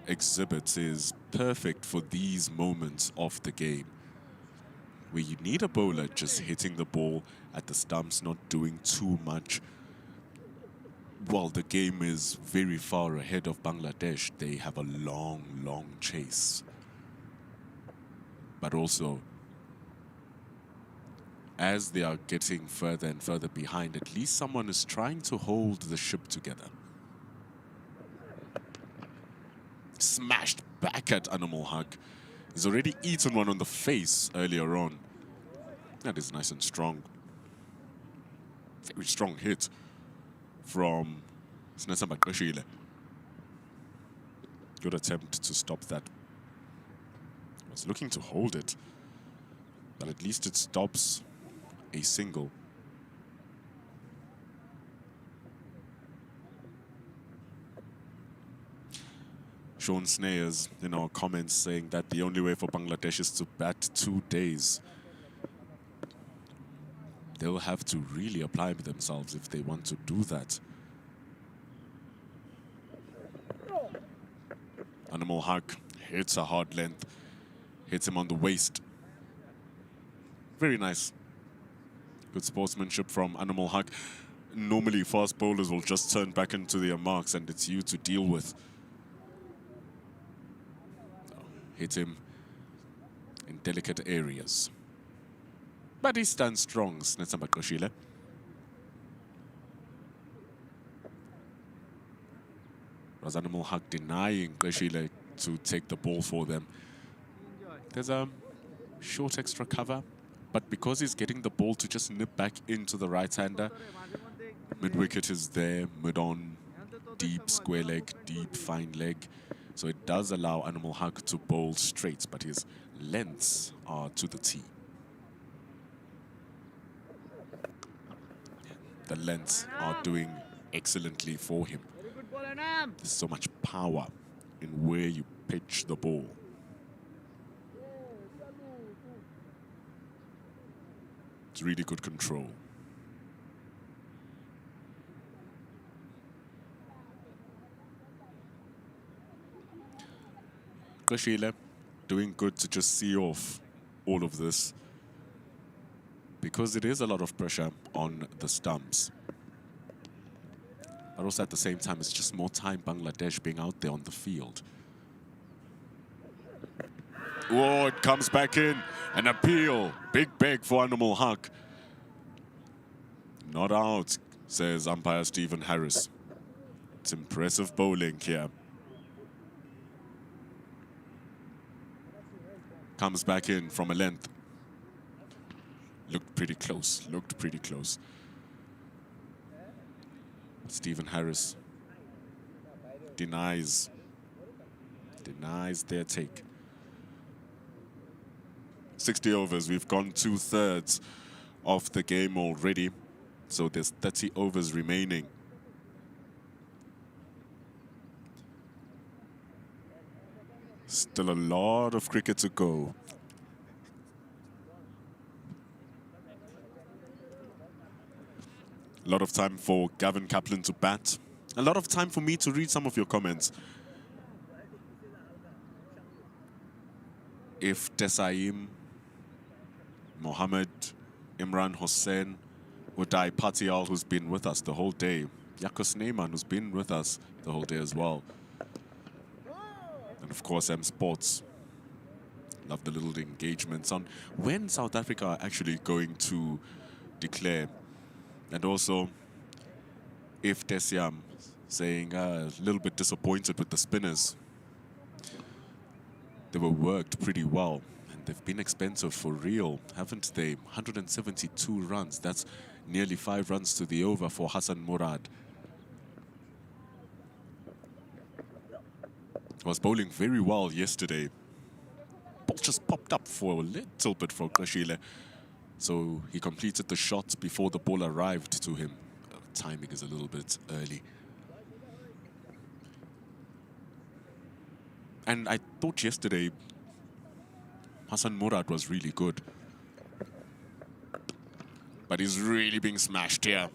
exhibits is perfect for these moments of the game, where you need a bowler just hitting the ball at the stumps, not doing too much. While the game is very far ahead of Bangladesh, they have a long, long chase. But also, as they are getting further and further behind, at least someone is trying to hold the ship together. Smashed back at Animal Haq. He's already eaten one on the face earlier on. That is nice and strong. Very strong hit from Snesamba Qashile. Good attempt to stop that. Was looking to hold it, but at least it stops a single. Sean Snayers in our comments saying that the only way for Bangladesh is to bat 2 days. They'll have to really apply themselves if they want to do that. Animal Haq hits a hard length, hits him on the waist. Very nice. Good sportsmanship from Animal Haq. Normally, fast bowlers will just turn back into their marks and it's you to deal with. Hit him in delicate areas. But he stands strong, Snetsamba Qashile. Was Animal Haq denying Qashile to take the ball for them. There's a short extra cover, but because he's getting the ball to just nip back into the right-hander, mid-wicket is there, mid-on, deep square leg, deep fine leg. So it does allow Animal Haq to bowl straight, but his lengths are to the tee. The lengths are doing excellently for him. There's so much power in where you pitch the ball. It's really good control. Qashile doing good to just see off all of this, because it is a lot of pressure on the stumps. But also at the same time, it's just more time Bangladesh being out there on the field. Oh, it comes back in. An appeal. Big beg for Animal Haq. Not out. says umpire Stephen Harris. It's impressive bowling here. Comes back in from a length. Looked pretty close, looked pretty close. Stephen Harris denies their take. 60 overs, we've gone 2/3 of the game already. So there's 30 overs remaining. Still a lot of cricket to go. A lot of time for Gavin Kaplan to bat. A lot of time for me to read some of your comments. If Desaim, Mohammed, Imran Hossein, Uday Patial, who's been with us the whole day. Yakos Neyman, who's been with us the whole day as well. And of course, M Sports. Love the little engagements on when South Africa are actually going to declare. And also, if Desiam saying a little bit disappointed with the spinners. They were worked pretty well, and they've been expensive for real, haven't they? 172 runs, that's nearly 5 runs to the over for Hassan Murad. Was bowling very well yesterday. Ball just popped up for a little bit for Krashile. So he completed the shot before the ball arrived to him. Timing is a little bit early. And I thought yesterday Hassan Murad was really good. But he's really being smashed here.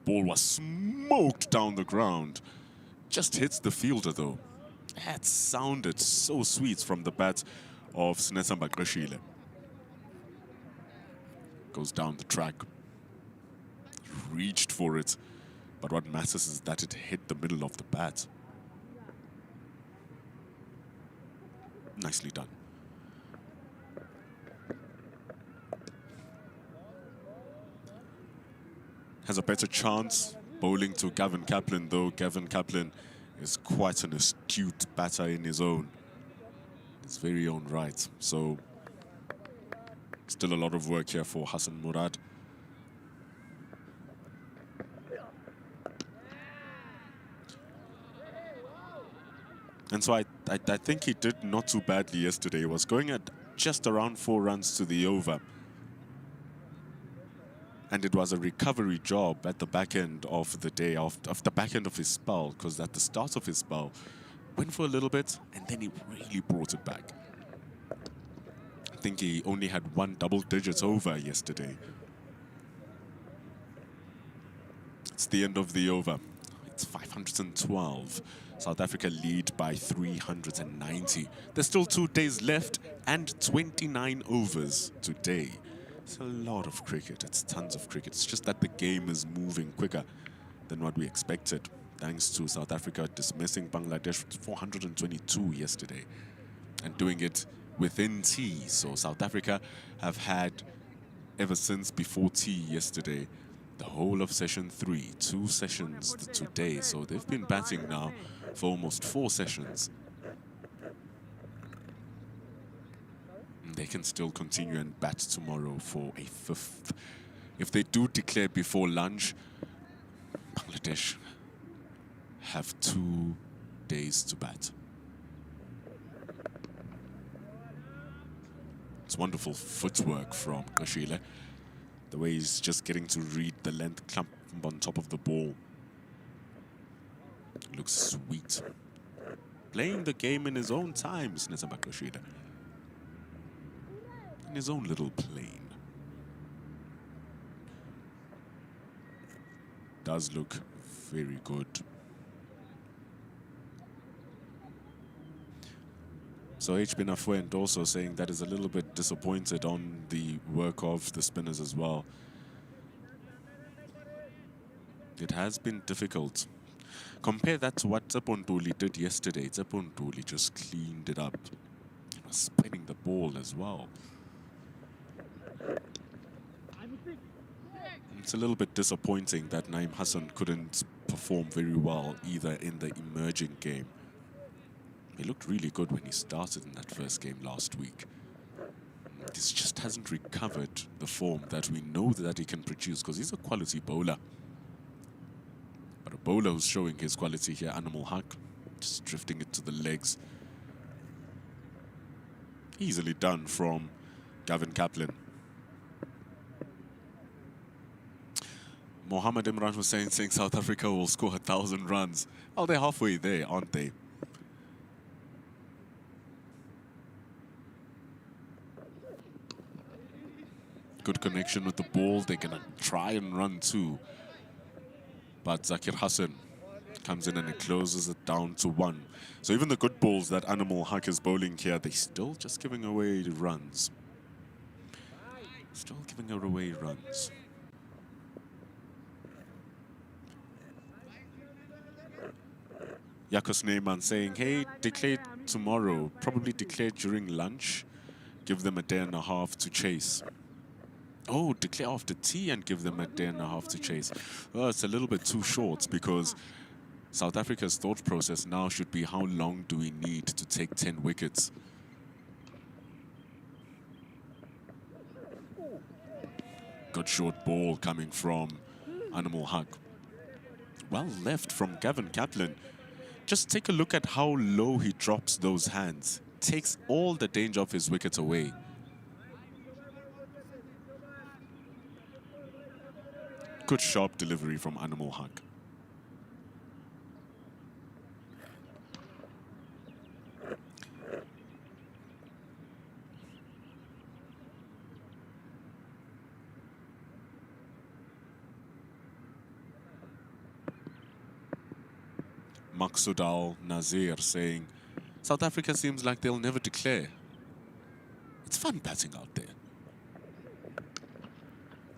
Ball was smoked down the ground. Just hits the fielder though. That sounded so sweet from the bat of Sinesamba Krashile. Goes down the track. Reached for it. But what matters is that it hit the middle of the bat. Nicely done. Has a better chance bowling to Gavin Kaplan, though Gavin Kaplan is quite an astute batter in his very own right. So still a lot of work here for Hassan Murad. And so I think he did not too badly yesterday. He was going at just around 4 runs to the over. And it was a recovery job at the back end of the day, of the back end of his spell, because at the start of his spell, went for a little bit, and then he really brought it back. I think he only had 1 double-digit over yesterday. It's the end of the over. It's 512. South Africa lead by 390. There's still 2 days left and 29 overs today. It's a lot of cricket. It's tons of cricket. It's just that the game is moving quicker than what we expected, thanks to South Africa dismissing Bangladesh 422 yesterday and doing it within tea. So South Africa have had, ever since before tea yesterday, the whole of session 3, 2 sessions today. So they've been batting now for almost 4 sessions. And they can still continue and bat tomorrow for a 5th. If they do declare before lunch, Bangladesh have 2 days to bat. It's wonderful footwork from Krashile. The way he's just getting to read the length clump on top of the ball. Looks sweet. Playing the game in his own time, Sinesamba Krashile. In his own little plane. Does look very good. So HB Nafuent also saying that is a little bit disappointed on the work of the spinners as well. It has been difficult. Compare that to what Tsepontuli did yesterday. Tsepontuli just cleaned it up. He was spinning the ball as well. It's a little bit disappointing that Naeem Hassan couldn't perform very well either in the emerging game. He looked really good when he started in that first game last week. This just hasn't recovered the form that we know that he can produce, because he's a quality bowler. But a bowler who's showing his quality here, Animal Haq, just drifting it to the legs. Easily done from Gavin Kaplan. Mohammed Imran was saying South Africa will score 1,000 runs. Oh, they're halfway there, aren't they? Good connection with the ball. They're going to try and run too. But Zakir Hassan comes in and it closes it down to 1. So even the good balls that Animal Haq is bowling here, they're still just giving away runs. Still giving away runs. Yakos Neyman saying, hey, declare tomorrow, probably declare during lunch, give them a day and a half to chase. Oh, declare after tea and give them a day and a half to chase. Well, it's a little bit too short, because South Africa's thought process now should be, how long do we need to take 10 wickets? Good short ball coming from Animal Haq. Well left from Gavin Kaplan. Just take a look at how low he drops those hands. Takes all the danger of his wicket away. Good sharp delivery from Animal Haq. Maksudal Nazir saying, South Africa seems like they'll never declare. It's fun batting out there.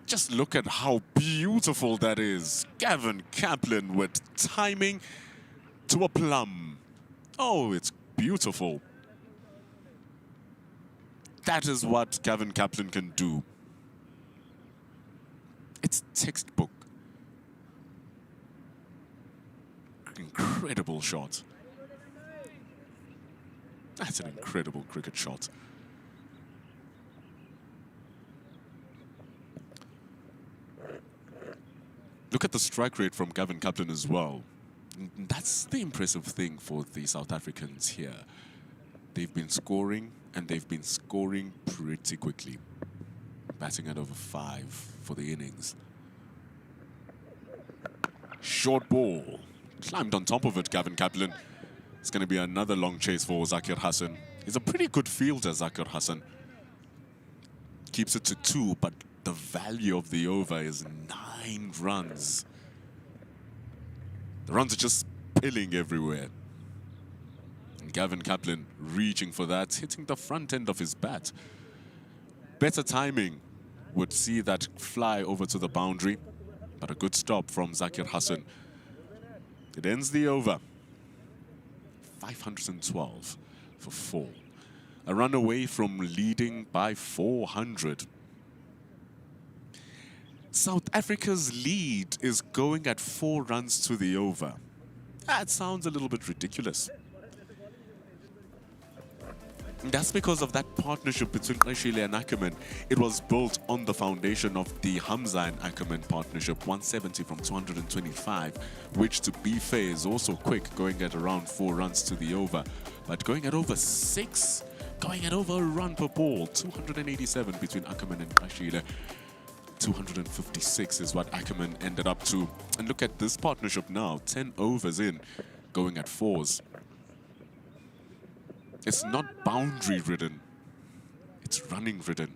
Just look at how beautiful that is. Gavin Kaplan with timing to a plum. Oh, it's beautiful. That is what Gavin Kaplan can do. It's textbook. Incredible shot. That's an incredible cricket shot. Look at the strike rate from Gavin Kaplan as well. That's the impressive thing for the South Africans here. They've been scoring, and they've been scoring pretty quickly. Batting at over 5 for the innings. Short ball. Climbed on top of it, Gavin Kaplan. It's going to be another long chase for Zakir Hassan. He's a pretty good fielder, Zakir Hassan. Keeps it to 2, but the value of the over is 9 runs. The runs are just pilling everywhere. And Gavin Kaplan reaching for that, hitting the front end of his bat. Better timing would see that fly over to the boundary, but a good stop from Zakir Hassan. It ends the over. 512 for 4. A run away from leading by 400. South Africa's lead is going at 4 runs to the over. That sounds a little bit ridiculous. And that's because of that partnership between Rashile and Ackerman. It was built on the foundation of the Hamza and Ackerman partnership, 170 from 225, which, to be fair, is also quick, going at around 4 runs to the over. But going at over 6, going at over a run per ball, 287 between Ackerman and Rashile. 256 is what Ackerman ended up to. And look at this partnership now, 10 overs in, going at 4s. It's not boundary-ridden, it's running-ridden.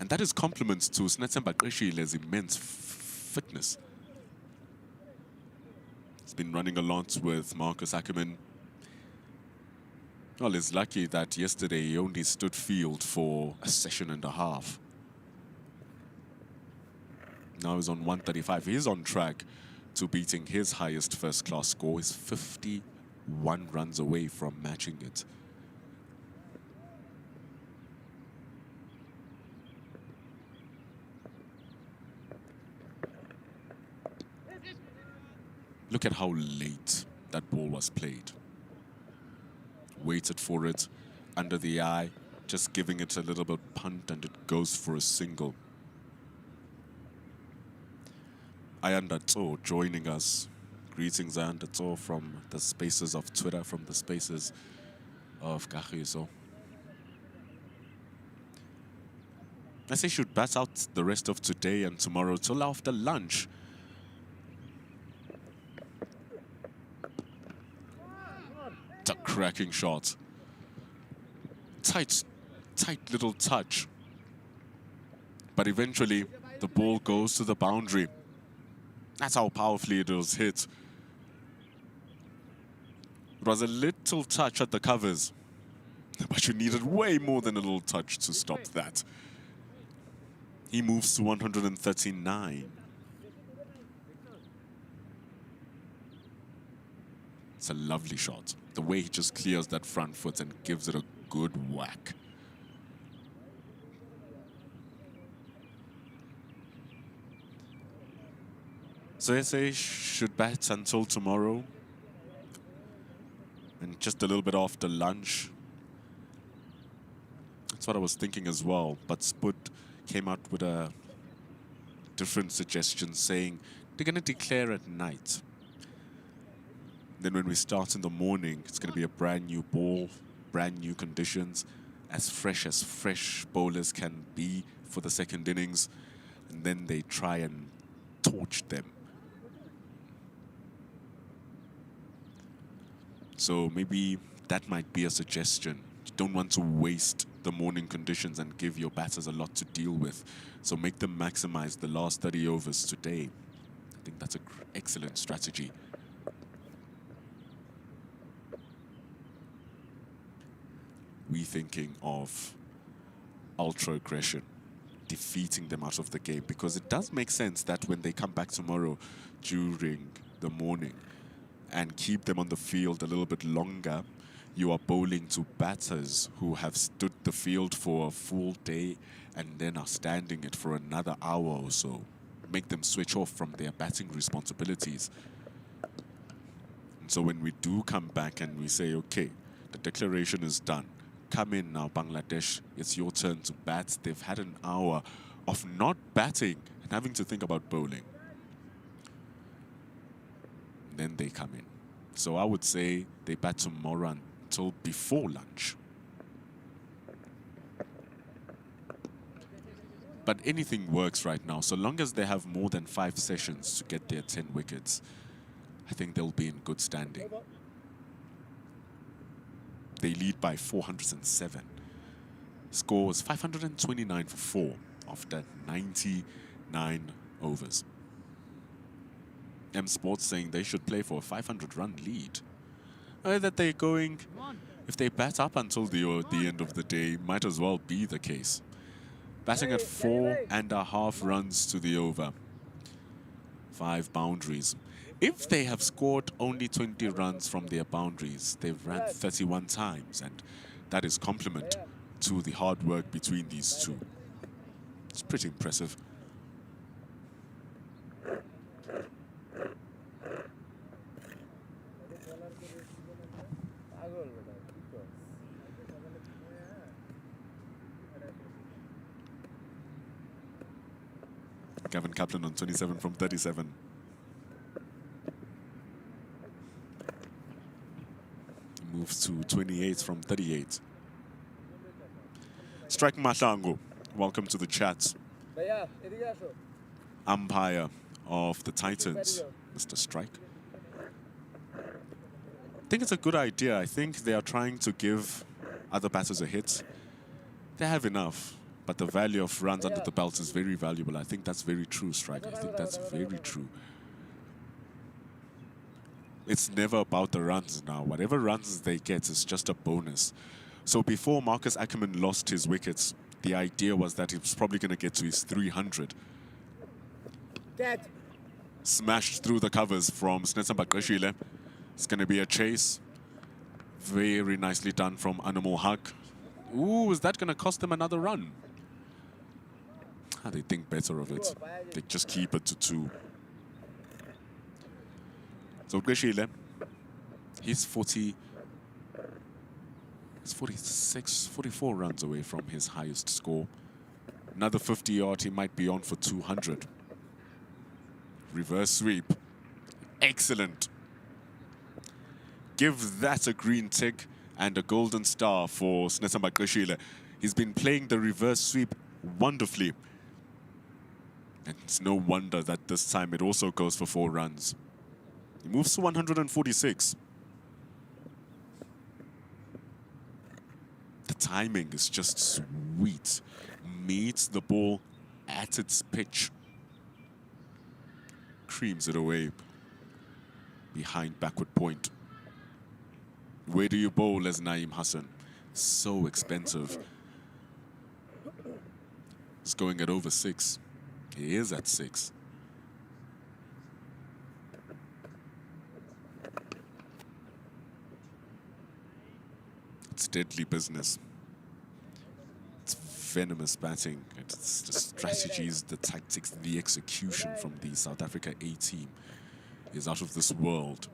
And that is compliments to Snetsemba Qeshile's immense fitness. He's been running a lot with Marcus Ackerman. Well, he's lucky that yesterday he only stood field for a session and a half. Now he's on 135. He's on track to beating his highest first-class score. He's 51 runs away from matching it. Look at how late that ball was played. Waited for it, under the eye, just giving it a little bit punt, and it goes for a single. Ayandatso joining us. Greetings, Ayandatso, from the spaces of Twitter, from the spaces of Kagiso. I say should bat out the rest of today and tomorrow till after lunch. It's a cracking shot. Tight little touch. But eventually, the ball goes to the boundary. That's how powerfully it was hit. It was a little touch at the covers, but you needed way more than a little touch to stop that. He moves to 139. It's a lovely shot. The way he just clears that front foot and gives it a good whack. So SA should bat until tomorrow. And just a little bit after lunch. That's what I was thinking as well. But Spud came out with a different suggestion saying they're going to declare at night. Then when we start in the morning, it's going to be a brand new ball, brand new conditions, as fresh bowlers can be for the second innings. And then they try and torch them. So maybe that might be a suggestion. You don't want to waste the morning conditions and give your batters a lot to deal with. So make them maximize the last 30 overs today. I think that's an excellent strategy. We thinking of ultra aggression, defeating them out of the game, because it does make sense that when they come back tomorrow during the morning and keep them on the field a little bit longer, you are bowling to batters who have stood the field for a full day and then are standing it for another hour or so. Make them switch off from their batting responsibilities. And so when we do come back and we say, okay, the declaration is done, come in now, Bangladesh, it's your turn to bat. They've had an hour of not batting and having to think about bowling. Then they come in. So I would say they bat tomorrow until before lunch. But anything works right now. So long as they have more than 5 sessions to get their 10 wickets, I think they'll be in good standing. They lead by 407. Score was 529 for 4 after 99 overs. M Sports saying they should play for a 500-run lead. That they're going, if they bat up until the end of the day, might as well be the case. Batting at 4.5 runs to the over. 5 boundaries. If they have scored only 20 runs from their boundaries, they've ran 31 times, and that is compliment to the hard work between these two. It's pretty impressive. Gavin Kaplan on 27 from 37. Moves to 28 from 38. Strike Mahlangu, welcome to the chat. Umpire of the Titans, Mr. Strike. I think it's a good idea. I think they are trying to give other batters a hit. They have enough, but the value of runs under the belt is very valuable. I think that's very true, Strike. I think that's very true. It's never about the runs now. Whatever runs they get is just a bonus. So before Marcus Ackerman lost his wickets, the idea was that he was probably going to get to his 300. Smashed through the covers from Snetsamba Qeshile. It's going to be a chase. Very nicely done from Animal Haq. Ooh, is that going to cost them another run? They think better of it. They just keep it to 2. So Gweshile, he's 46, 44 runs away from his highest score. Another 50 yard, he might be on for 200. Reverse sweep. Excellent. Give that a green tick and a golden star for Snesamba Gweshile. He's been playing the reverse sweep wonderfully. And it's no wonder that this time it also goes for 4 runs. He moves to 146. The timing is just sweet. Meets the ball at its pitch. Creams it away behind backward point. Where do you bowl as Naeem Hassan? So expensive. He's going at over 6. He is at 6. It's deadly business. It's venomous batting. It's the strategies, the tactics, the execution from the South Africa A team is out of this world.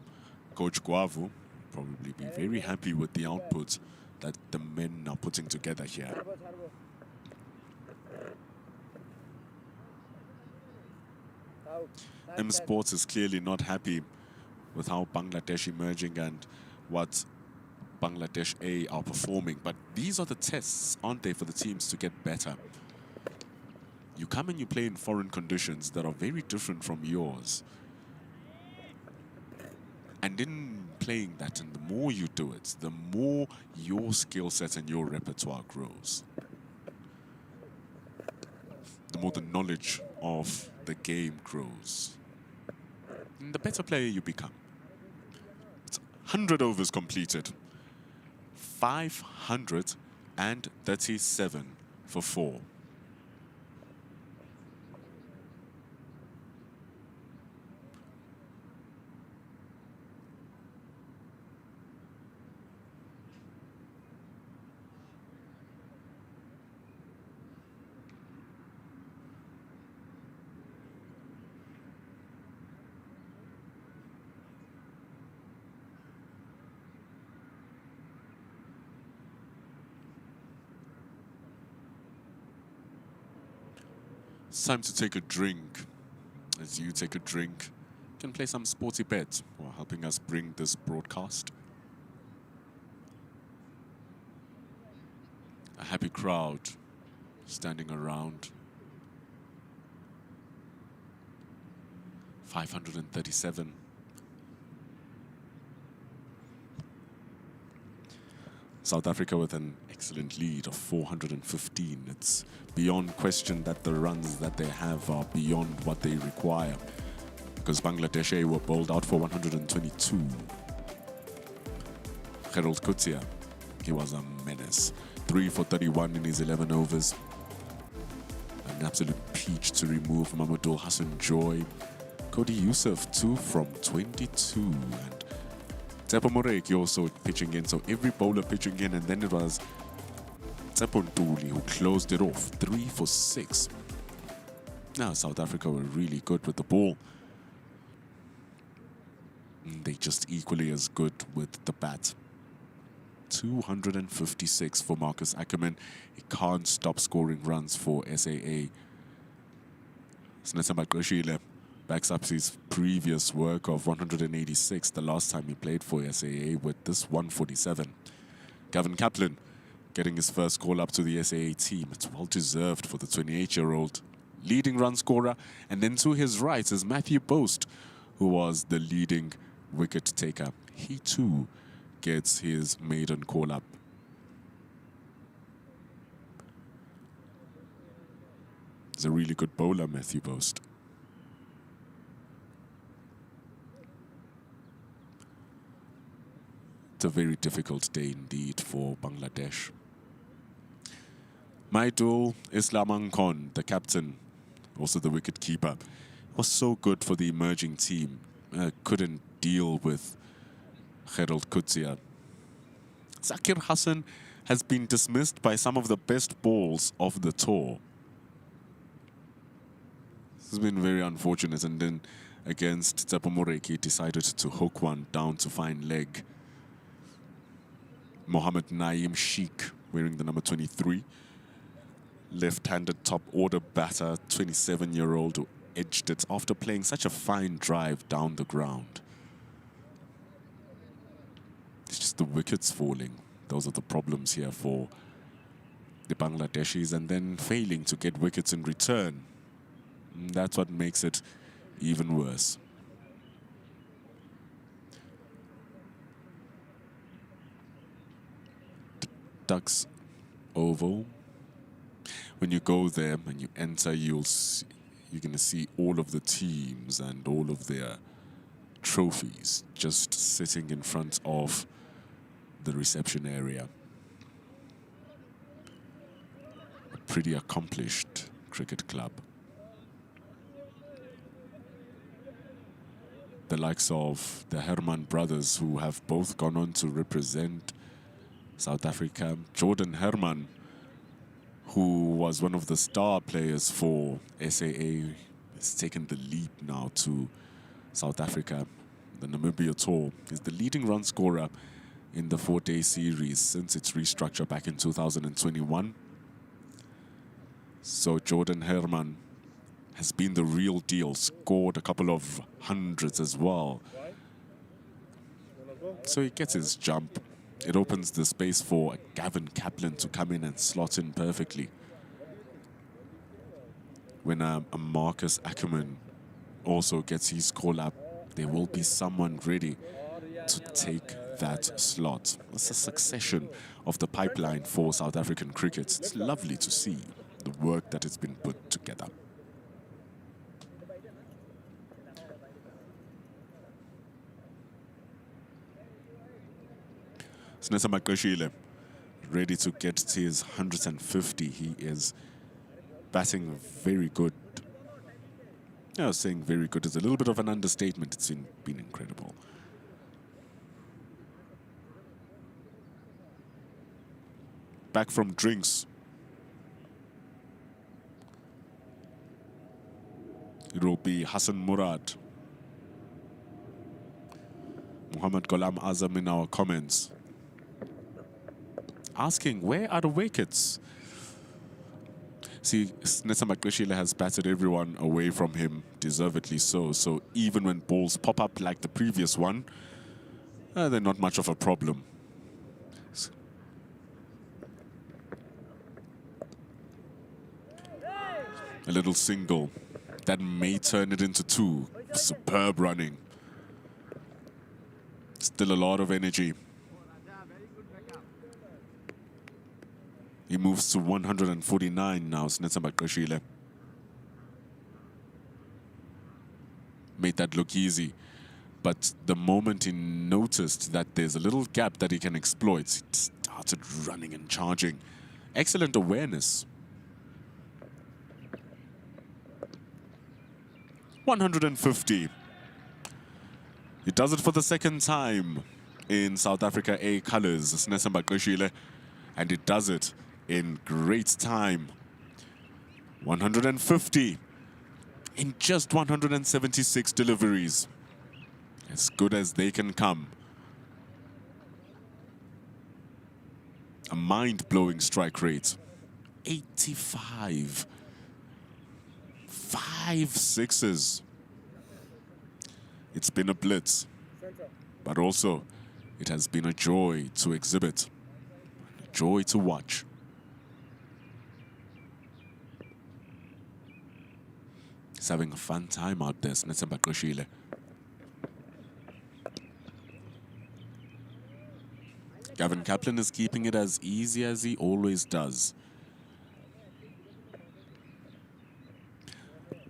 Coach Guavu probably be very happy with the output that the men are putting together here. M Sports is clearly not happy with how Bangladesh emerging and what Bangladesh A are performing. But these are the tests, aren't they, for the teams to get better? You come and you play in foreign conditions that are very different from yours. And in playing that, and the more you do it, the more your skill set and your repertoire grows. The more the knowledge of the game grows. And the better player you become. It's 100 overs completed. 537 for 4. It's time to take a drink. As you take a drink, you can play some sporty bets while helping us bring this broadcast. A happy crowd standing around. 537. South Africa with an excellent lead of 415. It's beyond question that the runs that they have are beyond what they require, because Bangladesh A were bowled out for 122. Gerald Kutsia, he was a menace. 3 for 31 in his 11 overs. An absolute peach to remove Mamadou Hassan Joy. Cody Youssef, 2 from 22. And Tsepo Moreki also pitching in, so every bowler pitching in, and then it was Tsepo Ntuli who closed it off, 3 for 6. Now South Africa were really good with the ball. They just equally as good with the bat. 256 for Marcus Ackerman. He can't stop scoring runs for SAA. Snesamba Gweshile backs up his previous work of 186 the last time he played for SAA with this 147. Gavin Kaplan getting his first call up to the SAA team. It's well deserved for the 28-year-old leading run scorer. And then to his right is Matthew Boast, who was the leading wicket taker. He too gets his maiden call up. He's a really good bowler, Matthew Boast. It's a very difficult day indeed for Bangladesh. Maidul Islamankon, the captain, also the wicket keeper, was so good for the emerging team. Couldn't deal with Gerald Kutsia. Zakir Hassan has been dismissed by some of the best balls of the tour. This has been very unfortunate, and then against Tsepo Moreki, decided to hook one down to fine leg. Mohammed Naeem Sheikh, wearing the number 23. Left-handed top order batter, 27-year-old who edged it after playing such a fine drive down the ground. It's just the wickets falling. Those are the problems here for the Bangladeshis, and then failing to get wickets in return. That's what makes it even worse. Tuks Oval. When you go there and you enter, you're going to see all of the teams and all of their trophies just sitting in front of the reception area. A pretty accomplished cricket club. The likes of the Herman brothers, who have both gone on to represent South Africa. Jordan Herman, who was one of the star players for SAA, has taken the leap now to South Africa. The Namibia Tour is the leading run scorer in the 4-day series since its restructure back in 2021. So Jordan Herman has been the real deal, scored a couple of hundreds as well. So he gets his jump. It opens the space for Gavin Kaplan to come in and slot in perfectly. When a Marcus Ackerman also gets his call up, there will be someone ready to take that slot. It's a succession of the pipeline for South African cricket. It's lovely to see the work that has been put together. Snesa Makoshile, ready to get to his 150. He is batting very good. I was saying very good is a little bit of an understatement. It's been incredible. Back from drinks. It will be Hassan Murad. Muhammad Ghulam Azam in our comments, asking, where are the wickets? See, Snesa Makoshile has batted everyone away from him, deservedly so. So even when balls pop up like the previous one, they're not much of a problem. A little single that may turn it into two. Superb running. Still a lot of energy. He moves to 149 now, Snesa Makoshile. Made that look easy. But the moment he noticed that there's a little gap that he can exploit, he started running and charging. Excellent awareness. 150. He does it for the second time in South Africa A colours, Snesa Makoshile, and it does it in great time. 150 in just 176 deliveries. As good as they can come. A mind-blowing strike rate. 85. 5 sixes. It's been a blitz, but also it has been a joy to exhibit, a joy to watch. He's having a fun time out there, Snesa Makoshile. Gavin Kaplan is keeping it as easy as he always does.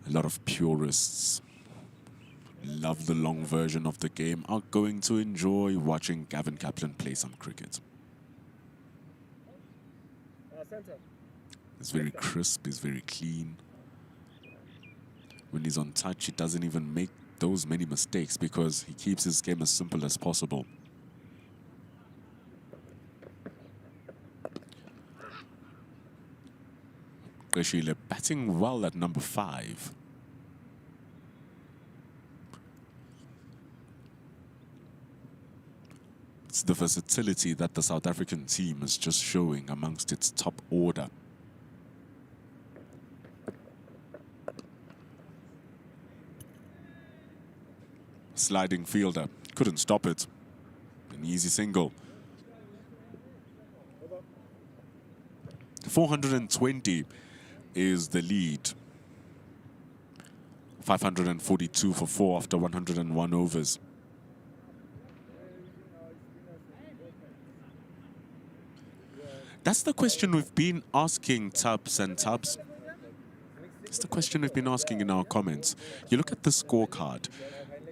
A lot of purists love the long version of the game, are going to enjoy watching Gavin Kaplan play some cricket. It's very crisp, it's very clean. When he's on touch, he doesn't even make those many mistakes because he keeps his game as simple as possible. Makoshile batting well at number 5. It's the versatility that the South African team is just showing amongst its top order. Sliding fielder, couldn't stop it. An easy single. 420 is the lead. 542 for 4 after 101 overs. That's the question we've been asking, Tuks and Tuks. It's the question we've been asking in our comments. You look at the scorecard.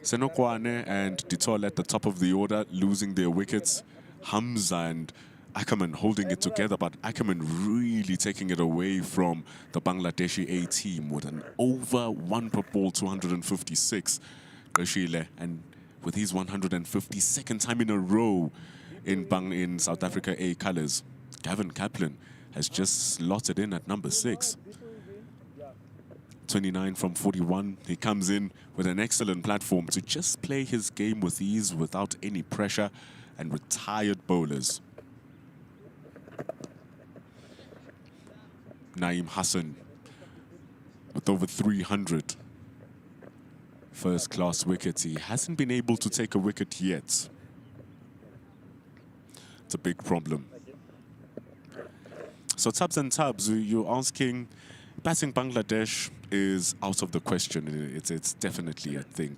Senokwane and Ditole at the top of the order, losing their wickets. Hamza and Ackerman holding it together, but Ackerman really taking it away from the Bangladeshi A team with an over 1 per ball, 256. Qeshile, and with his 152nd time in a row in South Africa A colours. Gavin Kaplan has just slotted in at number 6. 29 from 41. He comes in with an excellent platform to just play his game with ease without any pressure, and retired bowlers. Naeem Hassan with over 300 first-class wickets. He hasn't been able to take a wicket yet. It's a big problem. So Tuks and Tuks, you're asking, batting Bangladesh is out of the question. It's definitely a thing.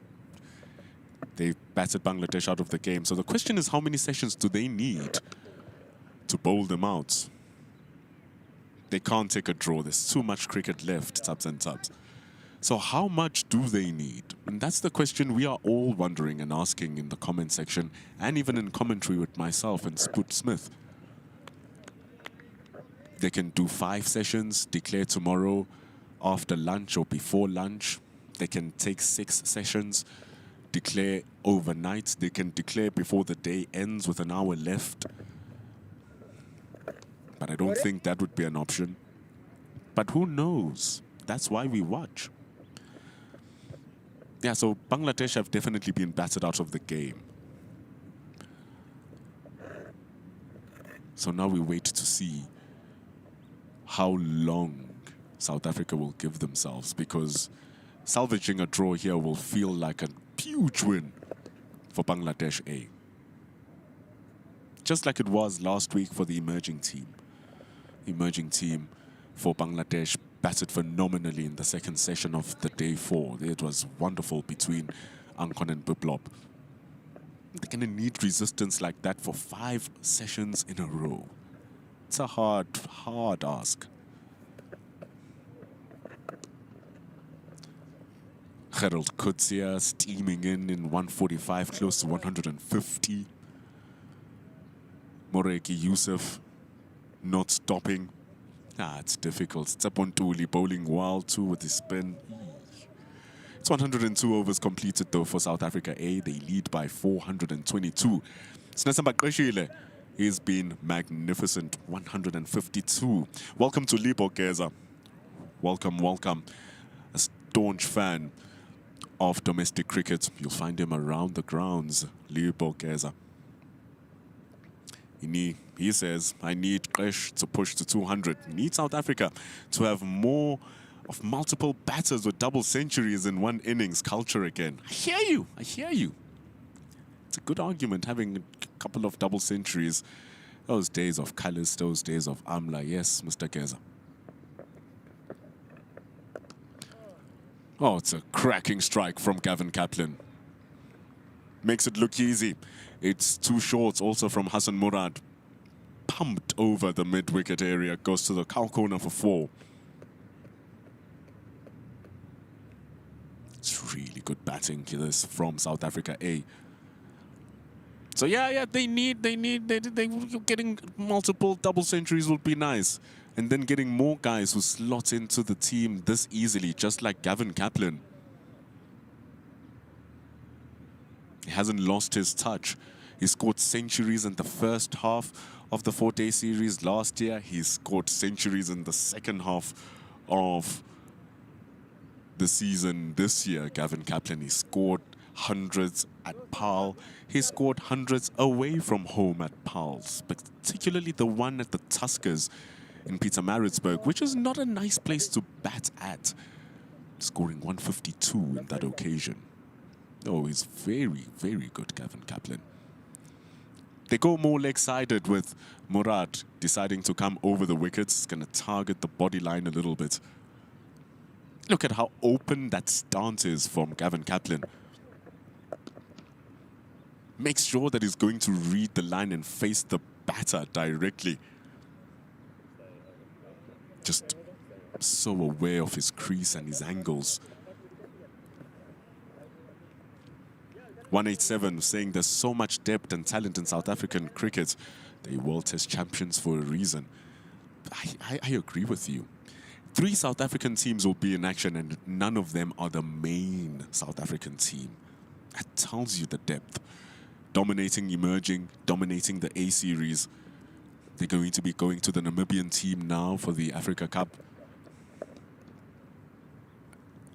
They've batted Bangladesh out of the game. So the question is, how many sessions do they need to bowl them out? They can't take a draw. There's too much cricket left, Tuks and Tuks. So how much do they need? And that's the question we are all wondering and asking in the comment section, and even in commentary with myself and Spoot Smith. They can do 5 sessions, declare tomorrow after lunch or before lunch. They can take 6 sessions, declare overnight. They can declare before the day ends with an hour left. But I don't think that would be an option. But who knows? That's why we watch. Yeah, so Bangladesh have definitely been battered out of the game. So now we wait to see how long South Africa will give themselves, because salvaging a draw here will feel like a huge win for Bangladesh A. Just like it was last week for the emerging team. The emerging team for Bangladesh batted phenomenally in the second session of the day 4. It was wonderful between Ankon and Biplop. They're going to need resistance like that for 5 sessions in a row. It's a hard ask. Gerald Kutsia steaming in 145, close to 150. Moreki Youssef not stopping. It's difficult. Tsepontuli bowling well too with his spin. It's 102 overs completed though for South Africa A. They lead by 422. Snesamba Qeshile, he's been magnificent. 152. Welcome to Libo Geza. Welcome, welcome. A staunch fan of domestic cricket. You'll find him around the grounds. Libo Geza. He says, I need Qesh to push to 200. Need South Africa to have more of multiple batters with double centuries in one innings culture again. I hear you. I hear you. It's a good argument having a couple of double centuries. Those days of Kallis, those days of Amla. Yes, Mr. Geza. Oh, it's a cracking strike from Gavin Kaplan. Makes it look easy. It's 2 shorts also from Hassan Murad. Pumped over the mid-wicket area. Goes to the cow corner for 4. It's really good batting this from South Africa A. So yeah, they getting multiple double centuries would be nice. And then getting more guys who slot into the team this easily, just like Gavin Kaplan. He hasn't lost his touch. He scored centuries in the first half of the 4-day series last year. He scored centuries in the second half of the season this year. Gavin Kaplan, he scored hundreds at Paarl. He scored hundreds away from home at Paarl, particularly the one at the Tuskers in Pietermaritzburg, which is not a nice place to bat at, scoring 152 in that occasion. Oh, he's very, very good, Gavin Kaplan. They go more leg-sided with Murad deciding to come over the wickets. He's going to target the body line a little bit. Look at how open that stance is from Gavin Kaplan. Makes sure that he's going to read the line and face the batter directly. Just so aware of his crease and his angles. 187 saying there's so much depth and talent in South African cricket. They're World Test champions for a reason. I agree with you. 3 South African teams will be in action and none of them are the main South African team. That tells you the depth. Dominating emerging, dominating the A series. They're going to be going to the Namibian team now for the Africa Cup.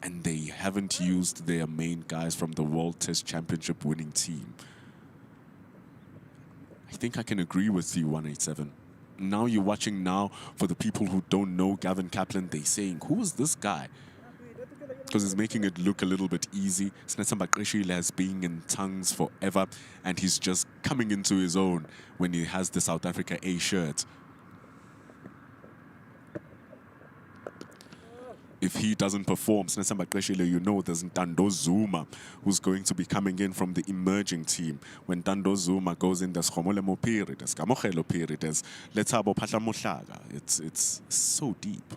And they haven't used their main guys from the World Test Championship winning team. I think I can agree with you, 187. Now you're watching now, for the people who don't know Gavin Kaplan, they're saying, who is this guy? Because he's making it look a little bit easy. Snetsamba Qeshile has been in tongues forever, and he's just coming into his own when he has the South Africa A shirt. If he doesn't perform, Snetsamba Qeshile, you know there's Ntando Zuma who's going to be coming in from the emerging team. When Ntando Zuma goes in, there's Khomole Mopiri, there's Kamokhelo Phiri, there's Lethabo Phatla Mohlaga. It's so deep.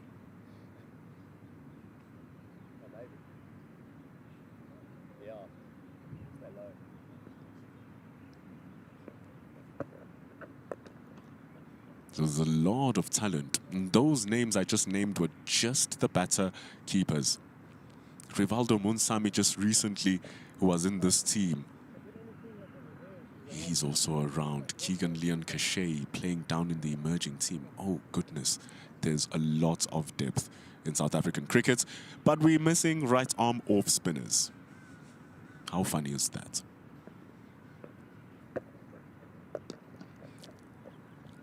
There's a lot of talent. And those names I just named were just the batter keepers. Rivaldo Munsami just recently, who was in this team, he's also around. Keegan Leon Cachet playing down in the emerging team. Oh, goodness. There's a lot of depth in South African cricket. But we're missing right arm off spinners. How funny is that?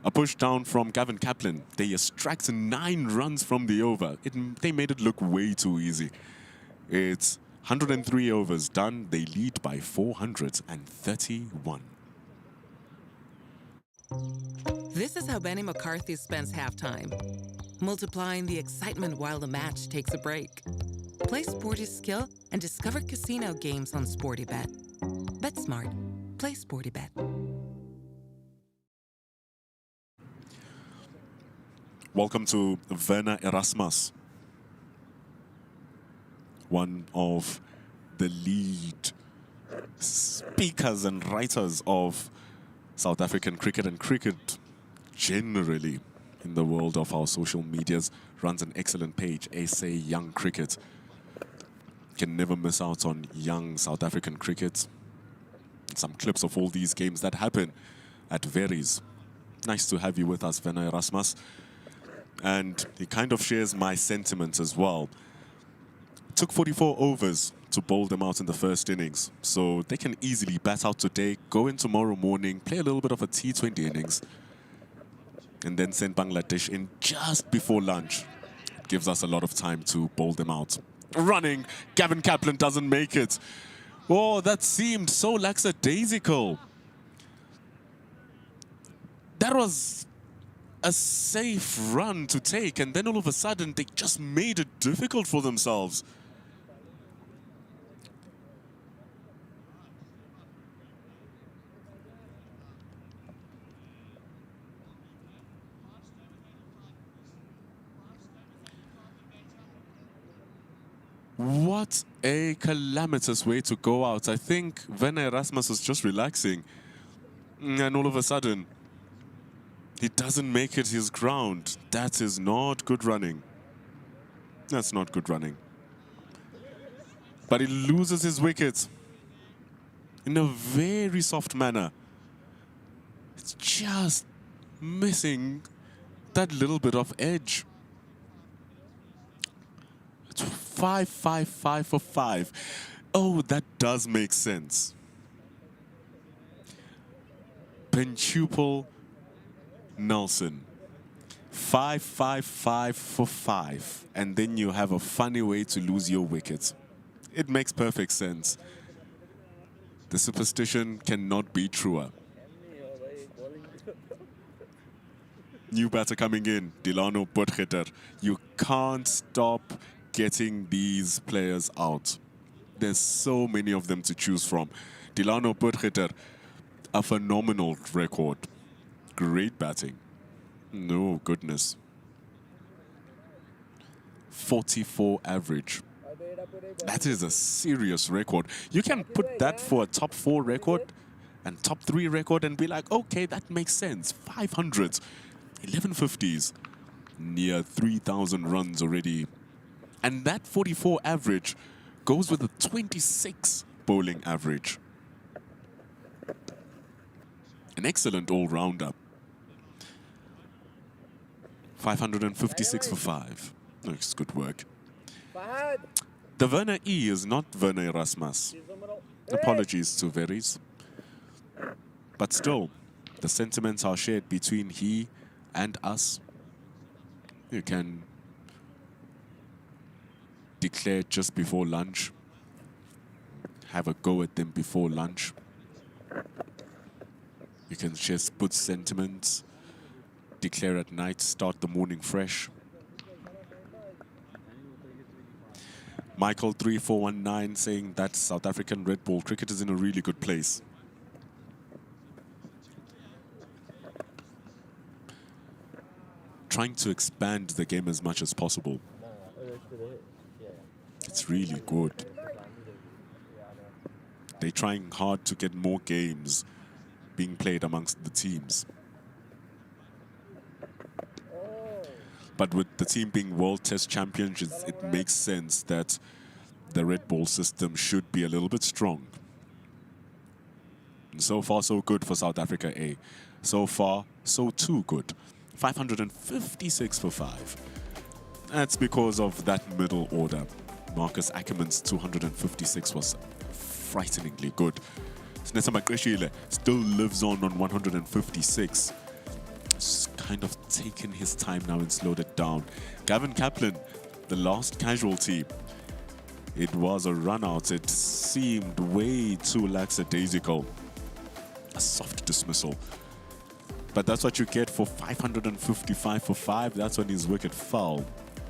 A push down from Gavin Kaplan. They extract 9 runs from the over. They made it look way too easy. It's 103 overs done. They lead by 431. This is how Benny McCarthy spends halftime, multiplying the excitement while the match takes a break. Play Sporty Skill and discover casino games on SportyBet. Bet smart. Play SportyBet. Welcome to Werner Erasmus, one of the lead speakers and writers of South African cricket and cricket generally in the world of our social medias. Runs an excellent page, SA Young Cricket. Can never miss out on young South African cricket. Some clips of all these games that happen at Veris. Nice to have you with us, Werner Erasmus. And he kind of shares my sentiments as well. Took 44 overs to bowl them out in the first innings. So they can easily bat out today, go in tomorrow morning, play a little bit of a T20 innings, and then send Bangladesh in just before lunch. It gives us a lot of time to bowl them out. Running, Gavin Kaplan doesn't make it. Oh, that seemed so lackadaisical. That was a safe run to take, and then all of a sudden they just made it difficult for themselves. What a calamitous way to go out. I think Werner Erasmus was just relaxing, and all of a sudden he doesn't make it his ground. That is not good running. That's not good running. But he loses his wicket in a very soft manner. It's just missing that little bit of edge. It's 5-5-5 for 5. Oh, that does make sense. Pentuple Nelson. 5-5-5 for 5. And then you have a funny way to lose your wicket. It makes perfect sense. The superstition cannot be truer. New batter coming in, Delano Potgieter. You can't stop getting these players out. There's so many of them to choose from. Delano Potgieter, a phenomenal record. Great batting. No goodness. 44 average. That is a serious record. You can put that for a top 4 record and top 3 record and be like, okay, that makes sense. 500s, 1150s, near 3,000 runs already. And that 44 average goes with a 26 bowling average. An excellent all-rounder. 556 for 5. That's good work. The Werner E is not Werner Erasmus. Apologies to Veris. But still, the sentiments are shared between he and us. You can declare just before lunch. Have a go at them before lunch. You can just put sentiments. Declare at night, start the morning fresh. Michael 3419 saying that South African red ball cricket is in a really good place. Trying to expand the game as much as possible. It's really good. They're trying hard to get more games being played amongst the teams. But with the team being World Test Champions, it makes sense that the red ball system should be a little bit strong. And so far, so good for South Africa A. So far, so too good. 556 for 5. That's because of that middle order. Marcus Ackerman's 256 was frighteningly good. Snetsa Makreshile still lives on 156. Kind of taken his time now and slowed it down. Gavin Kaplan, the last casualty. It was a run out. It seemed way too lackadaisical. A soft dismissal. But that's what you get for 555 for 5. That's when his wicket fell.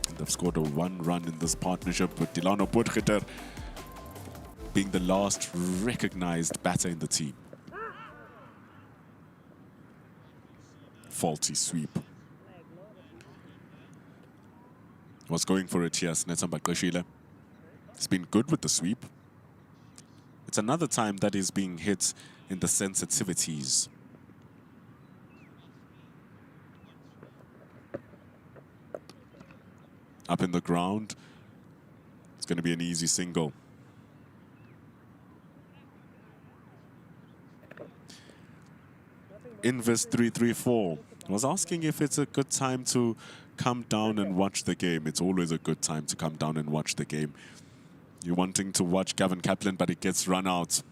And they've scored a 1 run in this partnership with Delano Potgieter being the last recognized batter in the team. Faulty sweep. Was going for it here, Snetsa Makreshile. He's been good with the sweep. It's another time that he's being hit in the sensitivities. Up in the ground. It's going to be an easy single. Invest 334 was asking if it's a good time to come down and watch the game. It's always a good time to come down and watch the game. You're wanting to watch Gavin Kaplan, but it gets run out.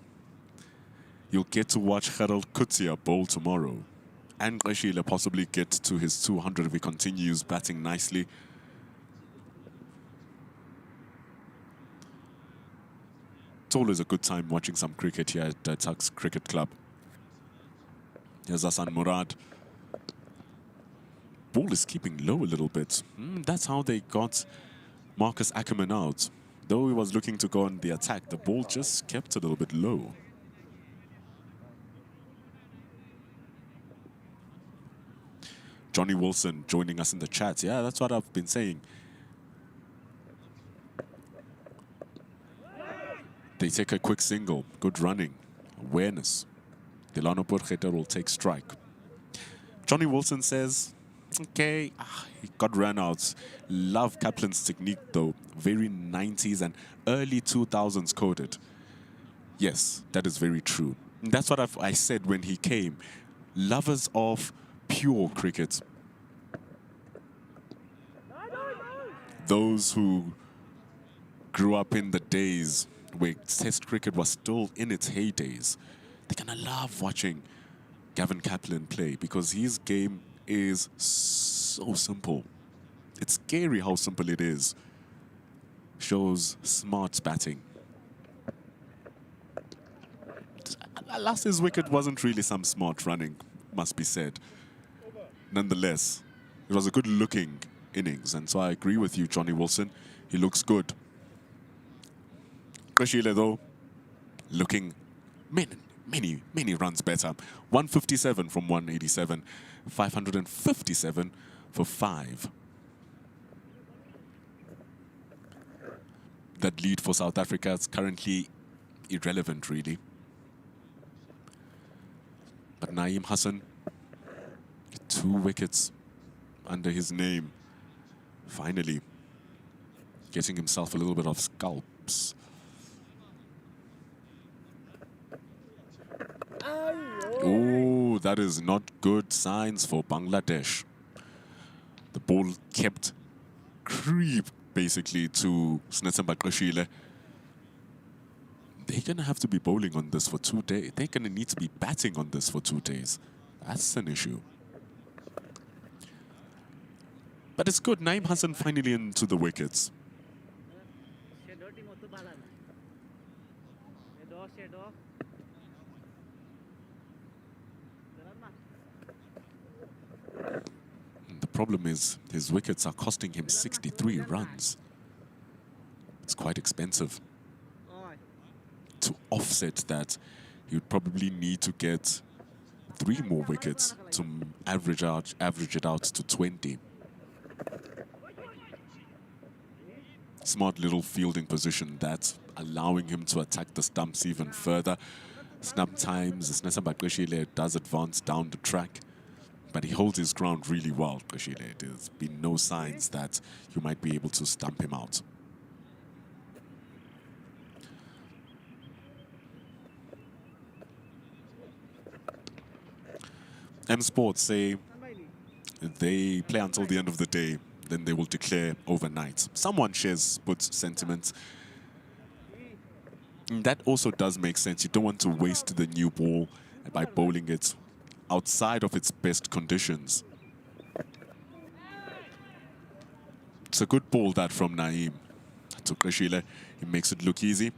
You'll get to watch Gerald Kutsia bowl tomorrow. And Reshile possibly get to his 200 if he continues batting nicely. It's always a good time watching some cricket here at Tuks Cricket Club. Here's Hassan Murad. Ball is keeping low a little bit. That's how they got Marcus Ackerman out. Though he was looking to go on the attack, the ball just kept a little bit low. Johnny Wilson joining us in the chat. Yeah, that's what I've been saying. They take a quick single. Good running. Awareness. Delano Potgieter will take strike. Johnny Wilson says, okay, he got run out. Love Kaplan's technique though. Very 90s and early 2000s coded. Yes, that is very true. And that's what I said when he came. Lovers of pure cricket. Those who grew up in the days where Test cricket was still in its heydays, they're going to love watching Gavin Kaplan play because his game is so simple. It's scary how simple it is. Shows smart batting. Last year's wicket wasn't really some smart running, must be said. Nonetheless, it was a good-looking innings, and so I agree with you, Johnny Wilson. He looks good. Krishile, though, looking many runs better. 157 from 187, 557 for 5. That lead for South Africa is currently irrelevant, really. But Naeem Hassan, 2 wickets under his name. Finally, getting himself a little bit of scalps. Oh, that is not good signs for Bangladesh. The ball kept creep basically to Snetsemba Krishile. They're going to have to be bowling on this for 2 days. They're going to need to be batting on this for 2 days. That's an issue. But it's good. Naeem Hassan finally into the wickets. The problem is his wickets are costing him 63 runs. It's quite expensive. To offset that, he would probably need to get 3 more wickets to average it out to 20. Smart little fielding position that's allowing him to attack the stumps even further. Sometimes Snetsemba Krishile does advance down the track, but he holds his ground really well, Krishile. There's been no signs that you might be able to stump him out. M Sports say they play until the end of the day, then they will declare overnight. Someone shares Sports sentiments. And that also does make sense. You don't want to waste the new ball by bowling it outside of its best conditions. It's a good ball, that from Naeem to Krishile. He makes it look easy.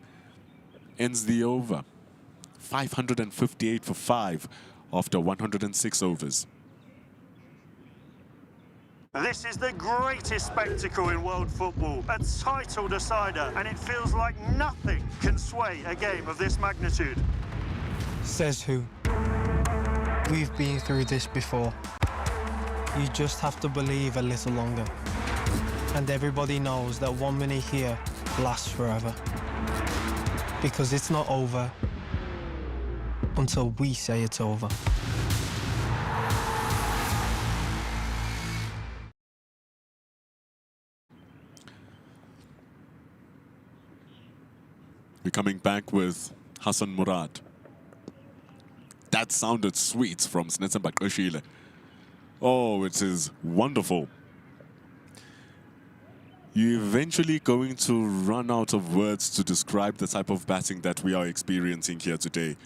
Ends the over. 558 for 5 after 106 overs. This is the greatest spectacle in world football, a title decider, and it feels like nothing can sway a game of this magnitude. Says who? We've been through this before. You just have to believe a little longer. And everybody knows that 1 minute here lasts forever. Because it's not over until we say it's over. We're coming back with Hassan Murad. That sounded sweet from Snetsemba Krishile. Oh, it is wonderful. You're eventually going to run out of words to describe the type of batting that we are experiencing here today.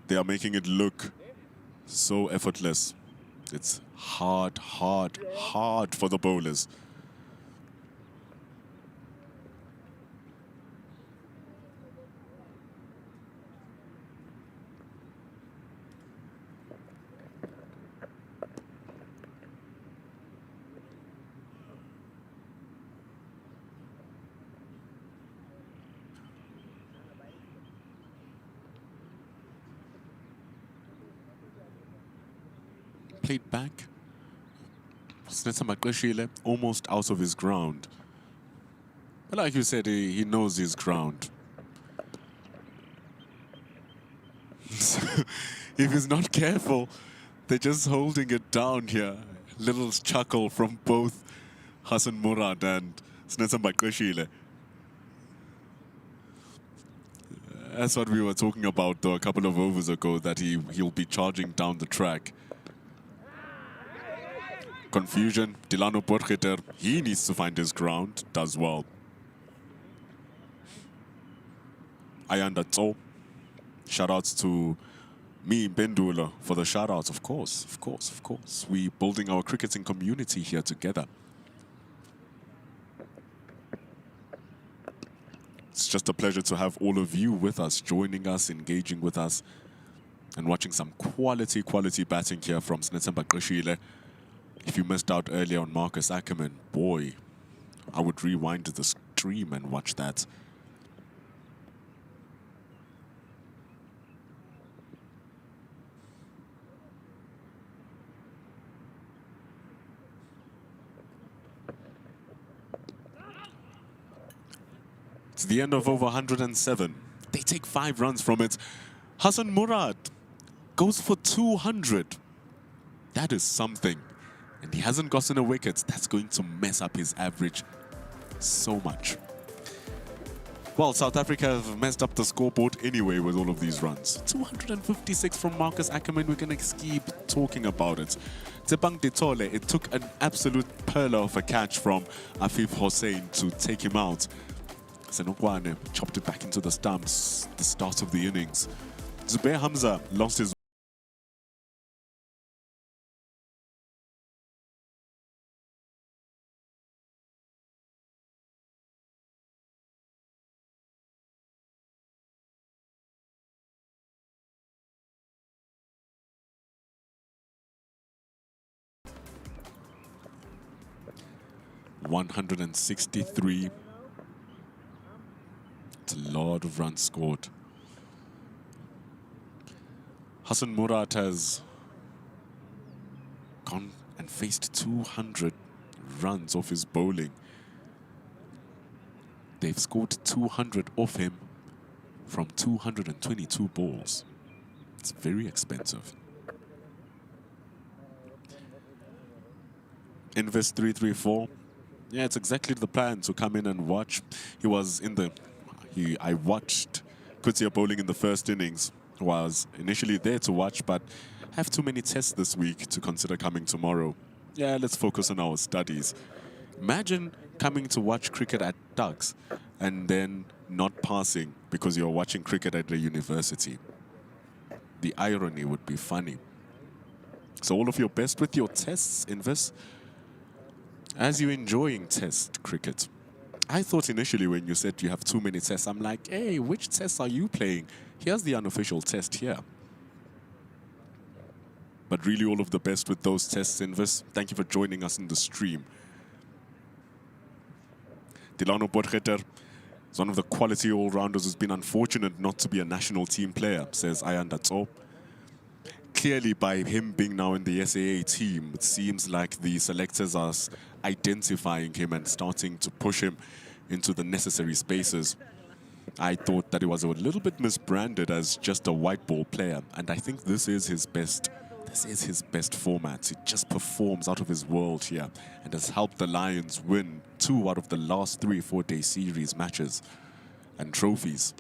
They are making it look so effortless. It's hard for the bowlers. Played back. Snetsemba Krishile almost out of his ground. But like you said, he knows his ground. So if he's not careful, they're just holding it down here. Little chuckle from both Hassan Murad and Snetsemba Krishile. That's what we were talking about, though, a couple of overs ago, that he'll be charging down the track. confusion. Delano Potgieter, he needs to find his ground, does well. Ayanda Tso, shout-outs to me, Bendula, for the shout-outs, of course, of course, of course. We building our cricketing community here together. It's just a pleasure to have all of you with us, joining us, engaging with us, and watching some quality batting here from Snetemba Qeshile. If you missed out earlier on Marcus Ackerman, boy, I would rewind the stream and watch that. It's the end of over 107. They take 5 runs from it. Hassan Murad goes for 200. That is something. And he hasn't gotten a wicket. That's going to mess up his average so much. Well, South Africa have messed up the scoreboard anyway with all of these runs. 256 from Marcus Ackerman. We're going to keep talking about it. Tsepang Ditole, it took an absolute pearler of a catch from Afif Hossein to take him out. Senokwane chopped it back into the stumps, the start of the innings. Zubair Hamza lost his 163. It's a lot of runs scored. Hassan Murad has gone and faced 200 runs off his bowling. They've scored 200 off him from 222 balls. It's very expensive. Invest 334. Yeah, it's exactly the plan to come in and watch. He was in the... I watched Kutia bowling in the first innings. Was initially there to watch, but have too many tests this week to consider coming tomorrow. Yeah, let's focus on our studies. Imagine coming to watch cricket at Tuks and then not passing because you're watching cricket at the university. The irony would be funny. So all of your best with your tests, Invis. As you're enjoying test cricket. I thought initially when you said you have too many tests, I'm like, hey, which tests are you playing? Here's the unofficial test here. But really all of the best with those tests, Invis. Thank you for joining us in the stream. Delano Potgieter is one of the quality all-rounders who's been unfortunate not to be a national team player, says Ayanda Tso. Clearly, by him being now in the SAA team, it seems like the selectors are identifying him and starting to push him into the necessary spaces. I thought that he was a little bit misbranded as just a white ball player, and I think this is his best. This is his best format. He just performs out of his world here and has helped the Lions win 2 out of the last 3 4-day series matches and trophies.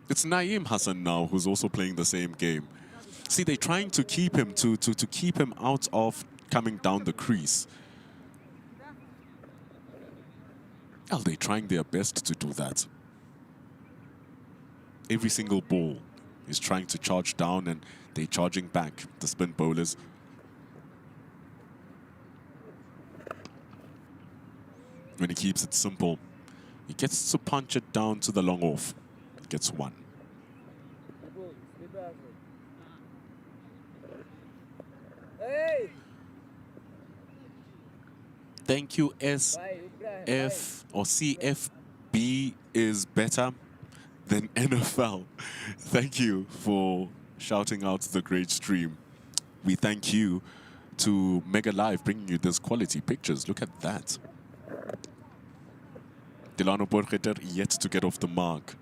It's Naeem Hassan now who's also playing the same game. See, they're trying to keep him to keep him out of coming down the crease. Well, they're trying their best to do that. Every single ball is trying to charge down and they're charging back, the spin bowlers. When he keeps it simple, he gets to punch it down to the long off. Gets 1. Hey! Thank you, SF or CFB is better than NFL. Thank you for shouting out the great stream. We thank you to Mega Live bringing you this quality pictures. Look at that. Delano Potgieter yet to get off the mark.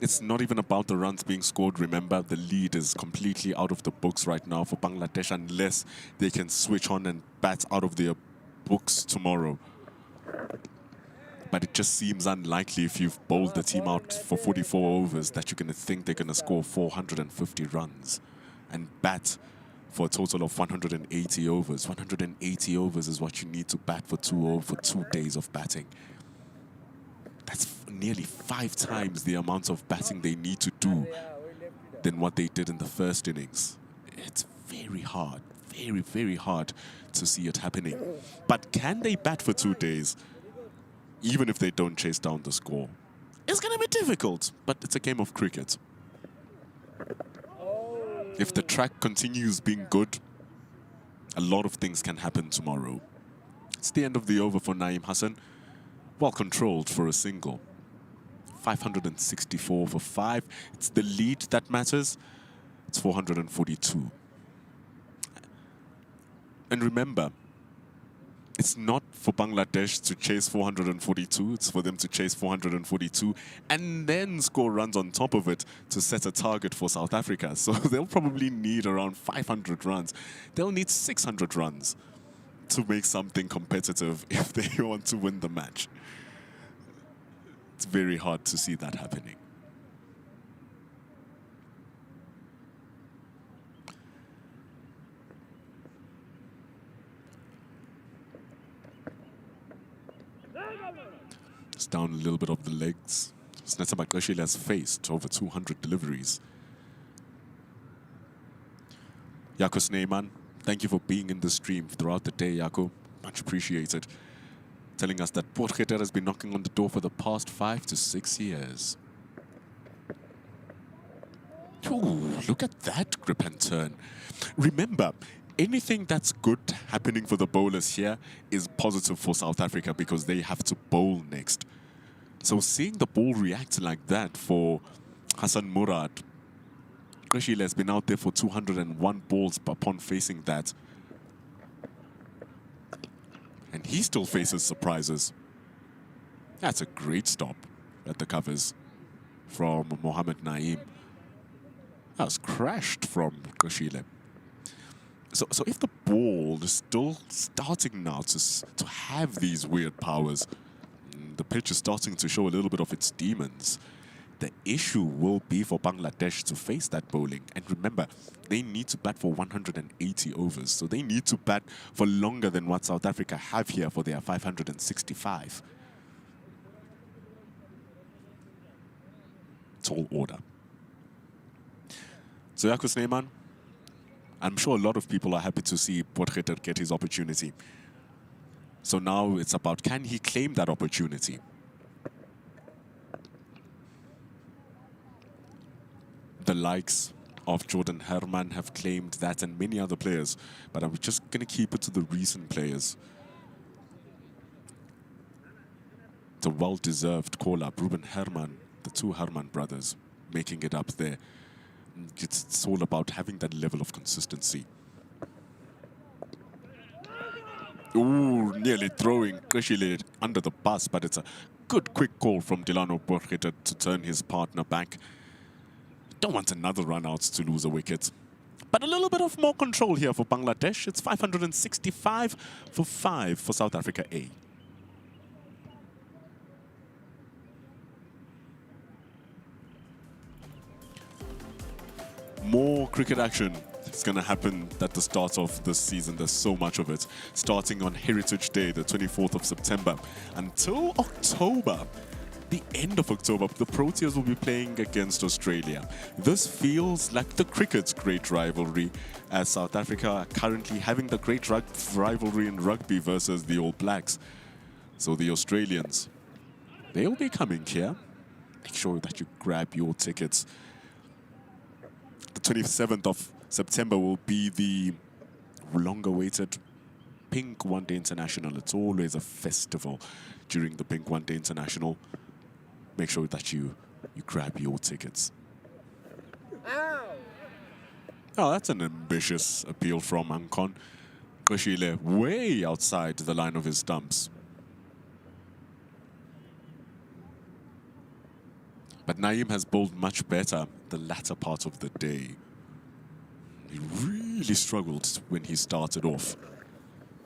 It's not even about the runs being scored. Remember, the lead is completely out of the books right now for Bangladesh unless they can switch on and bat out of their books tomorrow. But it just seems unlikely if you've bowled the team out for 44 overs that you're going to think they're going to score 450 runs and bat for a total of 180 overs. 180 overs is what you need to bat for 2 days of batting. That's nearly 5 times the amount of batting they need to do than what they did in the first innings. It's very hard, very, very hard to see it happening. But can they bat for 2 days, even if they don't chase down the score? It's going to be difficult, but it's a game of cricket. If the track continues being good, a lot of things can happen tomorrow. It's the end of the over for Naeem Hassan. Well controlled for a single. 564 for 5. It's the lead that matters. It's 442. And remember, it's not for Bangladesh to chase 442. It's for them to chase 442 and then score runs on top of it to set a target for South Africa. So they'll probably need around 500 runs. They'll need 600 runs to make something competitive if they want to win the match. It's very hard to see that happening. Just down a little bit of the legs. Snetsama Koshile has faced over 200 deliveries. Yako Sneyman, thank you for being in the stream throughout the day, Yako. Much appreciated. Telling us that Potgieter has been knocking on the door for the past 5 to 6 years. Ooh, look at that grip and turn. Remember, anything that's good happening for the bowlers here is positive for South Africa because they have to bowl next. So seeing the ball react like that for Hassan Murad, Koshile has been out there for 201 balls upon facing that. And he still faces surprises. That's a great stop at the covers from Mohamed Naeem. That was crashed from Koshile. So if the ball is still starting now to have these weird powers, the pitch is starting to show a little bit of its demons, the issue will be for Bangladesh to face that bowling. And remember, they need to bat for 180 overs. So they need to bat for longer than what South Africa have here for their 565. Tall order. So Yako Sneyman, I'm sure a lot of people are happy to see Potgieter get his opportunity. So now it's about, can he claim that opportunity? The likes of Jordan Herman have claimed that and many other players, but I'm just going to keep it to the recent players. It's a well-deserved call-up. Ruben Herman, the 2 Herman brothers, making it up there. It's all about having that level of consistency. Ooh, nearly throwing Koshile under the bus, but it's a good quick call from Delano Potgieter to turn his partner back. Don't want another run out to lose a wicket. But a little bit of more control here for Bangladesh. It's 565 for 5 for South Africa A. More cricket action is going to happen at the start of this season. There's so much of it. Starting on Heritage Day, the 24th of September, until October. The end of October, the Proteas will be playing against Australia. This feels like the cricket's great rivalry, as South Africa are currently having the great rivalry in rugby versus the All Blacks. So the Australians, they'll be coming here. Make sure that you grab your tickets. The 27th of September will be the long-awaited Pink One Day International. It's always a festival during the Pink One Day International. Make sure that you grab your tickets. Oh, that's an ambitious appeal from Ankon. Koshile way outside the line of his stumps. But Naeem has bowled much better the latter part of the day. He really struggled when he started off.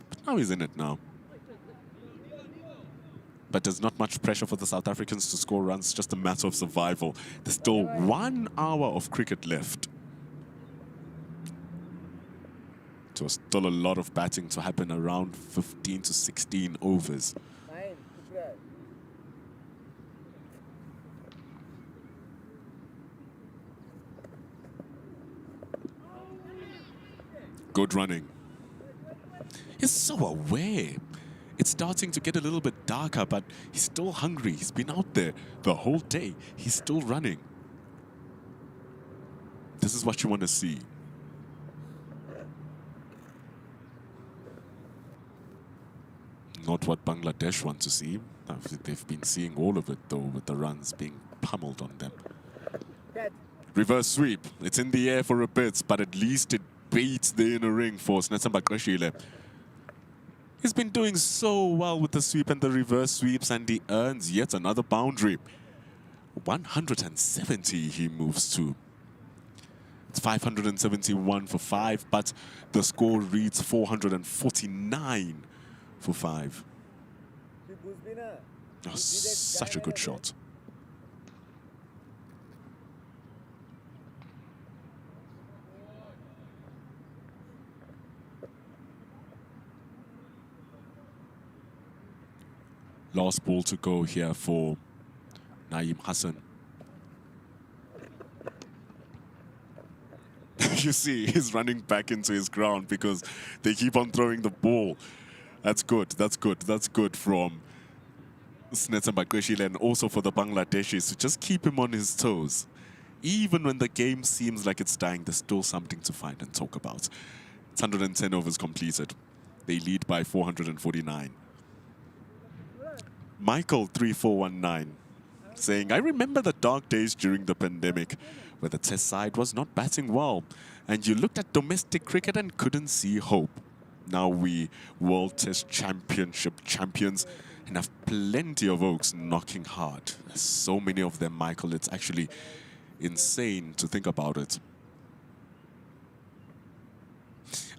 But now he's in it now. but there's not much pressure for the South Africans to score runs, just a matter of survival. There's still 1 hour of cricket left. So still a lot of batting to happen, around 15 to 16 overs. Good running. He's so aware. It's starting to get a little bit darker, but he's still hungry. He's been out there the whole day. He's still running. This is what you want to see. Not what Bangladesh want to see. They've been seeing all of it, though, with the runs being pummeled on them. Reverse sweep. It's in the air for a bit, but at least it beats the inner ring for Snetsamba Kreshile. He's been doing so well with the sweep and the reverse sweeps, and he earns yet another boundary. 170 he moves to. It's 571 for 5, but the score reads 449 for 5. Oh, such a good shot. Last ball to go here for Naeem Hassan. You see, he's running back into his ground because they keep on throwing the ball. That's good, that's good, that's good from Snetsamba Kreshile, and also for the Bangladeshis to just keep him on his toes. Even when the game seems like it's dying, there's still something to find and talk about. It's 110 overs completed. They lead by 449. Michael 3419 saying, I remember the dark days during the pandemic where the test side was not batting well and you looked at domestic cricket and couldn't see hope. Now we World Test Championship champions and have plenty of Oaks knocking hard. There's so many of them, Michael. It's actually insane to think about it.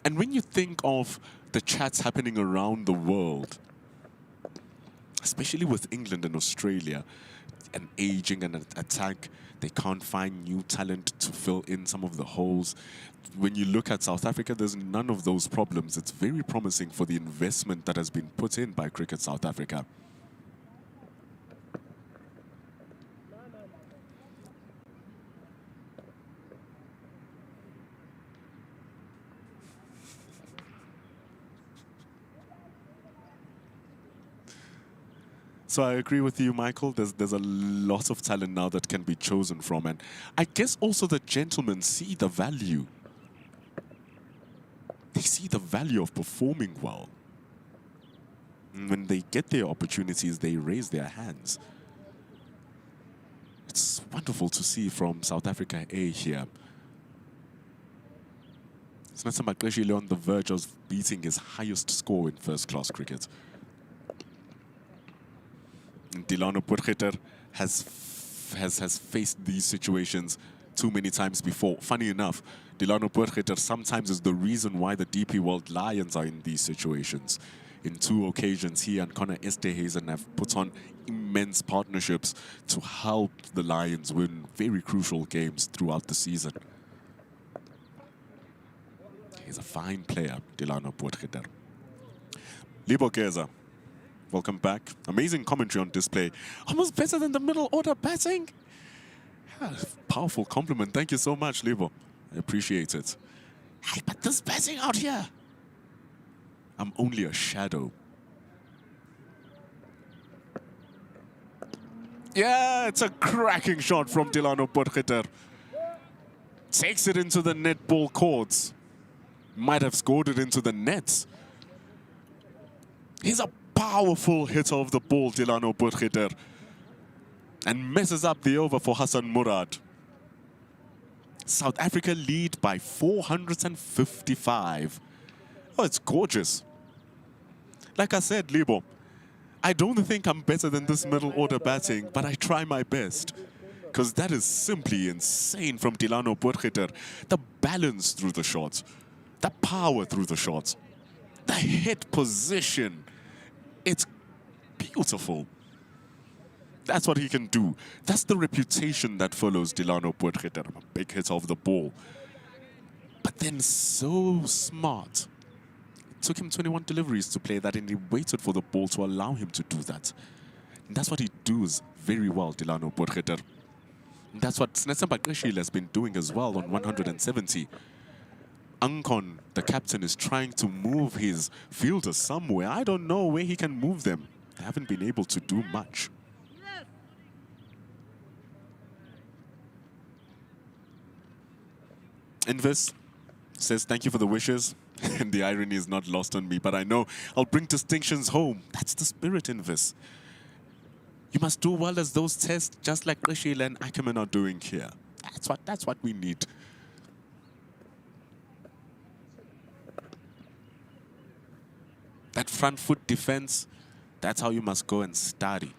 And when you think of the chats happening around the world, especially with England and Australia, an aging and an attack, they can't find new talent to fill in some of the holes. When you look at South Africa, there's none of those problems. It's very promising for the investment that has been put in by Cricket South Africa. So I agree with you, Michael. There's a lot of talent now that can be chosen from. And I guess also the gentlemen see the value. They see the value of performing well. And when they get their opportunities, they raise their hands. It's wonderful to see from South Africa A here. Snetsamba Kreshile on the verge of beating his highest score in first-class cricket. Delano Potgieter has faced these situations too many times before. Funny enough, Delano Potgieter sometimes is the reason why the DP World Lions are in these situations. In 2 occasions, he and Connor Esterhazen have put on immense partnerships to help the Lions win very crucial games throughout the season. He's a fine player, Delano Potgieter. Libo Keza. Welcome back. Amazing commentary on display. Almost better than the middle order batting. Yeah, powerful compliment. Thank you so much, Libo. I appreciate it. Hey, but this batting out here. I'm only a shadow. Yeah, it's a cracking shot from Delano Potgieter. Takes it into the netball courts. Might have scored it into the nets. He's a powerful hitter of the ball, Delano Potgieter, and messes up the over for Hassan Murad. South Africa lead by 455. Oh, it's gorgeous. Like I said, Libo, I don't think I'm better than this middle order batting, but I try my best. Because that is simply insane from Delano Potgieter. The balance through the shots, the power through the shots, the hit position. It's beautiful. That's what he can do. That's the reputation that follows Delano Potgieter. A big hit of the ball. But then so smart. It took him 21 deliveries to play that, and he waited for the ball to allow him to do that. And that's what he does very well, Delano Potgieter. And that's what Snesemba Qeshile has been doing as well on 170. Ankon, the captain, is trying to move his fielders somewhere. I don't know where he can move them. They haven't been able to do much. Invis says, thank you for the wishes. And the irony is not lost on me, but I know I'll bring distinctions home. That's the spirit, Invis. You must do well as those tests, just like Qeshile and Ackerman are doing here. That's what we need. That front foot defense, that's how you must go and study.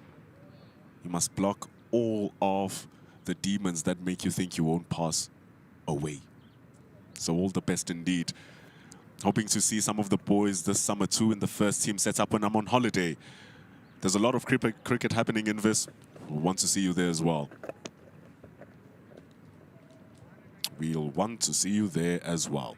You must block all of the demons that make you think you won't pass away. So all the best indeed. Hoping to see some of the boys this summer too in the first team setup when I'm on holiday. There's a lot of cricket happening in this. We'll want to see you there as well. We'll want to see you there as well.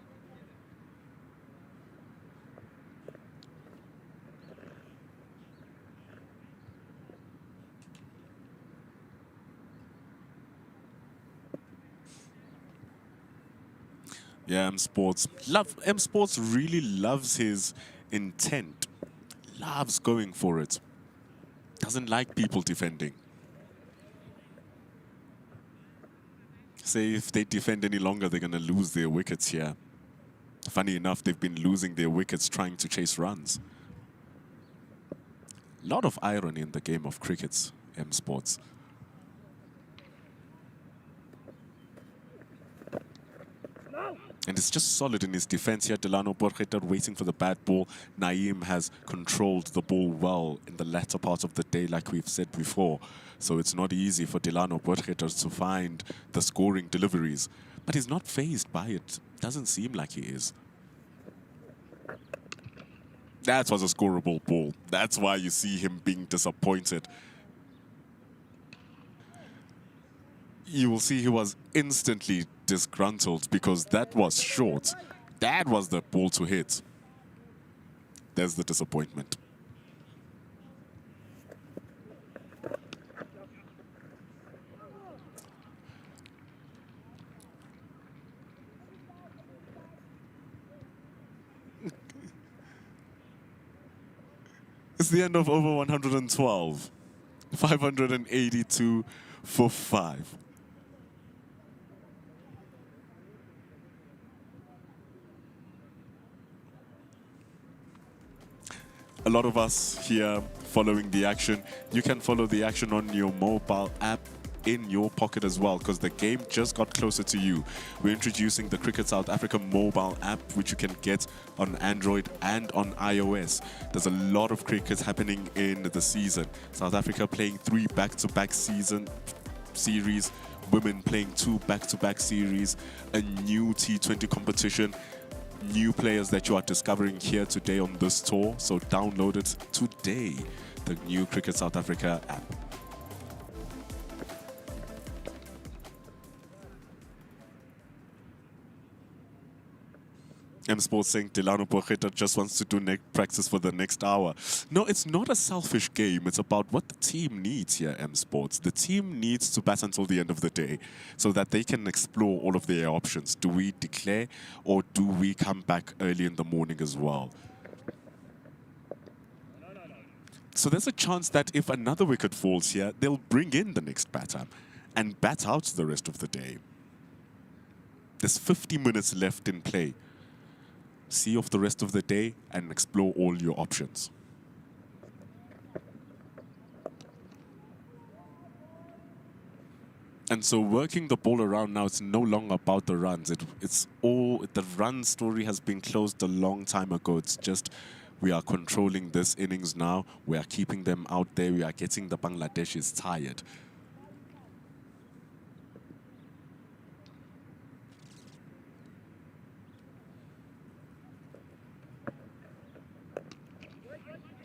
Yeah, M Sports really loves his intent. Loves going for it. Doesn't like people defending. Say if they defend any longer, they're going to lose their wickets here. Funny enough, they've been losing their wickets trying to chase runs. A lot of irony in the game of cricket, M Sports. And it's just solid in his defense here. Delano Potgieter waiting for the bad ball. Naeem has controlled the ball well in the latter part of the day, like we've said before. So it's not easy for Delano Potgieter to find the scoring deliveries. But he's not fazed by it. Doesn't seem like he is. That was a scoreable ball. That's why you see him being disappointed. You will see he was instantly disgruntled because that was short. That was the ball to hit. There's the disappointment. It's the end of over 112. 582 for 5. A lot of us here following the action. You can follow the action on your mobile app in your pocket as well, because the game just got closer to you. We're introducing the Cricket South Africa mobile app, which you can get on Android and on iOS. There's a lot of cricket happening in the season. South Africa playing 3 back-to-back series, women playing 2 back-to-back series, a new T20 competition, new players that you are discovering here today on this tour. So download it today, the new Cricket South Africa app. M Sports saying Delano Potgieter just wants to do practice for the next hour. No, it's not a selfish game. It's about what the team needs here, M Sports. The team needs to bat until the end of the day so that they can explore all of their options. Do we declare or do we come back early in the morning as well? So there's a chance that if another wicket falls here, they'll bring in the next batter and bat out the rest of the day. There's 50 minutes left in play. See off the rest of the day and explore all your options. And so working the ball around now, it's no longer about the runs. It's all, the run story has been closed a long time ago. It's just we are controlling this innings now. We are keeping them out there. We are getting the Bangladeshis tired.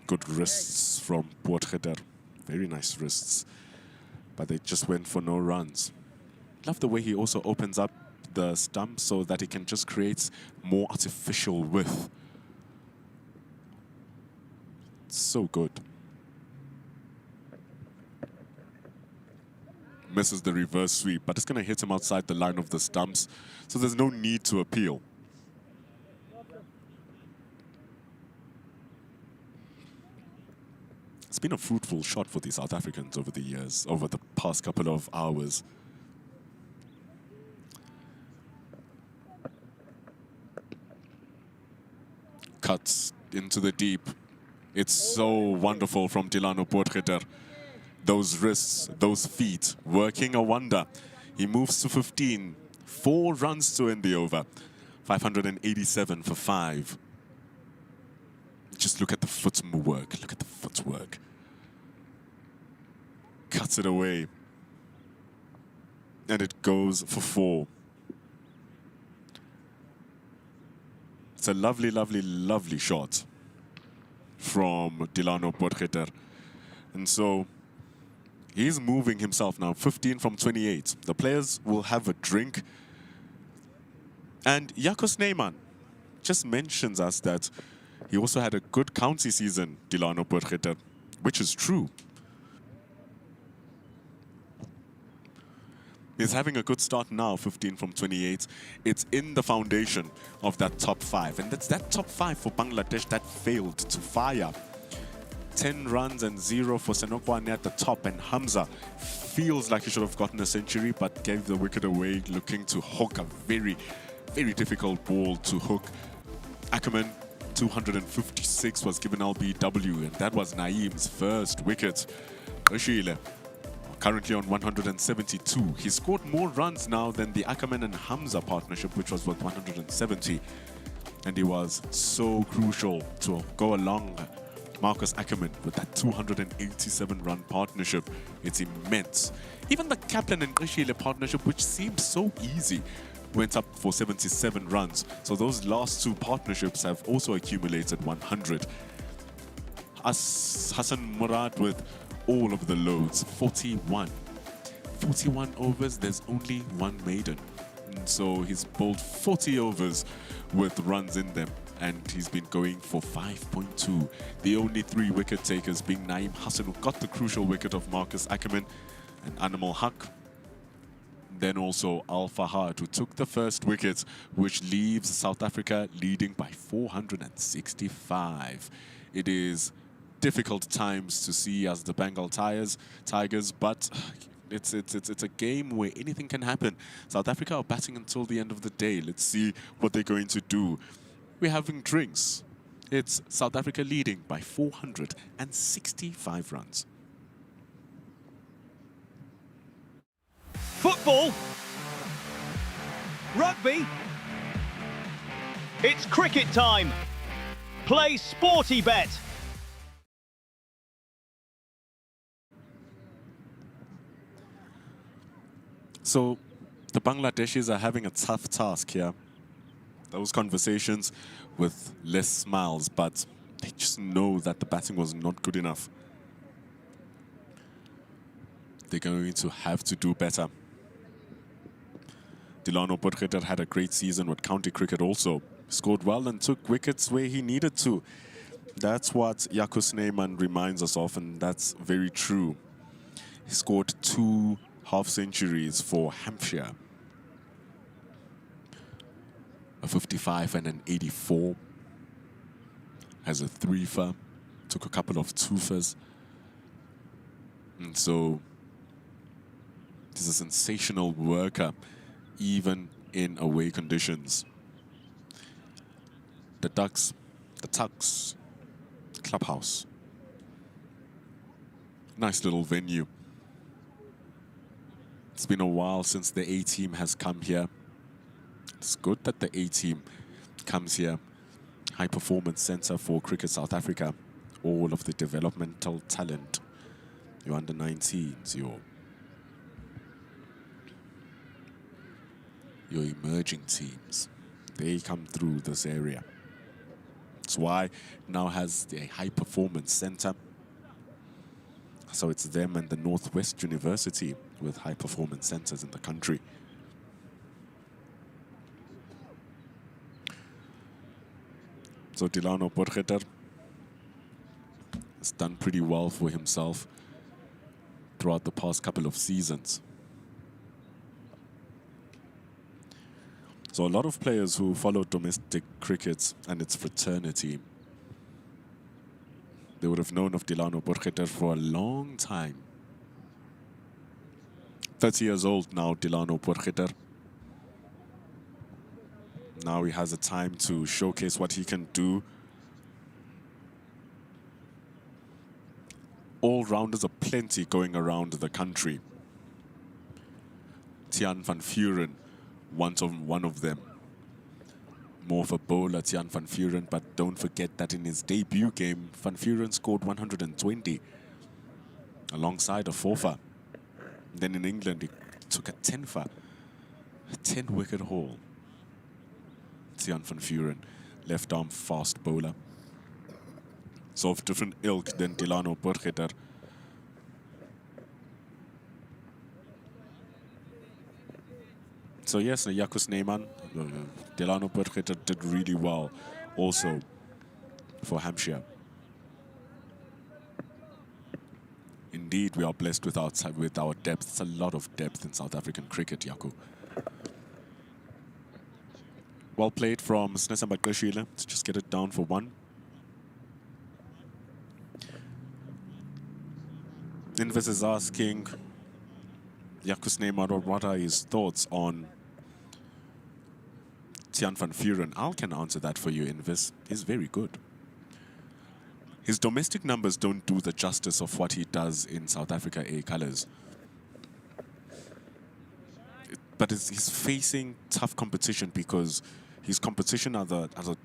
Good wrists from Potgieter. Very nice wrists. but they just went for no runs. Love the way he also opens up the stump so that he can just create more artificial width. So good. Misses the reverse sweep, but it's going to hit him outside the line of the stumps, so there's no need to appeal. It's been a fruitful shot for the South Africans over the years, over the past couple of hours. Cuts into the deep. It's so wonderful from Delano Potgieter. Those wrists, those feet, working a wonder. He moves to 15. 4 runs to end the over. 587 for 5. Just look at the footwork. Look at the footwork. Cuts it away. And it goes for 4. It's a lovely, lovely, lovely shot from Delano Potgieter. And so he's moving himself now, 15 from 28. The players will have a drink. And Jaco Snyman just mentions us that he also had a good county season, Delano Potgieter, which is true. He's having a good start now, 15 from 28. It's in the foundation of that top 5. And that's that top 5 for Bangladesh that failed to fire. 10 runs and 0 for Senokwane at the top. And Hamza feels like he should have gotten a century, but gave the wicket away, looking to hook a very, very difficult ball to hook. Ackerman, 256, was given LBW, and that was Naeem's first wicket. Rashile, currently on 172. He scored more runs now than the Ackerman and Hamza partnership, which was worth 170. And he was so crucial to go along Marcus Ackerman with that 287-run partnership. It's immense. Even the Kaplan and Rashile partnership, which seemed so easy, went up for 77 runs. So those last 2 partnerships have also accumulated 100. Hassan Murad with all of the loads, 41. 41 overs, there's only 1 maiden. And so he's bowled 40 overs with runs in them, and he's been going for 5.2. The only 3 wicket takers being Naeem Hassan, who got the crucial wicket of Marcus Ackerman, and Animal Haq. Then also Al Fahad, who took the first wicket, which leaves South Africa leading by 465. It is difficult times to see as the Bengal Tigers, but it's a game where anything can happen. South Africa are batting until the end of the day. Let's see what they're going to do. We're having drinks. It's South Africa leading by 465 runs. Football, rugby, it's cricket time. Play Sporty Bet. So the Bangladeshis are having a tough task here. Those conversations with less smiles, but they just know that the batting was not good enough. They're going to have to do better. Delano Potgieter had a great season with county cricket also. Scored well and took wickets where he needed to. That's what Jaco Snyman reminds us of, and that's very true. He scored 2 half-centuries for Hampshire. A 55 and an 84. Has a 3-fer. Took a couple of 2-fers. And so he's a sensational worker, even in away conditions. The Tuks clubhouse. Nice little venue. It's been a while since the A-team has come here. It's good that the A-team comes here. High Performance Center for Cricket South Africa. All of the developmental talent. Your under-19s, your emerging teams. They come through this area. That's why it now has a high performance center. So it's them and the Northwest University with high performance centers in the country. So Delano Potgieter has done pretty well for himself throughout the past couple of seasons. So a lot of players who follow domestic cricket and its fraternity, they would have known of Delano Potgieter for a long time. 30 years old now, Delano Potgieter. Now he has a time to showcase what he can do. All-rounders are plenty going around the country. Tiaan van Vuren, one of them. More of a bowler, Tiaan van Vuren, but don't forget that in his debut game, Van Vuren scored 120 alongside a 4-fer. Then in England, he took a 10-fer, a 10-wicket haul. Tiaan van Vuren, left-arm fast bowler. So of different ilk than Delano Potgieter. So yes, Jaco Snyman, Delano Potgieter did really well also for Hampshire. Indeed, we are blessed with our depth. It's a lot of depth in South African cricket, Jaco. Well played from Snesamba Qeshile. Let's just get it down for one. Invis is asking Jaco Snyman what are his thoughts on Tiaan van Vuren. I can answer that for you, Invis. He's very good. His domestic numbers don't do the justice of what he does in South Africa A colours. But he's facing tough competition because his competition are the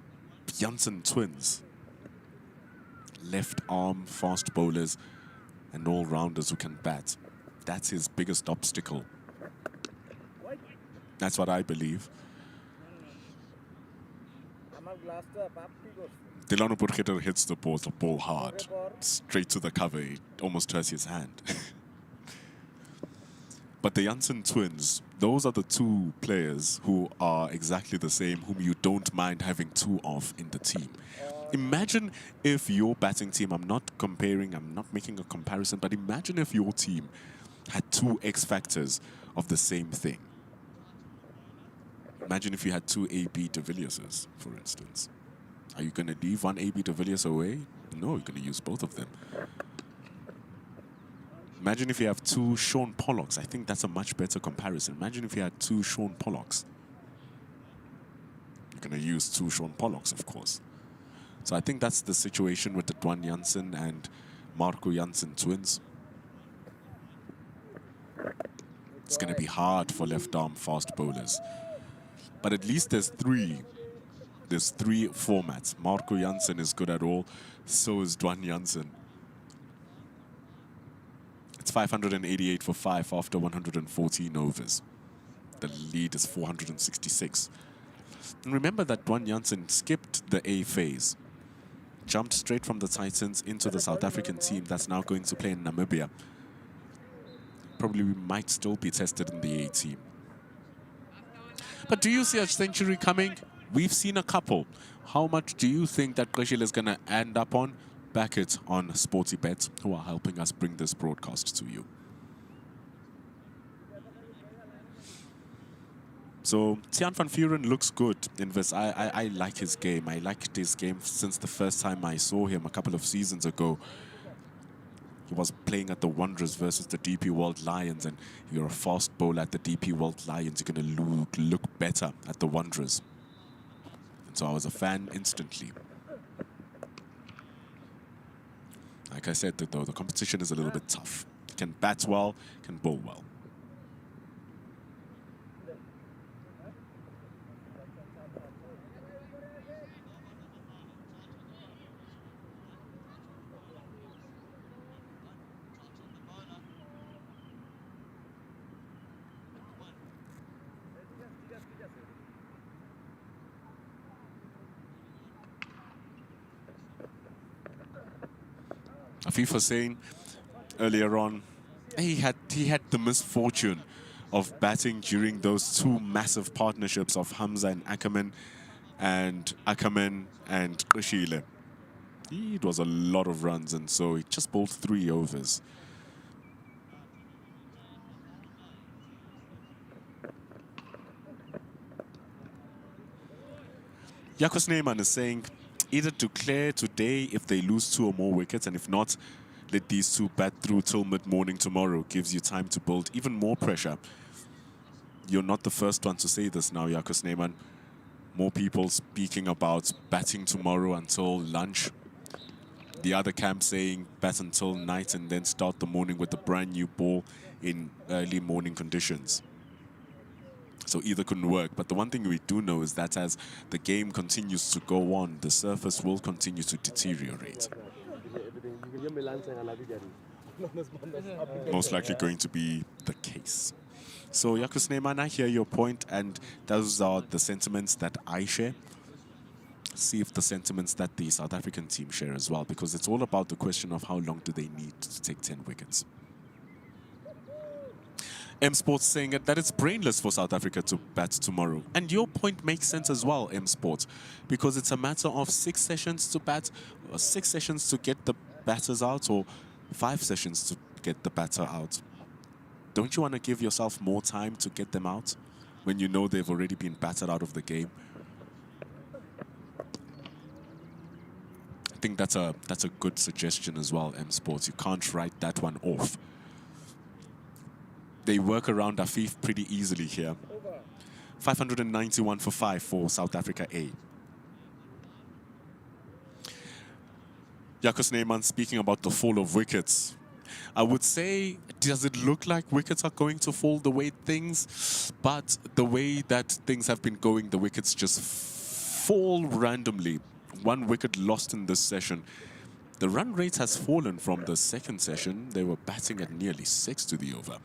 Janssen twins. Left arm fast bowlers and all-rounders who can bat. That's his biggest obstacle. That's what I believe. Delano Potgieter hits the ball hard, straight to the cover. It almost hurts his hand. But the Janssen twins, those are the two players who are exactly the same, whom you don't mind having two of in the team. Imagine if your batting team, I'm not making a comparison, but imagine if your team had two X factors of the same thing. Imagine if you had two A.B. de Villiers, for instance. Are you going to leave one A.B. de Villiers away? No, you're going to use both of them. Imagine if you have two Sean Pollocks. I think that's a much better comparison. Imagine if you had two Sean Pollocks. You're going to use two Sean Pollocks, of course. So I think that's the situation with the Dwan Jansen and Marco Jansen twins. It's going to be hard for left-arm fast bowlers. But at least there's three. There's three formats. Marco Jansen is good at all. So is Dwan Jansen. It's 588 for 5 after 114 overs. The lead is 466. And remember that Dwan Jansen skipped the A phase. Jumped straight from the Titans into the South African team that's now going to play in Namibia. Probably might still be tested in the A team. But do you see a century coming? We've seen a couple. How much do you think that Qeshile is going to end up on? Back it on Sporty Bets, who are helping us bring this broadcast to you. So Tiaan van Vuren looks good in this. I like his game. I liked his game since the first time I saw him a couple of seasons ago. He was playing at the Wanderers versus the DP World Lions, and you're a fast bowler at the DP World Lions, you're going to look better at the Wanderers. And so I was a fan instantly. Like I said, though, the competition is a little bit tough. He can bat well, can bowl well. Afif was saying earlier on, he had the misfortune of batting during those two massive partnerships of Hamza and Ackerman and Qashile. It was a lot of runs, and so he just bowled 3 overs. Yakos Neyman is saying either declare today if they lose 2 or more wickets, and if not, let these 2 bat through till mid-morning tomorrow. Gives you time to build even more pressure. You're not the first one to say this now, Yakos Neyman. More people speaking about batting tomorrow until lunch. The other camp saying bat until night and then start the morning with a brand new ball in early morning conditions. So either couldn't work. But the one thing we do know is that as the game continues to go on, the surface will continue to deteriorate. Most likely going to be the case. So Yakos Neyman, I hear your point, and those are the sentiments that I share. See if the sentiments that the South African team share as well, because it's all about the question of how long do they need to take 10 wickets. M Sports saying that it's brainless for South Africa to bat tomorrow. And your point makes sense as well, M Sports, because it's a matter of 6 sessions to bat, or 6 sessions to get the batters out, or 5 sessions to get the batter out. Don't you want to give yourself more time to get them out when you know they've already been battered out of the game? I think that's a good suggestion as well, M Sports. You can't write that one off. They work around Afif pretty easily here. 591 for 5 for South Africa A. Yakos Neyman speaking about the fall of wickets. I would say, does it look like wickets are going to fall the way but the way that things have been going, the wickets just fall randomly. 1 wicket lost in this session. The run rate has fallen from the second session. They were batting at nearly 6 to the over.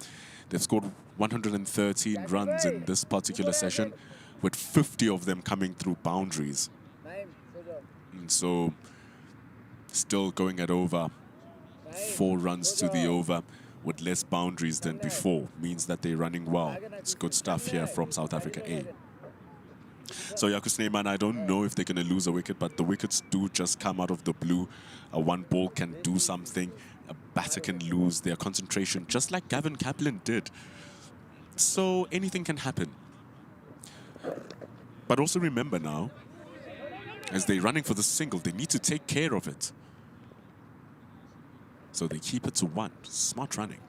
They've scored 113 runs in this particular session, with 50 of them coming through boundaries. And so, still going at over 4 runs to the over with less boundaries than before. Means that they're running well. It's good stuff here from South Africa A. So Yakos Neyman, I don't know if they're going to lose a wicket, but the wickets do just come out of the blue. A 1 ball can do something. A batter can lose their concentration, just like Gavin Kaplan did. So anything can happen. But also remember now, as they're running for the single, they need to take care of it. So they keep it to 1. Smart running.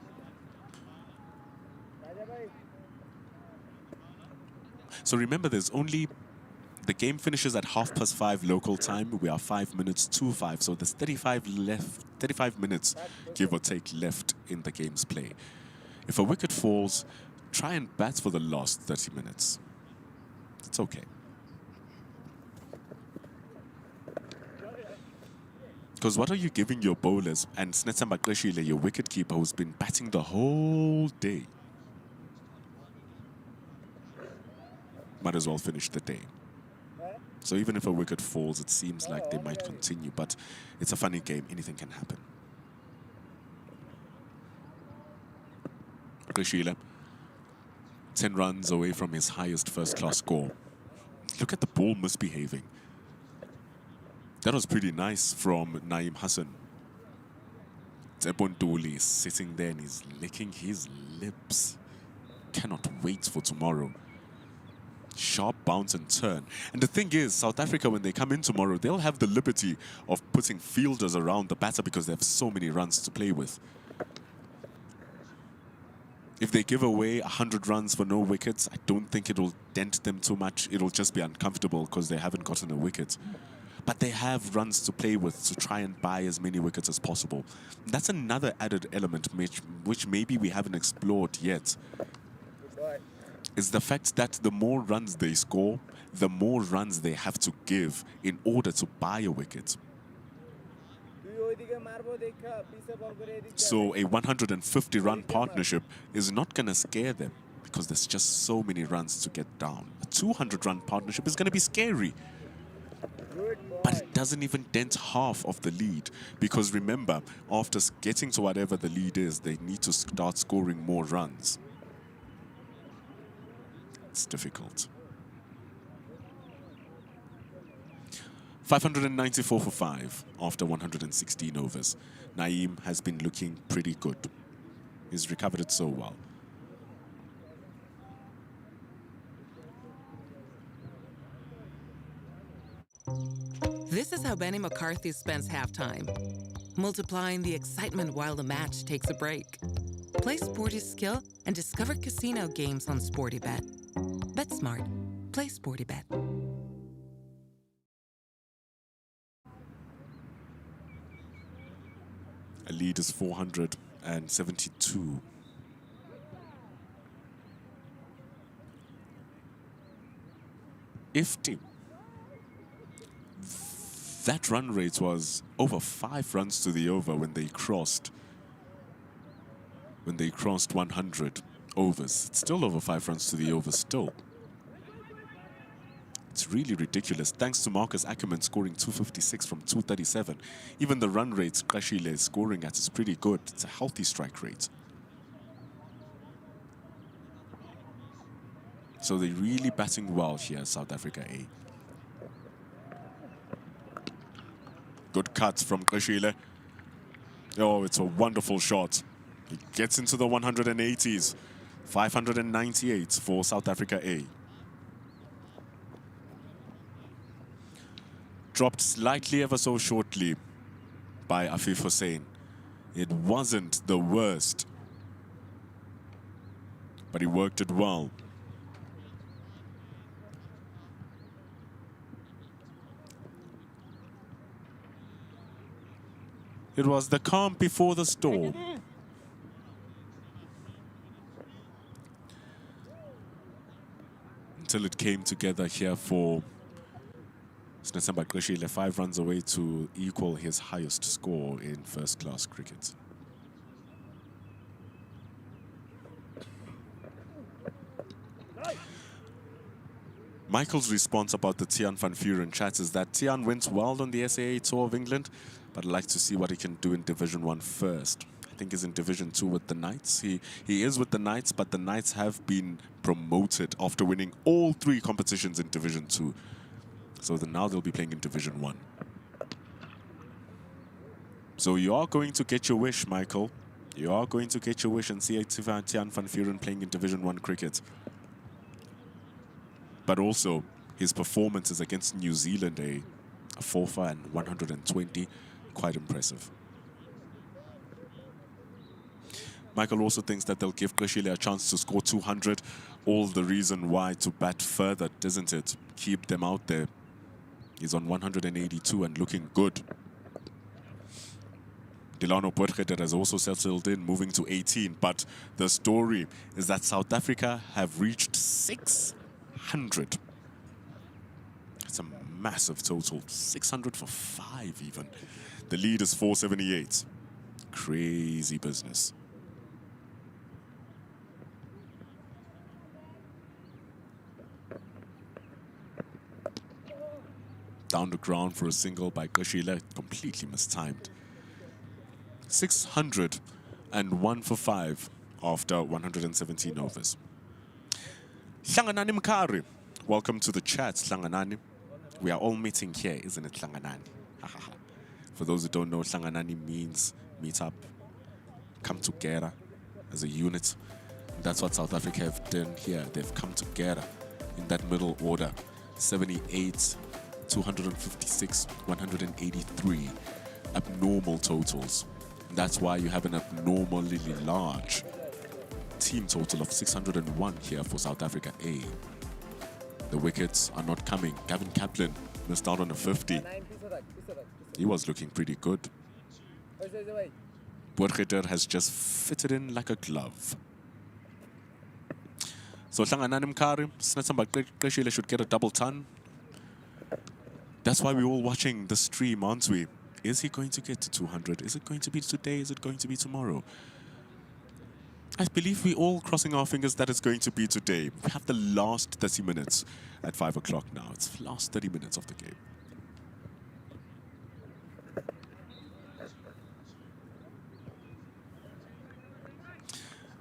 So remember, the game finishes at 5:30 local time. We are 5 minutes to 5, so there's 35 minutes, give or take, left in the game's play. If a wicket falls, try and bat for the last 30 minutes. It's okay. Because what are you giving your bowlers and Snetsamba Qashile, your wicketkeeper, who's been batting the whole day? Might as well finish the day. So even if a wicket falls, it seems like they might continue, but it's a funny game. Anything can happen. Qashile, 10 runs away from his highest first-class score. Look at the ball misbehaving. That was pretty nice from Naeem Hassan. Tsepontuli is sitting there and he's licking his lips. Cannot wait for tomorrow. Sharp bounce and turn. And the thing is, South Africa, when they come in tomorrow, they'll have the liberty of putting fielders around the batter because they have so many runs to play with. If they give away 100 runs for no wickets, I don't think it'll dent them too much. It'll just be uncomfortable because they haven't gotten a wicket. But they have runs to play with to try and buy as many wickets as possible. That's another added element which maybe we haven't explored yet. Is the fact that the more runs they score, the more runs they have to give in order to buy a wicket. So a 150-run partnership is not going to scare them because there's just so many runs to get down. A 200-run partnership is going to be scary. but it doesn't even dent half of the lead. Because remember, after getting to whatever the lead is, they need to start scoring more runs. It's difficult. 594 for 5 after 116 overs. Naeem has been looking pretty good. He's recovered it so well. This is how Benny McCarthy spends halftime, multiplying the excitement while the match takes a break. Play Sporty Skill and discover casino games on SportyBet. Bet smart. Play SportyBet. A lead is 472. If that run rate was over 5 runs to the over when they crossed 100 overs. It's still over 5 runs to the over still. It's really ridiculous. Thanks to Marcus Ackerman scoring 256 from 237. Even the run rates Qashile is scoring at is pretty good. It's a healthy strike rate. So they're really batting well here, South Africa A. Good cuts from Qashile. Oh, it's a wonderful shot. He gets into the 180s. 598 for South Africa A. Dropped slightly ever so shortly by Afif Hussain. It wasn't the worst, but he worked it well. It was the calm before the storm. Until it came together here for Snesemba Qashile, 5 runs away to equal his highest score in first-class cricket. Michael's response about the Tiaan van Vuren chat is that Tiaan went well on the SAA Tour of England, but I'd like to see what he can do in Division 1 first. I think he's in Division 2 with the Knights. He is with the Knights, but the Knights have been promoted after winning all 3 competitions in Division 2. So now they'll be playing in Division 1. So you are going to get your wish, Michael. You are going to get your wish and see Tiaan van Vuren playing in Division 1 cricket. But also, his performances against New Zealand, a 4-for and 120, quite impressive. Michael also thinks that they'll give Qashile a chance to score 200. All the reason why to bat further, doesn't it? Keep them out there. He's on 182 and looking good. Delano Potgieter has also settled in, moving to 18. But the story is that South Africa have reached 600. It's a massive total. 600 for 5 even. The lead is 478. Crazy business. Down the ground for a single by Qashile, completely mistimed. 601 for 5 after 117 overs. Hlanganani Mkari, welcome to the chat, Hlanganani. We are all meeting here, isn't it, Hlanganani? For those who don't know, Hlanganani means meet up, come together as a unit. That's what South Africa have done here. They've come together in that middle order. 78, 256, 183 abnormal totals. That's why you have an abnormally large team total of 601 here for South Africa A. The wickets are not coming. Gavin Kaplan missed out on a 50. He was looking pretty good. Potgieter has just fitted in like a glove. So Hlanganani Mkari, Snesemba Qashile should get a double ton. That's why we're all watching the stream, aren't we? Is he going to get to 200? Is it going to be today? Is it going to be tomorrow? I believe we're all crossing our fingers that it's going to be today. We have the last 30 minutes at 5 o'clock now. It's the last 30 minutes of the game.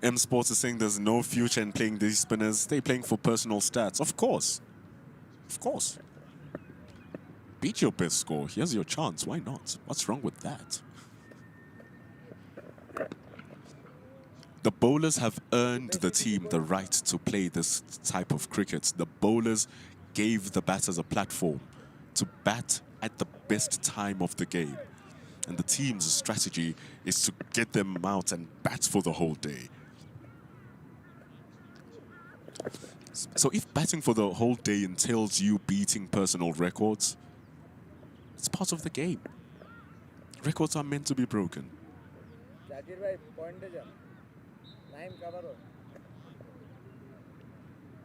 M Sports is saying there's no future in playing these spinners. They're playing for personal stats. Of course. Of course. Beat your best score. Here's your chance. Why not? What's wrong with that? The bowlers have earned the team the right to play this type of cricket. The bowlers gave the batters a platform to bat at the best time of the game. And the team's strategy is to get them out and bat for the whole day. So if batting for the whole day entails you beating personal records, it's part of the game. Records are meant to be broken.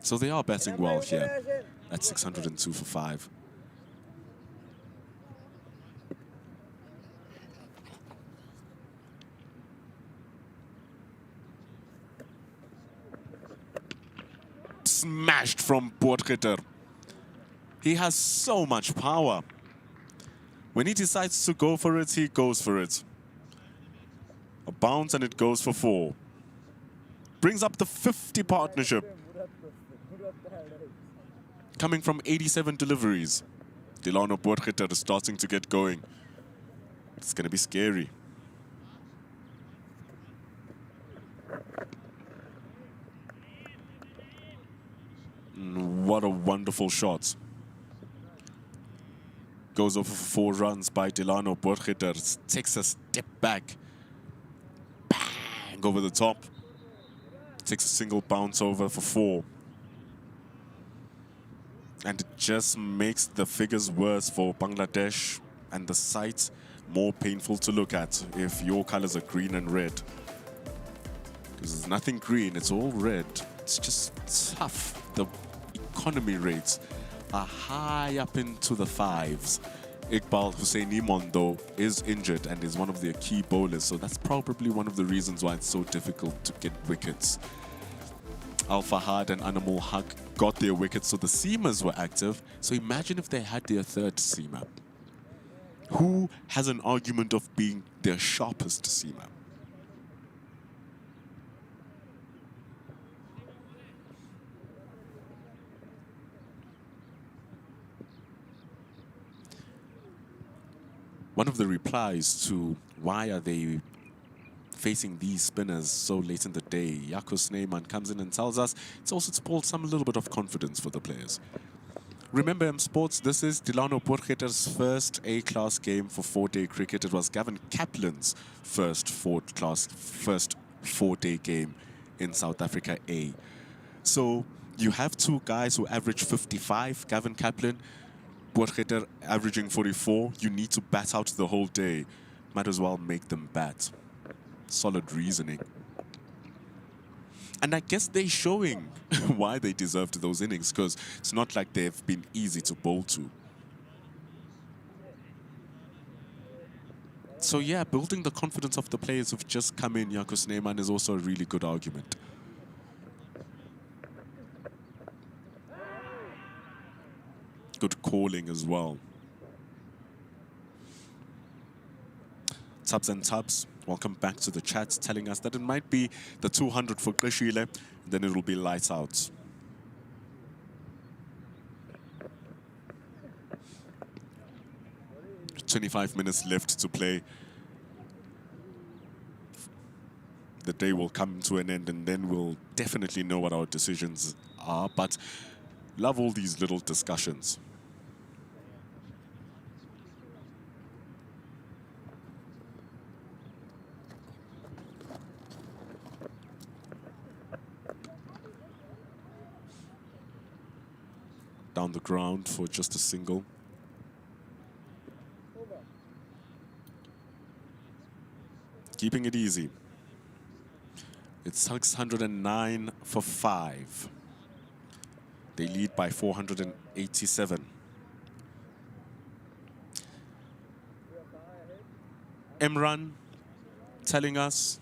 So they are batting well here at 602 for 5. Smashed from Potgieter. He has so much power. When he decides to go for it, he goes for it. A bounce and it goes for 4. Brings up the 50 partnership. Coming from 87 deliveries. Delano Potgieter is starting to get going. It's going to be scary. What a wonderful shot. Goes over for 4 runs by Delano Potgieter. Takes a step back. Bang! Over the top. Takes a single bounce over for 4. And it just makes the figures worse for Bangladesh and the sight more painful to look at if your colors are green and red. Because there's nothing green, it's all red. It's just tough. The economy rates are high up into the 5s. Iqbal Hussein Mondo is injured and is one of their key bowlers, so that's probably one of the reasons why it's so difficult to get wickets. Al Fahad and Anamul Haq got their wickets, so the seamers were active. So imagine if they had their 3rd seamer. Who has an argument of being their sharpest seamer? One of the replies to why are they facing these spinners so late in the day, Jaco Snyman comes in and tells us it's also to pull some little bit of confidence for the players. Remember, M Sports, this is Delano Potgieter's first A-class game for 4-day cricket. It was Gavin Kaplan's first 4-day game in South Africa A. So you have 2 guys who average 55, Gavin Kaplan, Potgieter averaging 44. You need to bat out the whole day. Might as well make them bat. Solid reasoning. And I guess they're showing why they deserved those innings, because it's not like they've been easy to bowl to. So yeah, building the confidence of the players who've just come in, Jaco Snyman, is also a really good argument. Good calling as well. Tubbs and Tubbs, welcome back to the chat, telling us that it might be the 200 for Krishile, then it will be lights out. "25 minutes left to play. The day will come to an end and then we'll definitely know what our decisions are, but love all these little discussions. Down the ground for just a single. Keeping it easy. It's 609 for 5. They lead by 487. Emran telling us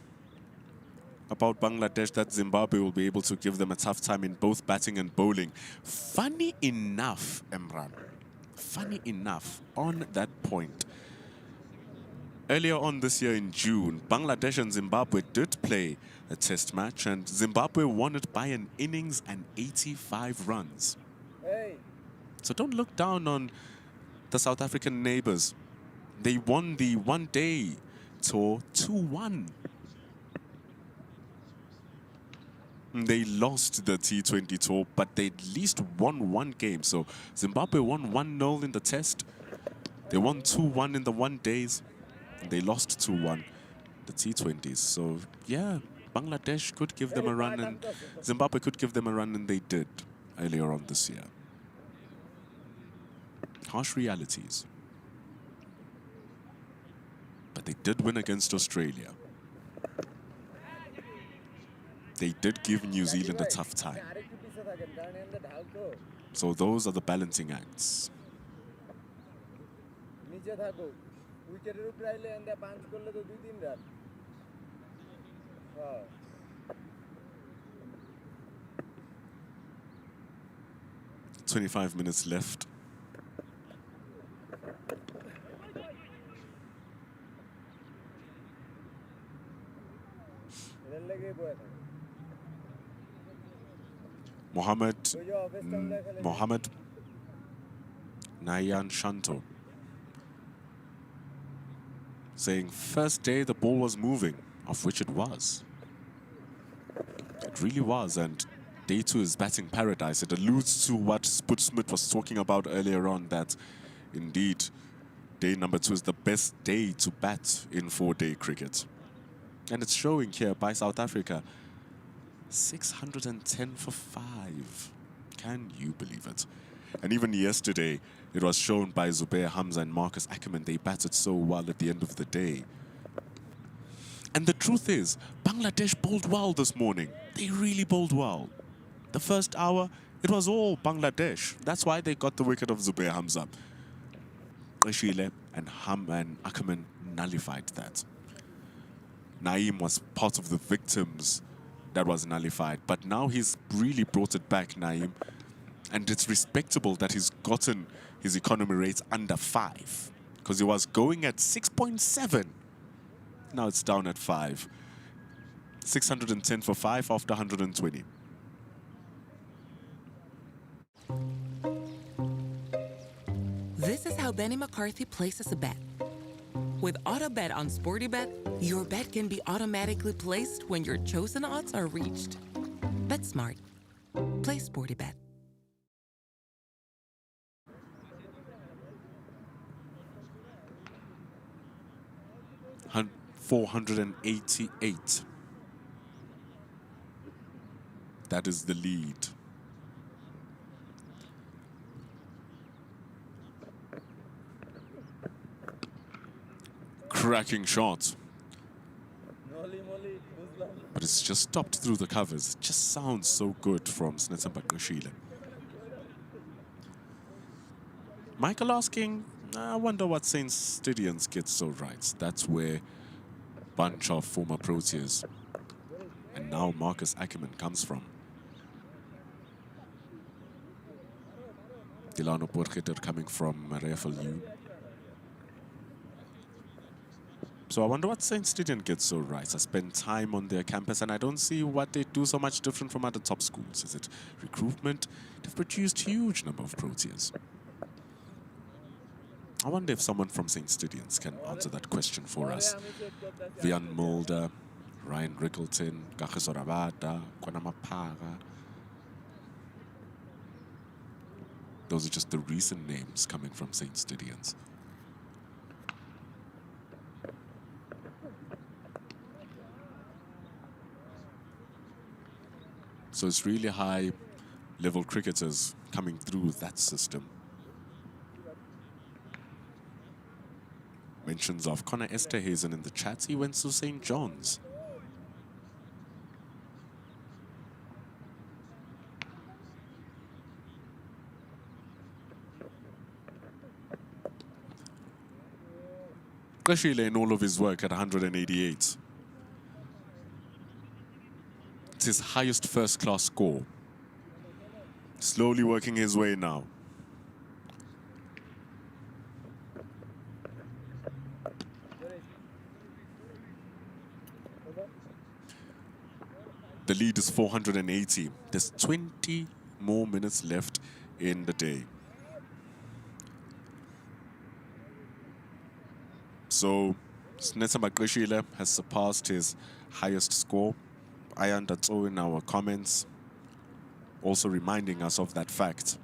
about Bangladesh that Zimbabwe will be able to give them a tough time in both batting and bowling. Funny enough, Emran, funny enough, on that point, Earlier on this year in June, Bangladesh and Zimbabwe did play a test match, and Zimbabwe won it by an innings and 85 runs. Hey. So don't look down on the South African neighbors. They won the one-day tour 2-1. They lost the T20 tour, but they at least won one game. So Zimbabwe won 1-0 in the test. They won 2-1 in the one-days. They lost 2-1 the T20s. So yeah, Bangladesh could give them a run, and Zimbabwe could give them a run, and they did earlier on this year. Harsh realities. But they did win against Australia. They did give New Zealand a tough time. So those are the balancing acts. 25 minutes left. Mohammed Nayan Shanto saying first day the ball was moving, of which it was. It really was, and day two is batting paradise. It alludes to what Sput Smith was talking about earlier on, that indeed day number two is the best day to bat in 4-day cricket. And it's showing here by South Africa. 610 for 5. Can you believe it? And even yesterday, it was shown by Zubair Hamza and Marcus Ackerman. They batted so well at the end of the day. And the truth is, Bangladesh bowled well this morning. They really bowled well. The first hour, it was all Bangladesh. That's why they got the wicket of Zubair Hamza. Rashile and Ackerman nullified that. Naeem was part of the victims that was nullified, but now he's really brought it back, Naeem. And it's respectable that he's gotten his economy rates under 5, because he was going at 6.7. Now it's down at 5. 610 for 5 after 120. This is how Benny McCarthy places a bet. With AutoBet on SportyBet, your bet can be automatically placed when your chosen odds are reached. Bet smart. Play SportyBet. Hun 488. That is the lead. Cracking shot. But it's just stopped through the covers. It just sounds so good from Snetsenbach Nashile. Michael asking, I wonder what St. Stidians gets so right. That's where bunch of former Proteas and now Marcus Ackerman comes from. Delano Porgeter coming from RFLU. So I wonder what St. Stidian gets so right. I spend time on their campus and I don't see what they do so much different from other top schools. Is it recruitment? They've produced huge number of Proteas. I wonder if someone from St. Stidians can answer that question for us. Vian Mulder, Ryan Rickleton, Kagiso Rabada, Kwana Mapaga. Those are just the recent names coming from St. Stidians. So it's really high-level cricketers coming through that system. Mentions of Connor Esterhazen in the chat. He went to St. John's. Kashile in all of his work at 188. It's his highest first-class score. Slowly working his way now. The lead is 480. There's 20 more minutes left in the day. So, Snetsa Makrishile has surpassed his highest score. Ayan Datso in our comments, also reminding us of that fact.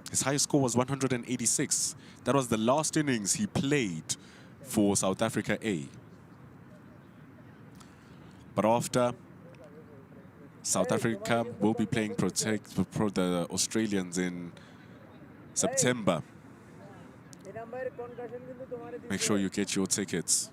His highest score was 186. That was the last innings he played for South Africa A. But after, South Africa will be playing the Australians in September. Make sure you get your tickets.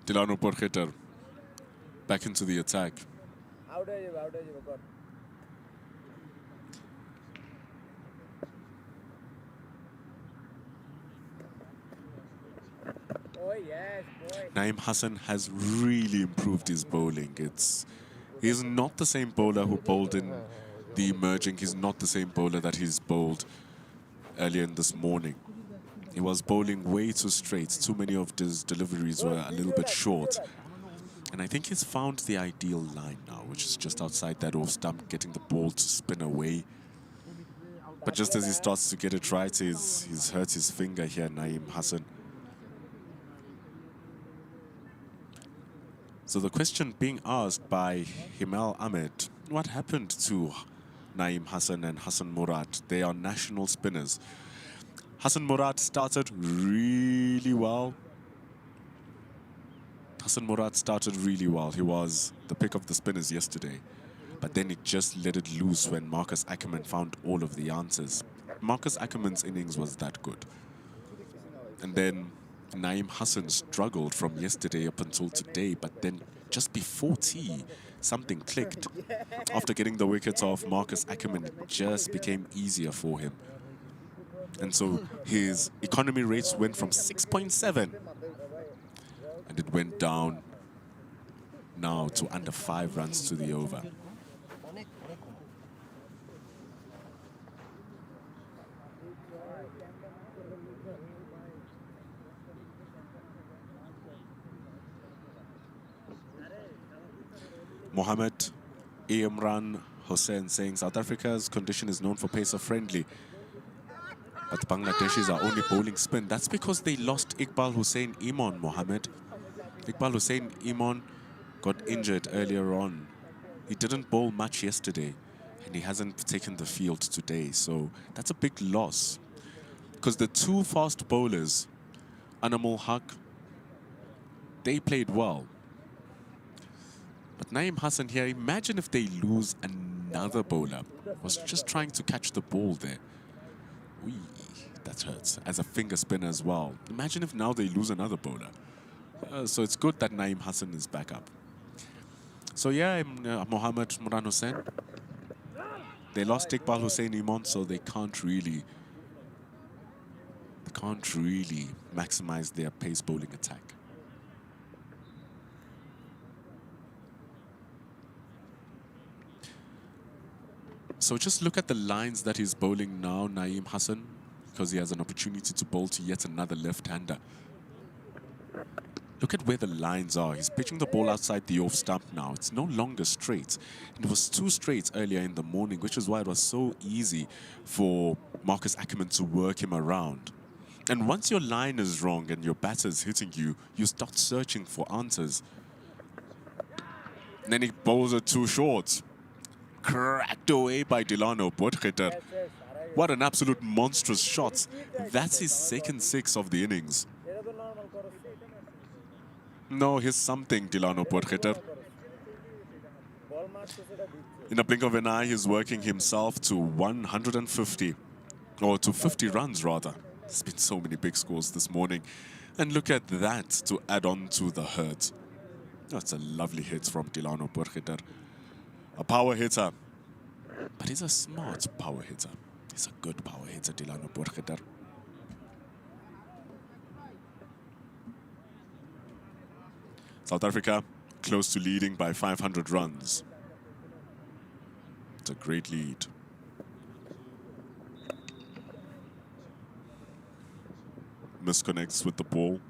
Delano Porcheter back into the attack. Naeem Hassan has really improved his bowling. He's not the same bowler who bowled in the emerging. He's not the same bowler that he's bowled earlier in this morning. He was bowling way too straight. Too many of his deliveries were a little bit short. And I think he's found the ideal line now, which is just outside that off stump, getting the ball to spin away. But just as he starts to get it right, he's hurt his finger here, Naeem Hassan. So the question being asked by Himal Ahmed, what happened to Naeem Hassan and Hassan Murad? They are national spinners. Hassan Murad started really well. Hassan Murad started really well. He was the pick of the spinners yesterday. But then he just let it loose when Marcus Ackerman found all of the answers. Marcus Ackerman's innings was that good. And then Naeem Hassan struggled from yesterday up until today, but then just before tea, something clicked. After getting the wickets off, Marcus Ackerman, it just became easier for him. And so his economy rates went from 6.7, and it went down now to under 5 runs to the over. Mohammed Imran Hussain saying South Africa's condition is known for pacer-friendly, but the Bangladeshis are only bowling spin. That's because they lost Iqbal Hussain Imon, Mohammed. Iqbal Hussain Imon got injured earlier on. He didn't bowl much yesterday, and he hasn't taken the field today, so that's a big loss. Because the two fast bowlers, Anamul Haq, they played well. But Naeem Hassan here, imagine if they lose another bowler. Was just trying to catch the ball there. Wee, that hurts. As a finger spinner as well. Imagine if now they lose another bowler. So it's good that Naeem Hassan is back up. So yeah, Mohammed Imran Hussain. They lost Iqbal Hussain Imon, so they can't really maximize their pace bowling attack. So just look at the lines that he's bowling now, Naeem Hassan, because he has an opportunity to bowl to yet another left-hander. Look at where the lines are. He's pitching the ball outside the off stump now. It's no longer straight. It was too straight earlier in the morning, which is why it was so easy for Marcus Ackerman to work him around. And once your line is wrong and your batter is hitting you, you start searching for answers. And then he bowls it too short. Cracked away by Delano Potgieter. What an absolute monstrous shot. That's his second 6 of the innings. No, here's something, Delano Potgieter. In a blink of an eye, he's working himself to 150. Or to 50 runs, rather. There's been so many big scores this morning. And look at that to add on to the hurt. That's a lovely hit from Delano Potgieter. A power hitter. But he's a smart power hitter. He's a good power hitter, Delano Potgieter. South Africa close to leading by 500 runs. It's a great lead. Misconnects with the ball.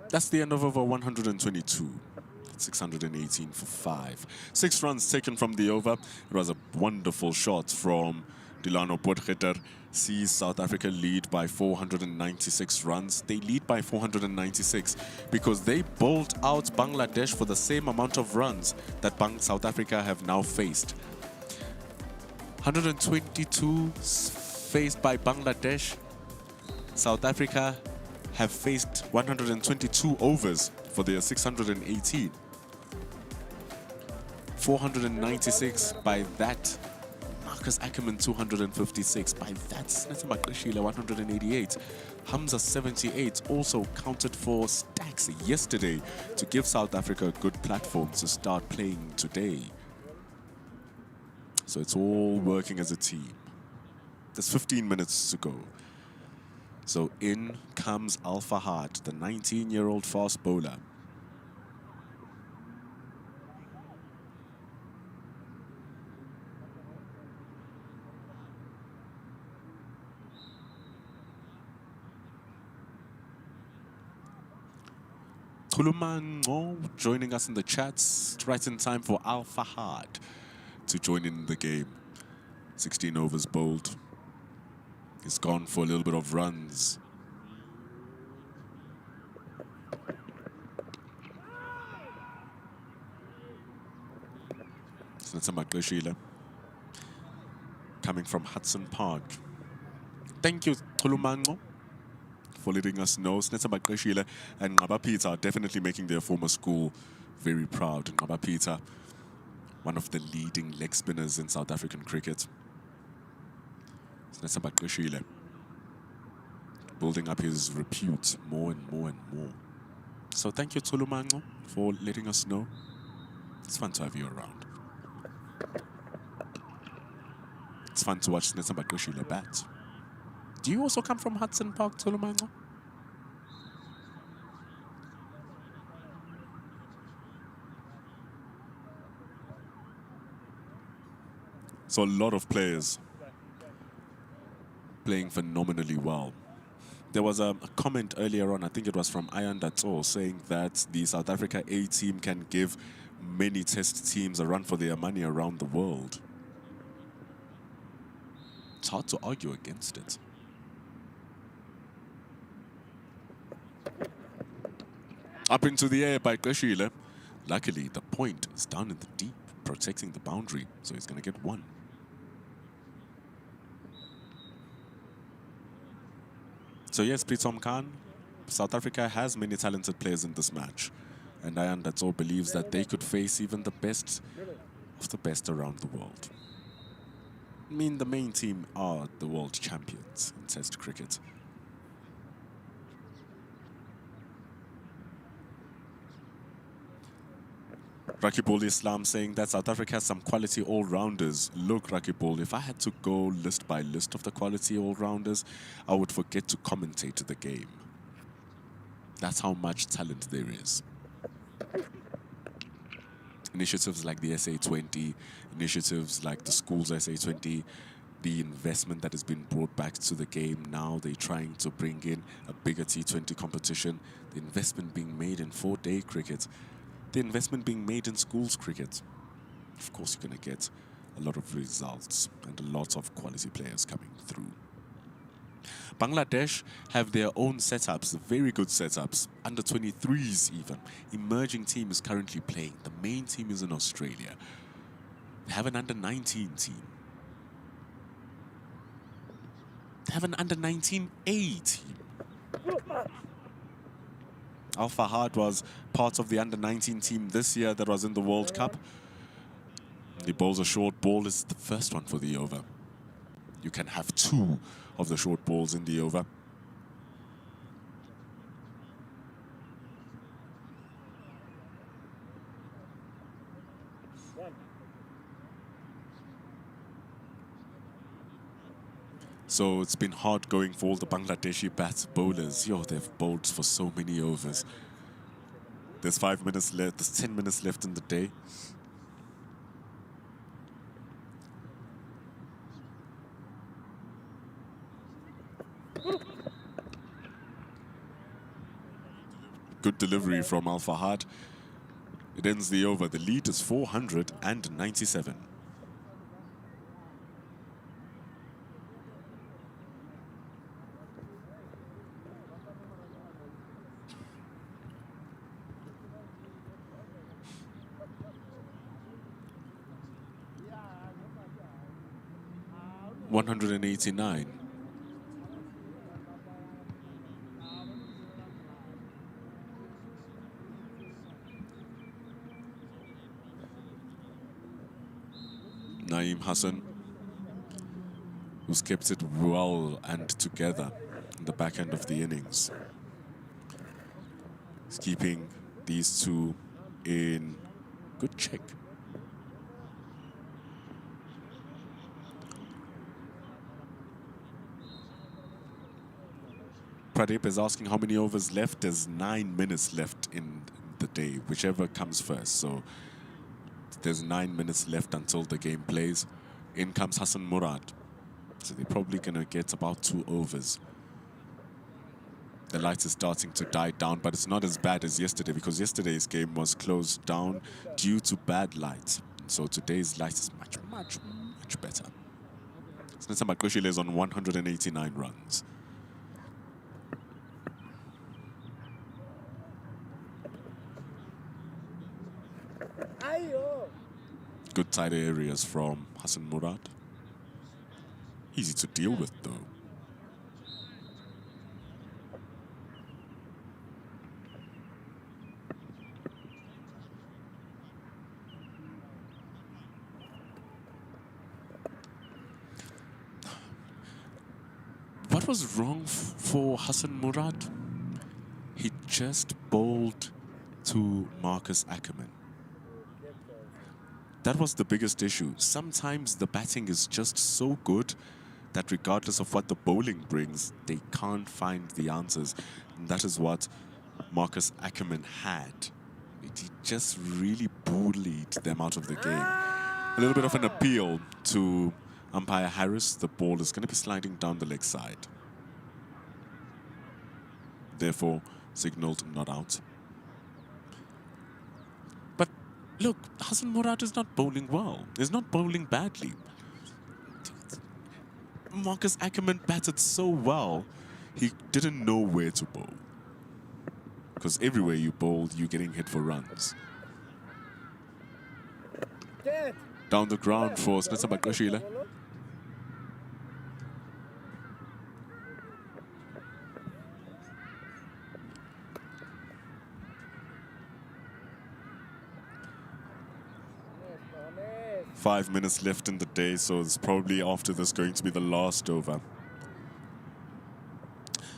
That's the end of over 122. 618 for 5. 6 runs taken from the over. It was a wonderful shot from Delano Potgieter. Sees South Africa lead by 496 runs. They lead by 496 because they bowled out Bangladesh for the same amount of runs that South Africa have now faced. 122 faced by Bangladesh. South Africa have faced 122 overs for their 618. 496 by that. Marcus Ackerman 256. By that, Snetha Makrishila 188. Hamza 78 also counted for stacks yesterday to give South Africa a good platform to start playing today. So it's all working as a team. There's 15 minutes to go. So in comes Al Fahad, the 19-year-old fast bowler. Tulumango joining us in the chats, right in time for Al Fahad to join in the game. 16 overs bowled. He's gone for a little bit of runs. Snetha Makrishila coming from Hudson Park. Thank you, Tulumango, for letting us know. Snetha Makrishila and Ngaba Peter are definitely making their former school very proud. Ngaba Peter, one of the leading leg spinners in South African cricket. Snetha Makrishila building up his repute more and more and more. So thank you, Tulumango, for letting us know. It's fun to have you around. It's fun to watch Snetha Makrishila bat. Do you also come from Hudson Park, Tulumango? So a lot of players playing phenomenally well. There was a comment earlier on, I think it was from Ayan Datso, saying that the South Africa A team can give many test teams a run for their money around the world. It's hard to argue against it. Up into the air by Krishila. Luckily, the point is down in the deep, protecting the boundary, so he's going to get one. So yes, Pritom Khan, South Africa has many talented players in this match. And Ayan Datso believes that they could face even the best of the best around the world. I mean, the main team are the world champions in Test cricket. Rakibul Islam saying that South Africa has some quality all-rounders. Look, Rakibul, if I had to go list by list of the quality all-rounders, I would forget to commentate the game. That's how much talent there is. Initiatives like the SA20, initiatives like the school's SA20, the investment that has been brought back to the game now, they're trying to bring in a bigger T20 competition, the investment being made in 4-day cricket, the investment being made in schools cricket. Of course, you're going to get a lot of results and a lot of quality players coming through. Bangladesh have their own setups, very good setups, under 23s even. Emerging team is currently playing. The main team is in Australia. They have an under 19 team. They have an under 19A team. Al Fahad was part of the under 19 team this year that was in the World Cup. He bowls a short ball. It's the first one for the over. You can have 2 of the short balls in the over. So it's been hard going for all the Bangladeshi bowlers. Yo, they've bowled for so many overs. There's 5 minutes left. There's 10 minutes left in the day. Good delivery from Al Fahad. It ends the over. The lead is 497. $189. Naeem Hassan, who's kept it well and together in the back end of the innings. He's keeping these two in good check. Pradeep is asking how many overs left. There's 9 minutes left in the day, whichever comes first. So there's 9 minutes left until the game plays. In comes Hassan Murad. So they're probably going to get about 2 overs. The light is starting to die down, but it's not as bad as yesterday because yesterday's game was closed down due to bad light. So today's light is much better. Snetsa Makoshile is on 189 runs. Good tighter areas from Hassan Murad. Easy to deal with, though. What was wrong for Hassan Murad? He just bowled to Marcus Ackerman. That was the biggest issue. Sometimes the batting is just so good that regardless of what the bowling brings, they can't find the answers. And that is what Marcus Ackerman had. He just really bullied them out of the game. A little bit of an appeal to umpire Harris. The ball is going to be sliding down the leg side. Therefore, signaled not out. Look, Hassan Murad is not bowling well. He's not bowling badly. Marcus Ackerman batted so well, he didn't know where to bowl. Because everywhere you bowled, you're getting hit for runs. Down the ground for Snetsa Makoshile. .5 minutes left in the day, so it's probably after this going to be the last over.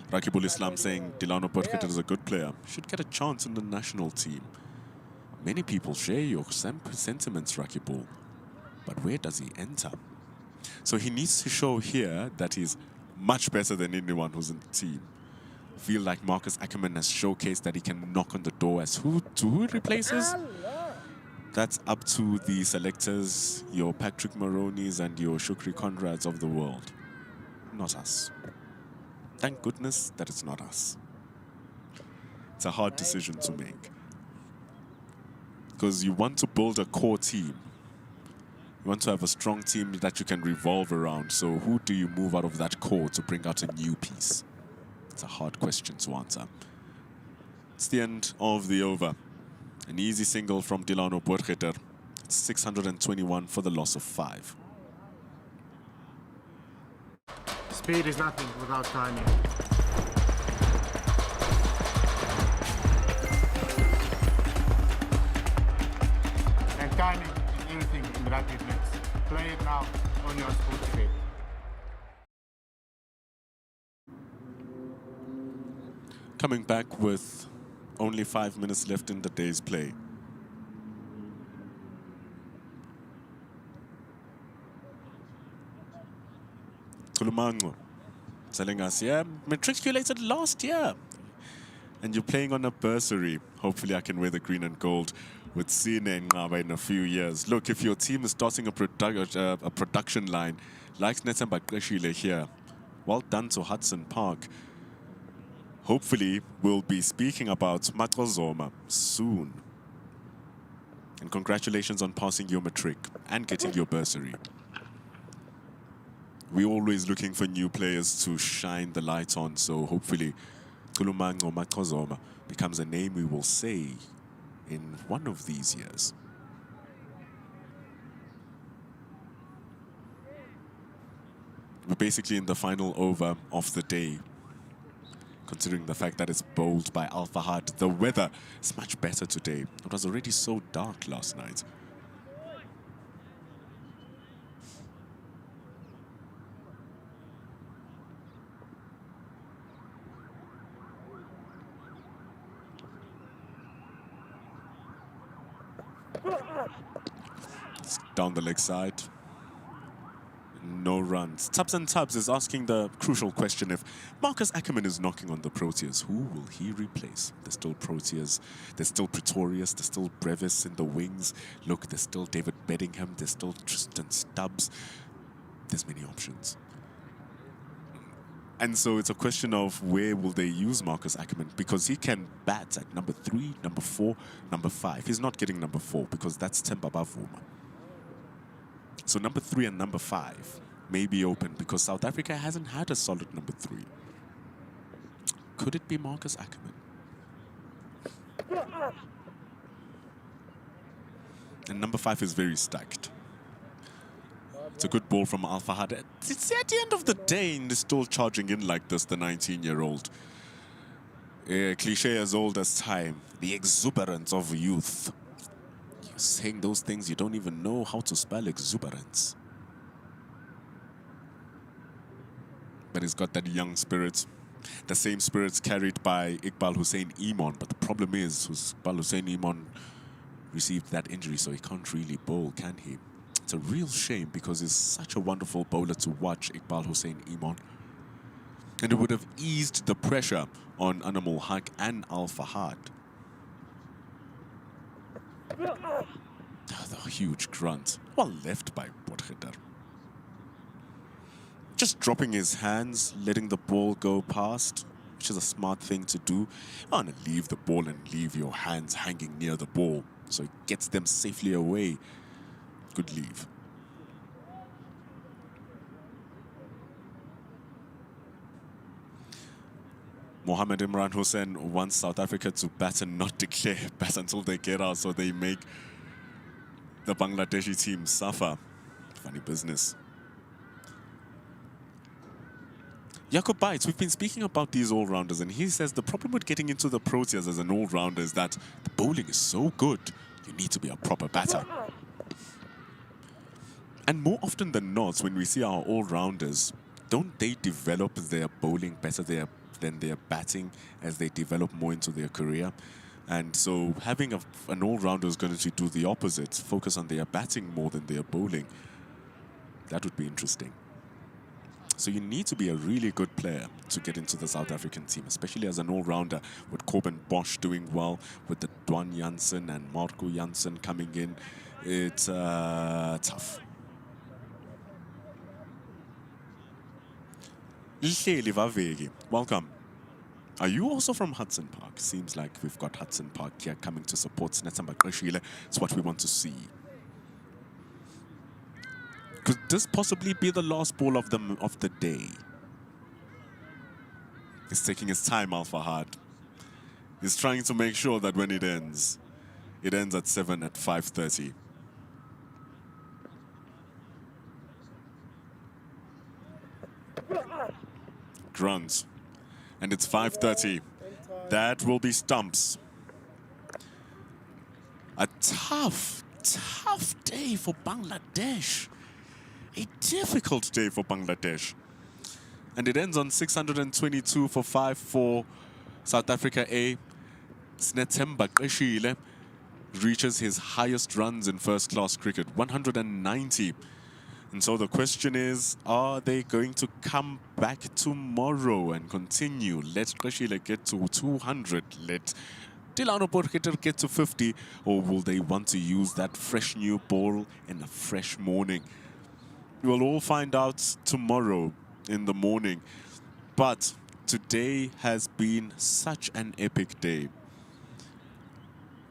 Rakibul Islam saying Dilano Burkhead is a good player. Should get a chance in the national team. Many people share your sentiments, Rakibul. But where does he enter? So he needs to show here that he's much better than anyone who's in the team. I feel like Marcus Ackerman has showcased that he can knock on the door as who he replaces. That's up to the selectors, your Patrick Maronis and your Shukri Conrads of the world. Not us. Thank goodness that it's not us. It's a hard decision to make. Because you want to build a core team. You want to have a strong team that you can revolve around. So who do you move out of that core to bring out a new piece? It's a hard question to answer. It's the end of the over. An easy single from Dilano Burkhead. It's 621 for the loss of 5. Speed is nothing without timing. And timing is everything in in rugby blitz. Play it now on your sporty bet. Coming back with only 5 minutes left in the day's play. Tulumango telling us, yeah, matriculated last year. And you're playing on a bursary. Hopefully I can wear the green and gold with Sine and Ngaba in a few years. Look, if your team is starting a production line like Netemba Qeshile here, well done to Hudson Park. Hopefully we'll be speaking about Matrozoma soon. And congratulations on passing your matric and getting your bursary. We're always looking for new players to shine the light on, so hopefully Tulumango Matrozoma becomes a name we will say in one of these years. We're basically in the final over of the day, considering the fact that it's bowled by Al Fahad. The weather is much better today. It was already so dark last night. It's down the leg side. No runs. Tubbs and Tubbs is asking the crucial question: if Marcus Ackerman is knocking on the Proteas, who will he replace? There's still Proteas, there's still Pretorius, there's still Brevis in the wings. Look, there's still David Bedingham, there's still Tristan Stubbs. There's many options. And so it's a question of where will they use Marcus Ackerman, because he can bat at number 3, number 4, number 5. He's not getting number 4 because that's Themba Bavuma. So number 3 and number 5 may be open because South Africa hasn't had a solid number 3. Could it be Marcus Ackerman? And number 5 is very stacked. It's a good ball from Al Fahad. It's at the end of the day, and he's still charging in like this, the 19-year-old. Cliche as old as time. The exuberance of youth. You're saying those things, you don't even know how to spell exuberance. But he's got that young spirit. The same spirit's carried by Iqbal Hussein Iman. But the problem is, Iqbal Hussein Iman received that injury, so he can't really bowl, can he? It's a real shame because he's such a wonderful bowler to watch, Iqbal Hussein Iman. And it would have eased the pressure on Anamul Haq and Al Fahad. The huge grunt. Well left by Potgieter. Just dropping his hands, letting the ball go past, which is a smart thing to do. You want to leave the ball and leave your hands hanging near the ball so it gets them safely away. Good leave. Mohammed Imran Hussein wants South Africa to bat and not declare, bat until they get out, so they make the Bangladeshi team suffer. Funny business. Jacob Bites, we've been speaking about these all-rounders, and he says the problem with getting into the Proteas as an all-rounder is that the bowling is so good, you need to be a proper batter. And more often than not, when we see our all-rounders, don't they develop their bowling better than their batting as they develop more into their career? And so having an all-rounder is going to do the opposite, focus on their batting more than their bowling. That would be interesting. So you need to be a really good player to get into the South African team, especially as an all-rounder, with Corbin Bosch doing well, with the Dwan Janssen and Marco Janssen coming in. It's tough. Lihleli Vavegi, welcome. Are you also from Hudson Park? Seems like we've got Hudson Park here coming to support Netemba Qeshile. It's what we want to see. Could this possibly be the last ball of the day? He's taking his time, Al Fahad. He's trying to make sure that when it ends at 7 at 5:30. Grunt. And it's 5:30. That will be stumps. A tough tough day for Bangladesh. A difficult day for Bangladesh. And it ends on 622 for 5 for South Africa A. Snetemba Qeshile reaches his highest runs in first-class cricket, 190. And so the question is, are they going to come back tomorrow and continue? Let Qeshile get to 200, let Delano Potgieter get to 50, or will they want to use that fresh new ball in a fresh morning? We'll all find out tomorrow in the morning. But today has been such an epic day.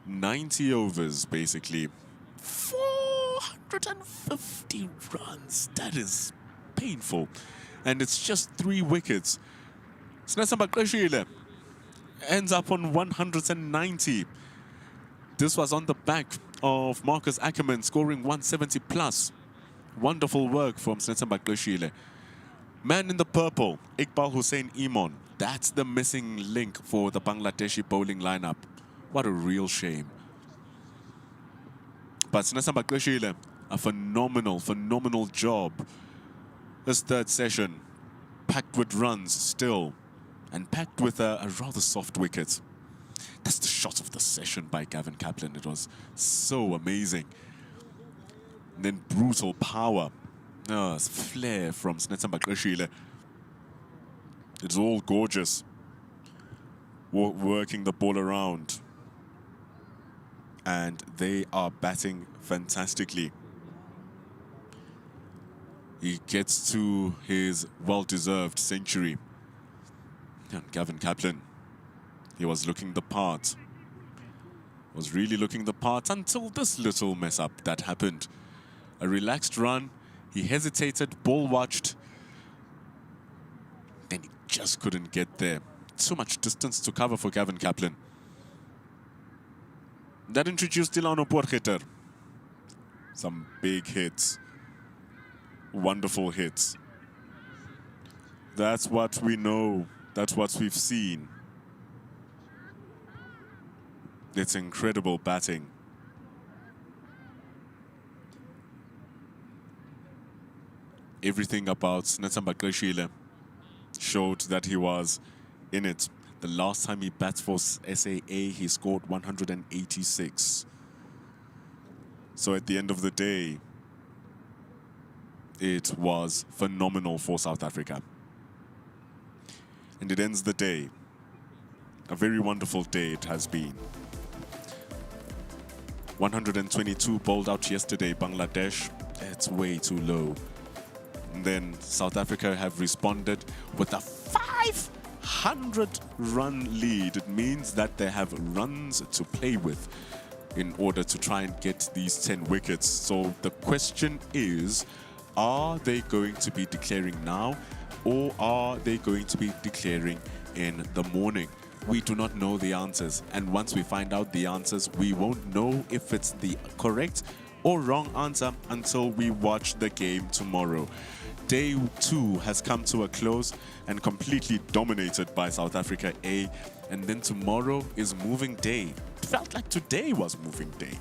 90 overs, basically. 450 runs. That is painful. And it's just 3 wickets. Snetemba Qeshile ends up on 190. This was on the back of Marcus Ackerman scoring 170 plus. Wonderful work from Snetemba Qeshile. Man in the purple, Iqbal Hussein Imon. That's the missing link for the Bangladeshi bowling lineup. What a real shame. But Snetemba Qeshile, a phenomenal job. This third session, packed with runs still, and packed with a rather soft wicket. That's the shot of the session by Gavin Kaplan. It was so amazing. And then brutal power. Flair from Snetemba Qeshile. It's all gorgeous. Working the ball around. And they are batting fantastically. He gets to his well-deserved century. And Gavin Kaplan, he was looking the part. Was really looking the part until this little mess up that happened. A relaxed run. He hesitated, ball watched. Then he just couldn't get there. So much distance to cover for Gavin Kaplan. That introduced Delano Potgieter. Some big hits. Wonderful hits. That's what we know. That's what we've seen. It's incredible batting. Everything about Snetemba Qeshile showed that he was in it. The last time he batted for SAA, he scored 186. So at the end of the day, it was phenomenal for South Africa. And it ends the day. A very wonderful day it has been. 122 bowled out yesterday, Bangladesh. It's way too low. And then South Africa have responded with a 500-run lead. It means that they have runs to play with in order to try and get these 10 wickets. So the question is, are they going to be declaring now, or are they going to be declaring in the morning? We do not know the answers. And once we find out the answers, we won't know if it's the correct or wrong answer until we watch the game tomorrow. Day 2 has come to a close and completely dominated by South Africa A. And then tomorrow is moving day. It felt like today was moving day.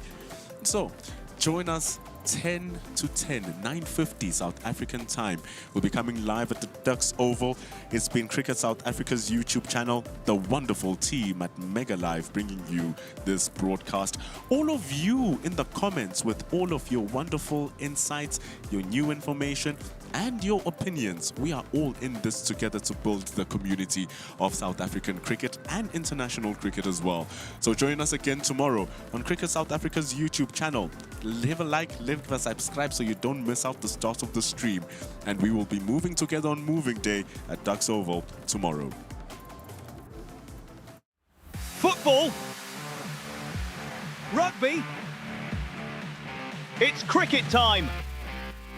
So join us 10 to 10, 9:50 South African time. We'll be coming live at the Tuks Oval. It's been Cricket South Africa's YouTube channel, the wonderful team at Mega Live bringing you this broadcast. All of you in the comments with all of your wonderful insights, your new information, and your opinions. We are all in this together to build the community of South African cricket and international cricket as well. So join us again tomorrow on Cricket South Africa's YouTube channel. Leave a like, leave a subscribe so you don't miss out the start of the stream. And we will be moving together on Moving Day at Tuks Oval tomorrow. Football. Rugby. It's cricket time.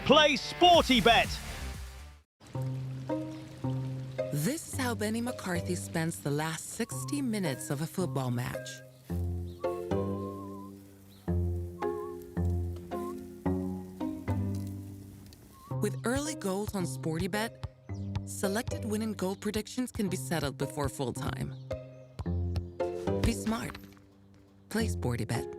Play Sporty Bet. This is how Benny McCarthy spends the last 60 minutes of a football match. With early goals on SportyBet, selected win and goal predictions can be settled before full time. Be smart. Play SportyBet.